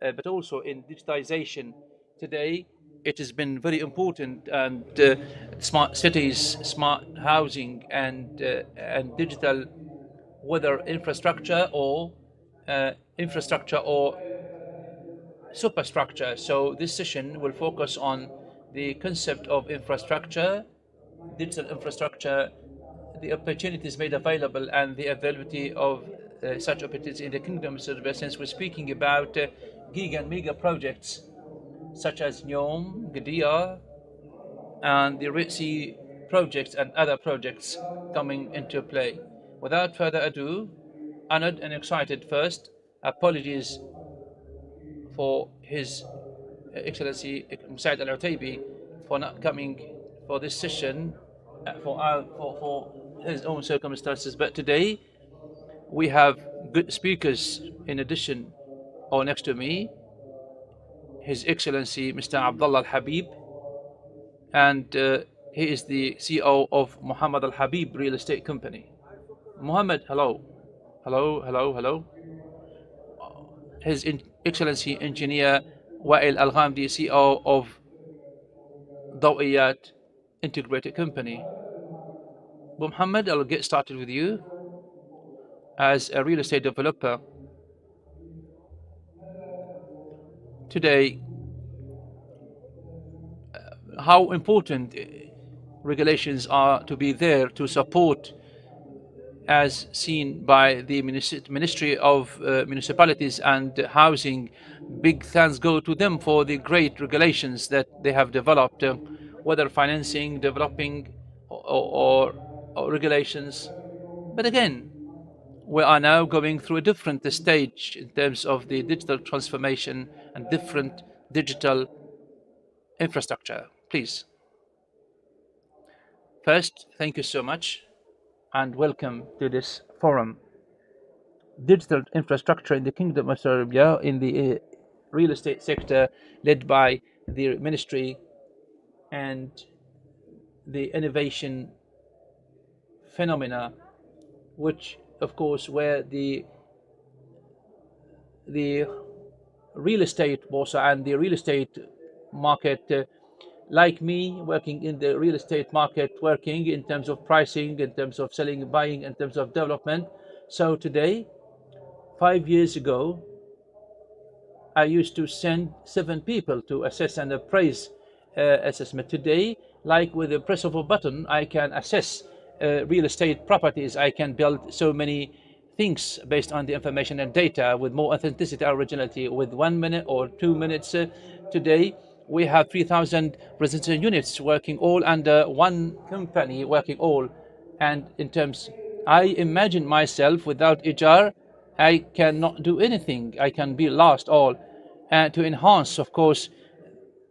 but also in digitization. Today, it has been very important, and smart cities, smart housing, and digital, whether infrastructure or superstructure. So this session will focus on the concept of infrastructure, digital infrastructure, the opportunities made available, and the availability of such opportunities in the Kingdom of Saudi Arabia, since we're speaking about giga and mega projects such as Neom, Gdia, and the Red Sea projects and other projects coming into play. Without further ado, honored and excited first, apologies for His Excellency Said Al Utaibi for not coming for this session for his own circumstances. But today we have good speakers in addition, or next to me, His Excellency Mr. Abdullah Al Habib, and he is the CEO of Muhammad Al Habib Real Estate Company. Muhammad, hello. Hello, hello, hello. His Excellency Engineer Wa'il Al Ghamdi, CEO of Dawiyat Integrated Company. Muhammad, I'll get started with you. As a real estate developer, today, how important regulations are to be there to support, as seen by the Ministry of Municipalities and Housing. Big thanks go to them for the great regulations that they have developed, whether financing, developing, or regulations. But again, we are now going through a different stage in terms of the digital transformation and different digital infrastructure. Please. First, thank you so much and welcome to this forum. Digital infrastructure in the Kingdom of Saudi Arabia in the real estate sector, led by the ministry and the innovation phenomena, which of course were the real estate boursa and the real estate market, like me, working in the real estate market, working in terms of pricing, in terms of selling, buying, in terms of development. So today, 5 years ago, I used to send 7 people to assess and appraise assessment. Today, like with the press of a button, I can assess real estate properties. I can build so many things based on the information and data with more authenticity, originality. With 1 minute or 2 minutes today, we have 3,000 residential units working all under one company, working all. And in terms, I imagine myself without Ijar, I cannot do anything. I can be lost all. And to enhance, of course,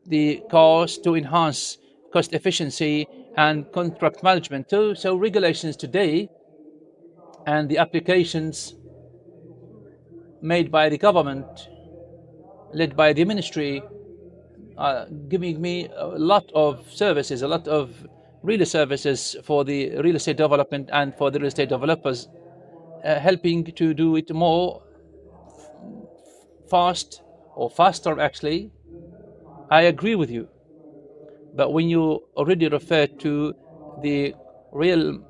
the cost, to enhance cost efficiency and contract management too. So regulations today and the applications made by the government, led by the ministry, giving me a lot of services, a lot of real services for the real estate development and for the real estate developers, helping to do it more fast or faster actually. I agree with you. But when you already refer to the real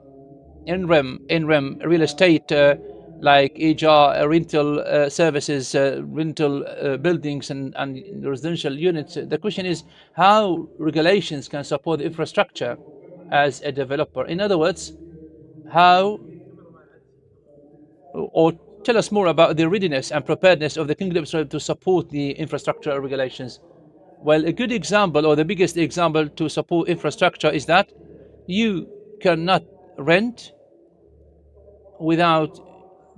in-rem real estate, like EJAR, rental services, rental buildings and residential units, the question is how regulations can support the infrastructure as a developer. In other words, how, or tell us more about the readiness and preparedness of the Kingdom of Israel to support the infrastructure regulations. Well, a good example, or the biggest example to support infrastructure, is that you cannot rent without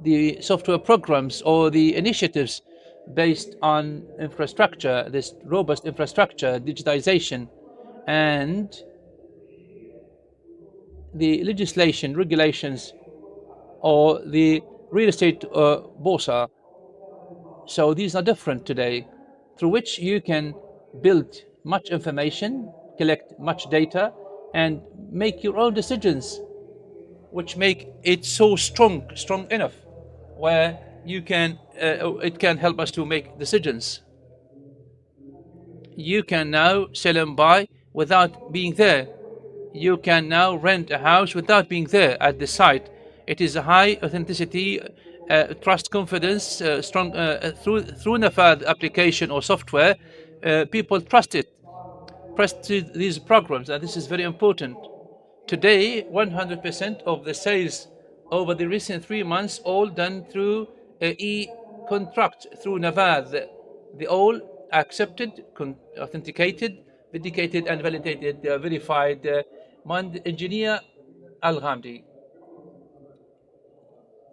the software programs or the initiatives based on infrastructure, this robust infrastructure, digitization, and the legislation, regulations, or the real estate boursa. So these are different today, through which you can build much information, collect much data, and make your own decisions, which make it so strong enough, where you can, it can help us to make decisions. You can now sell and buy without being there. You can now rent a house without being there at the site. It is a high authenticity, trust, confidence, strong through Nafad application or software. People trust it, trust these programs, and this is very important. Today, 100% of the sales over the recent 3 months all done through e-contract, through Navad. The all accepted, authenticated, vindicated, and validated, verified. Engineer Al-Ghamdi,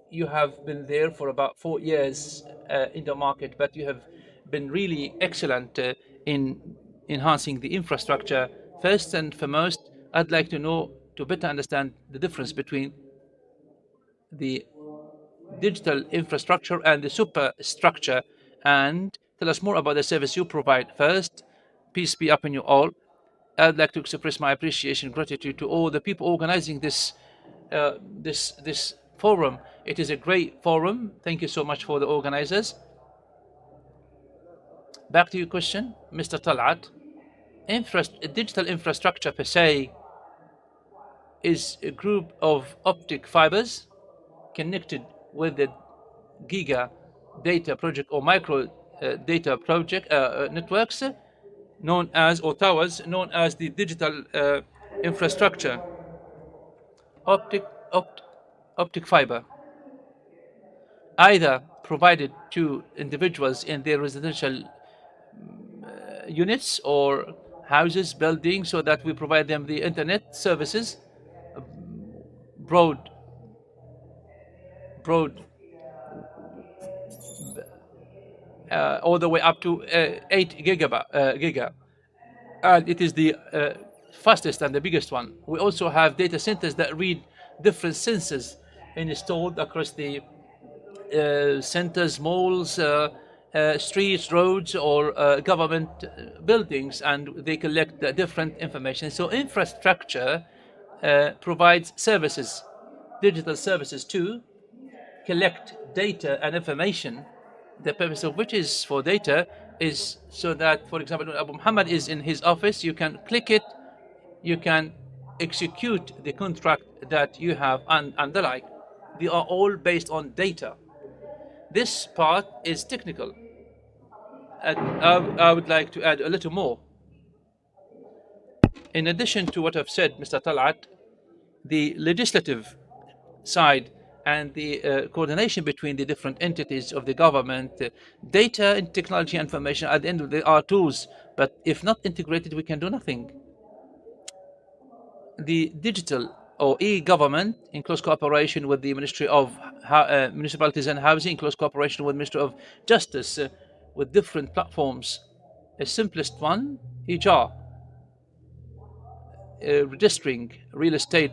you have been there for about 4 years in the market, but you have been really excellent in enhancing the infrastructure. First and foremost, I'd like to know, to better understand the difference between the digital infrastructure and the superstructure, and tell us more about the service you provide. First, peace be upon you all. I'd like to express my appreciation and gratitude to all the people organizing this this forum. It is a great forum. Thank you so much for the organizers. Back to your question, Mr. Talat. Digital infrastructure per se is a group of optic fibers connected with the giga data project or micro data project networks known as, or towers known as, the digital infrastructure. Optic fiber, either provided to individuals in their residential units or houses, buildings, so that we provide them the internet services, broad all the way up to 8 giga, and it is the fastest and the biggest one. We also have data centers that read different sensors installed across the centers, malls, streets, roads, or government buildings, and they collect different information. So infrastructure provides services, digital services, to collect data and information. The purpose of which is for data is so that, for example, when Abu Muhammad is in his office, you can click it, you can execute the contract that you have, and the like. They are all based on data. This part is technical. And I would like to add a little more. In addition to what I've said, Mr. Talat, the legislative side and the coordination between the different entities of the government, data and technology information, at the end of the day, are tools, but if not integrated, we can do nothing. The digital or e-government, in close cooperation with the Ministry of Municipalities and Housing, in close cooperation with Ministry of Justice, with different platforms. The simplest one, EJAR, registering real estate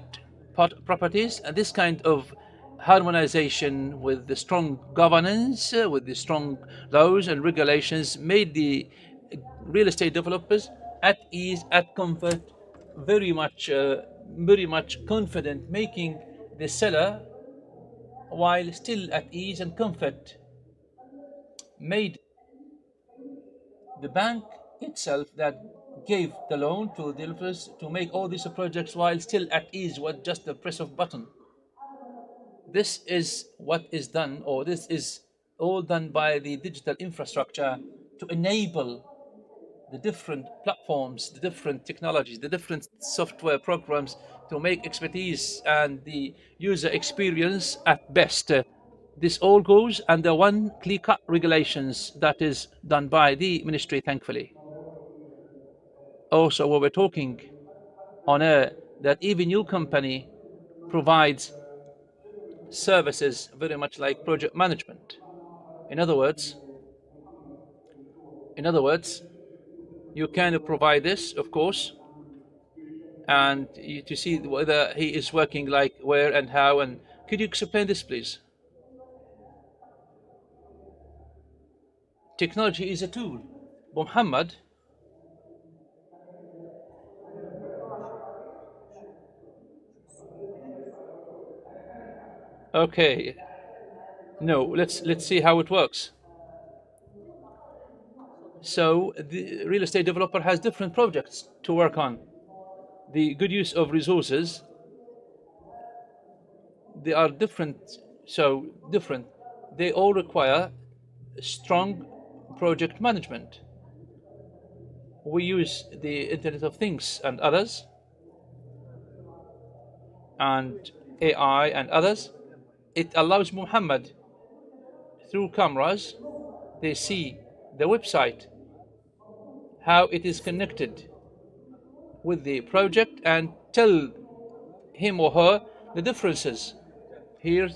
properties, and this kind of harmonization with the strong governance, with the strong laws and regulations, made the real estate developers at ease, at comfort, very much confident, making the seller, while still at ease and comfort, made the bank itself that gave the loan to the developers to make all these projects while still at ease with just the press of button. This is what is done, or this is all done by the digital infrastructure to enable the different platforms, the different technologies, the different software programs to make expertise and the user experience at best. This all goes under one clear-cut regulations that is done by the ministry, thankfully. Also, what we're talking on air, that even your company provides services very much like project management. In other words, you can provide this, of course, and to see whether he is working, like where and how. And could you explain this, please? Technology is a tool. Muhammad, okay. No, let's see how it works. So the real estate developer has different projects to work on. The good use of resources, they are different. They all require strong project management. We use the Internet of Things and others, and AI and others. It allows Muhammad, through cameras, they see the website how it is connected with the project and tell him or her the differences. Here,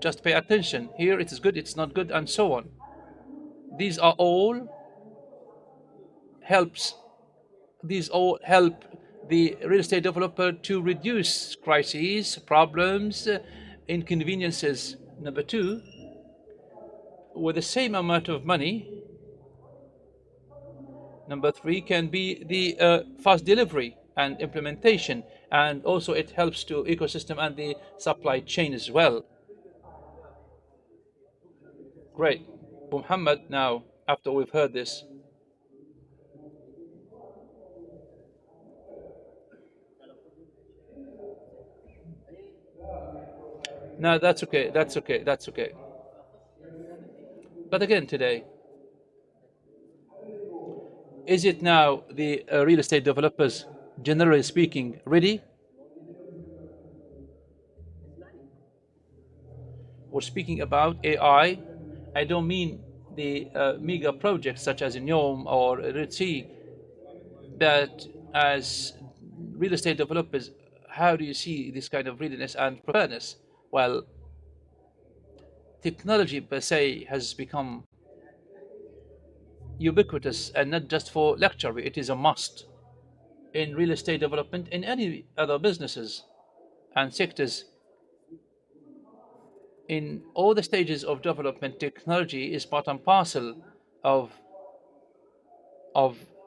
just pay attention. Here it is good, it's not good, and so on. These are all helps. These all help the real estate developer to reduce crises, problems, inconveniences. Number two, with the same amount of money. Number three can be the fast delivery and implementation, and also it helps to ecosystem and the supply chain as well. Great. Muhammad, now, after we've heard this, no, that's okay, that's okay, that's okay. But again, today, is it now the real estate developers, generally speaking, ready? We're speaking about AI. I don't mean the mega projects such as Neom or Red Sea, but as real estate developers, how do you see this kind of readiness and preparedness? Well, technology per se has become ubiquitous and not just for luxury. It is a must in real estate development, in any other businesses and sectors. In all the stages of development, technology is part and parcel of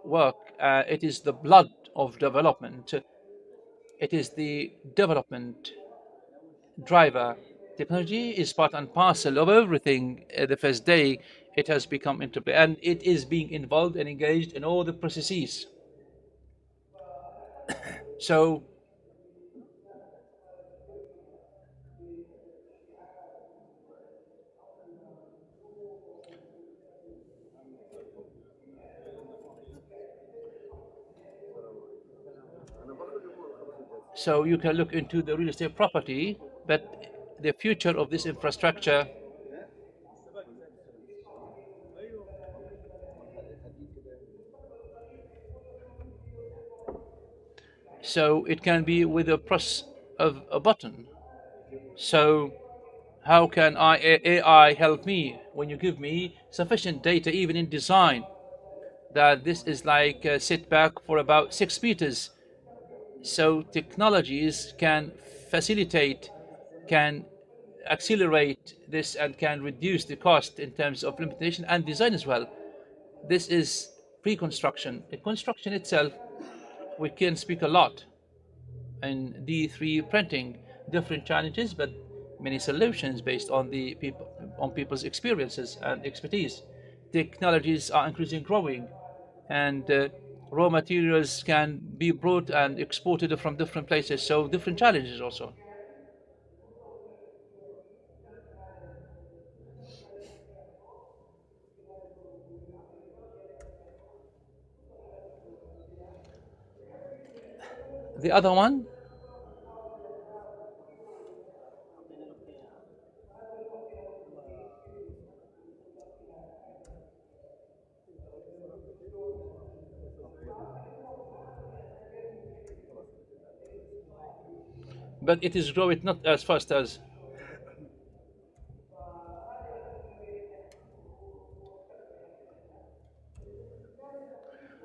work. It is the blood of development. It is the development driver. Technology is part and parcel of everything. The first day it has become interplay, and it is being involved and engaged in all the processes. So you can look into the real estate property, but the future of this infrastructure so it can be with a press of a button. So how can AI help me when you give me sufficient data, even in design, that this is like a setback for about 6 meters? So technologies can facilitate, can accelerate this, and can reduce the cost in terms of implementation and design as well. This is pre-construction. In construction itself, we can speak a lot. In D3 printing, different challenges, but many solutions based on the people's experiences and expertise. Technologies are increasingly growing, and raw materials can be brought and exported from different places, so different challenges also. The other one, but it is growing not as fast as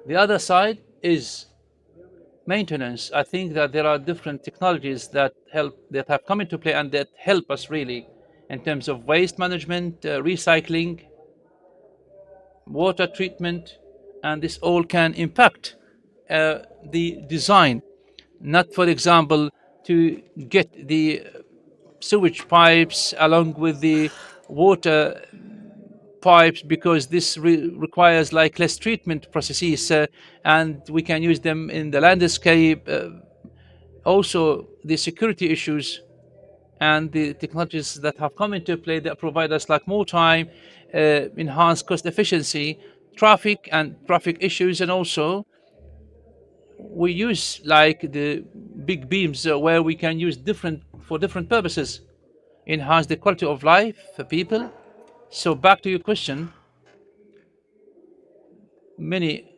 the other side is maintenance. I think that there are different technologies that have come into play and that help us really in terms of waste management, recycling, water treatment, and this all can impact the design. Not, for example, to get the sewage pipes along with the water pipes, because this requires like less treatment processes, and we can use them in the landscape. Also, the security issues and the technologies that have come into play that provide us like more time, enhanced cost efficiency, traffic issues, and also we use like the big beams where we can use for different purposes, enhance the quality of life for people. So back to your question, many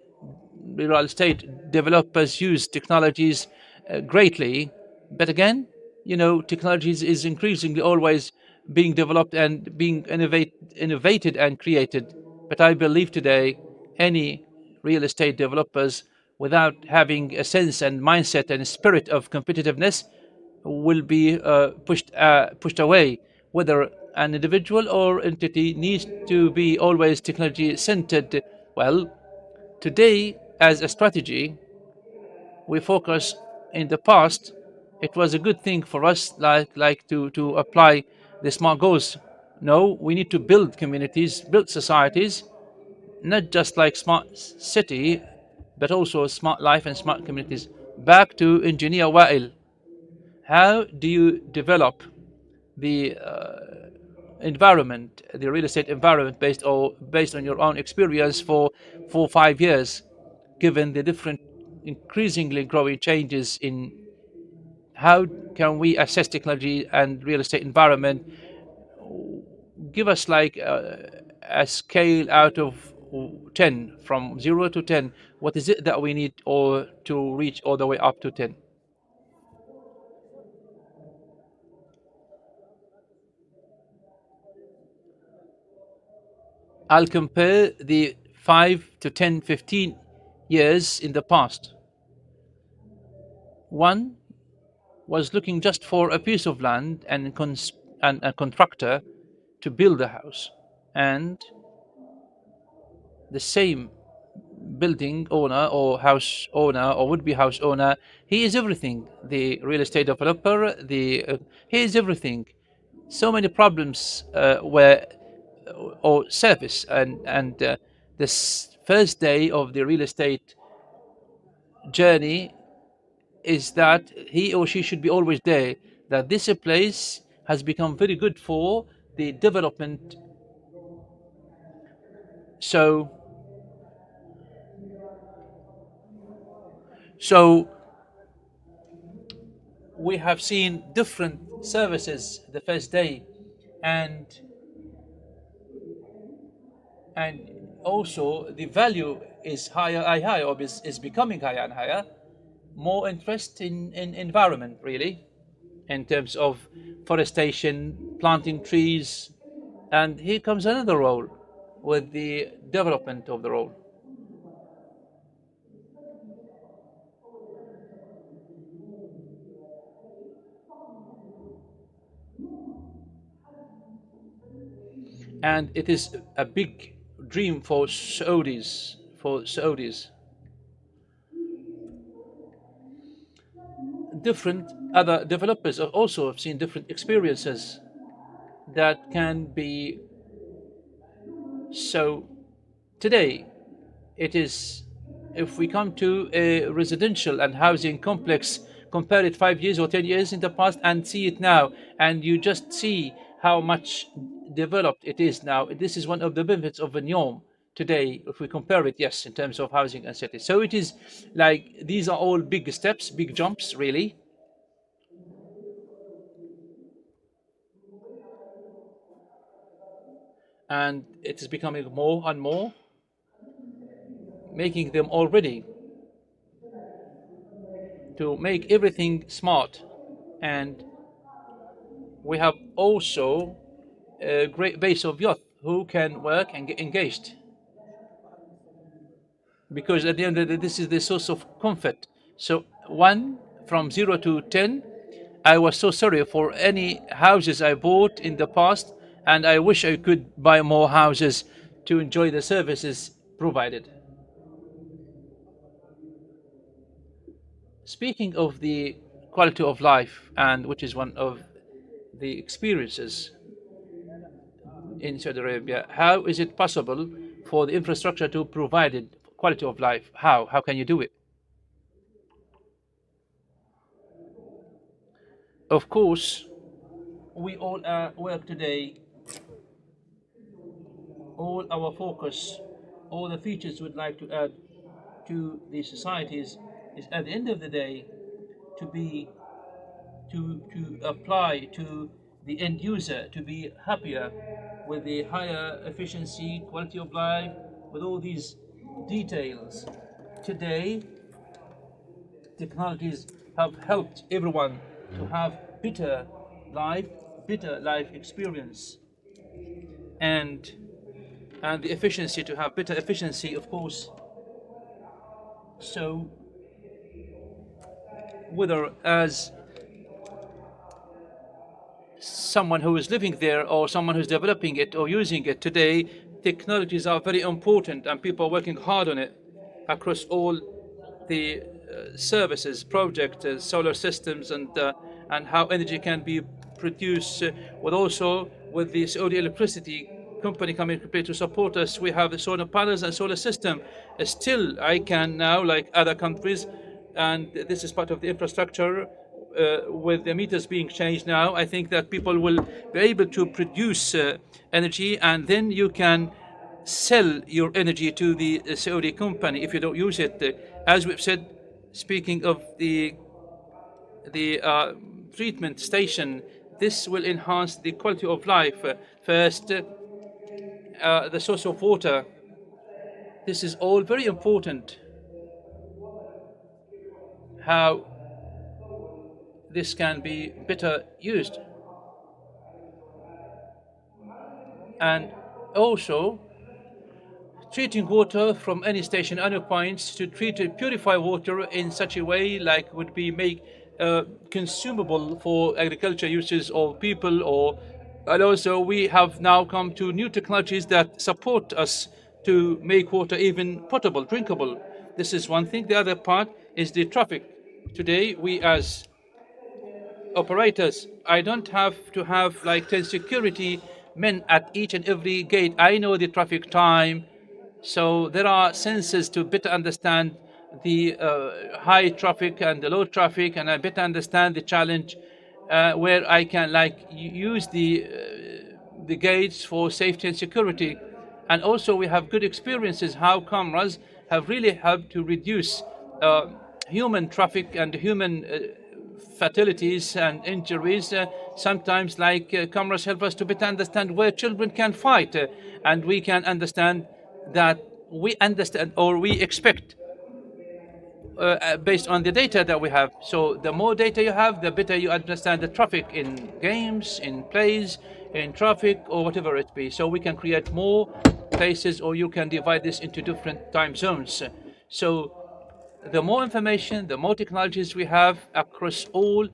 real estate developers use technologies greatly. But again, technologies is increasingly always being developed and being innovated and created. But I believe today any real estate developers without having a sense and mindset and spirit of competitiveness will be pushed away. Whether an individual or entity needs to be always technology centered. Well, today as a strategy, we focus. In the past, it was a good thing for us, like to apply the smart goals. No, we need to build communities, build societies, not just like smart city, but also smart life and smart communities. Back to Engineer Wael. How do you develop the environment, the real estate environment, based on your own experience for 5 years, given the different increasingly growing changes in how can we assess technology and real estate environment? Give us like a scale out of 10, from 0 to 10. What is it that we need or to reach all the way up to 10? I'll compare the 5 to 10, 15 years in the past. One was looking just for a piece of land and a contractor to build a house. And the same building owner or house owner or would-be house owner, he is everything. The real estate developer, he is everything. So many problems were or surface, and this first day of the real estate journey is that he or she should be always there, that this place has become very good for the development. So we have seen different services the first day, and also the value is higher or is becoming higher and higher. More interest in environment, really, in terms of forestation, planting trees. And here comes another role with the development of the role. And it is a big dream for Saudis. Different other developers also have seen different experiences that can be. So today it is, if we come to a residential and housing complex, compare it 5 years or 10 years in the past and see it now, and you just see how much developed it is now. This is one of the benefits of Vinyom today, if we compare it, yes, in terms of housing and cities. So it is like these are all big steps, big jumps, really. And it is becoming more and more, making them all ready to make everything smart. And we have also a great base of youth who can work and get engaged. Because at the end of the day, this is the source of comfort. So from 0 to 10, I was so sorry for any houses I bought in the past, and I wish I could buy more houses to enjoy the services provided. Speaking of the quality of life, and which is one of the experiences in Saudi Arabia, how is it possible for the infrastructure to provide quality of life? How can you do it? Of course, we all work today, all our focus, all the features we'd like to add to the societies is at the end of the day to apply to the end user to be happier with the higher efficiency, quality of life, with all these details Today, technologies have helped everyone to have better life experience, and the efficiency, to have better efficiency, of course. So whether as someone who is living there or someone who's developing it or using it today, technologies are very important and people are working hard on it across all the services, projects, solar systems, and how energy can be produced, with also with the Saudi electricity company coming into play to support us. We have the solar panels and solar system. Still, I can now, like other countries, and this is part of the infrastructure, with the meters being changed now, I think that people will be able to produce energy, and then you can sell your energy to the Saudi company if you don't use it. As we've said, speaking of the treatment station, this will enhance the quality of life. First, the source of water. This is all very important. How this can be better used. And also, treating water from any station, any points, to purify water in such a way like would be make consumable for agriculture uses of people, and also we have now come to new technologies that support us to make water even potable, drinkable. This is one thing. The other part is the traffic. Today, we as operators, I don't have to have like 10 security men at each and every gate. I know the traffic time. So there are sensors to better understand the high traffic and the low traffic, and I better understand the challenge where I can use the gates for safety and security. And also we have good experiences how cameras have really helped to reduce human traffic and human fatalities and injuries. Sometimes cameras help us to better understand where children can fight, and we can understand that we understand or we expect based on the data that we have. So the more data you have, the better you understand the traffic in games, in plays, in traffic, or whatever it be. So we can create more places, or you can divide this into different time zones. So the more information, the more technologies we have across all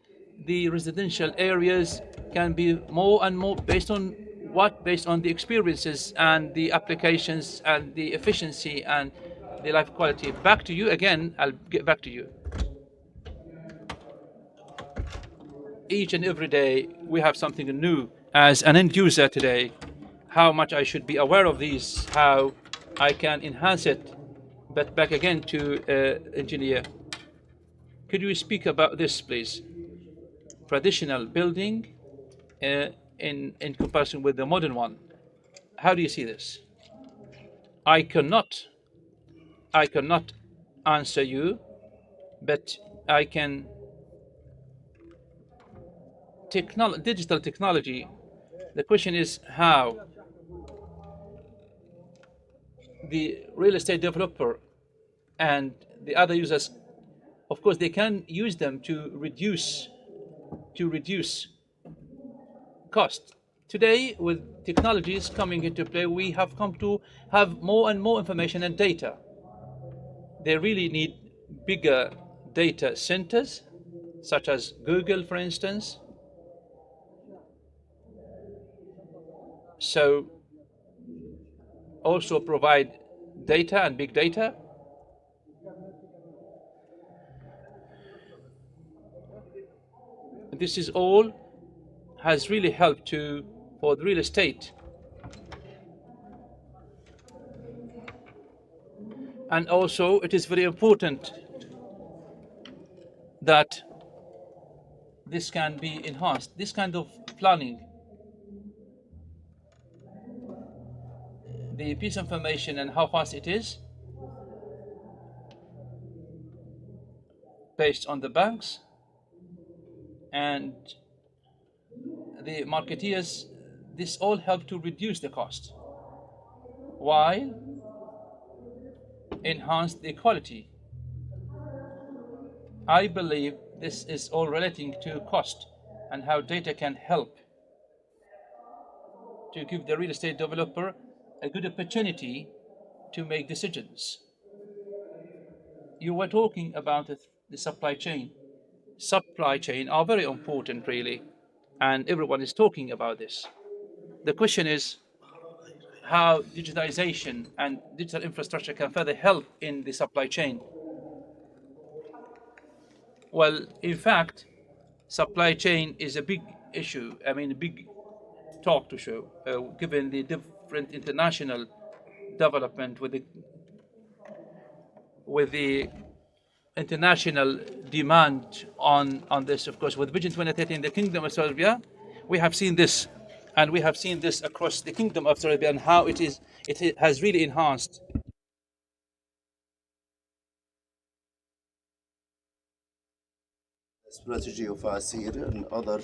the residential areas can be more and more based on what? Based on the experiences and the applications and the efficiency and the life quality. Back to you again. I'll get back to you. Each and every day we have something new. As an end user today, how much I should be aware of these, how I can enhance it. But back again to engineer. Could you speak about this, please? Traditional building in comparison with the modern one. How do you see this? I cannot answer you, but I can. Digital technology. The question is how the real estate developer and the other users, of course, they can use them to reduce cost. Today, with technologies coming into play, we have come to have more and more information and data. They really need bigger data centers, such as Google, for instance. So also provide data and big data. This is all has really helped for the real estate. And also it is very important that this can be enhanced, this kind of planning. The piece of information and how fast it is based on the banks and the marketeers, this all help to reduce the cost while enhance the quality I believe this is all relating to cost and how data can help to give the real estate developer a good opportunity to make decisions. You were talking about the supply chain. Supply chain are very important, really, and everyone is talking about this. The question is how digitization and digital infrastructure can further help in the supply chain. Well, in fact, supply chain is a big issue. I mean, a big talk to show, given the different international development with the international demand on this. Of course, with Vision 2030 in the Kingdom of Saudi Arabia, we have seen this, and we have seen this across the Kingdom of Saudi Arabia and how it has really enhanced. Strategy of Asir and other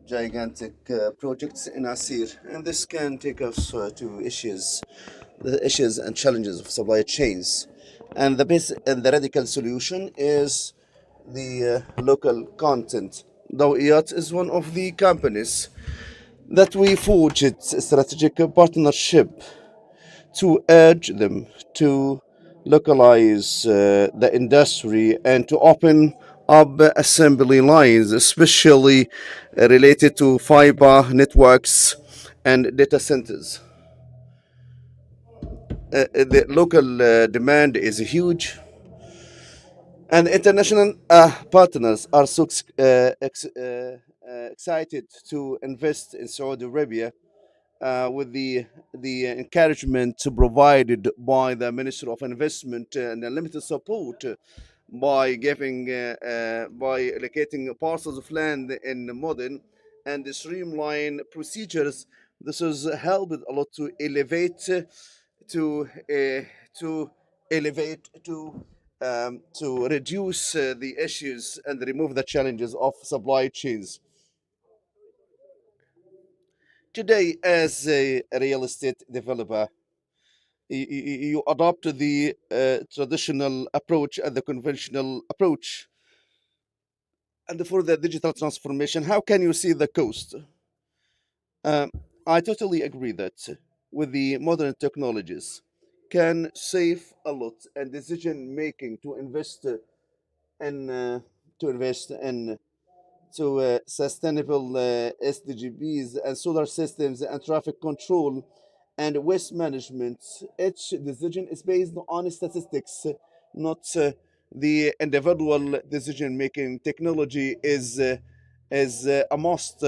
gigantic projects in Asir, and this can take us to the issues and challenges of supply chains, and the radical solution is the local content. Dawiyat is one of the companies that we forged a strategic partnership to urge them to localize the industry and to open up assembly lines, especially related to fiber networks and data centers. The local demand is huge, and international partners are so excited to invest in Saudi Arabia with the encouragement provided by the Minister of Investment and unlimited support by giving by allocating parcels of land in modern and streamline procedures. This has helped a lot to elevate to elevate to reduce the issues and remove the challenges of supply chains. Today, as a real estate developer, you adopt the traditional approach and the conventional approach. And for the digital transformation, how can you see the cost? I totally agree that with the modern technologies can save a lot and decision making in to invest in to sustainable SDGs and solar systems and traffic control and waste management. Each decision is based on statistics, not the individual decision making. Technology is a must.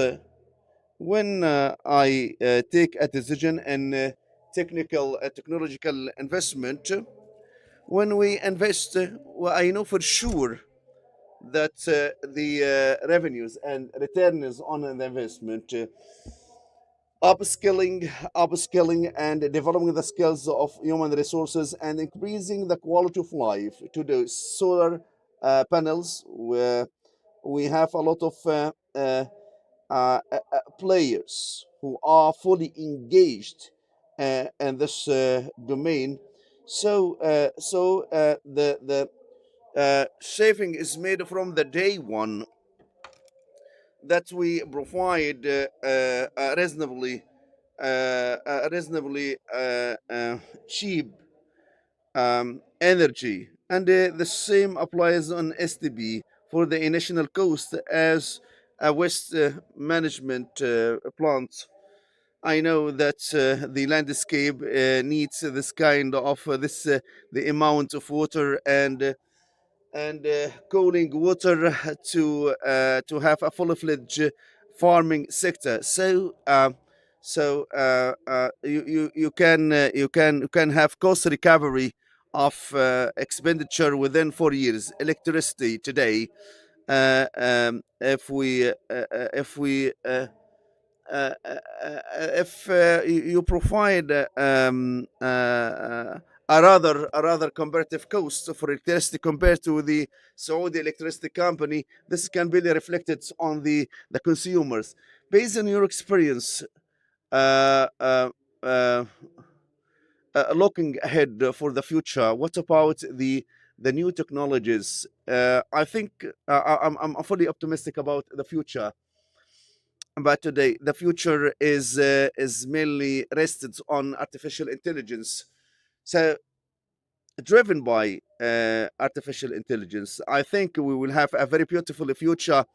When I take a decision in technological investment, when we invest, well, I know for sure that the revenues and returns on the investment, upskilling, and developing the skills of human resources and increasing the quality of life to the solar panels, where we have a lot of players who are fully engaged in this domain. So the saving is made from the day one that we provide reasonably cheap energy, and the same applies on STB for the initial cost as a waste management plant. I know that the landscape needs this kind of the amount of water and cooling water to have a full-fledged farming sector. So you can have cost recovery of expenditure within 4 years. Electricity today, if you provide a rather comparative cost for electricity compared to the Saudi electricity company, this can be reflected on the consumers. Based on your experience, uh, uh, uh, looking ahead for the future, what about the new technologies. I think I'm fully optimistic about the future. But today, the future is mainly rested on artificial intelligence. So, driven by artificial intelligence, I think we will have a very beautiful future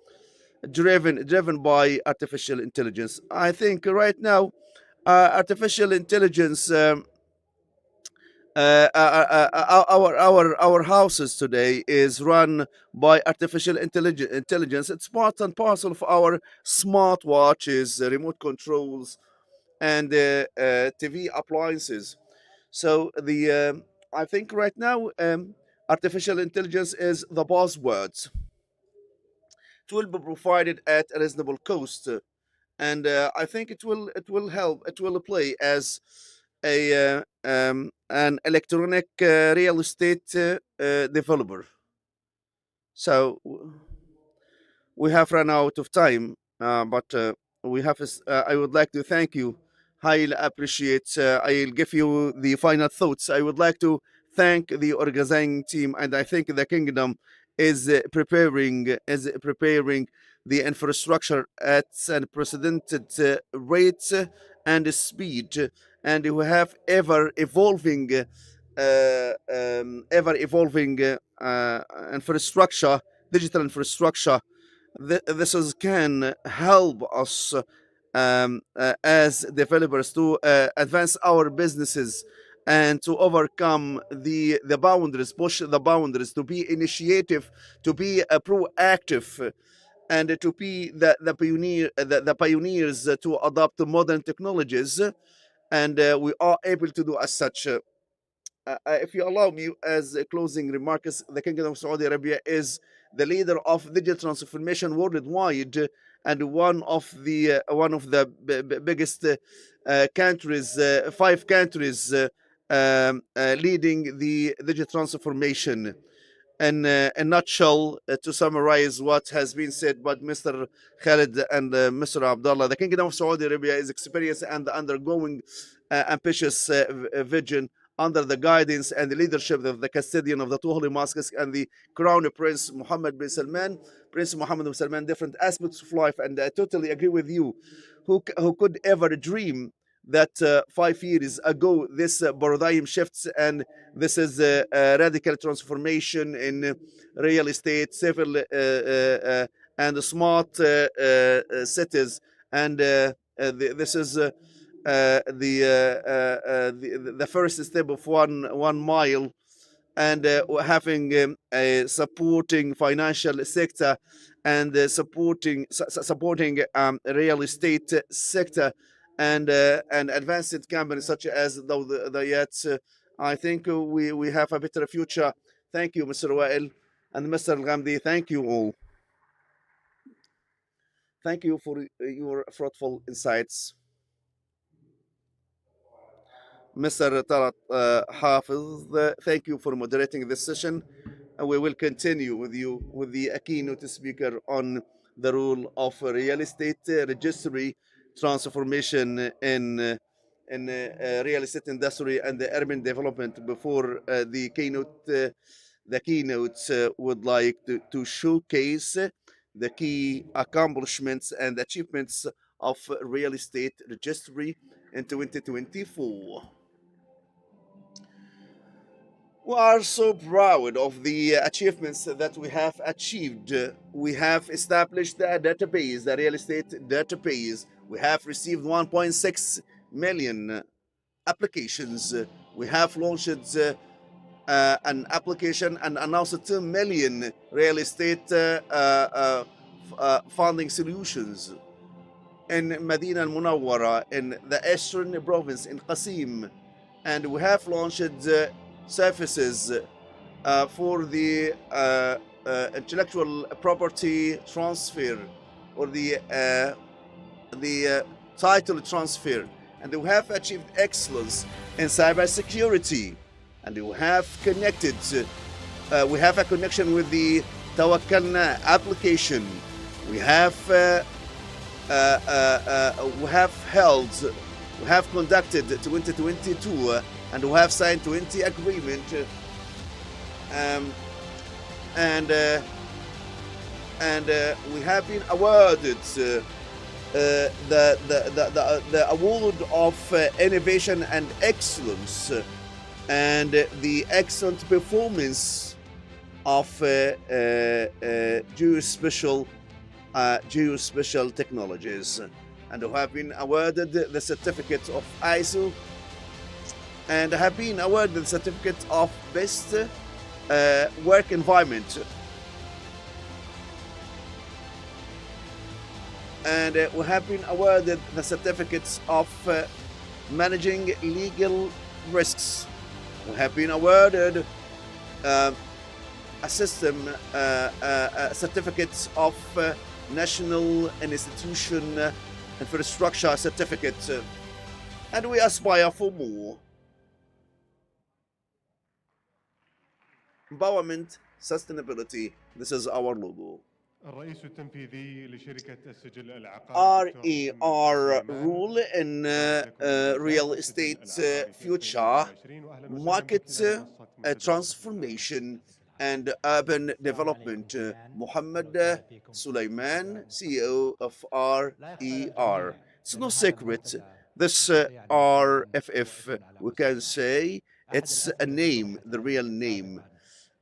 driven by artificial intelligence. I think right now, artificial intelligence. Our houses today is run by artificial intelligence. It's part and parcel of our smartwatches, remote controls, and TV appliances. So I think right now artificial intelligence is the buzzword. It will be provided at a reasonable cost, and I think it will help. It will play as an electronic real estate developer. So we have run out of time, but we have. I would like to thank you. I'll appreciate. I'll give you the final thoughts. I would like to thank the organizing team, and I think the kingdom is preparing the infrastructure at unprecedented rates and speed, and we have ever evolving infrastructure, digital infrastructure. This can help us as developers to advance our businesses and to overcome the boundaries, push the boundaries, to be initiative, to be proactive, and to be the pioneers to adopt modern technologies. And we are able to do as such. If you allow me, as closing remarks, the Kingdom of Saudi Arabia is the leader of digital transformation worldwide, and one of the biggest countries, 5 countries leading the digital transformation. In a nutshell, to summarize what has been said by Mr. Khalid and Mr. Abdullah, the Kingdom of Saudi Arabia is experiencing and undergoing ambitious vision under the guidance and the leadership of the custodian of the two holy mosques and the Crown Prince Mohammed bin Salman. Prince Mohammed bin Salman, different aspects of life, and I totally agree with you. Who could ever dream that 5 years ago this paradigm shifts, and this is a radical transformation in real estate, civil and smart cities, and this is the first step of one mile, and having a supporting financial sector and supporting real estate sector and advanced companies such as the Yachts. I think we have a better future. Thank you, Mr. Wael and Mr. Al-Ghamdi. Thank you all. Thank you for your fruitful insights. Mr. Talat Hafiz, thank you for moderating this session. And we will continue with you with the keynote speaker on the role of real estate registry transformation in real estate industry and the urban development. Before the keynote would like to showcase the key accomplishments and achievements of real estate registry in 2024. We are so proud of the achievements that we have achieved. We have established a database, the real estate database. We have received 1.6 million applications. We have launched an application and announced 2 million real estate funding solutions in Medina al-Munawwara, in the Eastern Province, in Qasim. And we have launched services for the intellectual property transfer, or the title transfer, and we have achieved excellence in cybersecurity, and we have connected. We have a connection with the Tawakkalna application. We have conducted 2022, and we have signed 20 agreement and we have been awarded the award of innovation and excellence and the excellent performance of geospatial technologies, and who have been awarded the certificate of ISO and have been awarded the certificate of best work environment. And we have been awarded the certificates of managing legal risks. We have been awarded a system certificates of national and institution infrastructure certificates, and we aspire for more. Empowerment, sustainability, this is our logo. الرئيس التنفيذي لشركة السجل العقاري RER rule in real estate future, market transformation and urban development. Muhammad Sulaiman, CEO of RER. It's no secret. This RFF, we can say it's a name, the real name.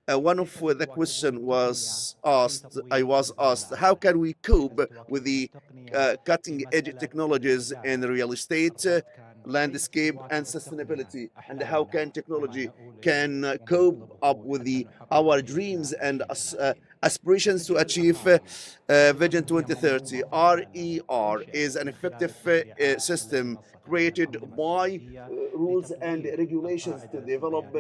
One of the question was asked, I was asked, how can we cope with the cutting edge technologies in real estate, landscape and sustainability, and how can technology can cope up with our dreams and aspirations to achieve Vision 2030. RER is an effective system created by rules and regulations to develop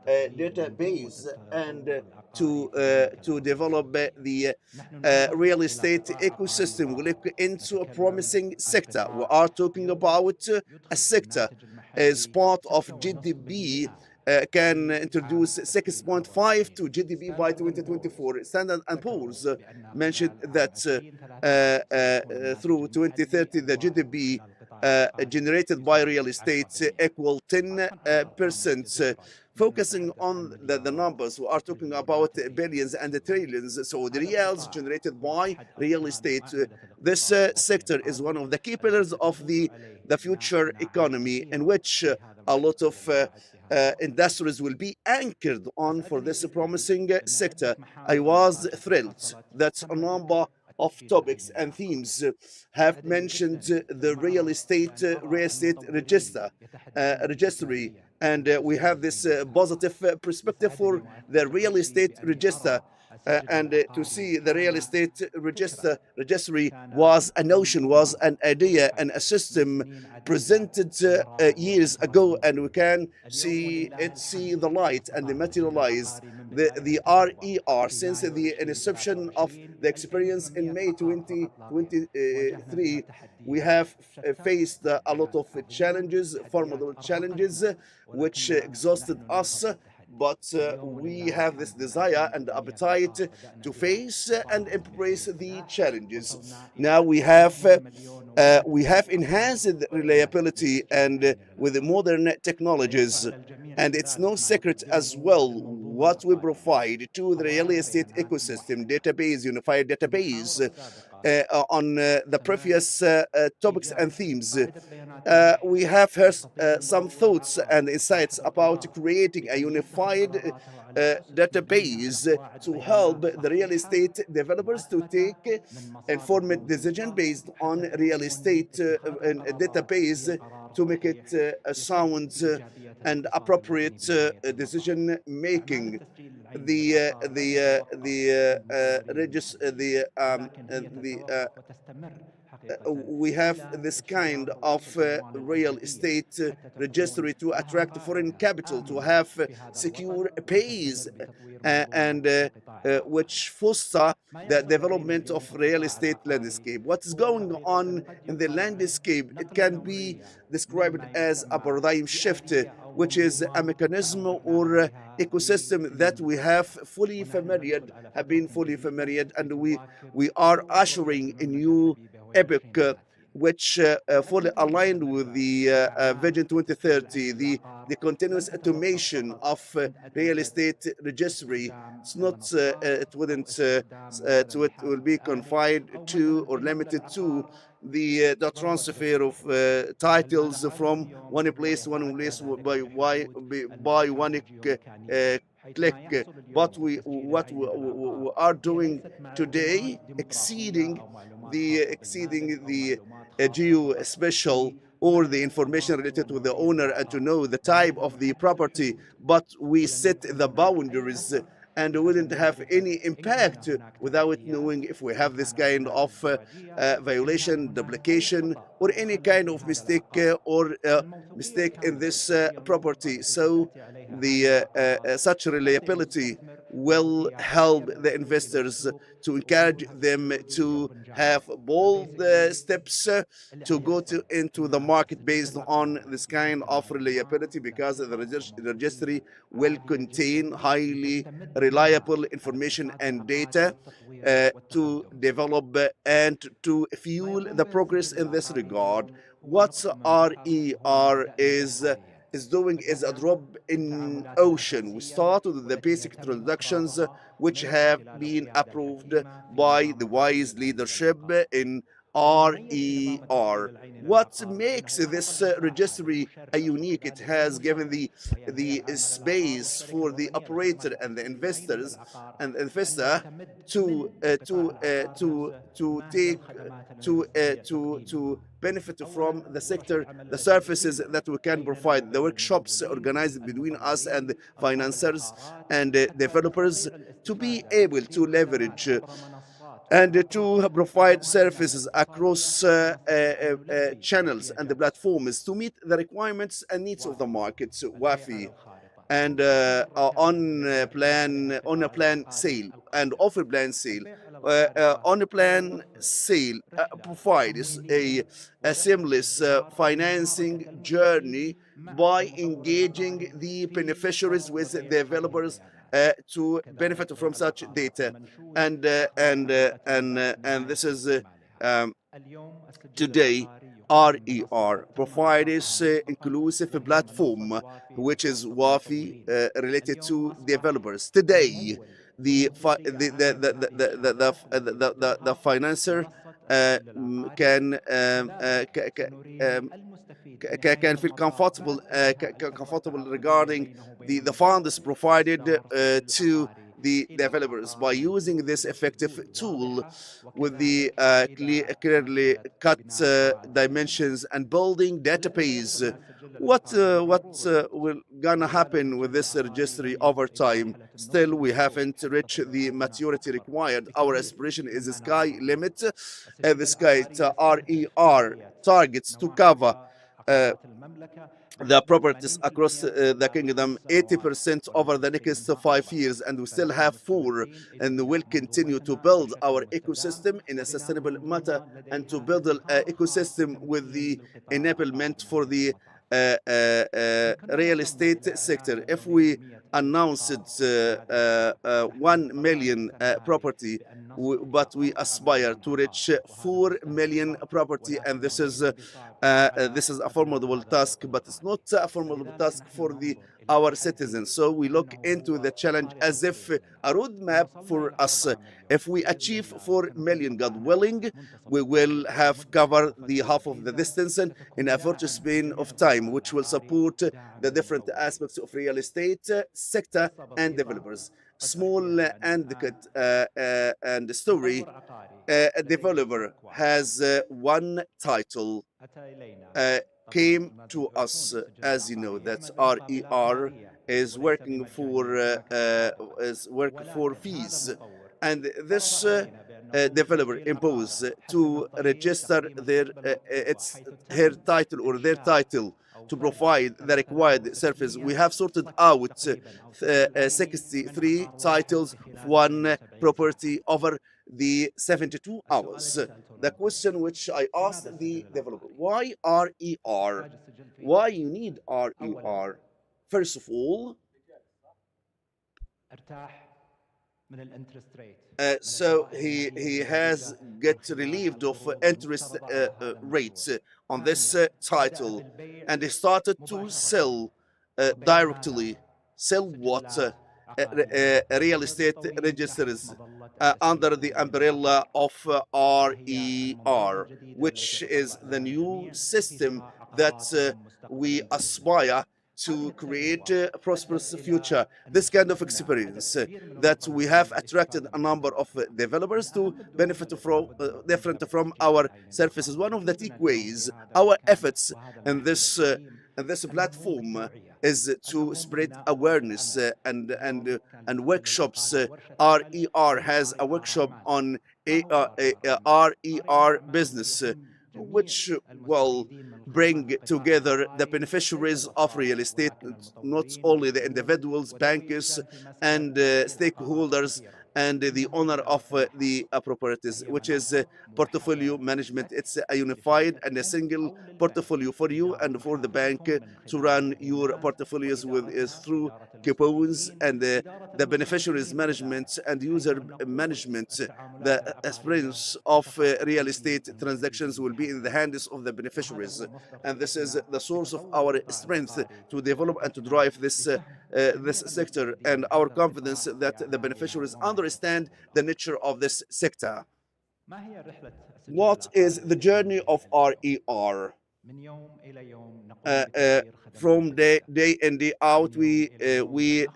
a database and to develop the real estate ecosystem. We look into a promising sector. We are talking about a sector as part of GDP can introduce 6.5 to GDP by 2024. Standard & Poor's mentioned that through 2030, the GDP generated by real estate equal 10%. Focusing on the numbers, we are talking about billions and trillions. So the reals generated by real estate, this sector is one of the key pillars of the future economy, in which a lot of industries will be anchored on for this promising sector. I was thrilled that a number of topics and themes have mentioned the real estate registry, and we have this positive perspective for the real estate register. And to see the real estate registry was a notion, was an idea and a system presented years ago, and we can see the light and materialize. The RER, since the inception of the experience in May 2023, we have faced a lot of challenges, formidable challenges, which exhausted us. But we have this desire and appetite to face and embrace the challenges. Now we have enhanced reliability and with modern technologies, and it's no secret as well what we provide to the real estate ecosystem database, unified database. On the previous topics and themes, we have heard some thoughts and insights about creating a unified database to help the real estate developers to take informed decision based on real estate database to make it a sound and appropriate decision making. We have this kind of real estate registry to attract foreign capital, to have secure pays, and which foster the development of real estate landscape. What is going on in the landscape? It can be described as a paradigm shift, which is a mechanism or ecosystem that we have been fully familiar, and we are ushering a new epoch which fully aligned with the Vision 2030, the continuous automation of real estate registry. It's not, it will be confined to or limited to the transfer of titles from one place to one place by one click. But what we are doing today, exceeding the geospatial or the information related to the owner and to know the type of the property, but we set the boundaries and wouldn't have any impact without knowing if we have this kind of violation, duplication, or any kind of mistake mistake in this property. So the such reliability will help the investors to encourage them to have bold steps to go into the market based on this kind of reliability, because the registry will contain highly reliable information and data to develop and to fuel the progress in this regard. What RER is doing is a drop in ocean. We started with the basic transactions which have been approved by the wise leadership in RER. What makes this registry a unique? It has given the space for the operator and the investors and investor to take to benefit from the sector, the services that we can provide, the workshops organized between us and the financiers and developers, to be able to leverage and to provide services across channels and the platforms to meet the requirements and needs of the market. Wafi and on a plan sale and offer plan sale. On a plan sale provides a seamless financing journey by engaging the beneficiaries with the developers to benefit from such data, and this is today RER provides inclusive platform, which is WAFI related to developers. Today, the financier can feel comfortable regarding the funds provided to the developers by using this effective tool with the clearly cut dimensions and building database. What will gonna happen with this registry over time? Still, we haven't reached the maturity required. Our aspiration is the sky limit. The sky RER targets to cover the properties across the kingdom 80% over the next 5 years, and we still have 4, and will continue to build our ecosystem in a sustainable manner and to build an ecosystem with the enablement for the real estate sector. If we announced 1 million property, but we aspire to reach 4 million property, and this is a formidable task, but it's not a formidable task for our citizens. So we look into the challenge as if a roadmap for us. If we achieve 4 million, God willing, we will have covered the half of the distance in a virtuous span of time, which will support the different aspects of real estate sector and developers. Small and story. A developer has one title, came to us. As you know, that RER is working for fees, and this developer imposed to register her title or their title to provide the required service. We have sorted out 63 titles of one property over the 72 hours. The question which I asked the developer, why RER? Why you need RER? First of all, So he has get relieved of interest rates on this title, and he started to sell directly. Sell what? Real estate registers under the umbrella of RER, which is the new system that we aspire to create a prosperous future. This kind of experience that we have attracted a number of developers to benefit from different from our services. One of the key ways our efforts in this platform is to spread awareness and workshops. RER has a workshop on RER business, which will bring together the beneficiaries of real estate, not only the individuals, bankers, and stakeholders, and the owner of the properties, which is portfolio management. It's a unified and a single portfolio for you and for the bank to run your portfolios with through coupons, and the beneficiaries management and user management. The experience of real estate transactions will be in the hands of the beneficiaries, and this is the source of our strength to develop and to drive this this sector, and our confidence that the beneficiaries understand the nature of this sector. What is the journey of RER? From day in day out, we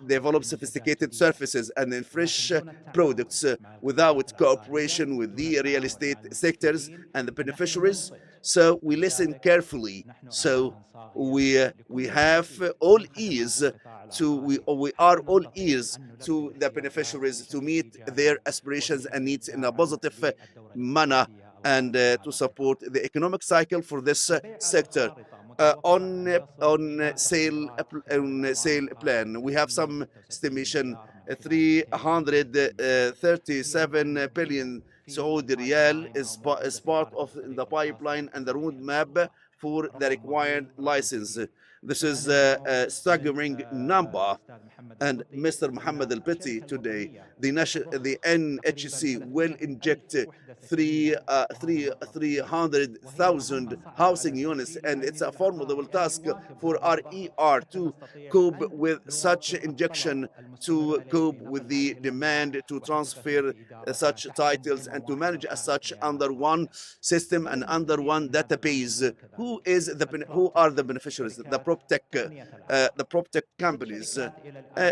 develop sophisticated services and fresh products without cooperation with the real estate sectors and the beneficiaries. So we listen carefully. So we have all ears to we are all ears to the beneficiaries to meet their aspirations and needs in a positive manner, and to support the economic cycle for this sector. On sale plan, we have some estimation 337 billion Saudi Riyal is part of the pipeline and the roadmap for the required license. This is a staggering number. And Mr. Mohammed Al-Bitti today, the NHC will inject 300,000 housing units, and it's a formidable task for RER to cope with such injection, to cope with the demand to transfer such titles and to manage as such under one system and under one database. Who are the beneficiaries? The PropTech companies.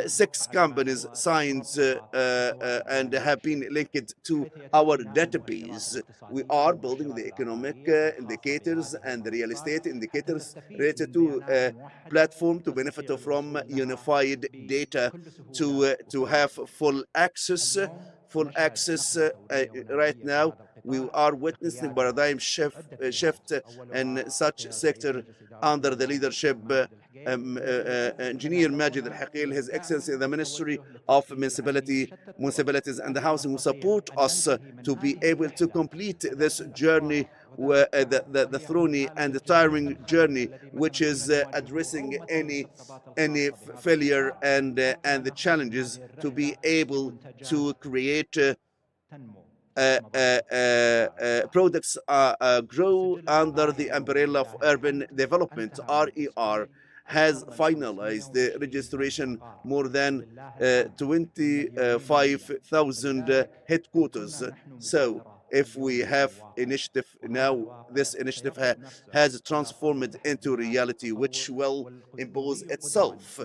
6 companies signed and have been linked to our database. We are building the economic indicators and the real estate indicators related to platform to benefit from unified data to have full access. Right now, we are witnessing paradigm shift in such sector under the leadership Engineer Majid Al-Haqil, His Excellency, the Ministry of Municipalities and the Housing, will support us to be able to complete this journey, the thorny and the tiring journey, which is addressing any failure and the challenges to be able to create products grow under the umbrella of urban development. RER has finalized the registration more than 25,000 headquarters. So if we have initiative now, this initiative has transformed into reality, which will impose itself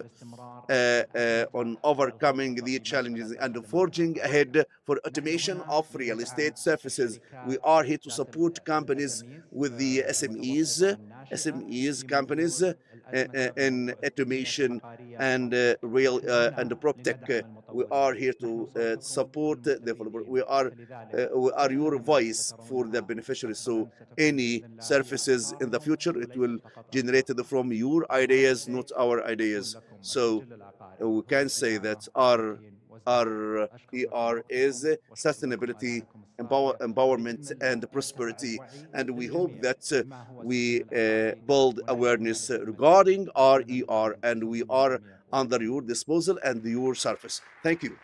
on overcoming the challenges and forging ahead for automation of real estate services. We are here to support companies with the SMEs companies in automation and real and PropTech. We are here to support developers. We are your voice for the beneficiaries. So any services in the future, it will generate from your ideas, not our ideas. So we can say that our ER is sustainability, empowerment, and prosperity. And we hope that we build awareness regarding RER, and we are under your disposal and your service. Thank you.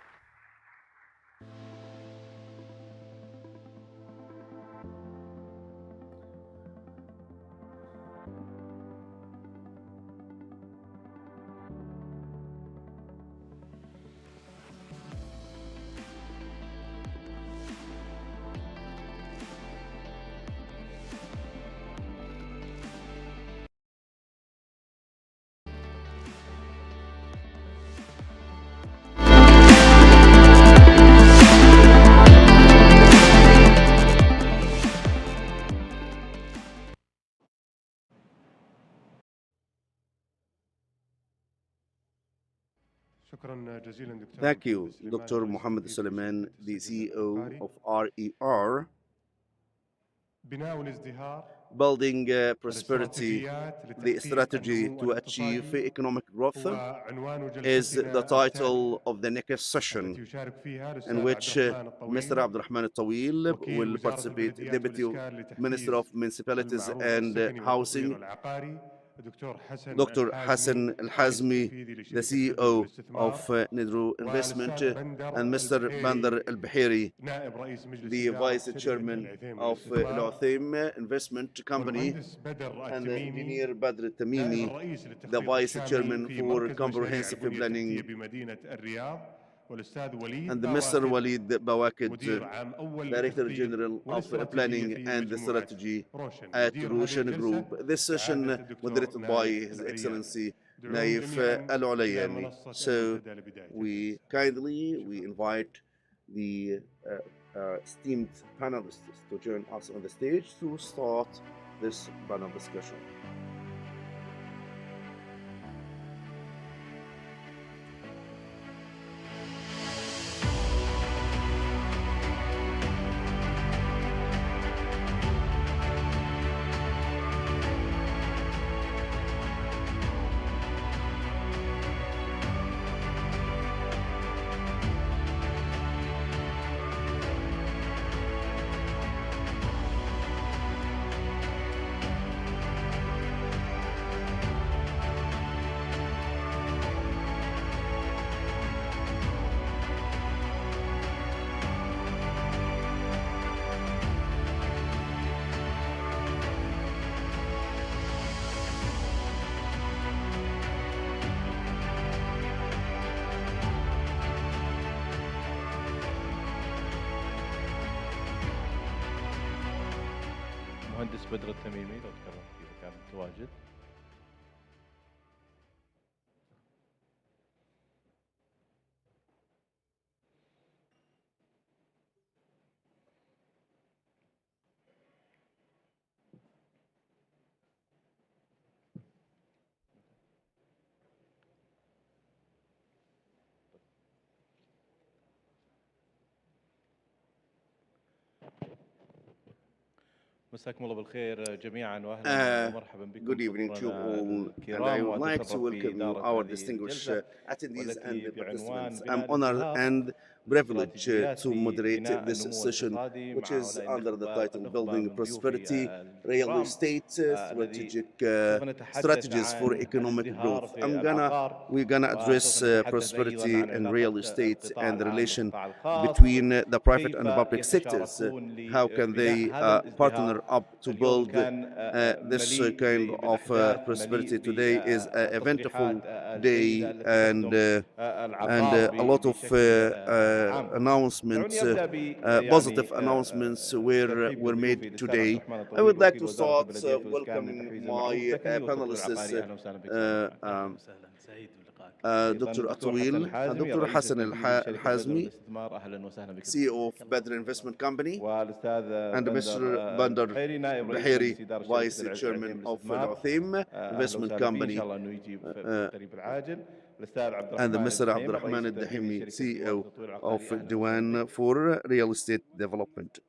Thank you, Dr. Mohammed Suleiman, the CEO of RER. Building prosperity, the strategy to achieve economic growth, is the title of the next session, in which Mr. Abdurrahman Al-Tawil will participate, Deputy Minister of Municipalities and Housing, Dr. Hassan Al-Hazmi, the CEO of Nidru Investment, and Mr. Bandar Al-Bahiri, the Vice Chairman of Al-Uthayim Investment Company, and Engineer Badr Tamimi, the Vice Chairman for Comprehensive Planning, and Mr. Walid Bawakid, Director General of Planning and Strategy at Roshan Group. This session moderated by His Excellency Naif Al-Ulayani. So we invite the esteemed panelists to join us on the stage to start this panel discussion. مهندس بدر التميمي لو تكرم إذا كان متواجد. مساكم الله بالخير جميعا واهلا ومرحبا بكم. Good evening to all, and I would like to welcome you, our distinguished attendees and participants. I'm honored and privileged to moderate this session, which is under the title Building Prosperity, Real Estate, Strategic Strategies for Economic Growth. We're gonna address prosperity and real estate and the relation between the private and the public sectors. How can they partner up to build this kind of prosperity? Today is an eventful day, and a lot of announcements, positive announcements were made today. I would like to start welcoming my panelists, Dr. Atwil and Dr. Hassan Al-Hazmi, CEO of Badr Investment Company, and Mr. Bandar Bahiri, Vice Chairman of Al-Uthayim Investment Company, and Mr. Abdurrahman Al-Dahimi, CEO of Diwan for Real Estate Development,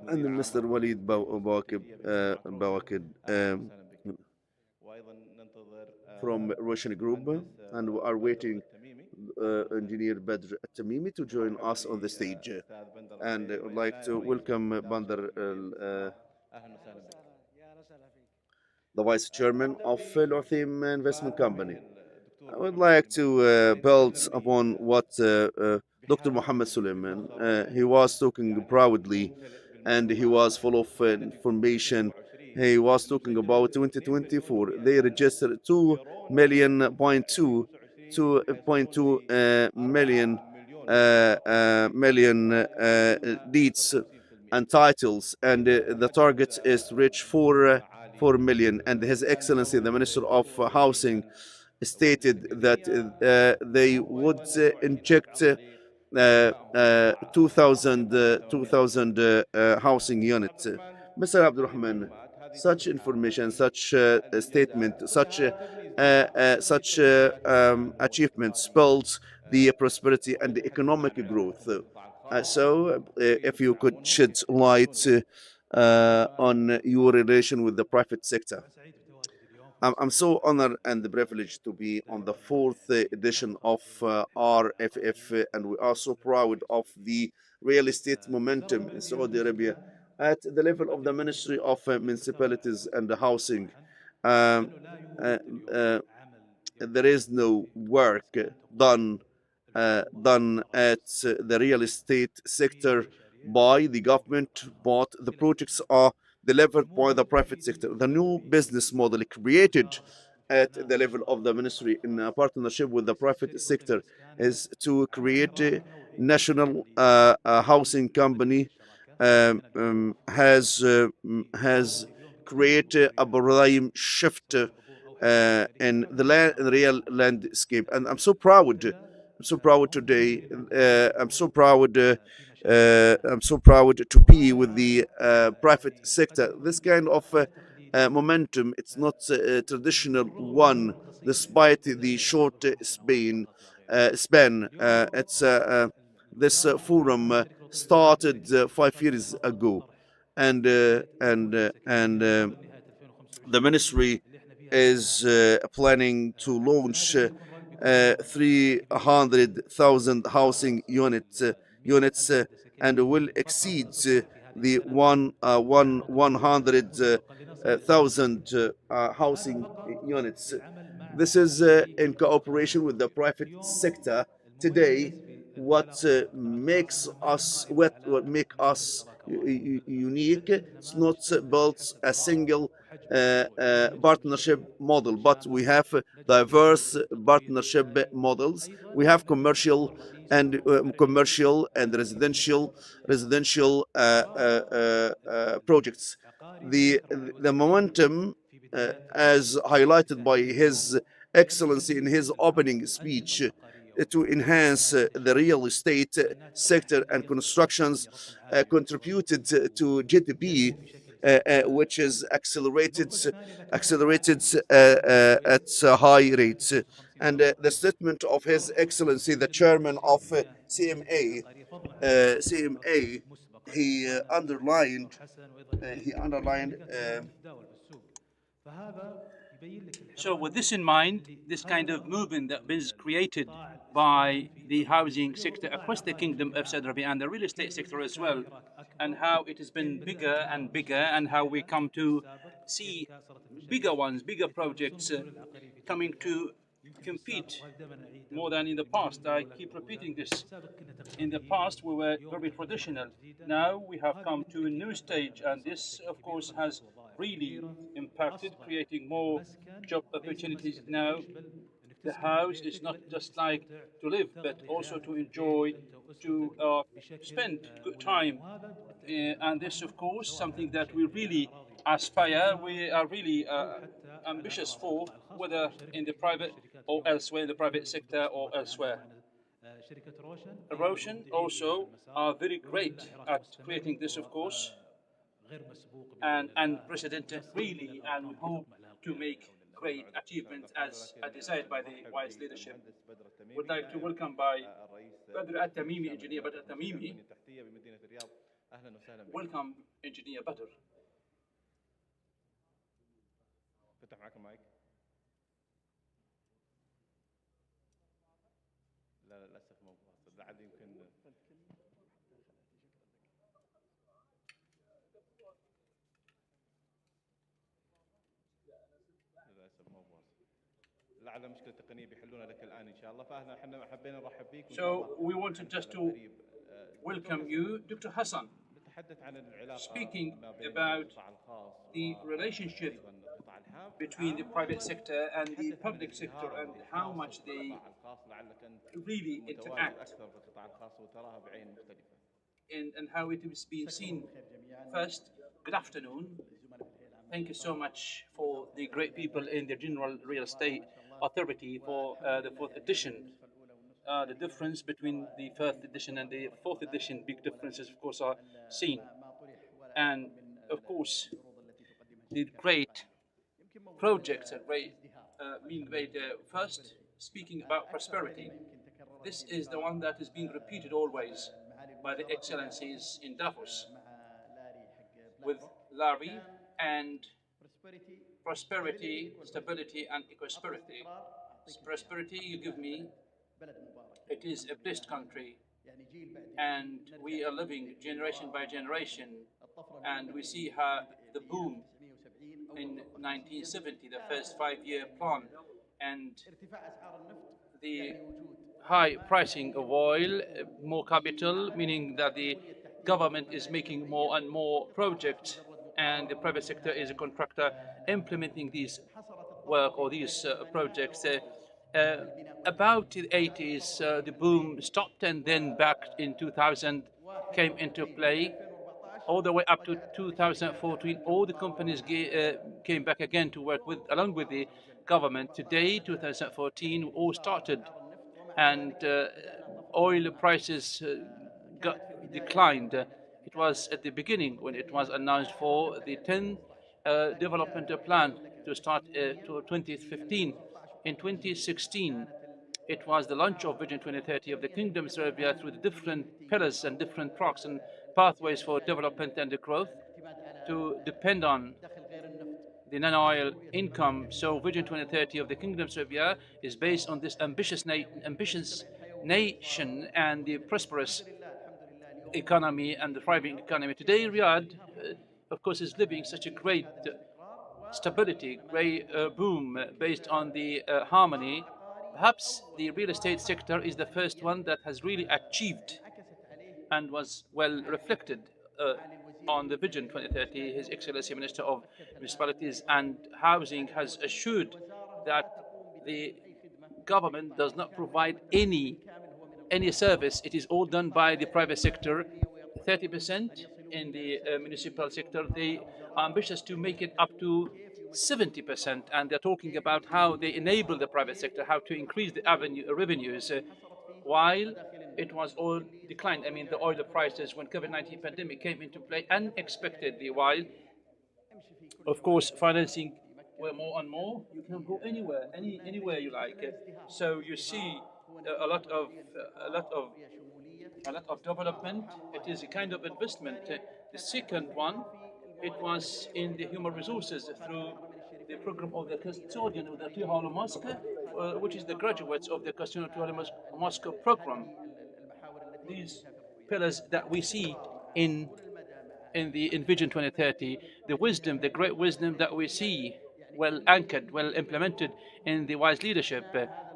and Mr. Walid Bawakid from Roshan Group, and we are waiting Engineer Badr Tamimi to join us on the stage. And I would like to welcome Bandar, the Vice Chairman of Al-Uthayim Investment Company. I would like to build upon what Dr. Mohammed Suleiman, he was talking proudly, and he was full of information. He was talking about 2024. They registered 2.2 million deeds and titles, and the target is to reach 4 million. And His Excellency, the Minister of Housing, stated that they would inject 2,000 housing units. Mr. Abdurrahman, such information, such statement, such such achievements builds the prosperity and the economic growth. If you could shed light on your relation with the private sector. I'm so honored and privileged to be on the fourth edition of RFF, and we are so proud of the real estate momentum in Saudi Arabia at the level of the Ministry of Municipalities and Housing. Um, uh, uh, there is no work done at the real estate sector by the government, but the projects are delivered by the private sector. The new business model created at the level of the ministry in a partnership with the private sector is to create a national housing company has created a paradigm shift in the real landscape, and I'm so proud. I'm so proud today. I'm so proud. I'm so proud to be with the private sector. This kind of momentum, it's not a traditional one, despite the short span. This forum started 5 years ago, and the ministry is planning to launch 300,000 housing units and will exceed the 100,000 housing units. This is in cooperation with the private sector. Today, what make us unique, it's not built a single partnership model, but we have diverse partnership models. We have commercial and residential projects. The momentum, as highlighted by His Excellency in his opening speech, to enhance the real estate sector and constructions contributed to GDP, which is accelerated at high rates. And the statement of His Excellency, the Chairman of CMA, he underlined. So with this in mind, this kind of movement that is created by the housing sector across the Kingdom of Saudi Arabia and the real estate sector as well, and how it has been bigger and bigger, and how we come to see bigger ones, bigger projects coming to compete more than in the past. I keep repeating this. In the past, we were very traditional. Now we have come to a new stage, and this, of course, has really impacted, creating more job opportunities. Now, the house is not just like to live, but also to enjoy, to spend good time. And this, of course, something that we really aspire, we are really ambitious for, whether in the private or elsewhere, in the private sector or elsewhere. Roshan also are very great at creating this, of course, and unprecedented, really, and we hope to make great achievements as desired by the wise leadership. Would like to welcome by Badr At-Tamimi, Engineer Badr At-Tamimi. Welcome, Engineer Badr. So we wanted just to welcome you, Dr. Hassan, speaking about the relationship between the private sector and the public sector and how much they really interact and how it is being seen. First, good afternoon. Thank you so much for the great people in the General Real Estate Authority for the fourth edition. The difference between the first edition and the fourth edition, big differences, of course, are seen. And, of course, the great projects and great being made. First, speaking about prosperity, this is the one that is being repeated always by the excellencies in Davos with Larry, and prosperity, stability, and eco-prosperity. Prosperity, you give me, it is a blessed country, and we are living generation by generation, and we see how the boom in 1970, the first 5-year plan, and the high pricing of oil, more capital, meaning that the government is making more and more projects, and the private sector is a contractor implementing these work or these projects. About the 80s, the boom stopped, and then back in 2000 came into play. All the way up to 2014, all the companies came back again to work with, along with the government. Today, 2014, all started, and oil prices declined. It was at the beginning when it was announced for the 10 development plan to start to 2015. In 2016, it was the launch of Vision 2030 of the Kingdom of Serbia through the different pillars and different tracks and pathways for development and growth to depend on the non-oil income. So Vision 2030 of the Kingdom of Serbia is based on this ambitious nation and the prosperous economy and the thriving economy. Today, Riyadh, of course, is living such a great stability, great boom based on the harmony. Perhaps the real estate sector is the first one that has really achieved and was well reflected on the Vision 2030. His Excellency Minister of Municipalities and Housing has assured that the government does not provide any service. It is all done by the private sector. 30% in the municipal sector. They are ambitious to make it up to 70%, and they're talking about how they enable the private sector, how to increase the revenues, while it was all declined. I mean, the oil prices when COVID-19 pandemic came into play unexpectedly, while, of course, financing were more and more. You can go anywhere, anywhere you like. So you see a lot of development. It is a kind of investment. The second one, it was in the human resources through the program of the custodian of the Tihalo Mosque, which is the graduates of the custodian of the Mosque program. These pillars that we see in Vision 2030, the wisdom, the great wisdom that we see, well anchored, well implemented in the wise leadership.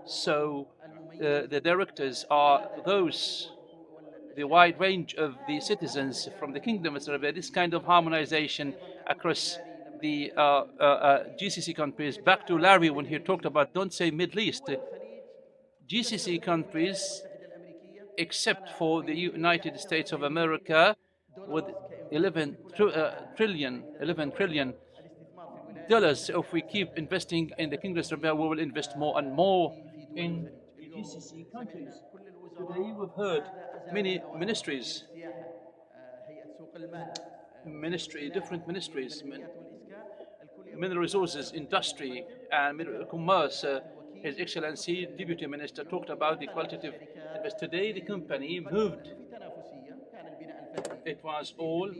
So the directors are the wide range of the citizens from the Kingdom of Serbia. This kind of harmonization across the GCC countries. Back to Larry when he talked about, don't say Middle East. GCC countries, except for the United States of America, with 11 trillion dollars. If we keep investing in the Kingdom of Serbia, we will invest more and more in the GCC countries. Today we've heard many ministries, different ministries, mineral resources, industry, and commerce. His Excellency Deputy Minister talked about the qualitative investment. Today the company moved. It was all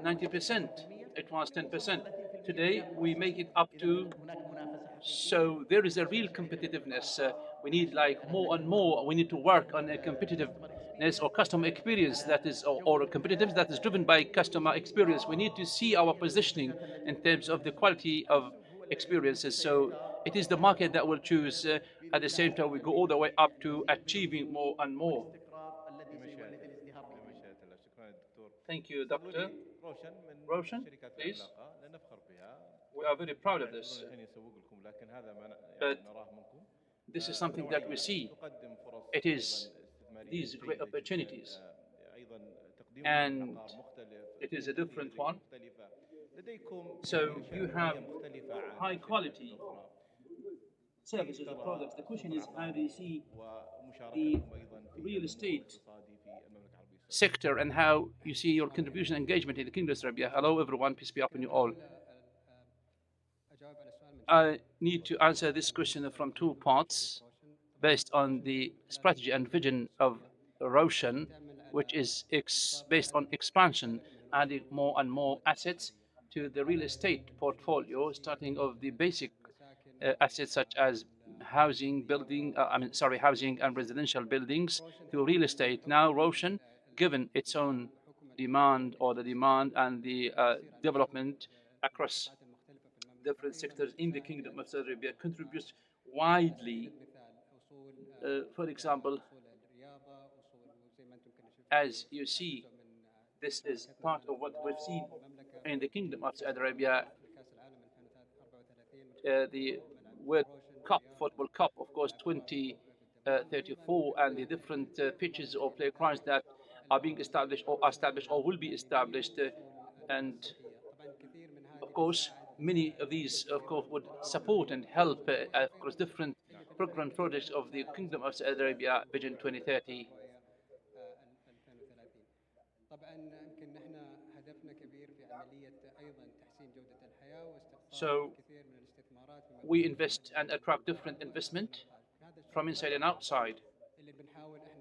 90%. It was 10%. Today we make it up to. So there is a real competitiveness. We need like more and more. We need to work on a competitiveness or customer experience that is, or a competitiveness that is driven by customer experience. We need to see our positioning in terms of the quality of experiences. So it is the market that will choose. At the same time, we go all the way up to achieving more and more. Thank you, Dr. Roshan, please. We are very proud of this. But this is something that we see. It is these great opportunities. And it is a different one. So you have high quality services or products. The question is, how do you see the real estate sector and how you see your contribution and engagement in the Kingdom of Serbia? Hello everyone, peace be upon you all. I need to answer this question from two parts based on the strategy and vision of Roshan, which is based on expansion, adding more and more assets to the real estate portfolio, starting of the basic assets such as housing, housing and residential buildings to real estate. Now, Roshan, given its own demand or the demand and the development across different sectors in the Kingdom of Saudi Arabia, contributes widely. For example, as you see, this is part of what we've seen in the Kingdom of Saudi Arabia. The World Cup, Football Cup, of course, 2034, and the different pitches or playgrounds that are being established or will be established. And of course, many of these, of course, would support and help, of course, different program projects of the Kingdom of Saudi Arabia Vision 2030. So we invest and attract different investment from inside and outside.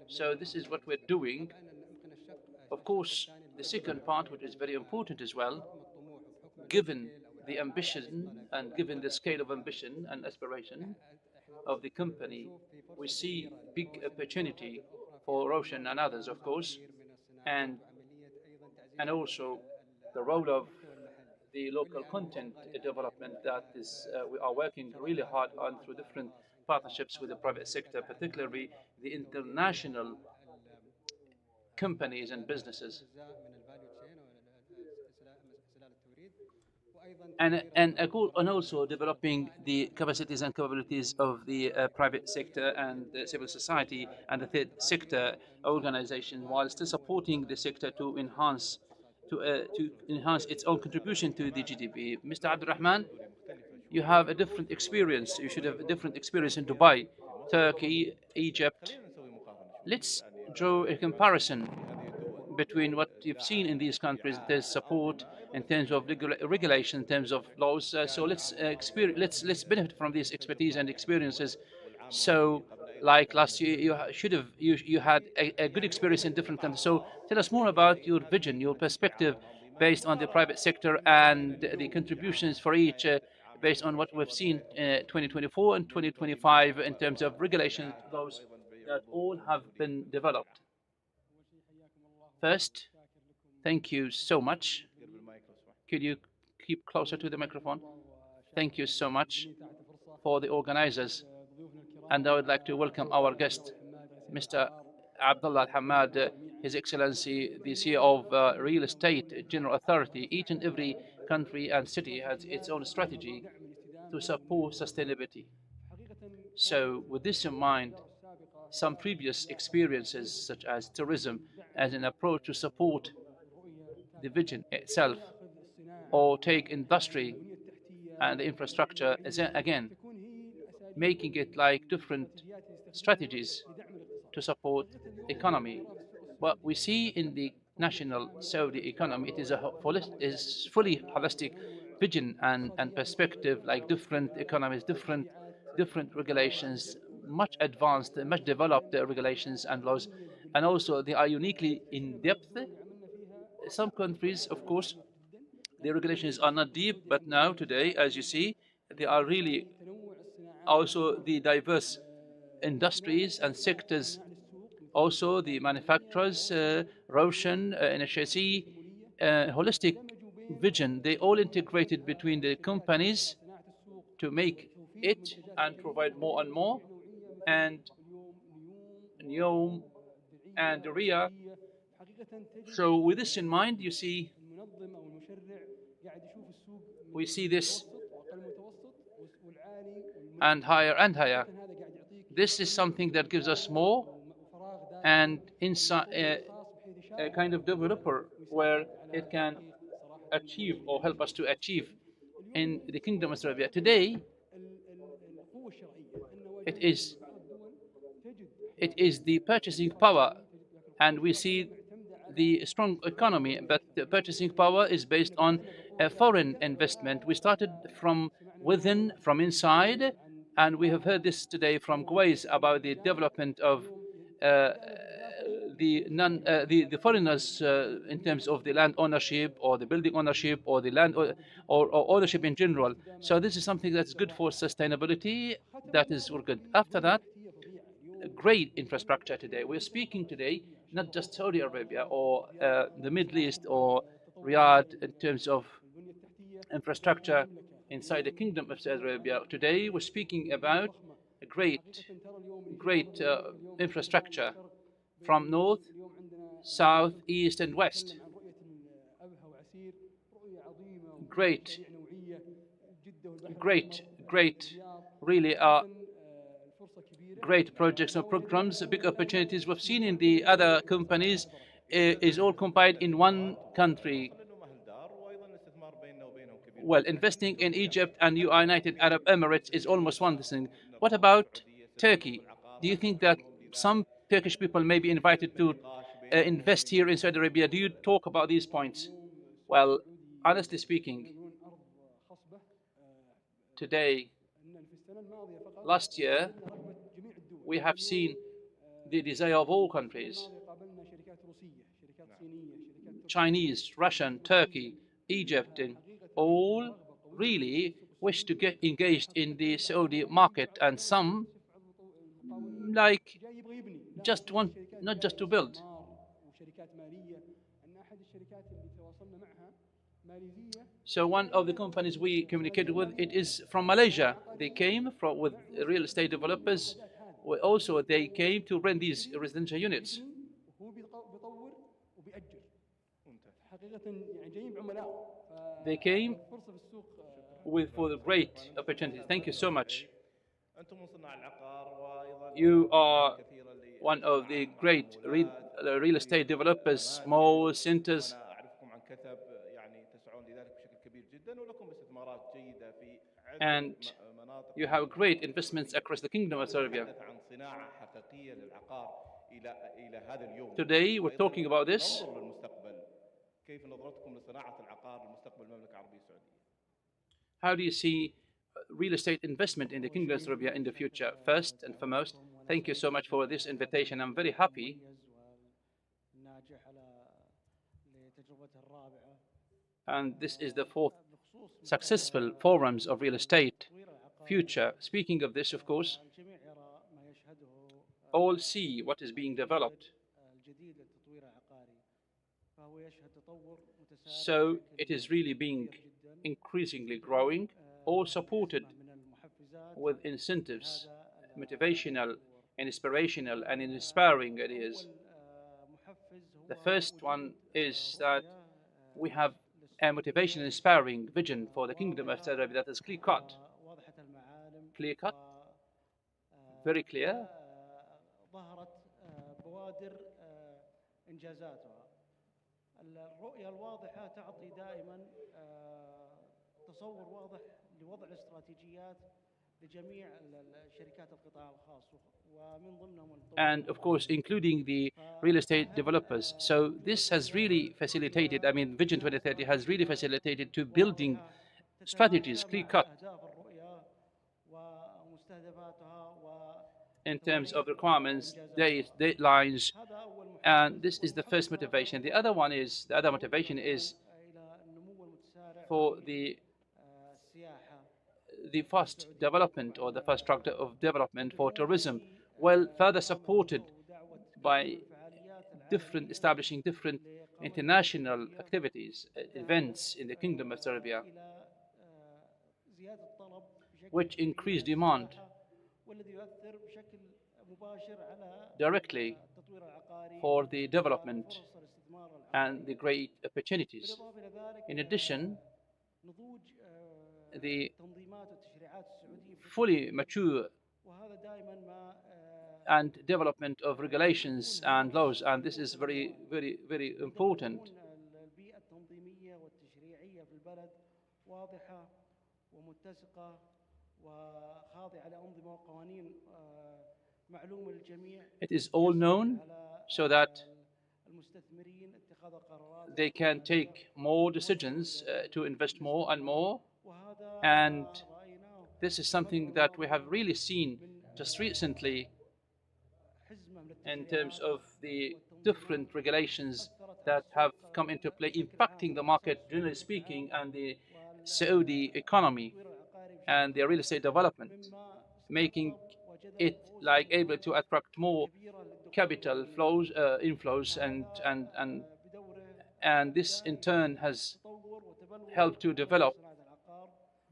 So this is what we're doing. Of course, the second part, which is very important as well, given the ambition and given the scale of ambition and aspiration of the company, we see big opportunity for Roshan and others, of course, and also the role of the local content development that is we are working really hard on through different partnerships with the private sector, particularly the international companies and businesses. And also developing the capacities and capabilities of the private sector and the civil society and the third sector organization, while still supporting the sector to enhance its own contribution to the GDP. Mr. Abdurrahman, you have a different experience. You should have a different experience in Dubai, Turkey, Egypt. Let's draw a comparison between what you've seen in these countries. There's support in terms of regulation, in terms of laws. So let's benefit from this expertise and experiences. So, like last year, you had a good experience in different countries. So tell us more about your vision, your perspective, based on the private sector and the contributions for each, based on what we've seen 2024 and 2025 in terms of regulation, those that all have been developed. First, thank you so much. Could you keep closer to the microphone? Thank you so much for the organizers. And I would like to welcome our guest, Mr. Abdullah Al-Hamad, His Excellency, the CEO of Real Estate General Authority. Each and every country and city has its own strategy to support sustainability. So with this in mind, some previous experiences such as tourism as an approach to support the vision itself, or take industry and the infrastructure as again, making it like different strategies to support economy. What we see in the national Saudi economy, it is fully holistic vision and perspective, like different economies, different regulations, much advanced, much developed regulations and laws, and also they are uniquely in depth. Some countries, of course, the regulations are not deep, but now today, as you see, they are really also the diverse industries and sectors, also the manufacturers, Roshan, NHSE, holistic vision, they all integrated between the companies to make it and provide more and more. And Neom and Ria. So with this in mind, you see, we see this and higher and higher. This is something that gives us more and inside a kind of developer where it can achieve or help us to achieve in the Kingdom of Saudi Arabia. Today, it is the purchasing power, and we see the strong economy, but the purchasing power is based on foreign investment. We started from within, from inside, and we have heard this today from Kuwait about the development of the foreigners in terms of the land ownership or the building ownership or the land or ownership in general. So this is something that's good for sustainability. That is good. After that, great infrastructure today. We're speaking today not just Saudi Arabia or the Middle East or Riyadh in terms of infrastructure inside the Kingdom of Saudi Arabia. Today we're speaking about a great infrastructure from north, south, east, and west. Great, really great projects and programs, big opportunities we've seen in the other companies is all combined in one country. Well, investing in Egypt and United Arab Emirates is almost one thing. What about Turkey? Do you think that some Turkish people may be invited to invest here in Saudi Arabia? Do you talk about these points? Well, honestly speaking, today, last year, we have seen the desire of all countries, Chinese, Russian, Turkey, Egypt, and all really wish to get engaged in the Saudi market, and some like just want not just to build. So one of the companies we communicated with, it is from Malaysia. They came with real estate developers. Also, they came to rent these residential units. They came for the great opportunities. Thank you so much. You are one of the great real estate developers, malls, centers, and you have great investments across the Kingdom of Saudi Arabia. Today we're talking about this. How do you see real estate investment in the Kingdom of Saudi Arabia in the future? First and foremost, thank you so much for this invitation. I'm very happy. And this is the fourth successful forums of real estate future. Speaking of this, of course, all see what is being developed. So it is really being increasingly growing, all supported with incentives, motivational, inspirational, and inspiring ideas. The first one is that we have a motivational, inspiring vision for the Kingdom of Saudi Arabia that is clear-cut, very clear. الرؤية الواضحة تعطي دائما تصور واضح لوضع الاستراتيجيات لجميع شركات القطاع الخاص ومن ضمنهم and of course including the real estate developers. So this has really facilitated, I mean Vision 2030 has really facilitated to building strategies clear-cut in terms of requirements, deadlines, and this is the first motivation. The other motivation is for the fast development or the fast track of development for tourism, well further supported by establishing different international activities, events in the Kingdom of Saudi Arabia, which increase demand directly for the development and the great opportunities. In addition, the fully mature and development of regulations and laws, and this is very, very, very important. It is all known so that they can take more decisions to invest more and more. And this is something that we have really seen just recently in terms of the different regulations that have come into play, impacting the market, generally speaking, and the Saudi economy and the real estate development, making it like able to attract more capital flows, inflows, and this in turn has helped to develop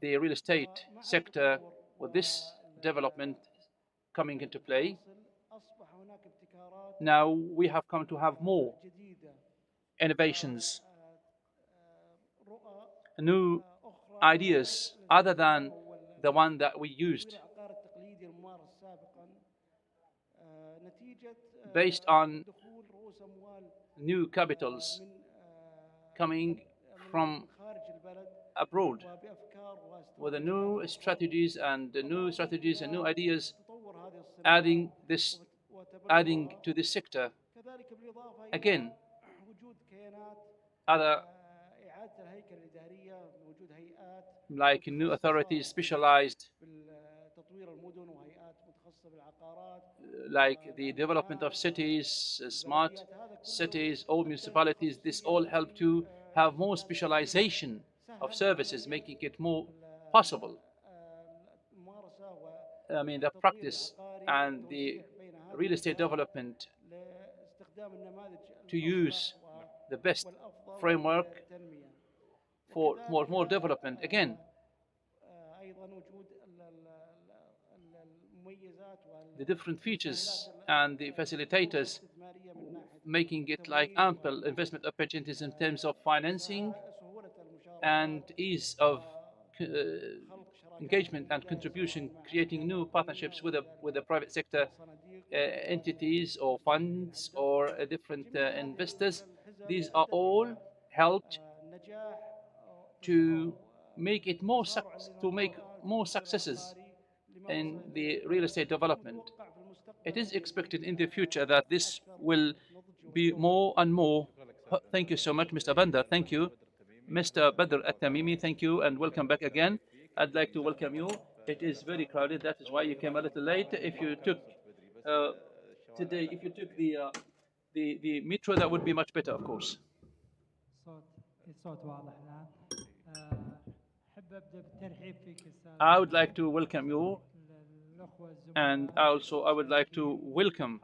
the real estate sector. With this development coming into play, now we have come to have more innovations, new ideas other than the one that we used, based on new capitals coming from abroad with the new strategies and new ideas, adding to this sector. Again, other like new authorities specialized, like the development of cities, smart cities, all municipalities. This all help to have more specialization of services, making it more possible. I mean, the practice and the real estate development to use the best framework for more development. Again, the different features and the facilitators, making it like ample investment opportunities in terms of financing and ease of engagement and contribution, creating new partnerships with the private sector entities or funds or different investors. These are all helped to make it more successes in the real estate development. It is expected in the future that this will be more and more. Thank you so much, Mr. Bandar. Thank you. Mr. Badr At-Tamimi, thank you and welcome back again. I'd like to welcome you. It is very crowded. That is why you came a little late. If you took today, if you took the metro, that would be much better, of course. I would like to welcome you, and also I would like to welcome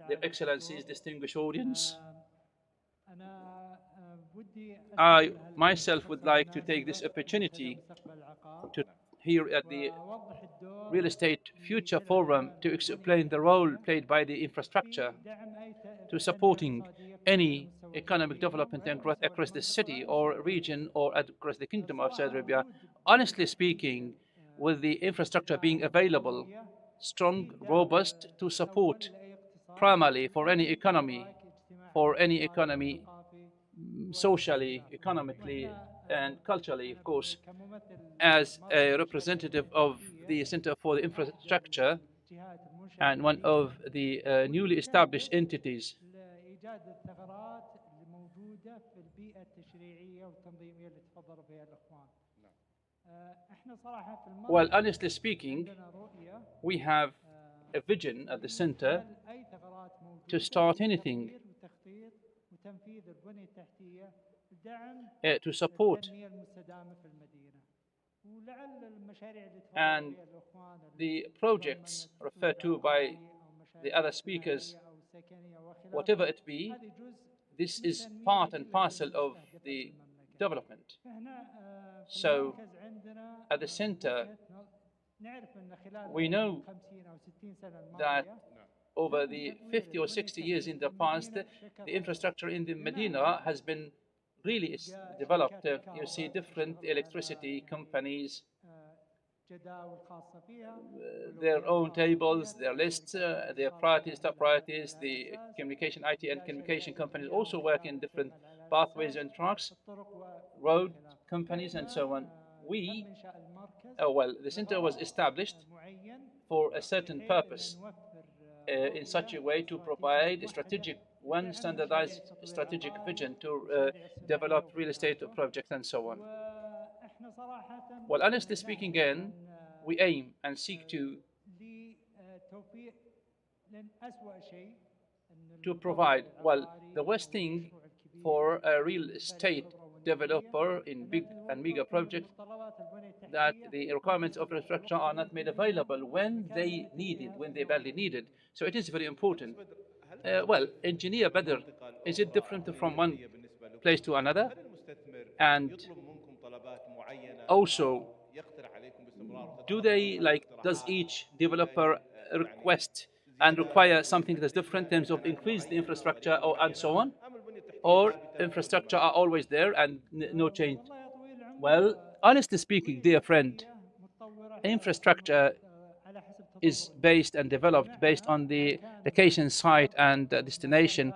Their Excellencies, distinguished audience. I myself would like to take this opportunity to here at the Real Estate Future Forum to explain the role played by the infrastructure to supporting any economic development and growth across the city or region or across the Kingdom of Saudi Arabia. Honestly speaking, with the infrastructure being available, strong, robust, to support primarily for any economy, socially, economically, and culturally, of course, as a representative of the Center for the Infrastructure and one of the newly established entities. Well, honestly speaking, we have a vision at the center to start anything, to support, and the projects referred to by the other speakers, whatever it be, this is part and parcel of the development. So at the center, we know that over the 50 or 60 years in the past, the infrastructure in the Medina has been really developed. You see different electricity companies, their own tables, their lists, their priorities, top priorities. The communication, IT and communication companies also work in different pathways and tracks, road companies and so on. The center was established for a certain purpose, in such a way to provide a strategic one standardized strategic vision to develop real estate projects and so on. Well, honestly speaking, again, we aim and seek to provide, well, the worst thing for a real estate developer in big and mega projects, that the requirements of infrastructure are not made available when they need it, when they badly need it. So it is very important. Well, engineer Badr, is it different from one place to another? And also, does each developer request and require something that's different in terms of increase the infrastructure and so on? Or infrastructure are always there and no change? Well, honestly speaking, dear friend, infrastructure is based and developed based on the location, site, and destination.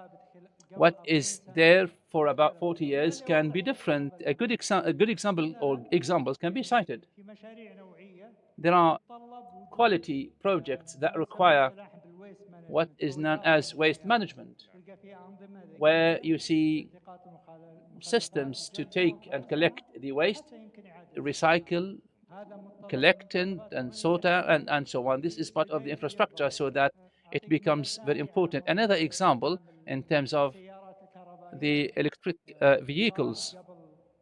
What is there for about 40 years can be different. A good example or examples can be cited. There are quality projects that require what is known as waste management, where you see systems to take and collect the waste, recycle, collect and sort out, and so on. This is part of the infrastructure so that it becomes very important. Another example in terms of the electric vehicles,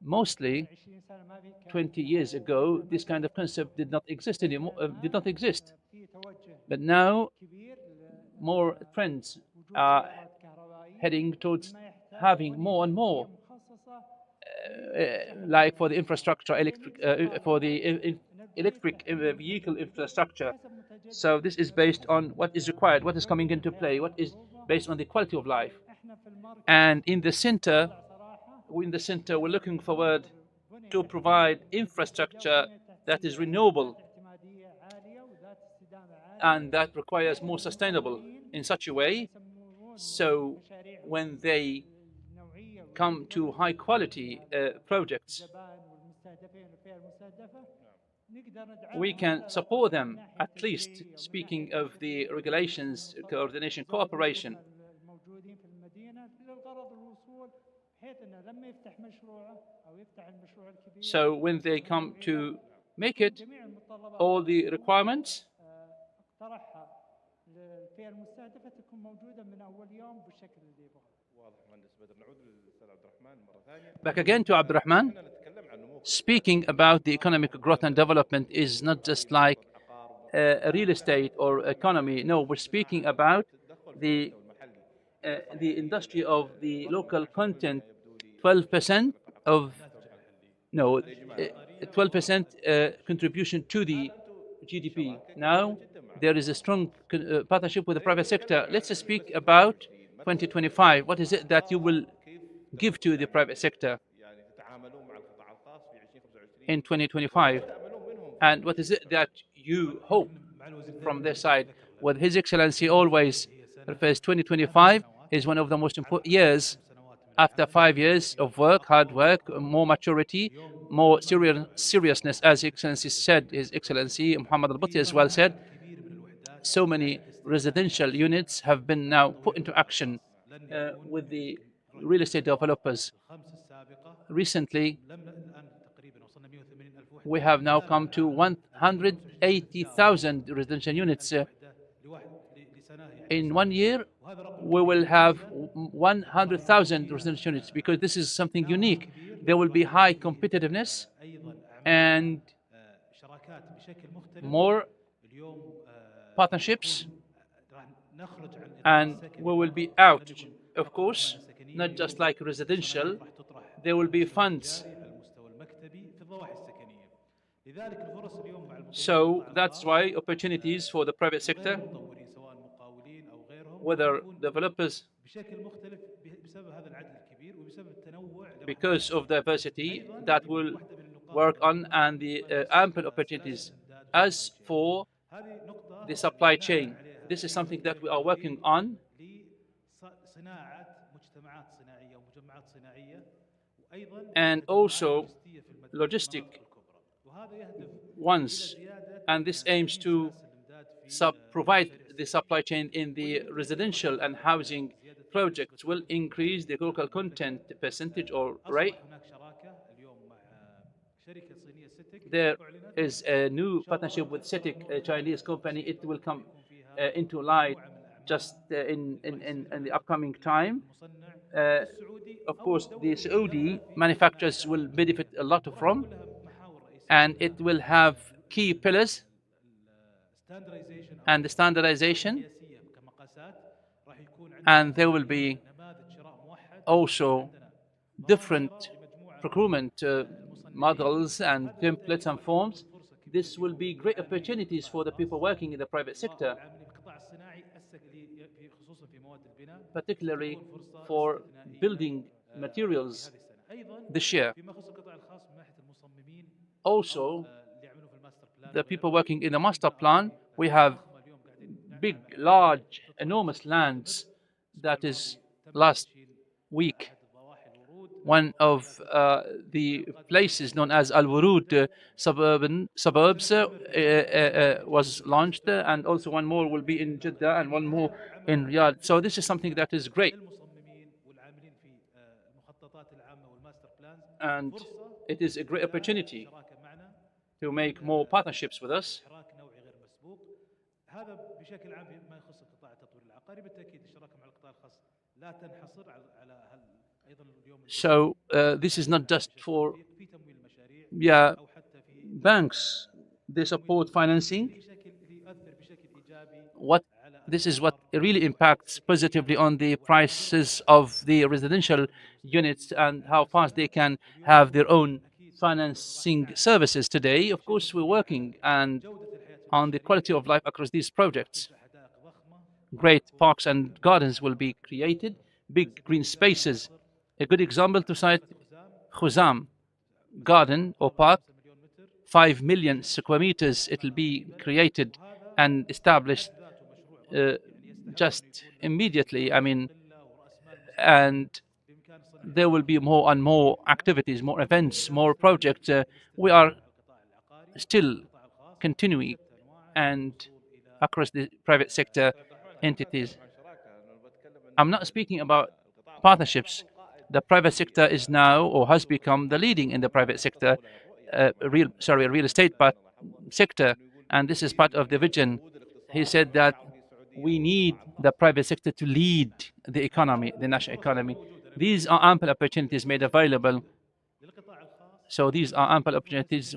mostly 20 years ago, this kind of concept did not exist anymore. But now, more trends are heading towards having more and more, like for the infrastructure, electric vehicle infrastructure. So this is based on what is required, what is coming into play, what is based on the quality of life. And in the center, we're looking forward to provide infrastructure that is renewable and that requires more sustainable in such a way, so when they come to high quality projects, we can support them, at least speaking of the regulations, coordination, cooperation. So when they come to make it, all the requirements back again to Abdurrahman. Speaking about the economic growth and development is not just like a real estate or economy. No, we're speaking about the industry of the local content. 12% of 12% contribution to the GDP. Now there is a strong partnership with the private sector. Let's speak about 2025. What is it that you will give to the private sector in 2025? And what is it that you hope from their side? Well, His Excellency always refers 2025 is one of the most important years. After 5 years of work, hard work, more maturity, more seriousness, as His Excellency said, His Excellency Muhammad al-Butti as well said, so many residential units have been now put into action with the real estate developers. Recently, we have now come to 180,000 residential units. In 1 year, we will have 100,000 residential units, because this is something unique. There will be high competitiveness and more partnerships, and we will be out, of course, not just like residential. There will be funds. So that's why opportunities for the private sector, whether developers, because of diversity that will work on, and the ample opportunities. As for the supply chain, this is something that we are working on. And also logistic ones, and this aims to provide the supply chain in the residential and housing projects will increase the local content percentage or rate. There is a new partnership with CITIC, a Chinese company. It will come into light just in the upcoming time. Of course, the Saudi manufacturers will benefit a lot from, and it will have key pillars and the standardization, and there will be also different procurement models and templates and forms. This will be great opportunities for the people working in the private sector, particularly for building materials this year. Also, the people working in the master plan, we have big, large, enormous lands. That is last week. One of the places known as Al Wurud suburbs was launched, and also one more will be in Jeddah and one more in Riyadh. So this is something that is great. And it is a great opportunity to make more partnerships with us. So this is not just for banks. They support financing. This is what really impacts positively on the prices of the residential units and how fast they can have their own financing services today. Of course, we're working and on the quality of life across these projects. Great parks and gardens will be created, big green spaces. A good example to cite, Khuzam garden or park, 5 million square meters. It will be created and established just immediately. I mean, and there will be more and more activities, more events, more projects. We are still continuing and across the private sector entities. I'm not speaking about partnerships. The private sector is now or has become the leading in the private sector, real estate sector, and this is part of the vision. He said that we need the private sector to lead the economy, the national economy. These are ample opportunities made available. So these are ample opportunities.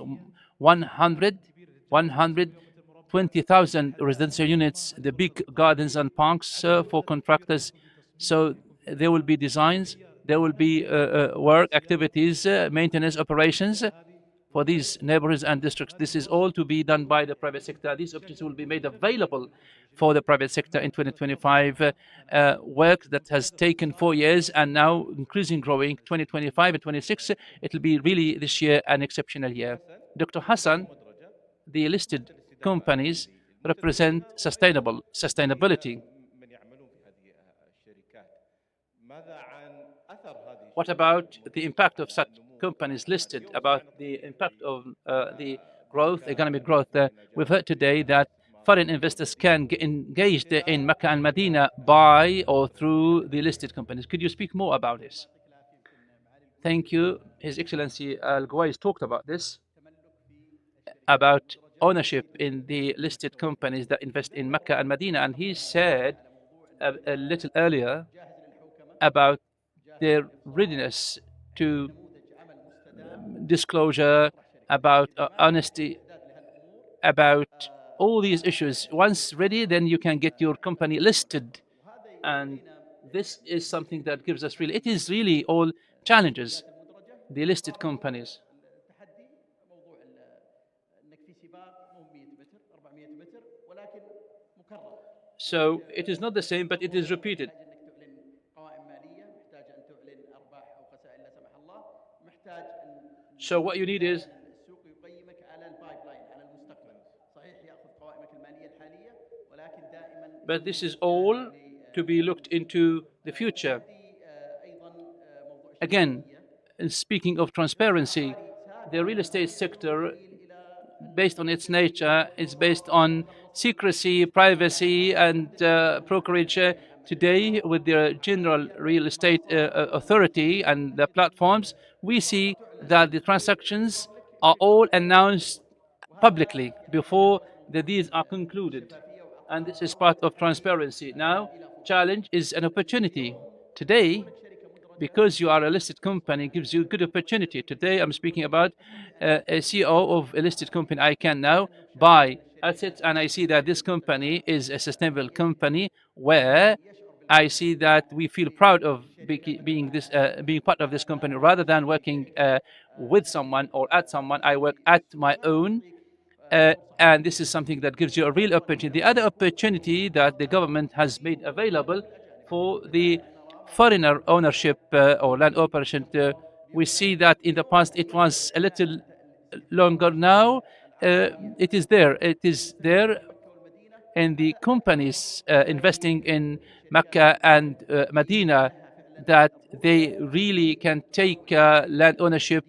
120,000 residential units, the big gardens and parks for contractors. So there will be designs, there will be work activities, maintenance operations for these neighborhoods and districts. This is all to be done by the private sector. These opportunities will be made available for the private sector in 2025. Work that has taken 4 years and now increasing, growing. 2025 and 26, it will be really this year an exceptional year. Dr. Hassan, the listed companies represent sustainability. What about the impact of such companies listed, about the impact of the growth, economic growth? We've heard today that foreign investors can get engaged in Mecca and Medina by or through the listed companies. Could you speak more about this? Thank you. His Excellency Al-Guwais talked about this, about ownership in the listed companies that invest in Mecca and Medina, and he said a little earlier about their readiness to disclosure, about honesty, about all these issues. Once ready, then you can get your company listed. And this is something that gives us really, it is really all challenges, the listed companies. So it is not the same, but it is repeated. So what you need is but this is all to be looked into the future. Again, speaking of transparency, the real estate sector, based on its nature, is based on secrecy, privacy, and brokerage. Today, with the general real estate authority and the platforms, we see that the transactions are all announced publicly before the deals are concluded. And this is part of transparency. Now, challenge is an opportunity. Today, because you are a listed company, gives you a good opportunity. Today, I'm speaking about a CEO of a listed company. I can now buy assets, and I see that this company is a sustainable company where I see that we feel proud of being part of this company rather than working with someone or at someone. I work at my own. And this is something that gives you a real opportunity. The other opportunity that the government has made available for the foreigner ownership or land operation, we see that in the past it was a little longer. Now it is there. It is there in the companies investing in Mecca and Medina, that they really can take land ownership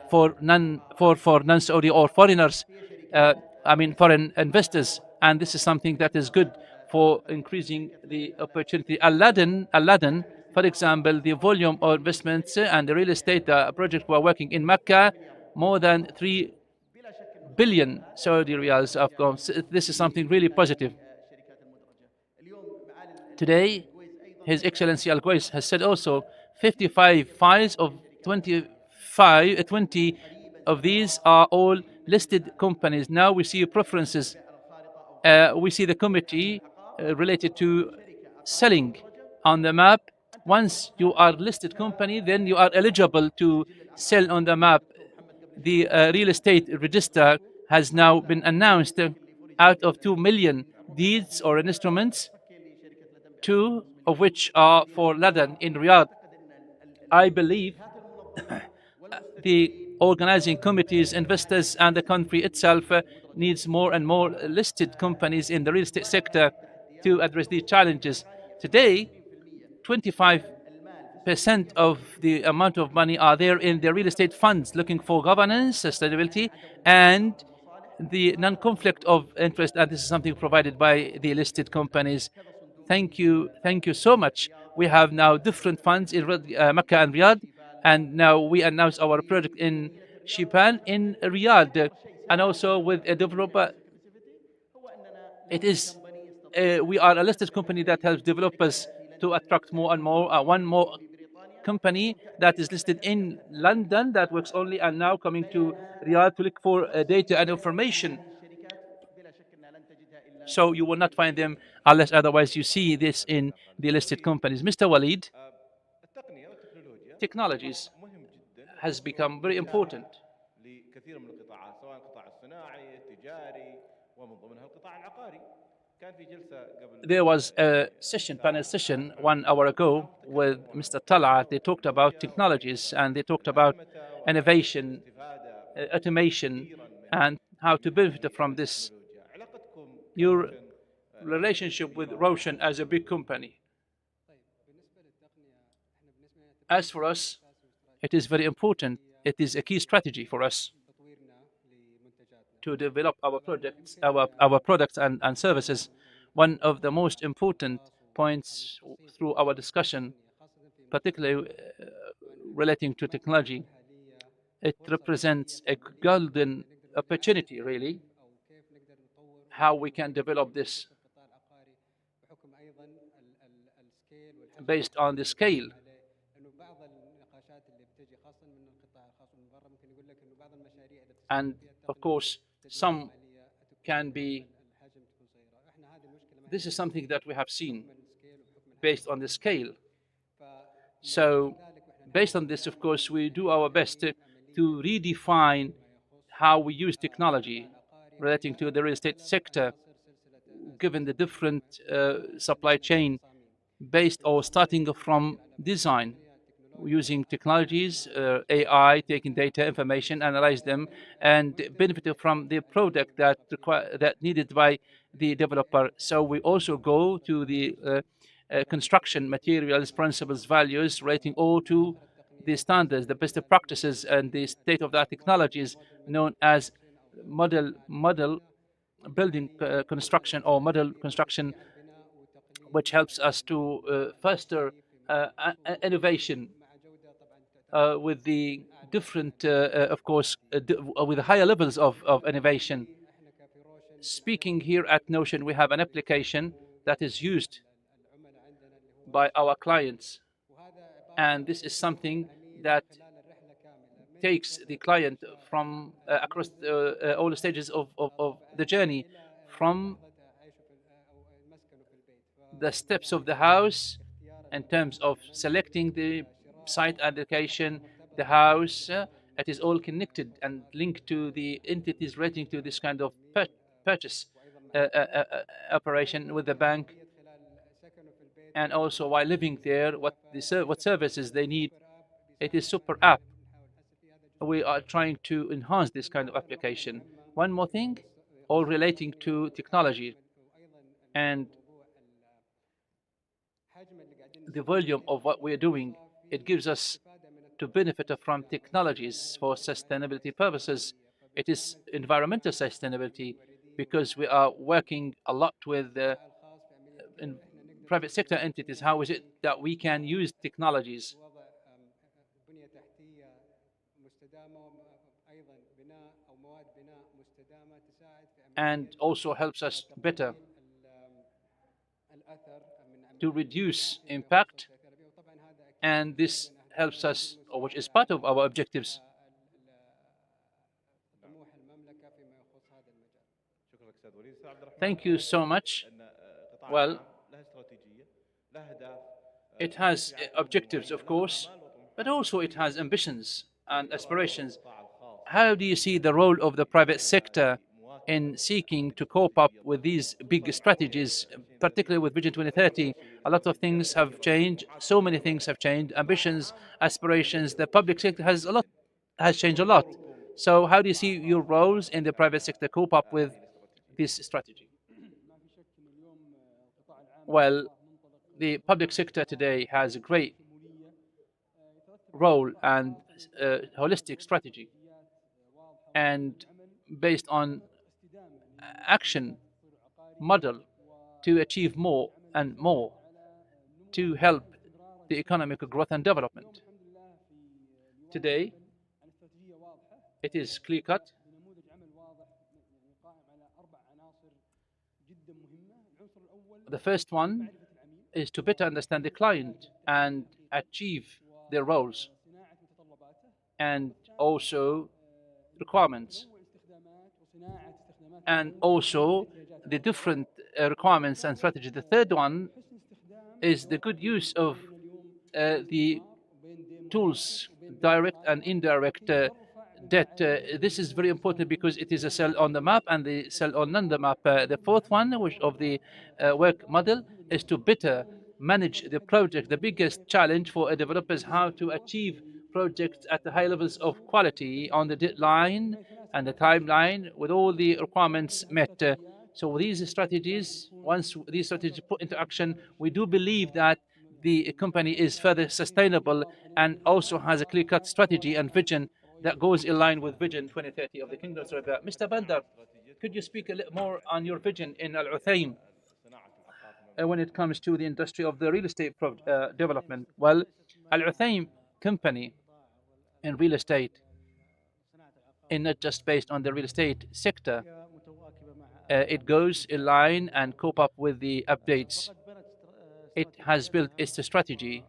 for non-Saudi or foreigners. I mean foreign investors, and this is something that is good for increasing the opportunity. Aladdin, for example, the volume of investments and the real estate project we're working in Mecca, more than 3 billion Saudi riyals of course. This is something really positive. Today, His Excellency Al Qais has said also 55 files of 20 of these are all listed companies. Now we see preferences. We see the committee related to selling on the map. Once you are listed company, then you are eligible to sell on the map. The real estate register has now been announced. Out of 2 million deeds or instruments, 2 of which are for Laden in Riyadh. I believe the organizing committees, investors, and the country itself needs more and more listed companies in the real estate sector to address these challenges. Today, 25% of the amount of money are there in the real estate funds looking for governance, sustainability, and the non-conflict of interest, and this is something provided by the listed companies. Thank you so much. We have now different funds in Mecca and Riyadh, and now we announce our project in Shipan in Riyadh, and also with a developer. It is we are a listed company that helps developers to attract more and more. One more company that is listed in London that works only and now coming to Riyadh to look for data and information. So you will not find them unless otherwise you see this in the listed companies. Mr. Walid, technologies has become very important. There was a panel session 1 hour ago with Mr. Tal'a. They talked about technologies and they talked about innovation, automation, and how to benefit from this. Your relationship with Roshan as a big company. As for us, it is very important. It is a key strategy for us to develop our products and services. One of the most important points through our discussion, particularly relating to technology, it represents a golden opportunity, really, how we can develop this based on the scale. And of course, some can be, this is something that we have seen based on the scale. So based on this, of course, we do our best to redefine how we use technology relating to the real estate sector, given the different supply chain based or starting from design, using technologies, AI, taking data, information, analyze them, and benefit from the product that needed by the developer. So we also go to the construction materials, principles, values, relating all to the standards, the best practices, and the state-of-the-art technologies known as model building construction or model construction, which helps us to foster innovation with the different, of course, with higher levels of innovation. Speaking here at Notion, we have an application that is used by our clients, and this is something that takes the client from across all the stages of the journey, from the steps of the house in terms of selecting the site allocation, the house. It is all connected and linked to the entities relating to this kind of purchase operation with the bank, and also while living there, what services they need. It is super app. We are trying to enhance this kind of application. One more thing, all relating to technology and the volume of what we're doing. It gives us to benefit from technologies for sustainability purposes. It is environmental sustainability because we are working a lot with in private sector entities. How is it that we can use technologies and also helps us better to reduce impact, and this helps us, or which is part of our objectives. Thank you so much. Well, it has objectives, of course, but also it has ambitions and aspirations. How do you see the role of the private sector in seeking to cope up with these big strategies, particularly with Vision 2030? A lot of things have changed. So many things have changed. Ambitions, aspirations. The public sector has changed a lot. So how do you see your roles in the private sector cope up with this strategy? Well, the public sector today has a great role and holistic strategy, and based on action model to achieve more and more to help the economic growth and development. Today, it is clear-cut. The first one is to better understand the client and achieve their roles and also requirements, and also the different requirements and strategies. The third one is the good use of the tools, direct and indirect debt. This is very important because it is a cell on the map and the cell on the map. The fourth one, which of the work model, is to better manage the project. The biggest challenge for a developer is how to achieve projects at the high levels of quality on the deadline and the timeline with all the requirements met. So these strategies, once these strategies put into action, we do believe that the company is further sustainable and also has a clear-cut strategy and vision that goes in line with Vision 2030 of the Kingdom. So, Mr. Bandar, could you speak a little more on your vision in Al Uthaym when it comes to the industry of the real estate development? Well, Al Uthaym company in real estate, and not just based on the real estate sector, it goes in line and cope up with the updates. It has built its strategy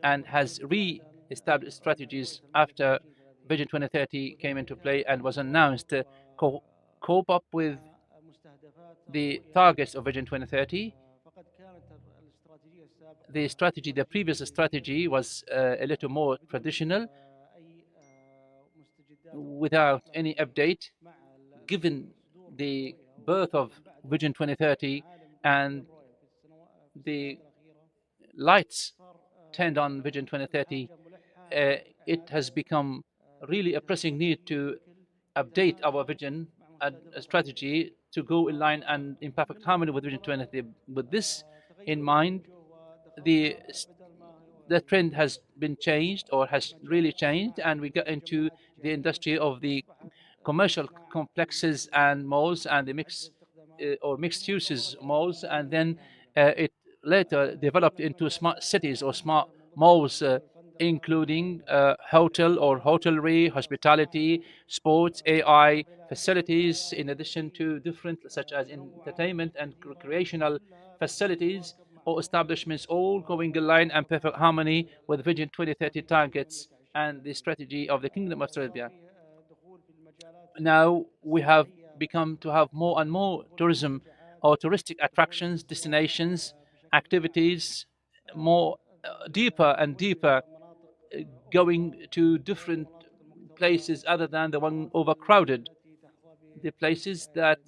and has re-established strategies after Vision 2030 came into play and was announced to cope up with the targets of Vision 2030. The previous strategy was a little more traditional, without any update, given the birth of Vision 2030 and the lights turned on Vision 2030, it has become really a pressing need to update our vision and strategy to go in line and in perfect harmony with Vision 2030. With this in mind, the trend has been changed, or has really changed, and we got into the industry of the commercial complexes and malls and the mixed uses malls, and then it later developed into smart cities or smart malls, including hotel or hotelry, hospitality, sports, AI facilities, in addition to different such as entertainment and recreational facilities or establishments, all going in line and perfect harmony with Vision 2030 targets and the strategy of the Kingdom of Serbia. Now we have become to have more and more tourism or touristic attractions, destinations, activities, more deeper and deeper, going to different places other than the one overcrowded, the places that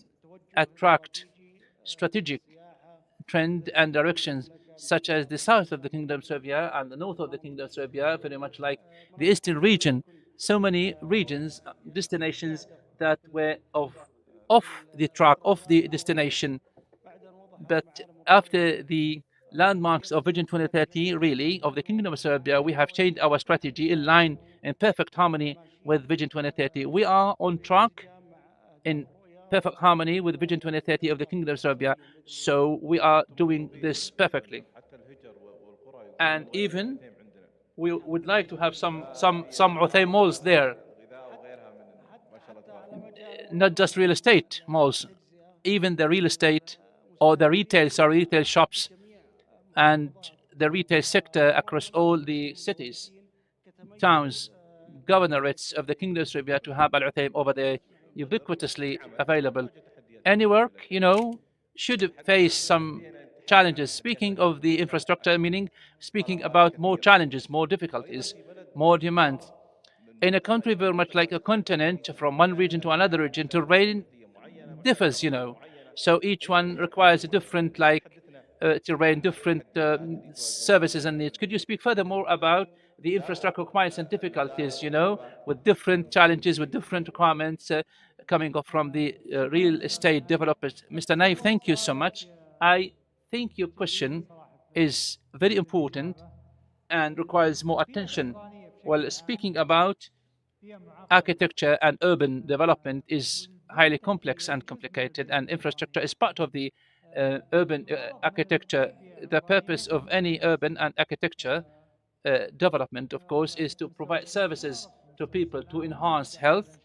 attract strategic trend and directions, such as the south of the Kingdom of Serbia and the north of the Kingdom of Serbia, very much like the eastern region. So many regions, destinations that were off the track, off the destination. But after the landmarks of Vision 2030, really, of the Kingdom of Serbia, we have changed our strategy in line, in perfect harmony with Vision 2030. We are on track in perfect harmony with Vision 2030 of the Kingdom of Serbia. So we are doing this perfectly. And even we would like to have some Uthayim malls there, not just real estate malls, even the real estate or the retail shops and the retail sector across all the cities, towns, governorates of the Kingdom of Serbia to have Al-Uthayim over there ubiquitously available. Any work, should face some challenges. Speaking of the infrastructure, meaning speaking about more challenges, more difficulties, more demands. In a country very much like a continent, from one region to another region, terrain differs, So each one requires a different terrain, different services and needs. Could you speak furthermore about the infrastructure requirements and difficulties, with different challenges, with different requirements coming up from the real estate developers? Mr. Naif, thank you so much. I think your question is very important and requires more attention. Well, speaking about architecture and urban development is highly complex and complicated, and infrastructure is part of the urban architecture. The purpose of any urban and architecture development, of course, is to provide services to people to enhance health,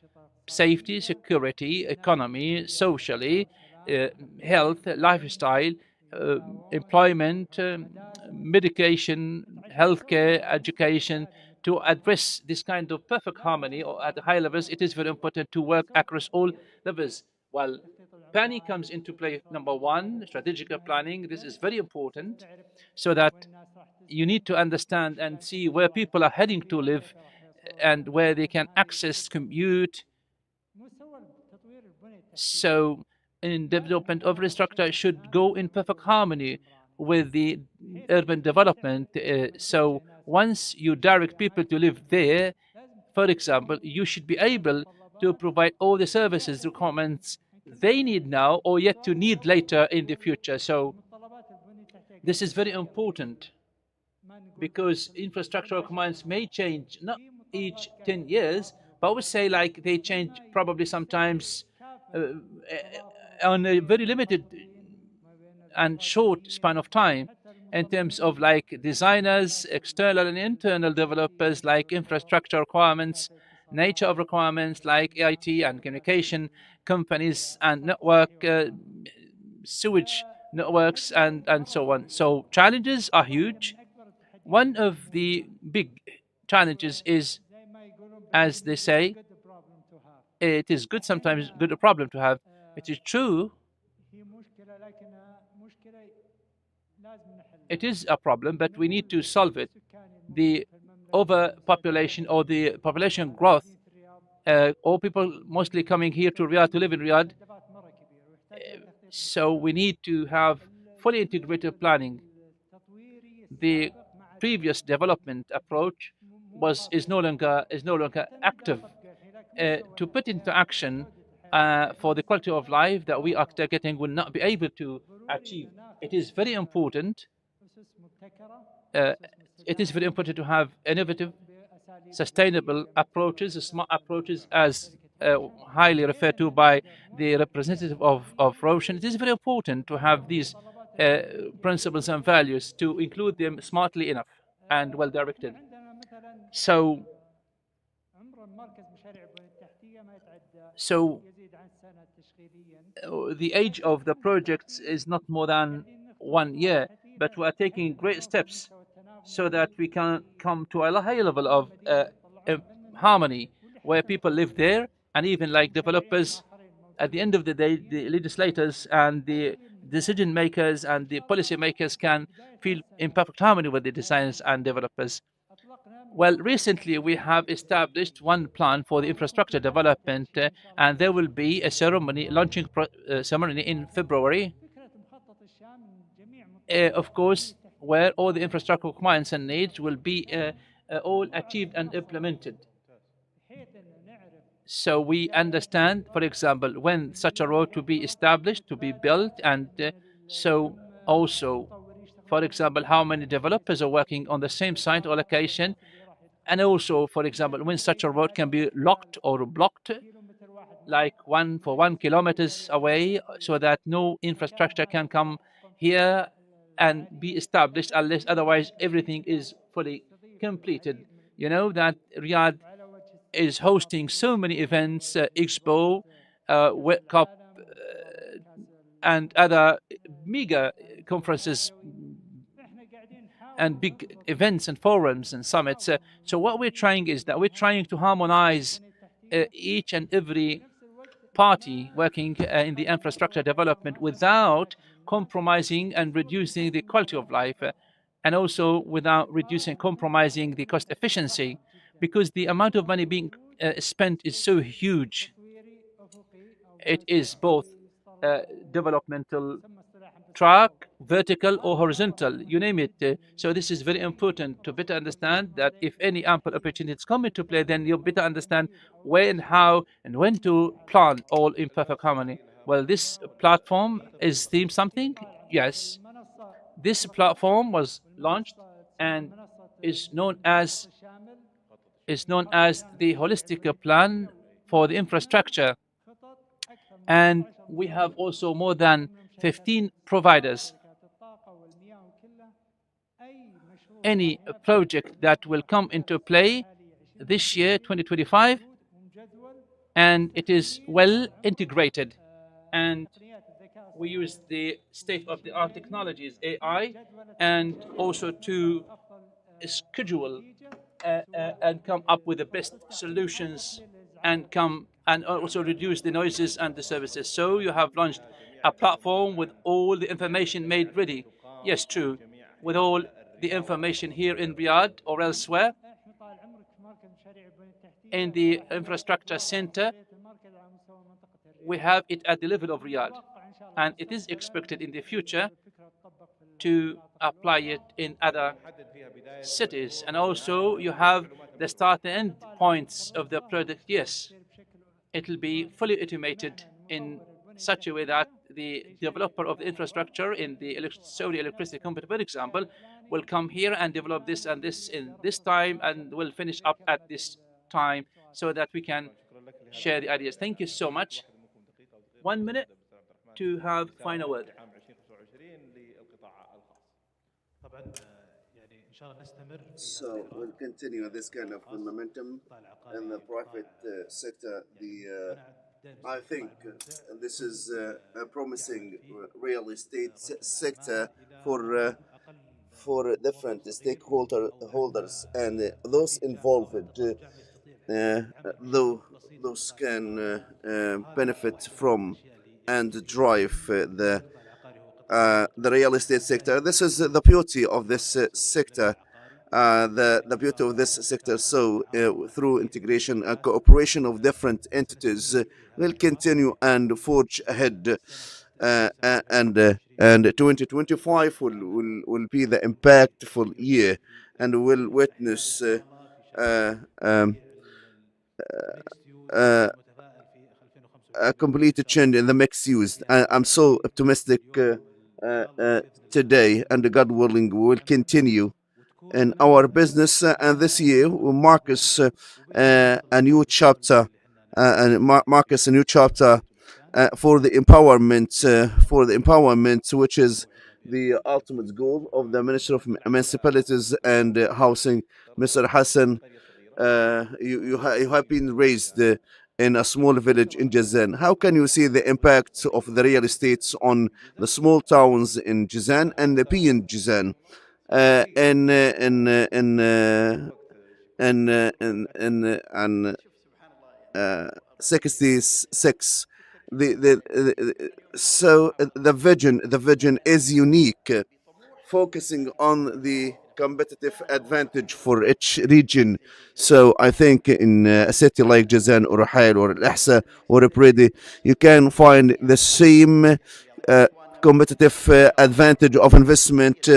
safety, security, economy, socially, health, lifestyle, employment, medication, healthcare, education. To address this kind of perfect harmony or at high levels, it is very important to work across all levels. While planning comes into play, number one, strategic planning, this is very important, so that you need to understand and see where people are heading to live and where they can access, commute. So in development of infrastructure should go in perfect harmony with the urban development. So once you direct people to live there, for example, you should be able to provide all the services, requirements they need now or yet to need later in the future. So this is very important because infrastructure requirements may change, not each 10 years, but I would say like they change probably sometimes on a very limited and short span of time in terms of like designers, external and internal developers, like infrastructure requirements, nature of requirements like IT and communication companies and network, sewage networks and so on. So challenges are huge. One of the big challenges is, as they say, it is good sometimes, good a problem to have. It is true. It is a problem, but we need to solve it. The overpopulation or the population growth, all people mostly coming here to Riyadh to live in Riyadh. So we need to have fully integrated planning. The previous development approach is no longer active. To put into action for the quality of life that we are targeting will not be able to achieve. It is very important. It is very important to have innovative, sustainable approaches, smart approaches, as highly referred to by the representative of Roshan. It is very important to have these principles and values, to include them smartly enough and well directed. So the age of the projects is not more than 1 year, but we are taking great steps so that we can come to a high level of harmony where people live there, and even like developers, at the end of the day, the legislators and the decision makers and the policy makers can feel in perfect harmony with the designers and developers. Well, recently we have established one plan for the infrastructure development, and there will be a ceremony, launching ceremony in February, of course, where all the infrastructure requirements and needs will be all achieved and implemented. So we understand, for example, when such a road to be established, to be built, and so also, for example, how many developers are working on the same site or location, and also, for example, when such a road can be locked or blocked, like 1 kilometers away, so that no infrastructure can come here and be established unless otherwise everything is fully completed. You know that Riyadh is hosting so many events, Expo, World Cup, and other mega conferences and big events and forums and summits. So what we're trying is that we're trying to harmonize each and every party working in the infrastructure development without compromising and reducing the quality of life, and also without compromising the cost efficiency, because the amount of money being spent is so huge. It is both developmental track, vertical or horizontal, you name it. So this is very important to better understand that if any ample opportunities come into play, then you'll better understand when, how, and when to plan all in perfect harmony. Well, this platform is themed something? Yes. This platform was launched and is known as the holistic plan for the infrastructure. And we have also more than 15 providers. Any project that will come into play this year, 2025, and it is well integrated. And we use the state-of-the-art technologies, AI, and also to schedule and come up with the best solutions and also reduce the noises and the services. So you have launched a platform with all the information made ready. Yes, true. With all the information here in Riyadh or elsewhere in the infrastructure center, we have it at the level of Riyadh, and it is expected in the future to apply it in other cities. And also you have the start and end points of the product. Yes, it will be fully automated in such a way that the developer of the infrastructure in the Saudi electricity company, for example, will come here and develop this and this in this time and will finish up at this time, so that we can share the ideas. Thank you so much. 1 minute to have final word. So we'll continue this kind of momentum in the private sector. I think this is a promising real estate sector for different stakeholders and those involved. Those can benefit from and drive the real estate sector. This is the beauty of this sector. The beauty of this sector. So through integration and cooperation of different entities, will continue and forge ahead. And 2025 will be the impactful year, and will witness a complete change in the mixed use. I'm so optimistic today, and God willing, we will continue in our business, and this year will mark us a new chapter, for the empowerment, which is the ultimate goal of the Minister of Municipalities and Housing, Mr. Hassan. You have been raised in a small village in Jazan. How can you see the impact of the real estates on the small towns in Jazan and beyond Jazan? In 66, the vision is unique, focusing on the competitive advantage for each region. So I think in a city like Jazan or Ruhail or Al-Ahsa or Bredi, you can find the same competitive advantage of investment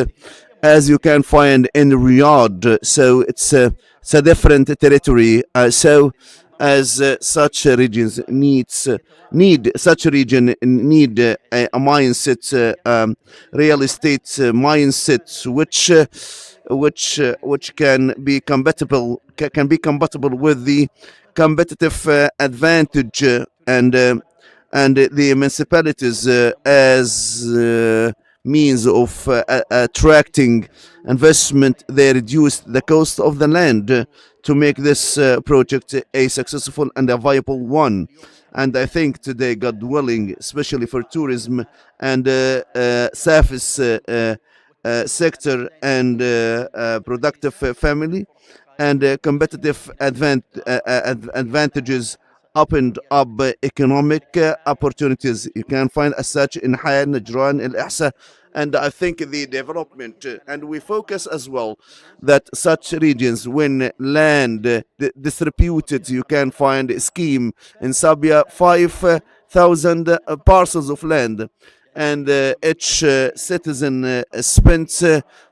as you can find in Riyadh. So it's a different territory. So as such regions need such a region need a mindset, real estate mindset, which can be compatible with the competitive advantage and the municipalities as means of attracting investment. They reduced the cost of the land to make this project a successful and a viable one. And I think today, God willing, especially for tourism and service sector and productive family and competitive advantages opened up economic opportunities you can find as such in Hayyan, Najran, Al Ahsa. And I think the development, and we focus as well that such regions, when land distributed, you can find a scheme in Sabia 5,000 parcels of land, and each citizen spent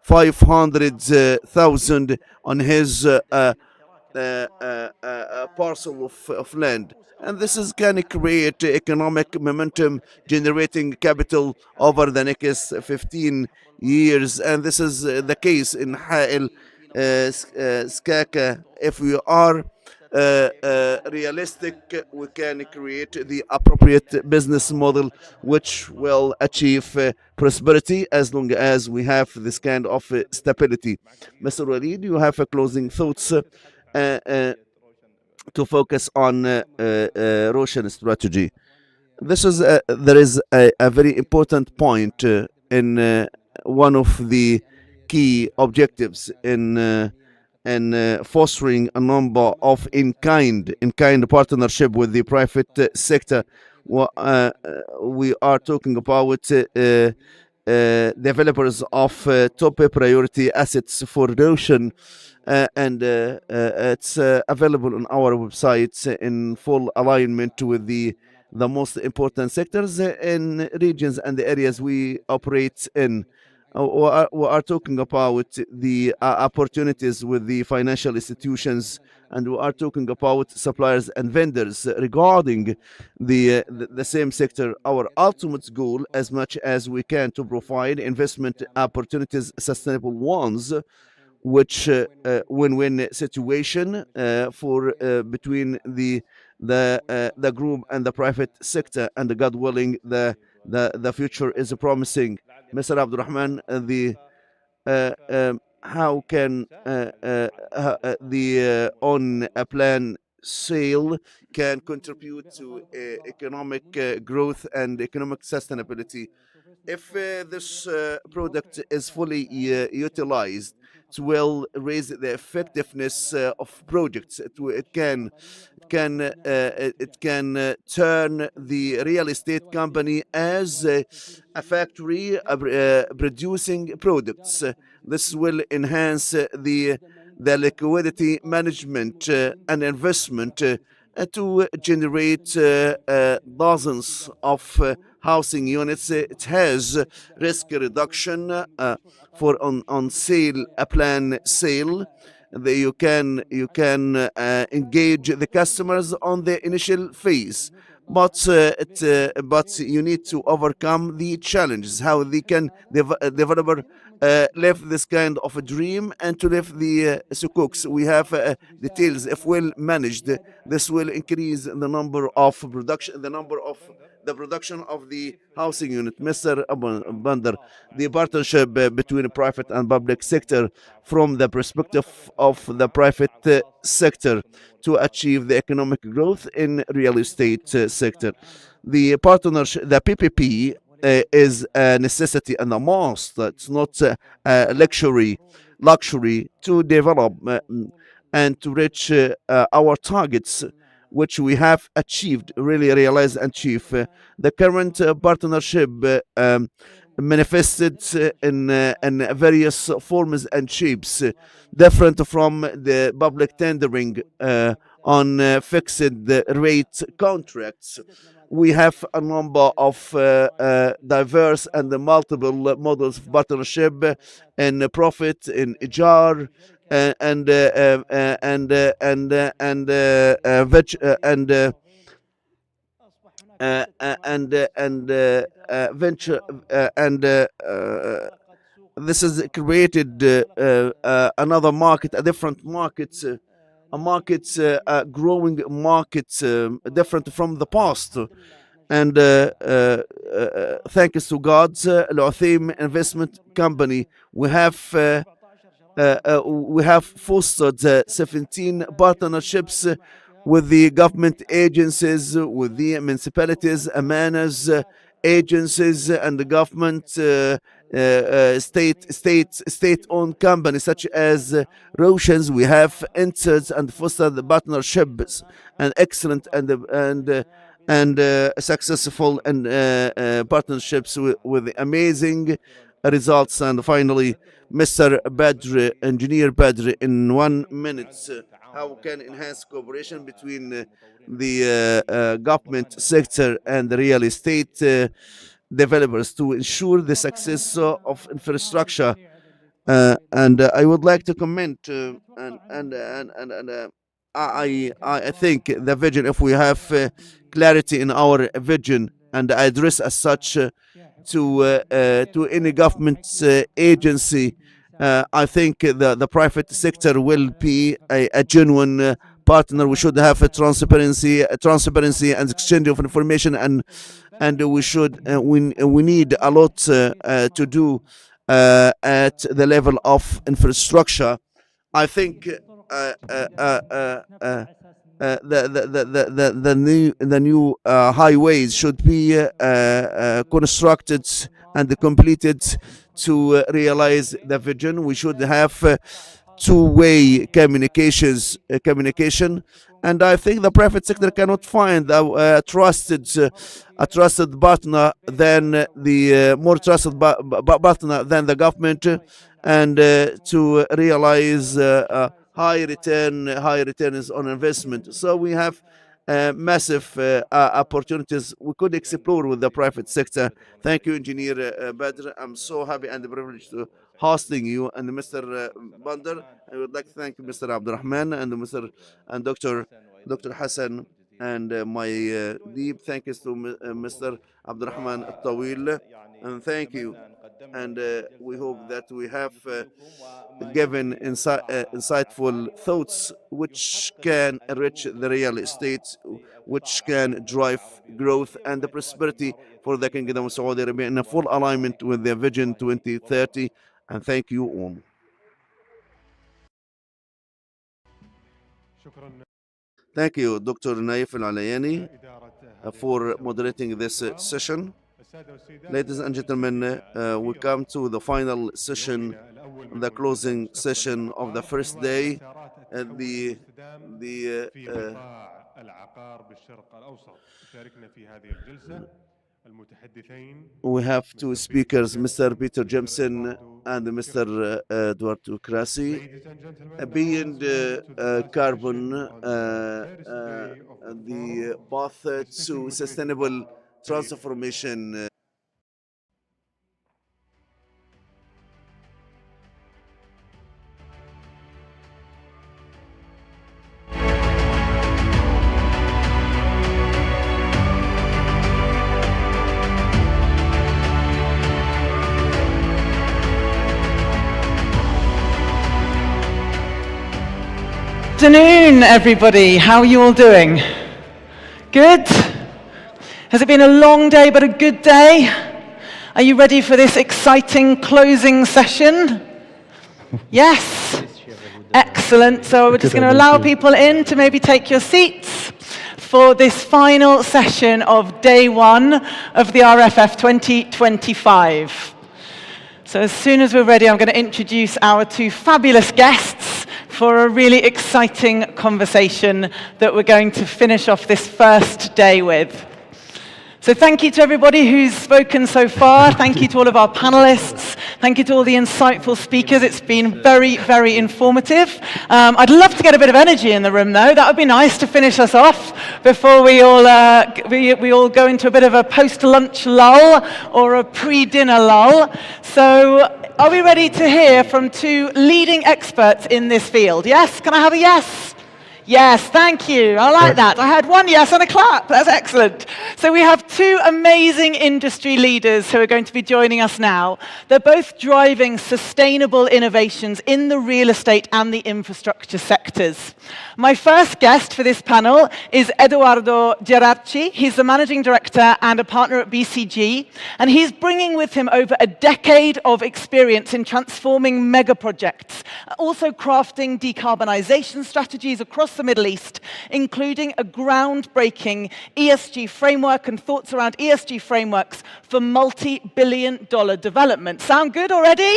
500,000 on his parcel of land. And this is going to create economic momentum, generating capital over the next 15 years. And this is the case in Ha'il Skaka. If we are realistic, we can create the appropriate business model which will achieve prosperity as long as we have this kind of stability. Mr. Walid, you have closing thoughts to focus on Roshan strategy. There is a very important point in one of the key objectives in fostering a number of in-kind partnership with the private sector. We are talking about developers of top priority assets for Roshan. And it's available on our website in full alignment with the most important sectors in regions and the areas we operate in. We are talking about the opportunities with the financial institutions, and we are talking about suppliers and vendors regarding the same sector. Our ultimate goal, as much as we can, to provide investment opportunities, sustainable ones, which win-win situation for between the group and the private sector. And God willing, the future is promising. Mr. Abdurrahman, how can the on a plan sale can contribute to economic growth and economic sustainability? If this product is fully utilized, it will raise the effectiveness of projects. It can turn the real estate company as a factory producing products. This will enhance the liquidity management and investment to generate dozens of housing units. It has risk reduction for on sale, a plan sale. You can engage the customers on the initial phase, but you need to overcome the challenges. How they can developer live this kind of a dream and to live the sukuks. We have details. If well managed, this will increase the number of production, the number of the production of the housing unit. Mr. Bandar, the partnership between private and public sector from the perspective of the private sector to achieve the economic growth in real estate sector. The partnership, the PPP, is a necessity and a must. It's not a luxury to develop and to reach our targets, which we have achieved, really realized and achieved. The current partnership manifested in various forms and shapes, different from the public tendering on fixed rate contracts. We have a number of diverse and multiple models of partnership in profit, in jar, and venture this has created another market, a different market, a market, a growing market, different from the past. And thanks to God's Al-Uthaym Investment Company, we have fostered 17 partnerships with the government agencies, with the municipalities, amanas, agencies, and the government state-owned companies such as Roshans. We have entered and fostered the partnerships and excellent and successful and partnerships with amazing results. And finally, Mr. Badr, Engineer Badr, in 1 minute, how can enhance cooperation between the government sector and the real estate developers to ensure the success of infrastructure? And I would like to comment I think the vision, if we have clarity in our vision and address as such to any government agency, I think the private sector will be a genuine partner. We should have a transparency and exchange of information, and we should we need a lot to do at the level of infrastructure. I think the new highways should be constructed and completed to realize the vision. We should have two-way communication, and I think the private sector cannot find a trusted partner than the more trusted partner than the government, and to realize high returns on investment. So we have massive opportunities we could explore with the private sector. Thank you, Engineer Badr. I'm so happy and privileged to hosting you, and Mr. Bandar. I would like to thank Mr. Abdurrahman and Dr. Hassan, and my deep thanks to Mr. Abdurrahman Al-Tawil, and thank you. And we hope that we have given insightful thoughts which can enrich the real estate, which can drive growth and the prosperity for the Kingdom of Saudi Arabia in a full alignment with their Vision 2030. And thank you all. Thank you, Dr. Naif Al-Alayani, for moderating this session. Ladies and gentlemen, we come to the final session, the closing session of the first day. We have two speakers, Mr. Peter Jemson and Mr. Eduardo Krasi. Beyond carbon, the path to sustainable transformation. Good afternoon, everybody. How are you all doing? Good? Has it been a long day but a good day? Are you ready for this exciting closing session? Yes? Excellent. So we're just going to allow people in to maybe take your seats for this final session of day one of the RFF 2025. So as soon as we're ready, I'm going to introduce our two fabulous guests for a really exciting conversation that we're going to finish off this first day with. So thank you to everybody who's spoken so far. Thank you to all of our panelists. Thank you to all the insightful speakers. It's been very, very informative. I'd love to get a bit of energy in the room, though. That would be nice to finish us off before we all go into a bit of a post-lunch lull or a pre-dinner lull. So are we ready to hear from two leading experts in this field? Yes? Can I have a yes? Yes, thank you. I like that. I had one yes and a clap. That's excellent. So we have two amazing industry leaders who are going to be joining us now. They're both driving sustainable innovations in the real estate and the infrastructure sectors. My first guest for this panel is Edoardo Gerarci. He's the managing director and a partner at BCG, and he's bringing with him over a decade of experience in transforming mega projects, also crafting decarbonization strategies across the Middle East, including a groundbreaking ESG framework and thoughts around ESG frameworks for multi-billion-dollar development. Sound good already?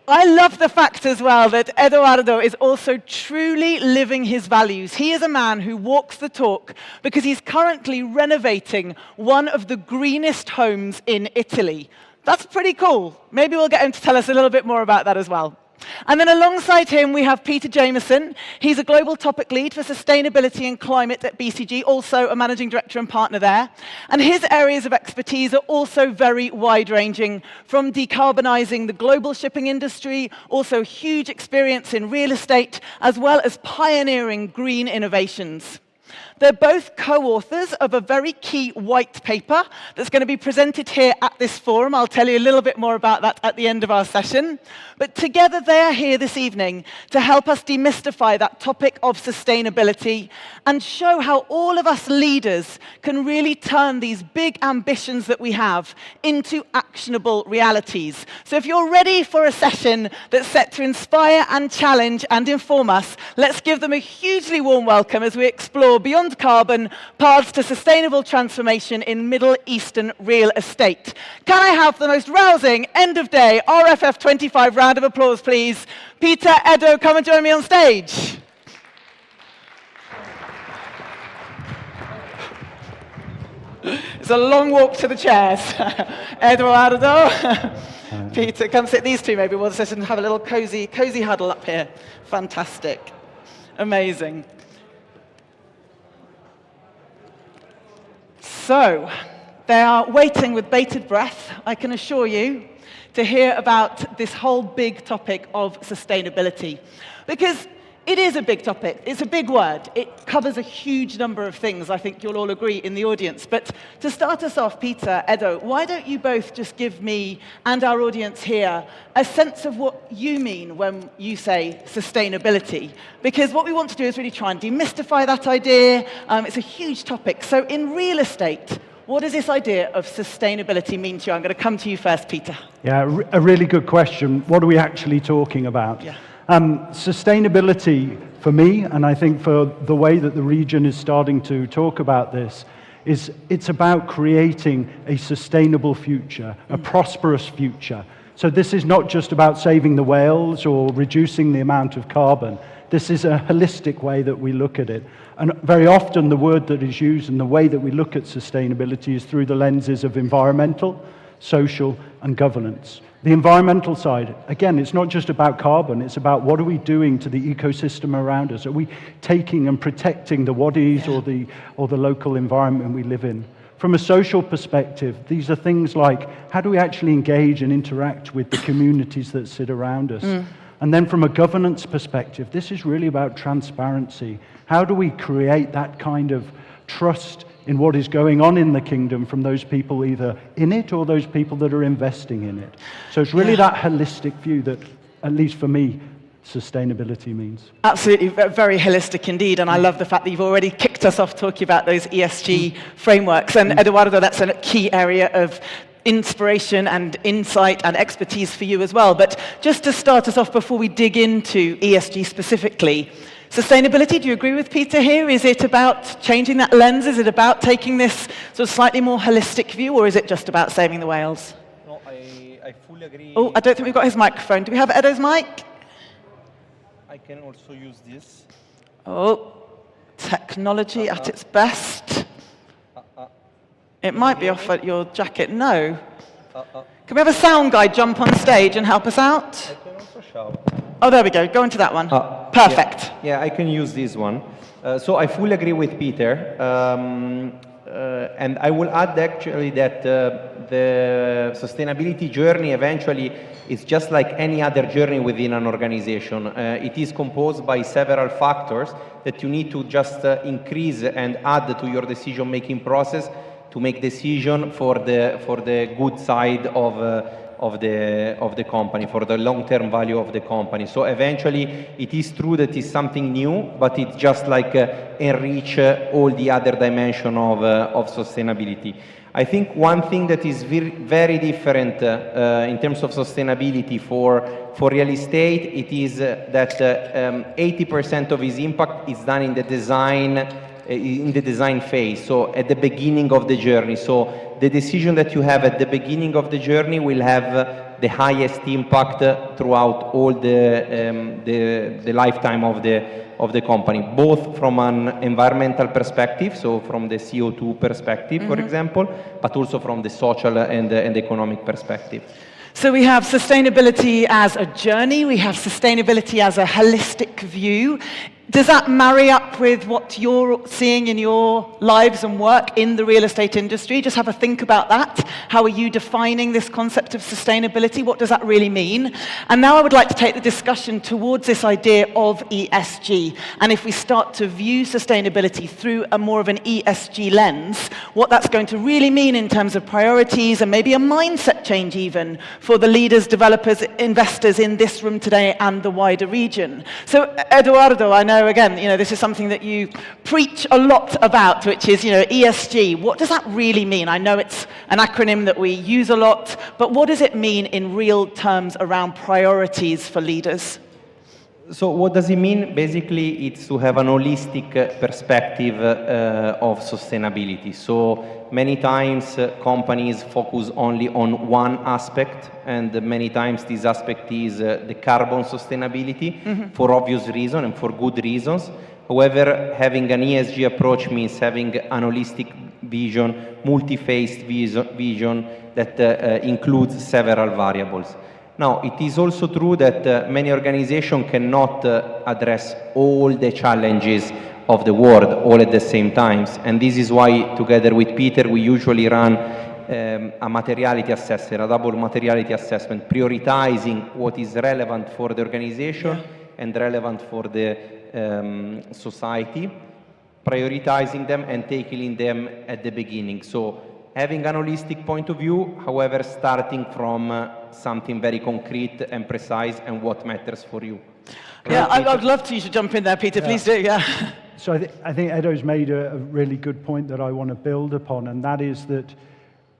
I love the fact as well that Edoardo is also truly living his values. He is a man who walks the talk because he's currently renovating one of the greenest homes in Italy. That's pretty cool. Maybe we'll get him to tell us a little bit more about that as well. And then alongside him, we have Peter Jameson. He's a global topic lead for sustainability and climate at BCG, also a managing director and partner there. And his areas of expertise are also very wide-ranging, from decarbonizing the global shipping industry, also huge experience in real estate, as well as pioneering green innovations. They're both co-authors of a very key white paper that's going to be presented here at this forum. I'll tell you a little bit more about that at the end of our session. But together they're here this evening to help us demystify that topic of sustainability and show how all of us leaders can really turn these big ambitions that we have into actionable realities. So if you're ready for a session that's set to inspire and challenge and inform us, let's give them a hugely warm welcome as we explore beyond carbon, paths to sustainable transformation in Middle Eastern real estate. Can I have the most rousing end of day RFF 25 round of applause, please? Peter, Edo, come and join me on stage. It's a long walk to the chairs. Edoardo, Peter, come sit. These two maybe we'll sit and have a little cozy huddle up here. Fantastic. Amazing. So, they are waiting with bated breath, I can assure you, to hear about this whole big topic of sustainability. Because it is a big topic. It's a big word. It covers a huge number of things, I think you'll all agree, in the audience. But to start us off, Peter, Edo, why don't you both just give me and our audience here a sense of what you mean when you say sustainability? Because what we want to do is really try and demystify that idea. It's a huge topic. So in real estate, what does this idea of sustainability mean to you? I'm going to come to you first, Peter. Yeah, a really good question. What are we actually talking about? Yeah. Sustainability, for me, and I think for the way that the region is starting to talk about this, is it's about creating a sustainable future, a prosperous future. So this is not just about saving the whales or reducing the amount of carbon. This is a holistic way that we look at it. And very often the word that is used and the way that we look at sustainability is through the lenses of environmental, social, and governance. The environmental side, again, it's not just about carbon, it's about what are we doing to the ecosystem around us? Are we taking and protecting the wadis or the local environment we live in? From a social perspective, these are things like, how do we actually engage and interact with the communities that sit around us? And then from a governance perspective, this is really about transparency. How do we create that kind of trust in what is going on in the kingdom from those people either in it or those people that are investing in it? So it's really that holistic view that, at least for me, sustainability means. Absolutely, very holistic indeed, and I love the fact that you've already kicked us off talking about those ESG frameworks. And Eduardo, that's a key area of inspiration and insight and expertise for you as well. But just to start us off before we dig into ESG specifically, sustainability, do you agree with Peter here? Is it about changing that lens? Is it about taking this sort of slightly more holistic view, or is it just about saving the whales? No, I fully agree. Oh, I don't think we've got his microphone. Do we have Edo's mic? I can also use this. Oh, technology at its best. It might be off at your jacket. No. Can we have a sound guy jump on stage and help us out? I can also shout. Oh, there we go. Go into that one. Perfect. Yeah, I can use this one. So I fully agree with Peter. And I will add actually that the sustainability journey eventually is just like any other journey within an organization. It is composed by several factors that you need to just increase and add to your decision-making process to make decision for the good side of the company, for the long-term value of the company. So eventually, it is true that it's something new, but it just like enrich all the other dimension of sustainability. I think one thing that is very different in terms of sustainability for real estate, it is that 80% of its impact is done in the design phase, so at the beginning of the journey. So the decision that you have at the beginning of the journey will have the highest impact throughout all the lifetime of the company, both from an environmental perspective, so from the CO2 perspective, for example, but also from the social and economic perspective. So we have sustainability as a journey, we have sustainability as a holistic view. Does that marry up with what you're seeing in your lives and work in the real estate industry? Just have a think about that. How are you defining this concept of sustainability? What does that really mean? And now I would like to take the discussion towards this idea of ESG. And if we start to view sustainability through a more of an ESG lens, what that's going to really mean in terms of priorities and maybe a mindset change even for the leaders, developers, investors in this room today and the wider region. So Eduardo, I know again, this is something that you preach a lot about, which is, ESG. What does that really mean? I know it's an acronym that we use a lot, but what does it mean in real terms around priorities for leaders? So what does it mean? Basically, it's to have an holistic perspective of sustainability. So many times companies focus only on one aspect, and many times this aspect is the carbon sustainability for obvious reasons and for good reasons. However, having an ESG approach means having an holistic vision, multi-phased vision that includes several variables. Now, it is also true that many organizations cannot address all the challenges of the world all at the same time. And this is why, together with Peter, we usually run a materiality assessment, a double materiality assessment, prioritizing what is relevant for the organization and relevant for the society, prioritizing them and tackling them at the beginning. So having an holistic point of view, however, starting from something very concrete and precise and what matters for you. Yeah, I'd love you to jump in there, Peter. Please do, yeah. So I think Edo's made a really good point that I want to build upon, and that is that,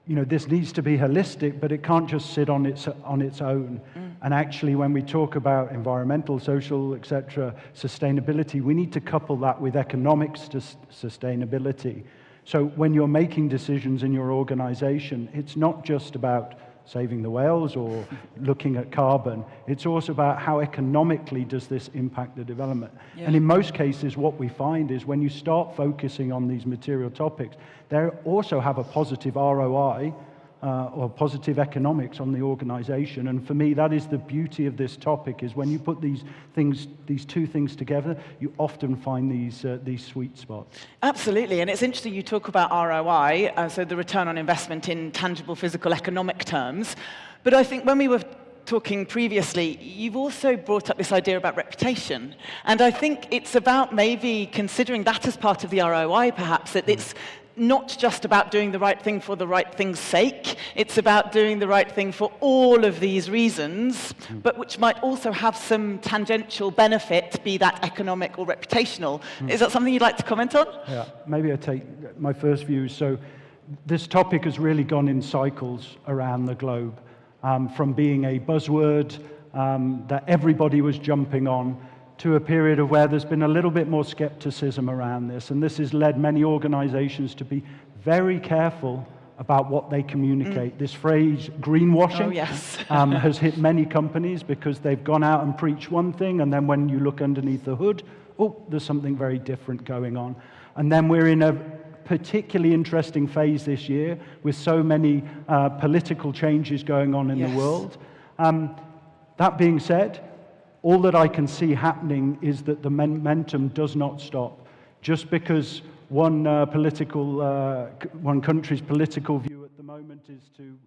this needs to be holistic, but it can't just sit on its own. And actually, when we talk about environmental, social, etc., sustainability, we need to couple that with economic sustainability. So when you're making decisions in your organization, it's not just about saving the whales or looking at carbon. It's also about how economically does this impact the development. Yeah. And in most cases, what we find is when you start focusing on these material topics, they also have a positive ROI or positive economics on the organization. And for me, that is the beauty of this topic, is when you put these two things together, you often find these sweet spots. Absolutely, and it's interesting you talk about ROI, so the return on investment in tangible physical economic terms. But I think when we were talking previously, you've also brought up this idea about reputation. And I think it's about maybe considering that as part of the ROI, perhaps, that it's not just about doing the right thing for the right thing's sake. It's about doing the right thing for all of these reasons, but which might also have some tangential benefit, be that economic or reputational. Is that something you'd like to comment on? Yeah, maybe I take my first view. So this topic has really gone in cycles around the globe, from being a buzzword that everybody was jumping on, to a period of where there's been a little bit more skepticism around this. And this has led many organizations to be very careful about what they communicate. This phrase, greenwashing, has hit many companies because they've gone out and preached one thing, and then when you look underneath the hood, oh, there's something very different going on. And then we're in a particularly interesting phase this year with so many political changes going on in the world. That being said, all that I can see happening is that the momentum does not stop. Just because one country's political view at the moment is to,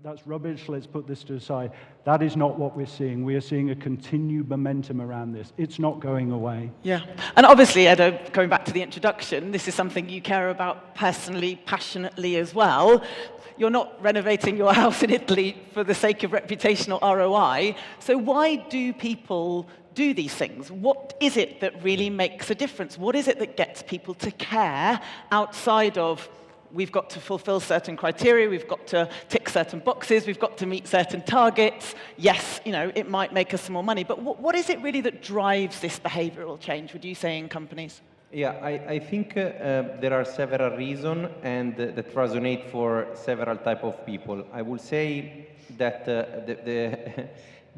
that's rubbish, let's put this to the side. That is not what we're seeing. We are seeing a continued momentum around this. It's not going away. Yeah, and obviously, Edo, going back to the introduction, this is something you care about personally, passionately as well. You're not renovating your house in Italy for the sake of reputational ROI. So why do people do these things? What is it that really makes a difference? What is it that gets people to care outside of we've got to fulfill certain criteria, we've got to tick certain boxes, we've got to meet certain targets? Yes, it might make us some more money, but what is it really that drives this behavioral change, would you say, in companies? Yeah, I think there are several reasons and that resonate for several type of people. I will say that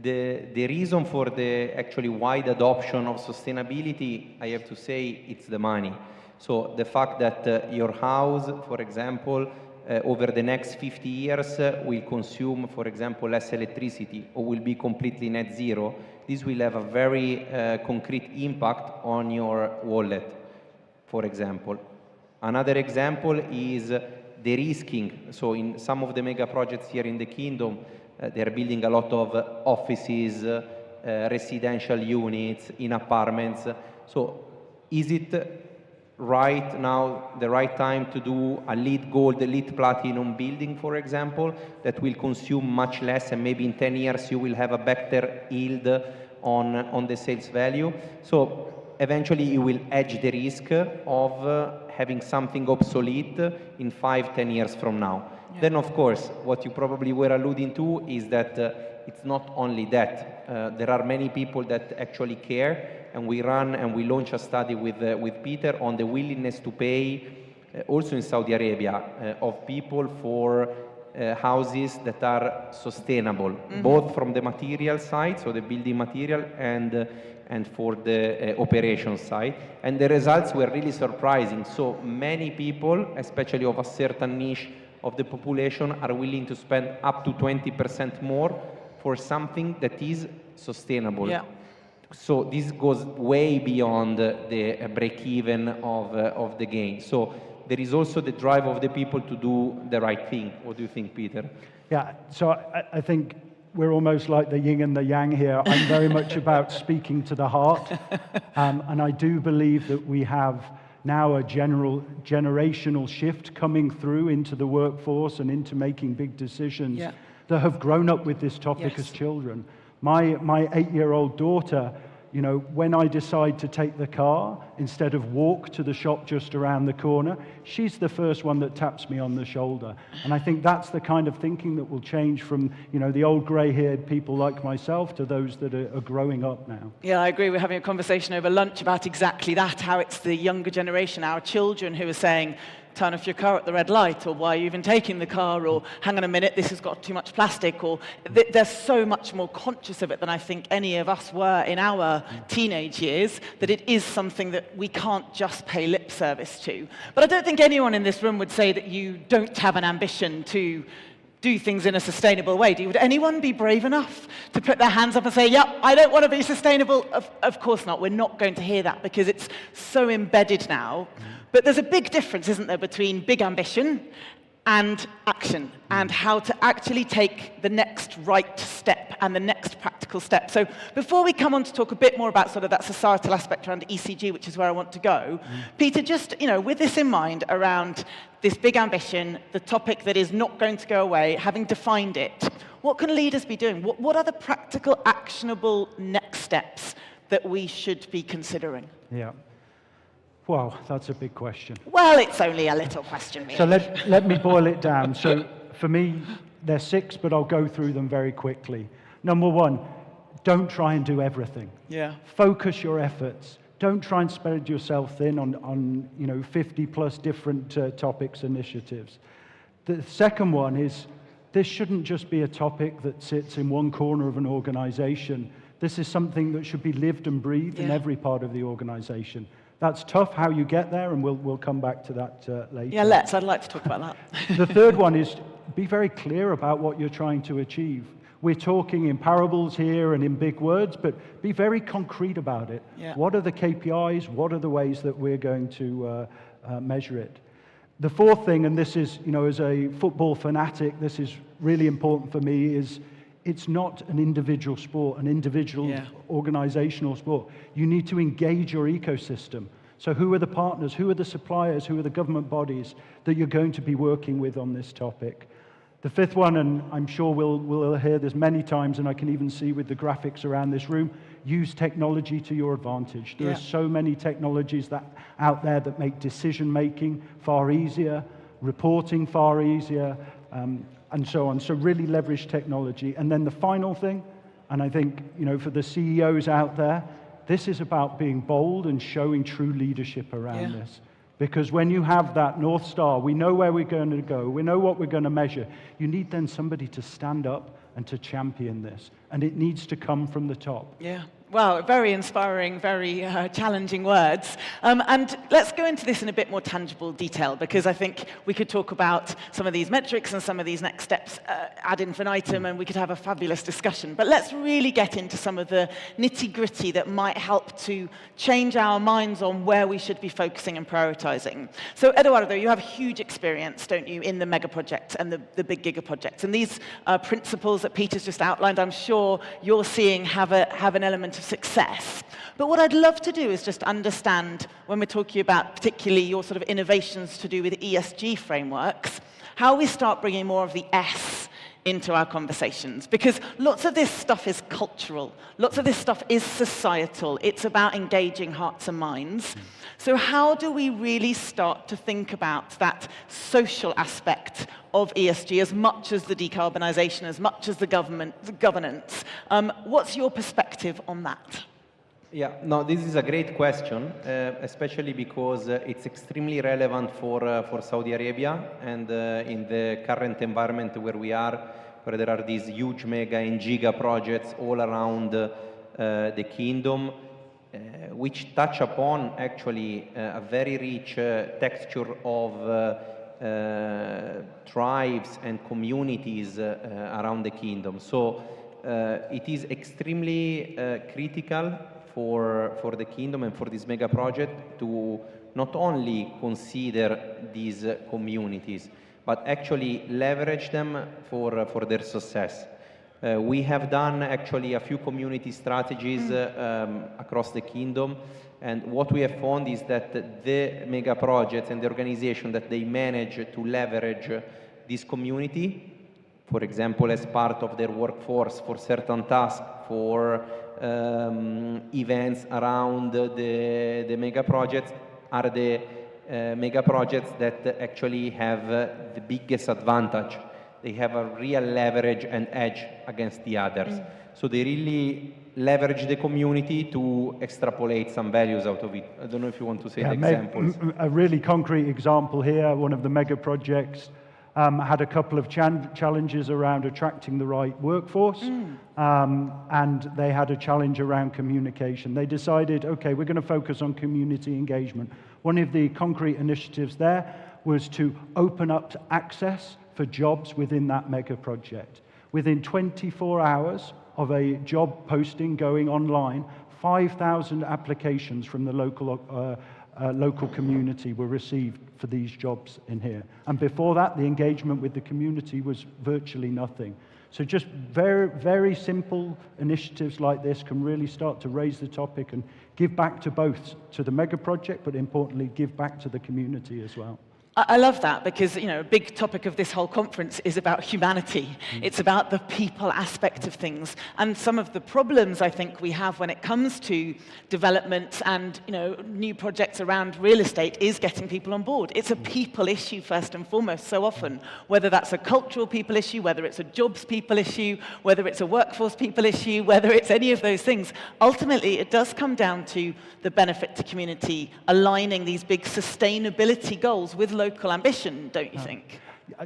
the reason for the actually wide adoption of sustainability, I have to say, it's the money. So the fact that your house, for example, over the next 50 years will consume, for example, less electricity or will be completely net zero, this will have a very concrete impact on your wallet, for example. Another example is de-risking. So in some of the mega projects here in the Kingdom, they're building a lot of offices, residential units, in apartments. So is it right now the right time to do a LEED Gold, a LEED Platinum building, for example, that will consume much less, and maybe in 10 years you will have a better yield on the sales value? So eventually you will hedge the risk of having something obsolete in 5-10 years from now. Yeah. Then, of course, what you probably were alluding to is that it's not only that. There are many people that actually care, and we run and we launch a study with Peter on the willingness to pay, also in Saudi Arabia, of people for houses that are sustainable, both from the material side, so the building material, and for the operation side. And the results were really surprising. So many people, especially of a certain niche of the population, are willing to spend up to 20% more for something that is sustainable. Yeah. So this goes way beyond the break-even of the gain. So there is also the drive of the people to do the right thing. What do you think, Peter? Yeah, so I think we're almost like the yin and the yang here. I'm very much about speaking to the heart. And I do believe that we have now a generational shift coming through into the workforce and into making big decisions that have grown up with this topic as children. My 8-year-old daughter, when I decide to take the car instead of walk to the shop just around the corner, she's the first one that taps me on the shoulder. And I think that's the kind of thinking that will change from, the old grey-haired people like myself to those that are growing up now. Yeah, I agree. We're having a conversation over lunch about exactly that, how it's the younger generation, our children, who are saying, turn off your car at the red light, or why are you even taking the car, or hang on a minute, this has got too much plastic, or they're so much more conscious of it than I think any of us were in our teenage years, that it is something that we can't just pay lip service to. But I don't think anyone in this room would say that you don't have an ambition to do things in a sustainable way. Would anyone be brave enough to put their hands up and say, yep, I don't want to be sustainable? Of course not. We're not going to hear that because it's so embedded now. But there's a big difference, isn't there, between big ambition and action, and how to actually take the next right step and the next practical practical steps. So before we come on to talk a bit more about sort of that societal aspect around ECG, which is where I want to go, Peter, just, you know, with this in mind around this big ambition, the topic that is not going to go away, having defined it, what can leaders be doing? What are the practical, actionable next steps that we should be considering? Yeah. Wow, that's a big question. Well, it's only a little question, really. So let me boil it down. So for me, there's 6, but I'll go through them very quickly. Number 1, don't try and do everything. Yeah. Focus your efforts. Don't try and spread yourself thin on 50 plus different topics, initiatives. The second one is, this shouldn't just be a topic that sits in one corner of an organization. This is something that should be lived and breathed in every part of the organization. That's tough how you get there, and we'll come back to that later. Yeah, let's. I'd like to talk about that. The third one is, be very clear about what you're trying to achieve. We're talking in parables here and in big words, but be very concrete about it. Yeah. What are the KPIs? What are the ways that we're going to measure it? The fourth thing, and this is, as a football fanatic, this is really important for me, is it's not an individual sport, an individual organizational sport. You need to engage your ecosystem. So who are the partners, who are the suppliers, who are the government bodies that you're going to be working with on this topic? The fifth one, and I'm sure we'll hear this many times, and I can even see with the graphics around this room, use technology to your advantage. There are so many technologies out there that make decision-making far easier, reporting far easier, and so on. So really leverage technology. And then the final thing, and I think, for the CEOs out there, this is about being bold and showing true leadership around this. Because when you have that North Star, we know where we're going to go, we know what we're going to measure, you need then somebody to stand up and to champion this. And it needs to come from the top. Yeah. Well, very inspiring, very challenging words. And let's go into this in a bit more tangible detail, because I think we could talk about some of these metrics and some of these next steps ad infinitum, and we could have a fabulous discussion. But let's really get into some of the nitty-gritty that might help to change our minds on where we should be focusing and prioritizing. So, Eduardo, you have huge experience, don't you, in the mega projects and the big giga projects. And these principles that Peter's just outlined, I'm sure you're seeing have an element of success. But what I'd love to do is just understand, when we're talking about particularly your sort of innovations to do with ESG frameworks, how we start bringing more of the S into our conversations. Because lots of this stuff is cultural. Lots of this stuff is societal. It's about engaging hearts and minds. So how do we really start to think about that social aspect of ESG as much as the decarbonisation, as much as the governance? What's your perspective on that? Yeah, no, this is a great question, especially because it's extremely relevant for Saudi Arabia, and in the current environment where we are, where there are these huge mega and giga projects all around the kingdom, which touch upon actually a very rich texture of tribes and communities around the kingdom. So it is extremely critical for the kingdom and for this mega project to not only consider these communities, but actually leverage them for their success. We have done actually a few community strategies across the kingdom, and what we have found is that the mega projects and the organization that they manage to leverage this community, for example, as part of their workforce for certain tasks, for events around the mega projects, are the mega projects that actually have the biggest advantage. They have a real leverage and edge against the others. So they really leverage the community to extrapolate some values out of it. I don't know if you want to say the examples. A really concrete example here, one of the mega projects had a couple of challenges around attracting the right workforce, and they had a challenge around communication. They decided, okay, we're going to focus on community engagement. One of the concrete initiatives there was to open up access for jobs within that mega project. Within 24 hours of a job posting going online, 5,000 applications from the local local community were received for these jobs in here. And before that, the engagement with the community was virtually nothing. So just very, very simple initiatives like this can really start to raise the topic and give back to both, to the mega project, but importantly, give back to the community as well. I love that because, you know, a big topic of this whole conference is about humanity. It's about the people aspect of things. And some of the problems I think we have when it comes to development and, you know, new projects around real estate is getting people on board. It's a people issue first and foremost so often, whether that's a cultural people issue, whether it's a jobs people issue, whether it's a workforce people issue, whether it's any of those things. Ultimately, it does come down to the benefit to community, aligning these big sustainability goals with local ambition, don't you think?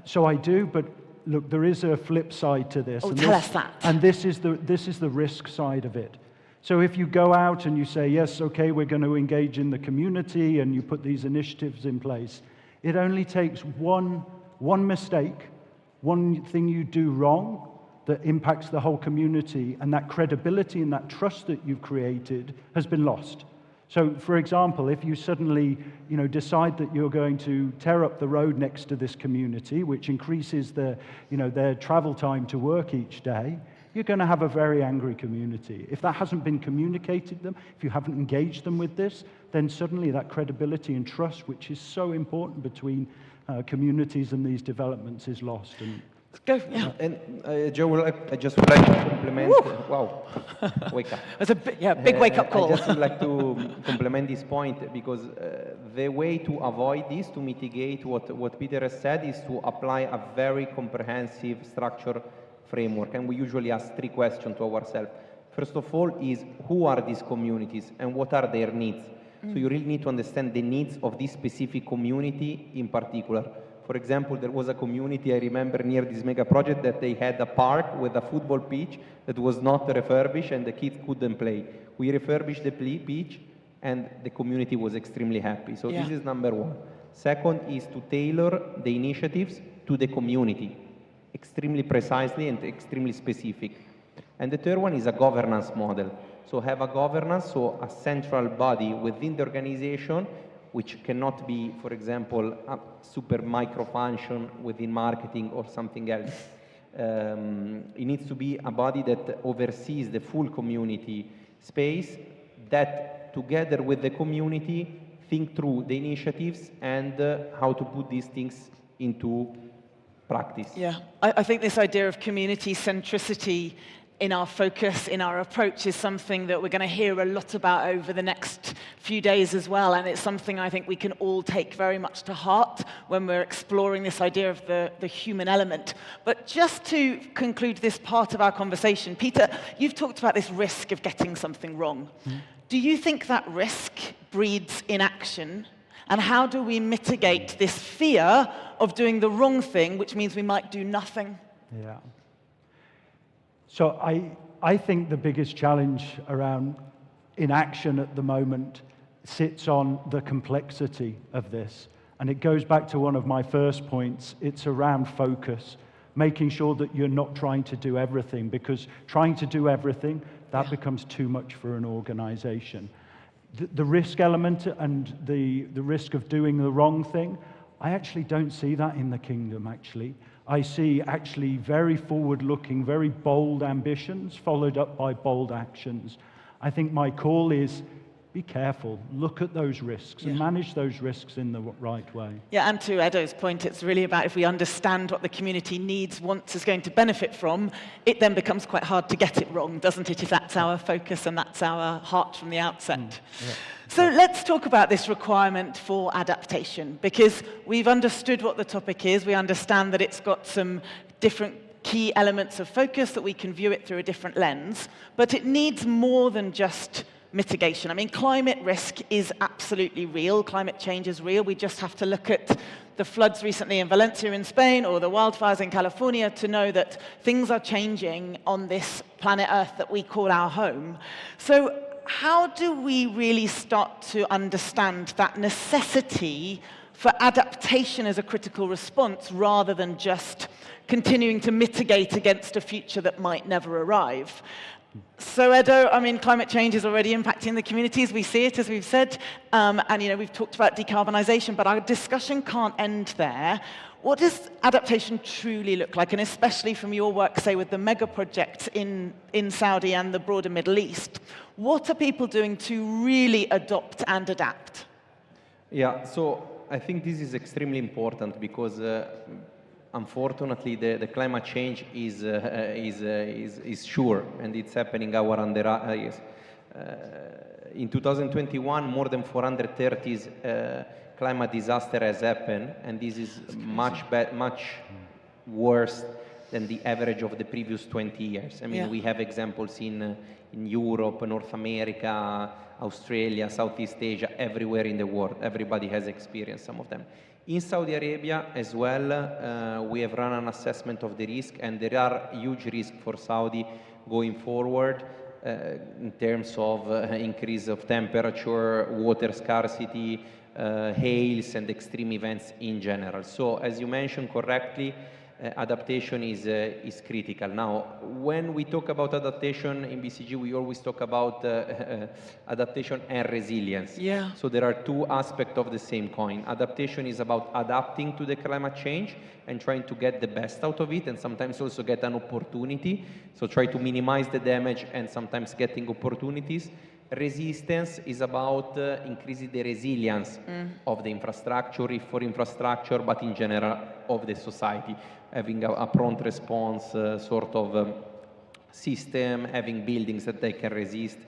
So I do, but look, there is a flip side to this. Oh, and tell us that. And this is the risk side of it. So if you go out and you say, yes, okay, we're going to engage in the community, and you put these initiatives in place, it only takes one mistake, one thing you do wrong that impacts the whole community, and that credibility and that trust that you've created has been lost. So, for example, if you suddenly, you know, decide that you're going to tear up the road next to this community, which increases their travel time to work each day, you're going to have a very angry community. If that hasn't been communicated to them, if you haven't engaged them with this, then suddenly that credibility and trust, which is so important between communities and these developments, is lost. And go. Yeah. And Joe, I just would like to compliment. Wow, wake up. It's a big wake-up call. I just would like to complement this point because the way to avoid this, to mitigate what Peter has said, is to apply a very comprehensive structure framework. And we usually ask 3 questions to ourselves. First of all, is who are these communities and what are their needs? So you really need to understand the needs of this specific community in particular. For example, there was a community, I remember, near this mega project that they had a park with a football pitch that was not refurbished and the kids couldn't play. We refurbished the pitch and the community was extremely happy. So this is number 1. Second is to tailor the initiatives to the community, extremely precisely and extremely specific. And the third one is a governance model. So have a governance, so a central body within the organization, which cannot be, for example, a super micro function within marketing or something else. It needs to be a body that oversees the full community space, that together with the community think through the initiatives and how to put these things into practice. Yeah, I think this idea of community centricity in our focus, in our approach, is something that we're going to hear a lot about over the next few days as well, and it's something I think we can all take very much to heart when we're exploring this idea of the human element. But just to conclude this part of our conversation, Peter, you've talked about this risk of getting something wrong. Do you think that risk breeds inaction? And how do we mitigate this fear of doing the wrong thing, which means we might do nothing? Yeah. So I think the biggest challenge around inaction at the moment sits on the complexity of this. And it goes back to one of my first points. It's around focus, making sure that you're not trying to do everything, because trying to do everything, that becomes too much for an organization. The risk element and the risk of doing the wrong thing, I actually don't see that in the kingdom, actually. I see actually very forward-looking, very bold ambitions followed up by bold actions. I think my call is be careful, look at those risks and manage those risks in the right way. Yeah, and to Edo's point, it's really about if we understand what the community needs, wants, is going to benefit from, it then becomes quite hard to get it wrong, doesn't it, if that's our focus and that's our heart from the outset. So let's talk about this requirement for adaptation, because we've understood what the topic is, we understand that it's got some different key elements of focus, that we can view it through a different lens, but it needs more than just mitigation. I mean, climate risk is absolutely real. Climate change is real. We just have to look at the floods recently in Valencia in Spain or the wildfires in California to know that things are changing on this planet Earth that we call our home. So how do we really start to understand that necessity for adaptation as a critical response rather than just continuing to mitigate against a future that might never arrive? So Edo, I mean, climate change is already impacting the communities. We see it, as we've said, and we've talked about decarbonisation, but our discussion can't end there. What does adaptation truly look like, and especially from your work, say, with the mega projects in Saudi and the broader Middle East? What are people doing to really adopt and adapt? Yeah, so I think this is extremely important because unfortunately, the climate change is sure, and it's happening under our eyes. In 2021, more than 430 climate disaster has happened, and this is much worse than the average of the previous 20 years. I mean, we have examples in Europe, North America, Australia, Southeast Asia, everywhere in the world. Everybody has experienced some of them. In Saudi Arabia as well, we have run an assessment of the risk, and there are huge risks for Saudi going forward in terms of increase of temperature, water scarcity, hails, and extreme events in general. So, as you mentioned correctly, adaptation is critical. Now, when we talk about adaptation in BCG, we always talk about adaptation and resilience. Yeah. So there are two aspects of the same coin. Adaptation is about adapting to the climate change and trying to get the best out of it, and sometimes also get an opportunity. So try to minimize the damage and sometimes getting opportunities. Resistance is about increasing the resilience of the infrastructure, if for infrastructure, but in general of the society, having a prompt response sort of system, having buildings that they can resist.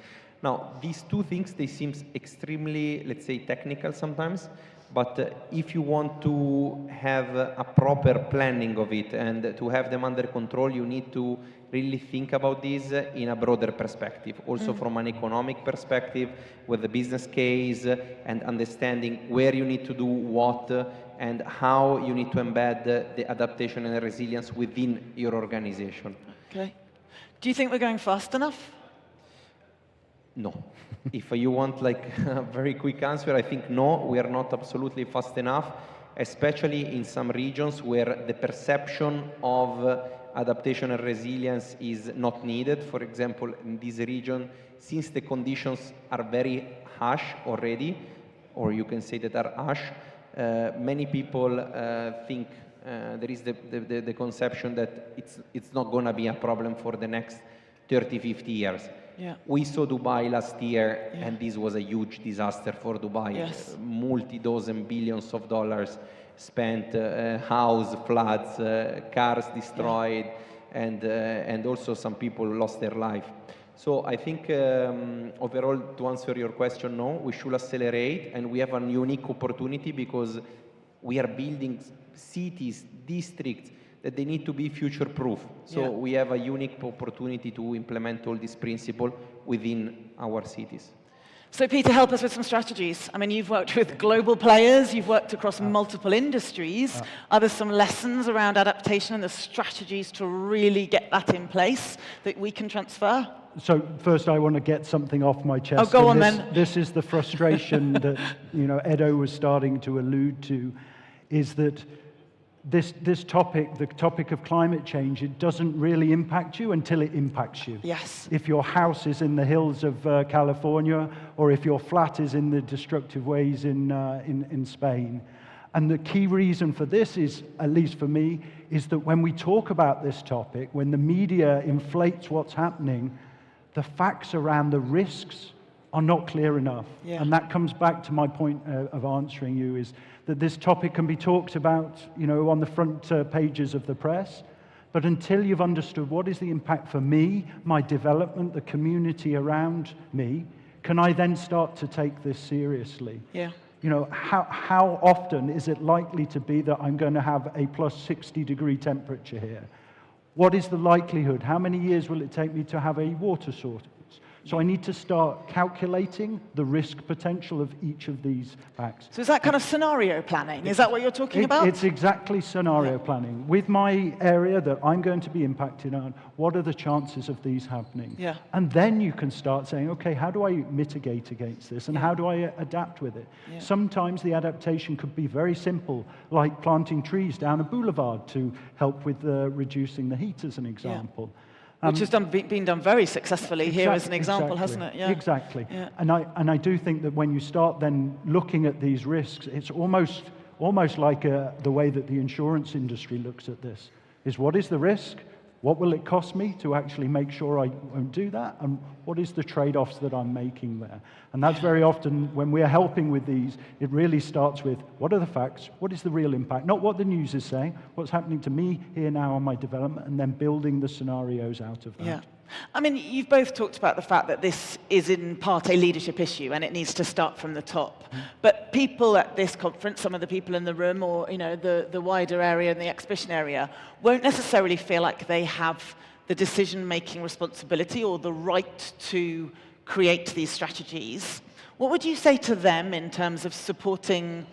Now, these two things, they seem extremely, let's say, technical sometimes, but if you want to have a proper planning of it and to have them under control, you need to really think about this in a broader perspective, also from an economic perspective, with the business case and understanding where you need to do what and how you need to embed the adaptation and the resilience within your organization. Okay. Do you think we're going fast enough? No. If you want like a very quick answer, I think no, we are not absolutely fast enough, especially in some regions where the perception of adaptation and resilience is not needed. For example, in this region, since the conditions are very harsh already, or you can say that are harsh, many people think there is the conception that it's not going to be a problem for the next 30, 50 years. Yeah. We saw Dubai last year, and this was a huge disaster for Dubai. Yes. Multi-dozen billions of dollars spent, house floods, cars destroyed, and also some people lost their life. So I think overall, to answer your question, no, we should accelerate, and we have a unique opportunity because we are building cities, districts, that they need to be future-proof. So we have a unique opportunity to implement all these principles within our cities. So Peter, help us with some strategies. I mean, you've worked with global players, you've worked across multiple industries. Are there some lessons around adaptation and the strategies to really get that in place that we can transfer? So first I want to get something off my chest. Oh, go on then. This is the frustration that Edo was starting to allude to, is that this topic, the topic of climate change, it doesn't really impact you until it impacts you. Yes. If your house is in the hills of California, or if your flat is in the destructive ways in Spain. And the key reason for this is, at least for me, is that when we talk about this topic, when the media inflates what's happening, the facts around the risks are not clear enough. Yeah. And that comes back to my point of answering you, is that this topic can be talked about, on the front pages of the press, but until you've understood what is the impact for me, my development, the community around me, can I then start to take this seriously? Yeah. How often is it likely to be that I'm going to have a plus 60-degree temperature here? What is the likelihood? How many years will it take me to have a water source? So I need to start calculating the risk potential of each of these facts. So is that kind of scenario planning? Is that what you're talking about? It's exactly scenario planning. With my area that I'm going to be impacted on, what are the chances of these happening? Yeah. And then you can start saying, okay, how do I mitigate against this? And how do I adapt with it? Yeah. Sometimes the adaptation could be very simple, like planting trees down a boulevard to help with reducing the heat, as an example. Which has been done very successfully here as an example, hasn't it? Yeah. Exactly. Yeah. And I do think that when you start then looking at these risks, it's almost like the way that the insurance industry looks at this, is what is the risk? What will it cost me to actually make sure I won't do that? And what is the trade-offs that I'm making there? And that's very often, when we're helping with these, it really starts with, what are the facts? What is the real impact? Not what the news is saying, what's happening to me here now on my development, and then building the scenarios out of that. Yeah. I mean, you've both talked about the fact that this is in part a leadership issue and it needs to start from the top. But people at this conference, some of the people in the room or the wider area and the exhibition area, won't necessarily feel like they have the decision-making responsibility or the right to create these strategies. What would you say to them in terms of supporting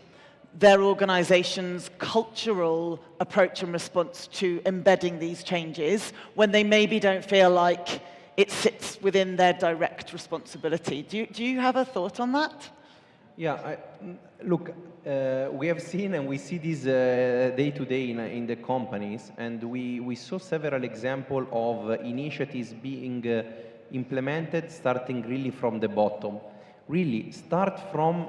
their organization's cultural approach and response to embedding these changes when they maybe don't feel like it sits within their direct responsibility? Do you have a thought on that? Yeah, look, we have seen and we see this day to day in the companies, and we saw several examples of initiatives being implemented starting really from the bottom. Really, start from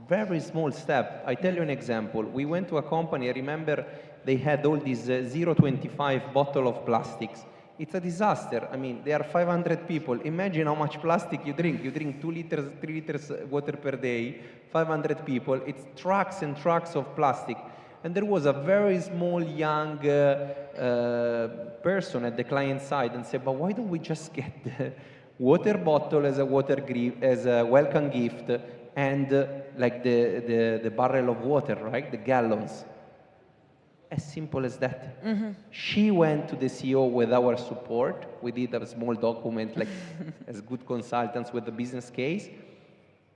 very small step. I tell you an example. We went to a company, I remember they had all these 0.25 bottle of plastics. It's a disaster. I mean, there are 500 people. Imagine how much plastic you drink. You drink 2 liters, 3 liters water per day, 500 people. It's trucks and trucks of plastic. And there was a very small young person at the client side and said, but why don't we just get the water bottle as a welcome gift, and like the barrel of water, right? The gallons. As simple as that. Mm-hmm. She went to the CEO with our support. We did a small document, like as good consultants with the business case.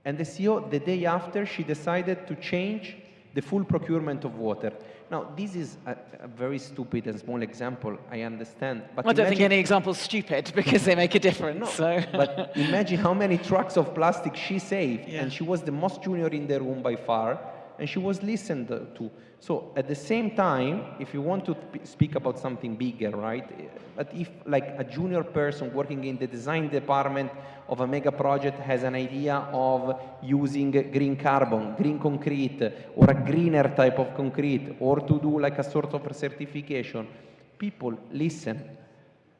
And the CEO, the day after, she decided to change the full procurement of water. Now, this is a very stupid and small example, I understand. But I don't think any example's stupid because they make a difference. No, so. But imagine how many trucks of plastic she saved. Yeah. And she was the most junior in the room by far. And she was listened to. So at the same time, if you want to speak about something bigger, right? But if like a junior person working in the design department of a mega project has an idea of using green carbon, green concrete, or a greener type of concrete, or to do like a sort of a certification, people listen.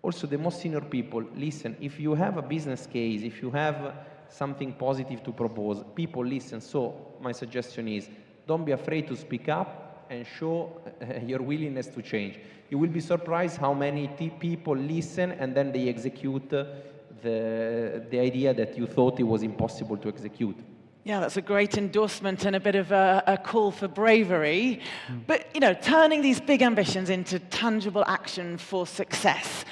Also, the most senior people listen. If you have a business case, if you have something positive to propose, people listen. So my suggestion is, don't be afraid to speak up and show your willingness to change. You will be surprised how many people listen and then they execute the idea that you thought it was impossible to execute. Yeah, that's a great endorsement and a bit of a call for bravery. But, turning these big ambitions into tangible action for success,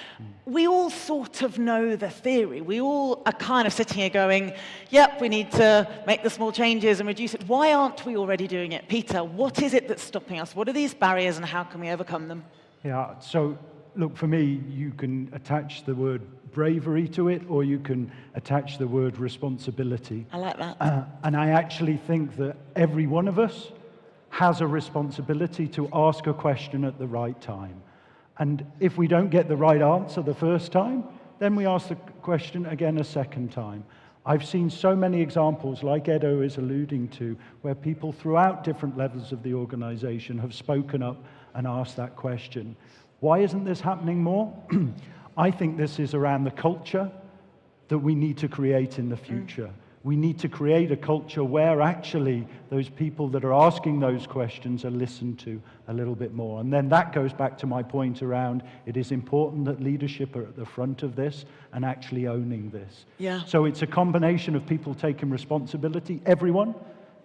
we all sort of know the theory. We all are kind of sitting here going, yep, we need to make the small changes and reduce it. Why aren't we already doing it? Peter, what is it that's stopping us? What are these barriers and how can we overcome them? Yeah, so look, for me, you can attach the word bravery to it, or you can attach the word responsibility. I like that. And I actually think that every one of us has a responsibility to ask a question at the right time. And if we don't get the right answer the first time, then we ask the question again a second time. I've seen so many examples, like Edo is alluding to, where people throughout different levels of the organization have spoken up and asked that question. Why isn't this happening more? I think this is around the culture that we need to create in the future. We need to create a culture where actually those people that are asking those questions are listened to a little bit more. And then that goes back to my point around it is important that leadership are at the front of this and actually owning this. Yeah. So it's a combination of people taking responsibility, everyone,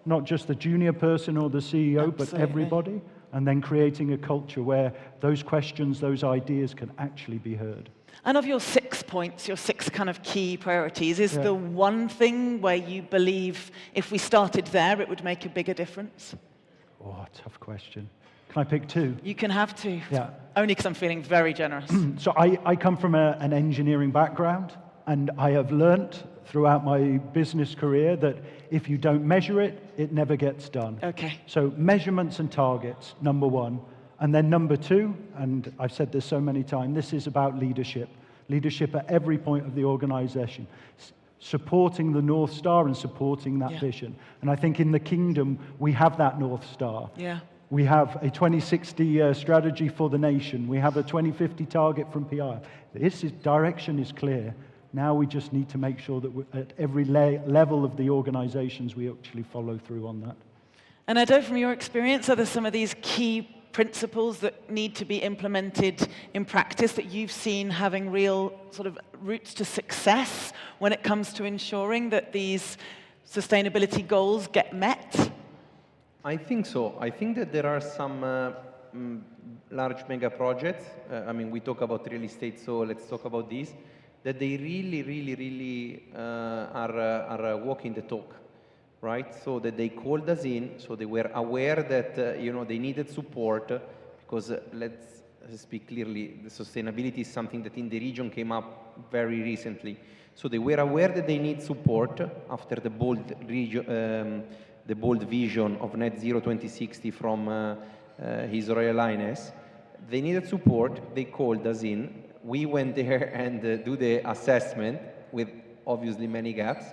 not just the junior person or the CEO, Absolutely. but everybody, and then creating a culture where those questions, those ideas can actually be heard. And of your 6 points, your 6 kind of key priorities, is the one thing where you believe if we started there, it would make a bigger difference? Oh, tough question. Can I pick 2? You can have 2. Yeah. Only because I'm feeling very generous. So I come from an engineering background, and I have learnt throughout my business career that if you don't measure it, it never gets done. Okay. So measurements and targets, number 1. And then number 2, and I've said this so many times, this is about leadership. leadership at every point of the organization, supporting the North Star and supporting that vision. And I think in the Kingdom, we have that North Star. Yeah. We have a 2060 strategy for the nation. We have a 2050 target from PI. Direction is clear. Now we just need to make sure that at every level of the organizations, we actually follow through on that. And Edo, from your experience, are there some of these key principles that need to be implemented in practice that you've seen having real sort of routes to success when it comes to ensuring that these sustainability goals get met? I think so. I think that there are some large mega projects. I mean, we talk about real estate, so let's talk about these. That they really are walking the talk, right? So that they called us in, so they were aware that you know, they needed support, because let's speak clearly, the sustainability is something that in the region came up very recently. So they were aware that they need support after the bold vision of Net Zero 2060 from His Royal Highness. They needed support. They called us in. We went there and do the assessment with obviously many gaps,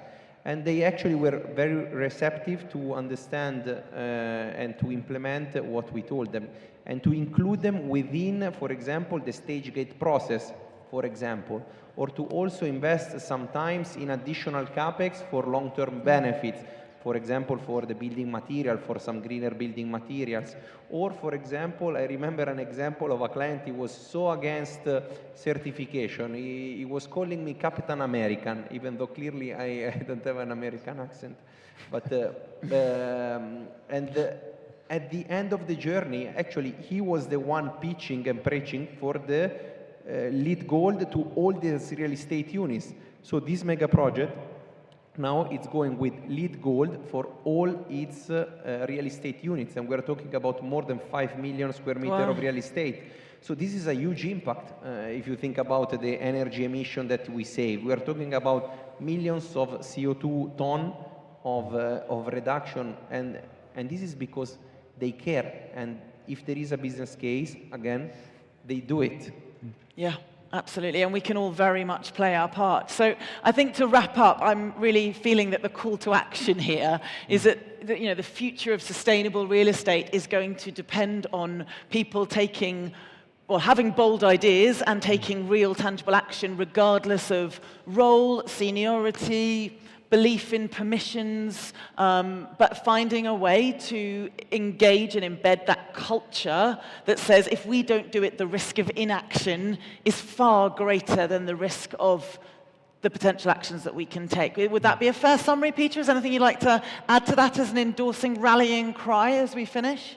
and they actually were very receptive to understand and to implement what we told them, and to include them within, for example, the stage gate process, for example, or to also invest sometimes in additional capex for long-term benefits, for example, for the building material, for some greener building materials. Or, for example, I remember an example of a client, he was so against certification. He was calling me Captain American, even though clearly I don't have an American accent. But, at the end of the journey, actually, he was the one pitching and preaching for the lead gold to all these real estate units. So this mega project, now it's going with lead gold for all its real estate units, and we're talking about more than 5 million square meters of real estate. So this is a huge impact if you think about the energy emission that we save. We're talking about millions of CO2 ton of reduction, and this is because they care, and if there is a business case, again, they do it. Yeah. Absolutely, and we can all very much play our part. So I think to wrap up, I'm really feeling that the call to action here is that you know, the future of sustainable real estate is going to depend on people taking, well, having bold ideas and taking real tangible action regardless of role, seniority, belief in permissions, but finding a way to engage and embed that culture that says if we don't do it, the risk of inaction is far greater than the risk of the potential actions that we can take. Would that be a fair summary, Peter? Is there anything you'd like to add to that as an endorsing rallying cry as we finish?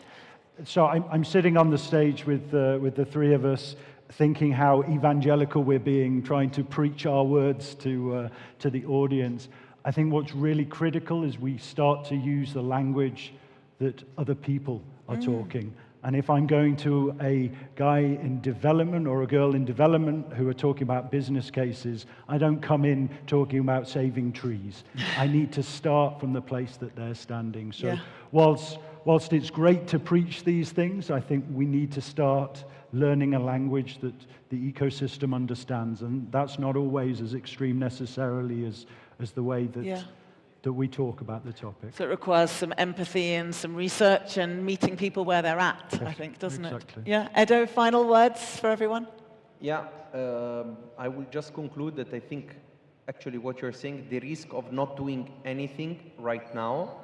So I'm sitting on the stage with the three of us, thinking how evangelical we're being, trying to preach our words to the audience. I think what's really critical is we start to use the language that other people are talking. And if I'm going to a guy in development or a girl in development who are talking about business cases, I don't come in talking about saving trees. I need to start from the place that they're standing. So whilst it's great to preach these things, I think we need to start learning a language that the ecosystem understands. And that's not always as extreme necessarily as the way that we talk about the topic. So it requires some empathy and some research and meeting people where they're at, I think, doesn't it? Yeah. Edo, final words for everyone? Yeah, I will just conclude that I think actually what you're saying, the risk of not doing anything right now,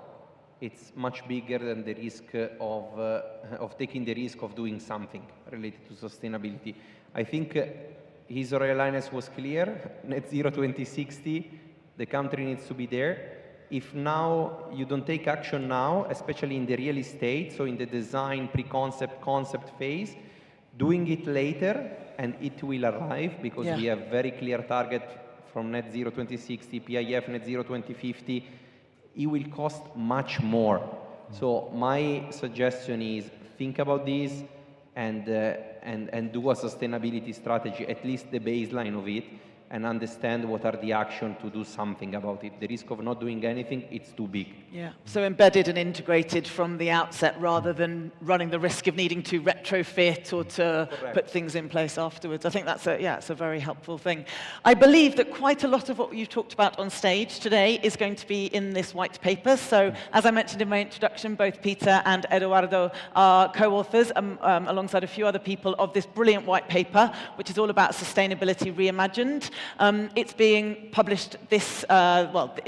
it's much bigger than the risk of taking the risk of doing something related to sustainability. I think His Royal Highness was clear, Net Zero 2060, the country needs to be there. If now you don't take action now, especially in the real estate, so in the design, pre-concept, concept phase, doing it later, and it will arrive because we have very clear target from Net Zero 2060, PIF Net Zero 2050, it will cost much more. So my suggestion is think about this and do a sustainability strategy, at least the baseline of it, and understand what are the action to do something about it. The risk of not doing anything, it's too big. Yeah, so embedded and integrated from the outset rather than running the risk of needing to retrofit or to put things in place afterwards. I think that's it's a very helpful thing. I believe that quite a lot of what you've talked about on stage today is going to be in this white paper. So as I mentioned in my introduction, both Peter and Eduardo are co-authors alongside a few other people of this brilliant white paper, which is all about sustainability reimagined. It's being published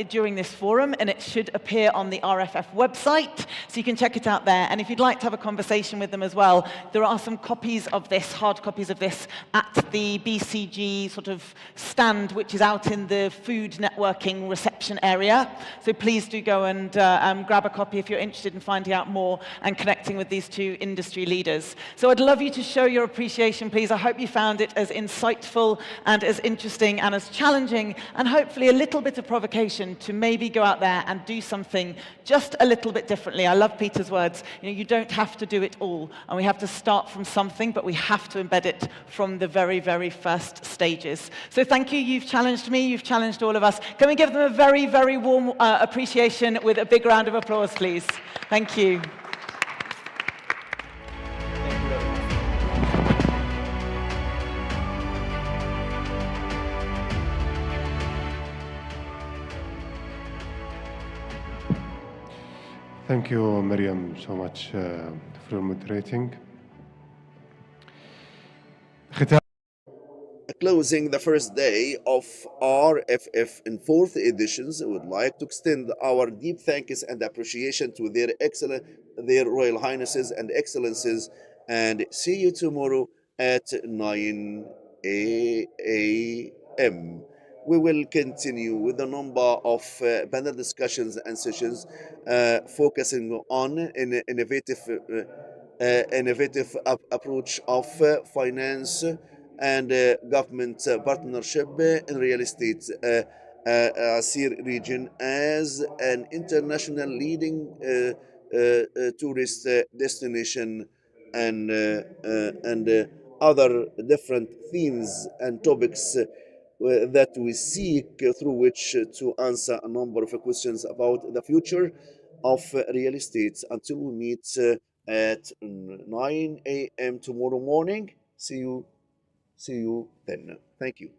during this forum, and it should appear on the RFF website, so you can check it out there. And if you'd like to have a conversation with them as well, there are some copies of this, hard copies of this, at the BCG sort of stand, which is out in the food networking reception area. So please do go and grab a copy if you're interested in finding out more and connecting with these two industry leaders. So I'd love you to show your appreciation, please. I hope you found it as insightful and as interesting and as challenging, and hopefully a little bit of provocation to maybe go out there and do something just a little bit differently. I love Peter's words. You don't have to do it all, and we have to start from something, but we have to embed it from the very, very first stages. So thank you. You've challenged me. You've challenged all of us. Can we give them a very, very warm appreciation with a big round of applause, please? Thank you. Thank you, Miriam, so much for moderating. Closing the first day of RFF in 4th editions, I would like to extend our deep thanks and appreciation to their Royal Highnesses and Excellencies, and see you tomorrow at 9 a.m. We will continue with a number of panel discussions and sessions focusing on an innovative approach of finance and government partnership in real estate Asir region as an international leading tourist destination, and other different themes and topics that we seek through which to answer a number of questions about the future of real estate. Until we meet at 9 a.m. tomorrow morning. See you then. Thank you.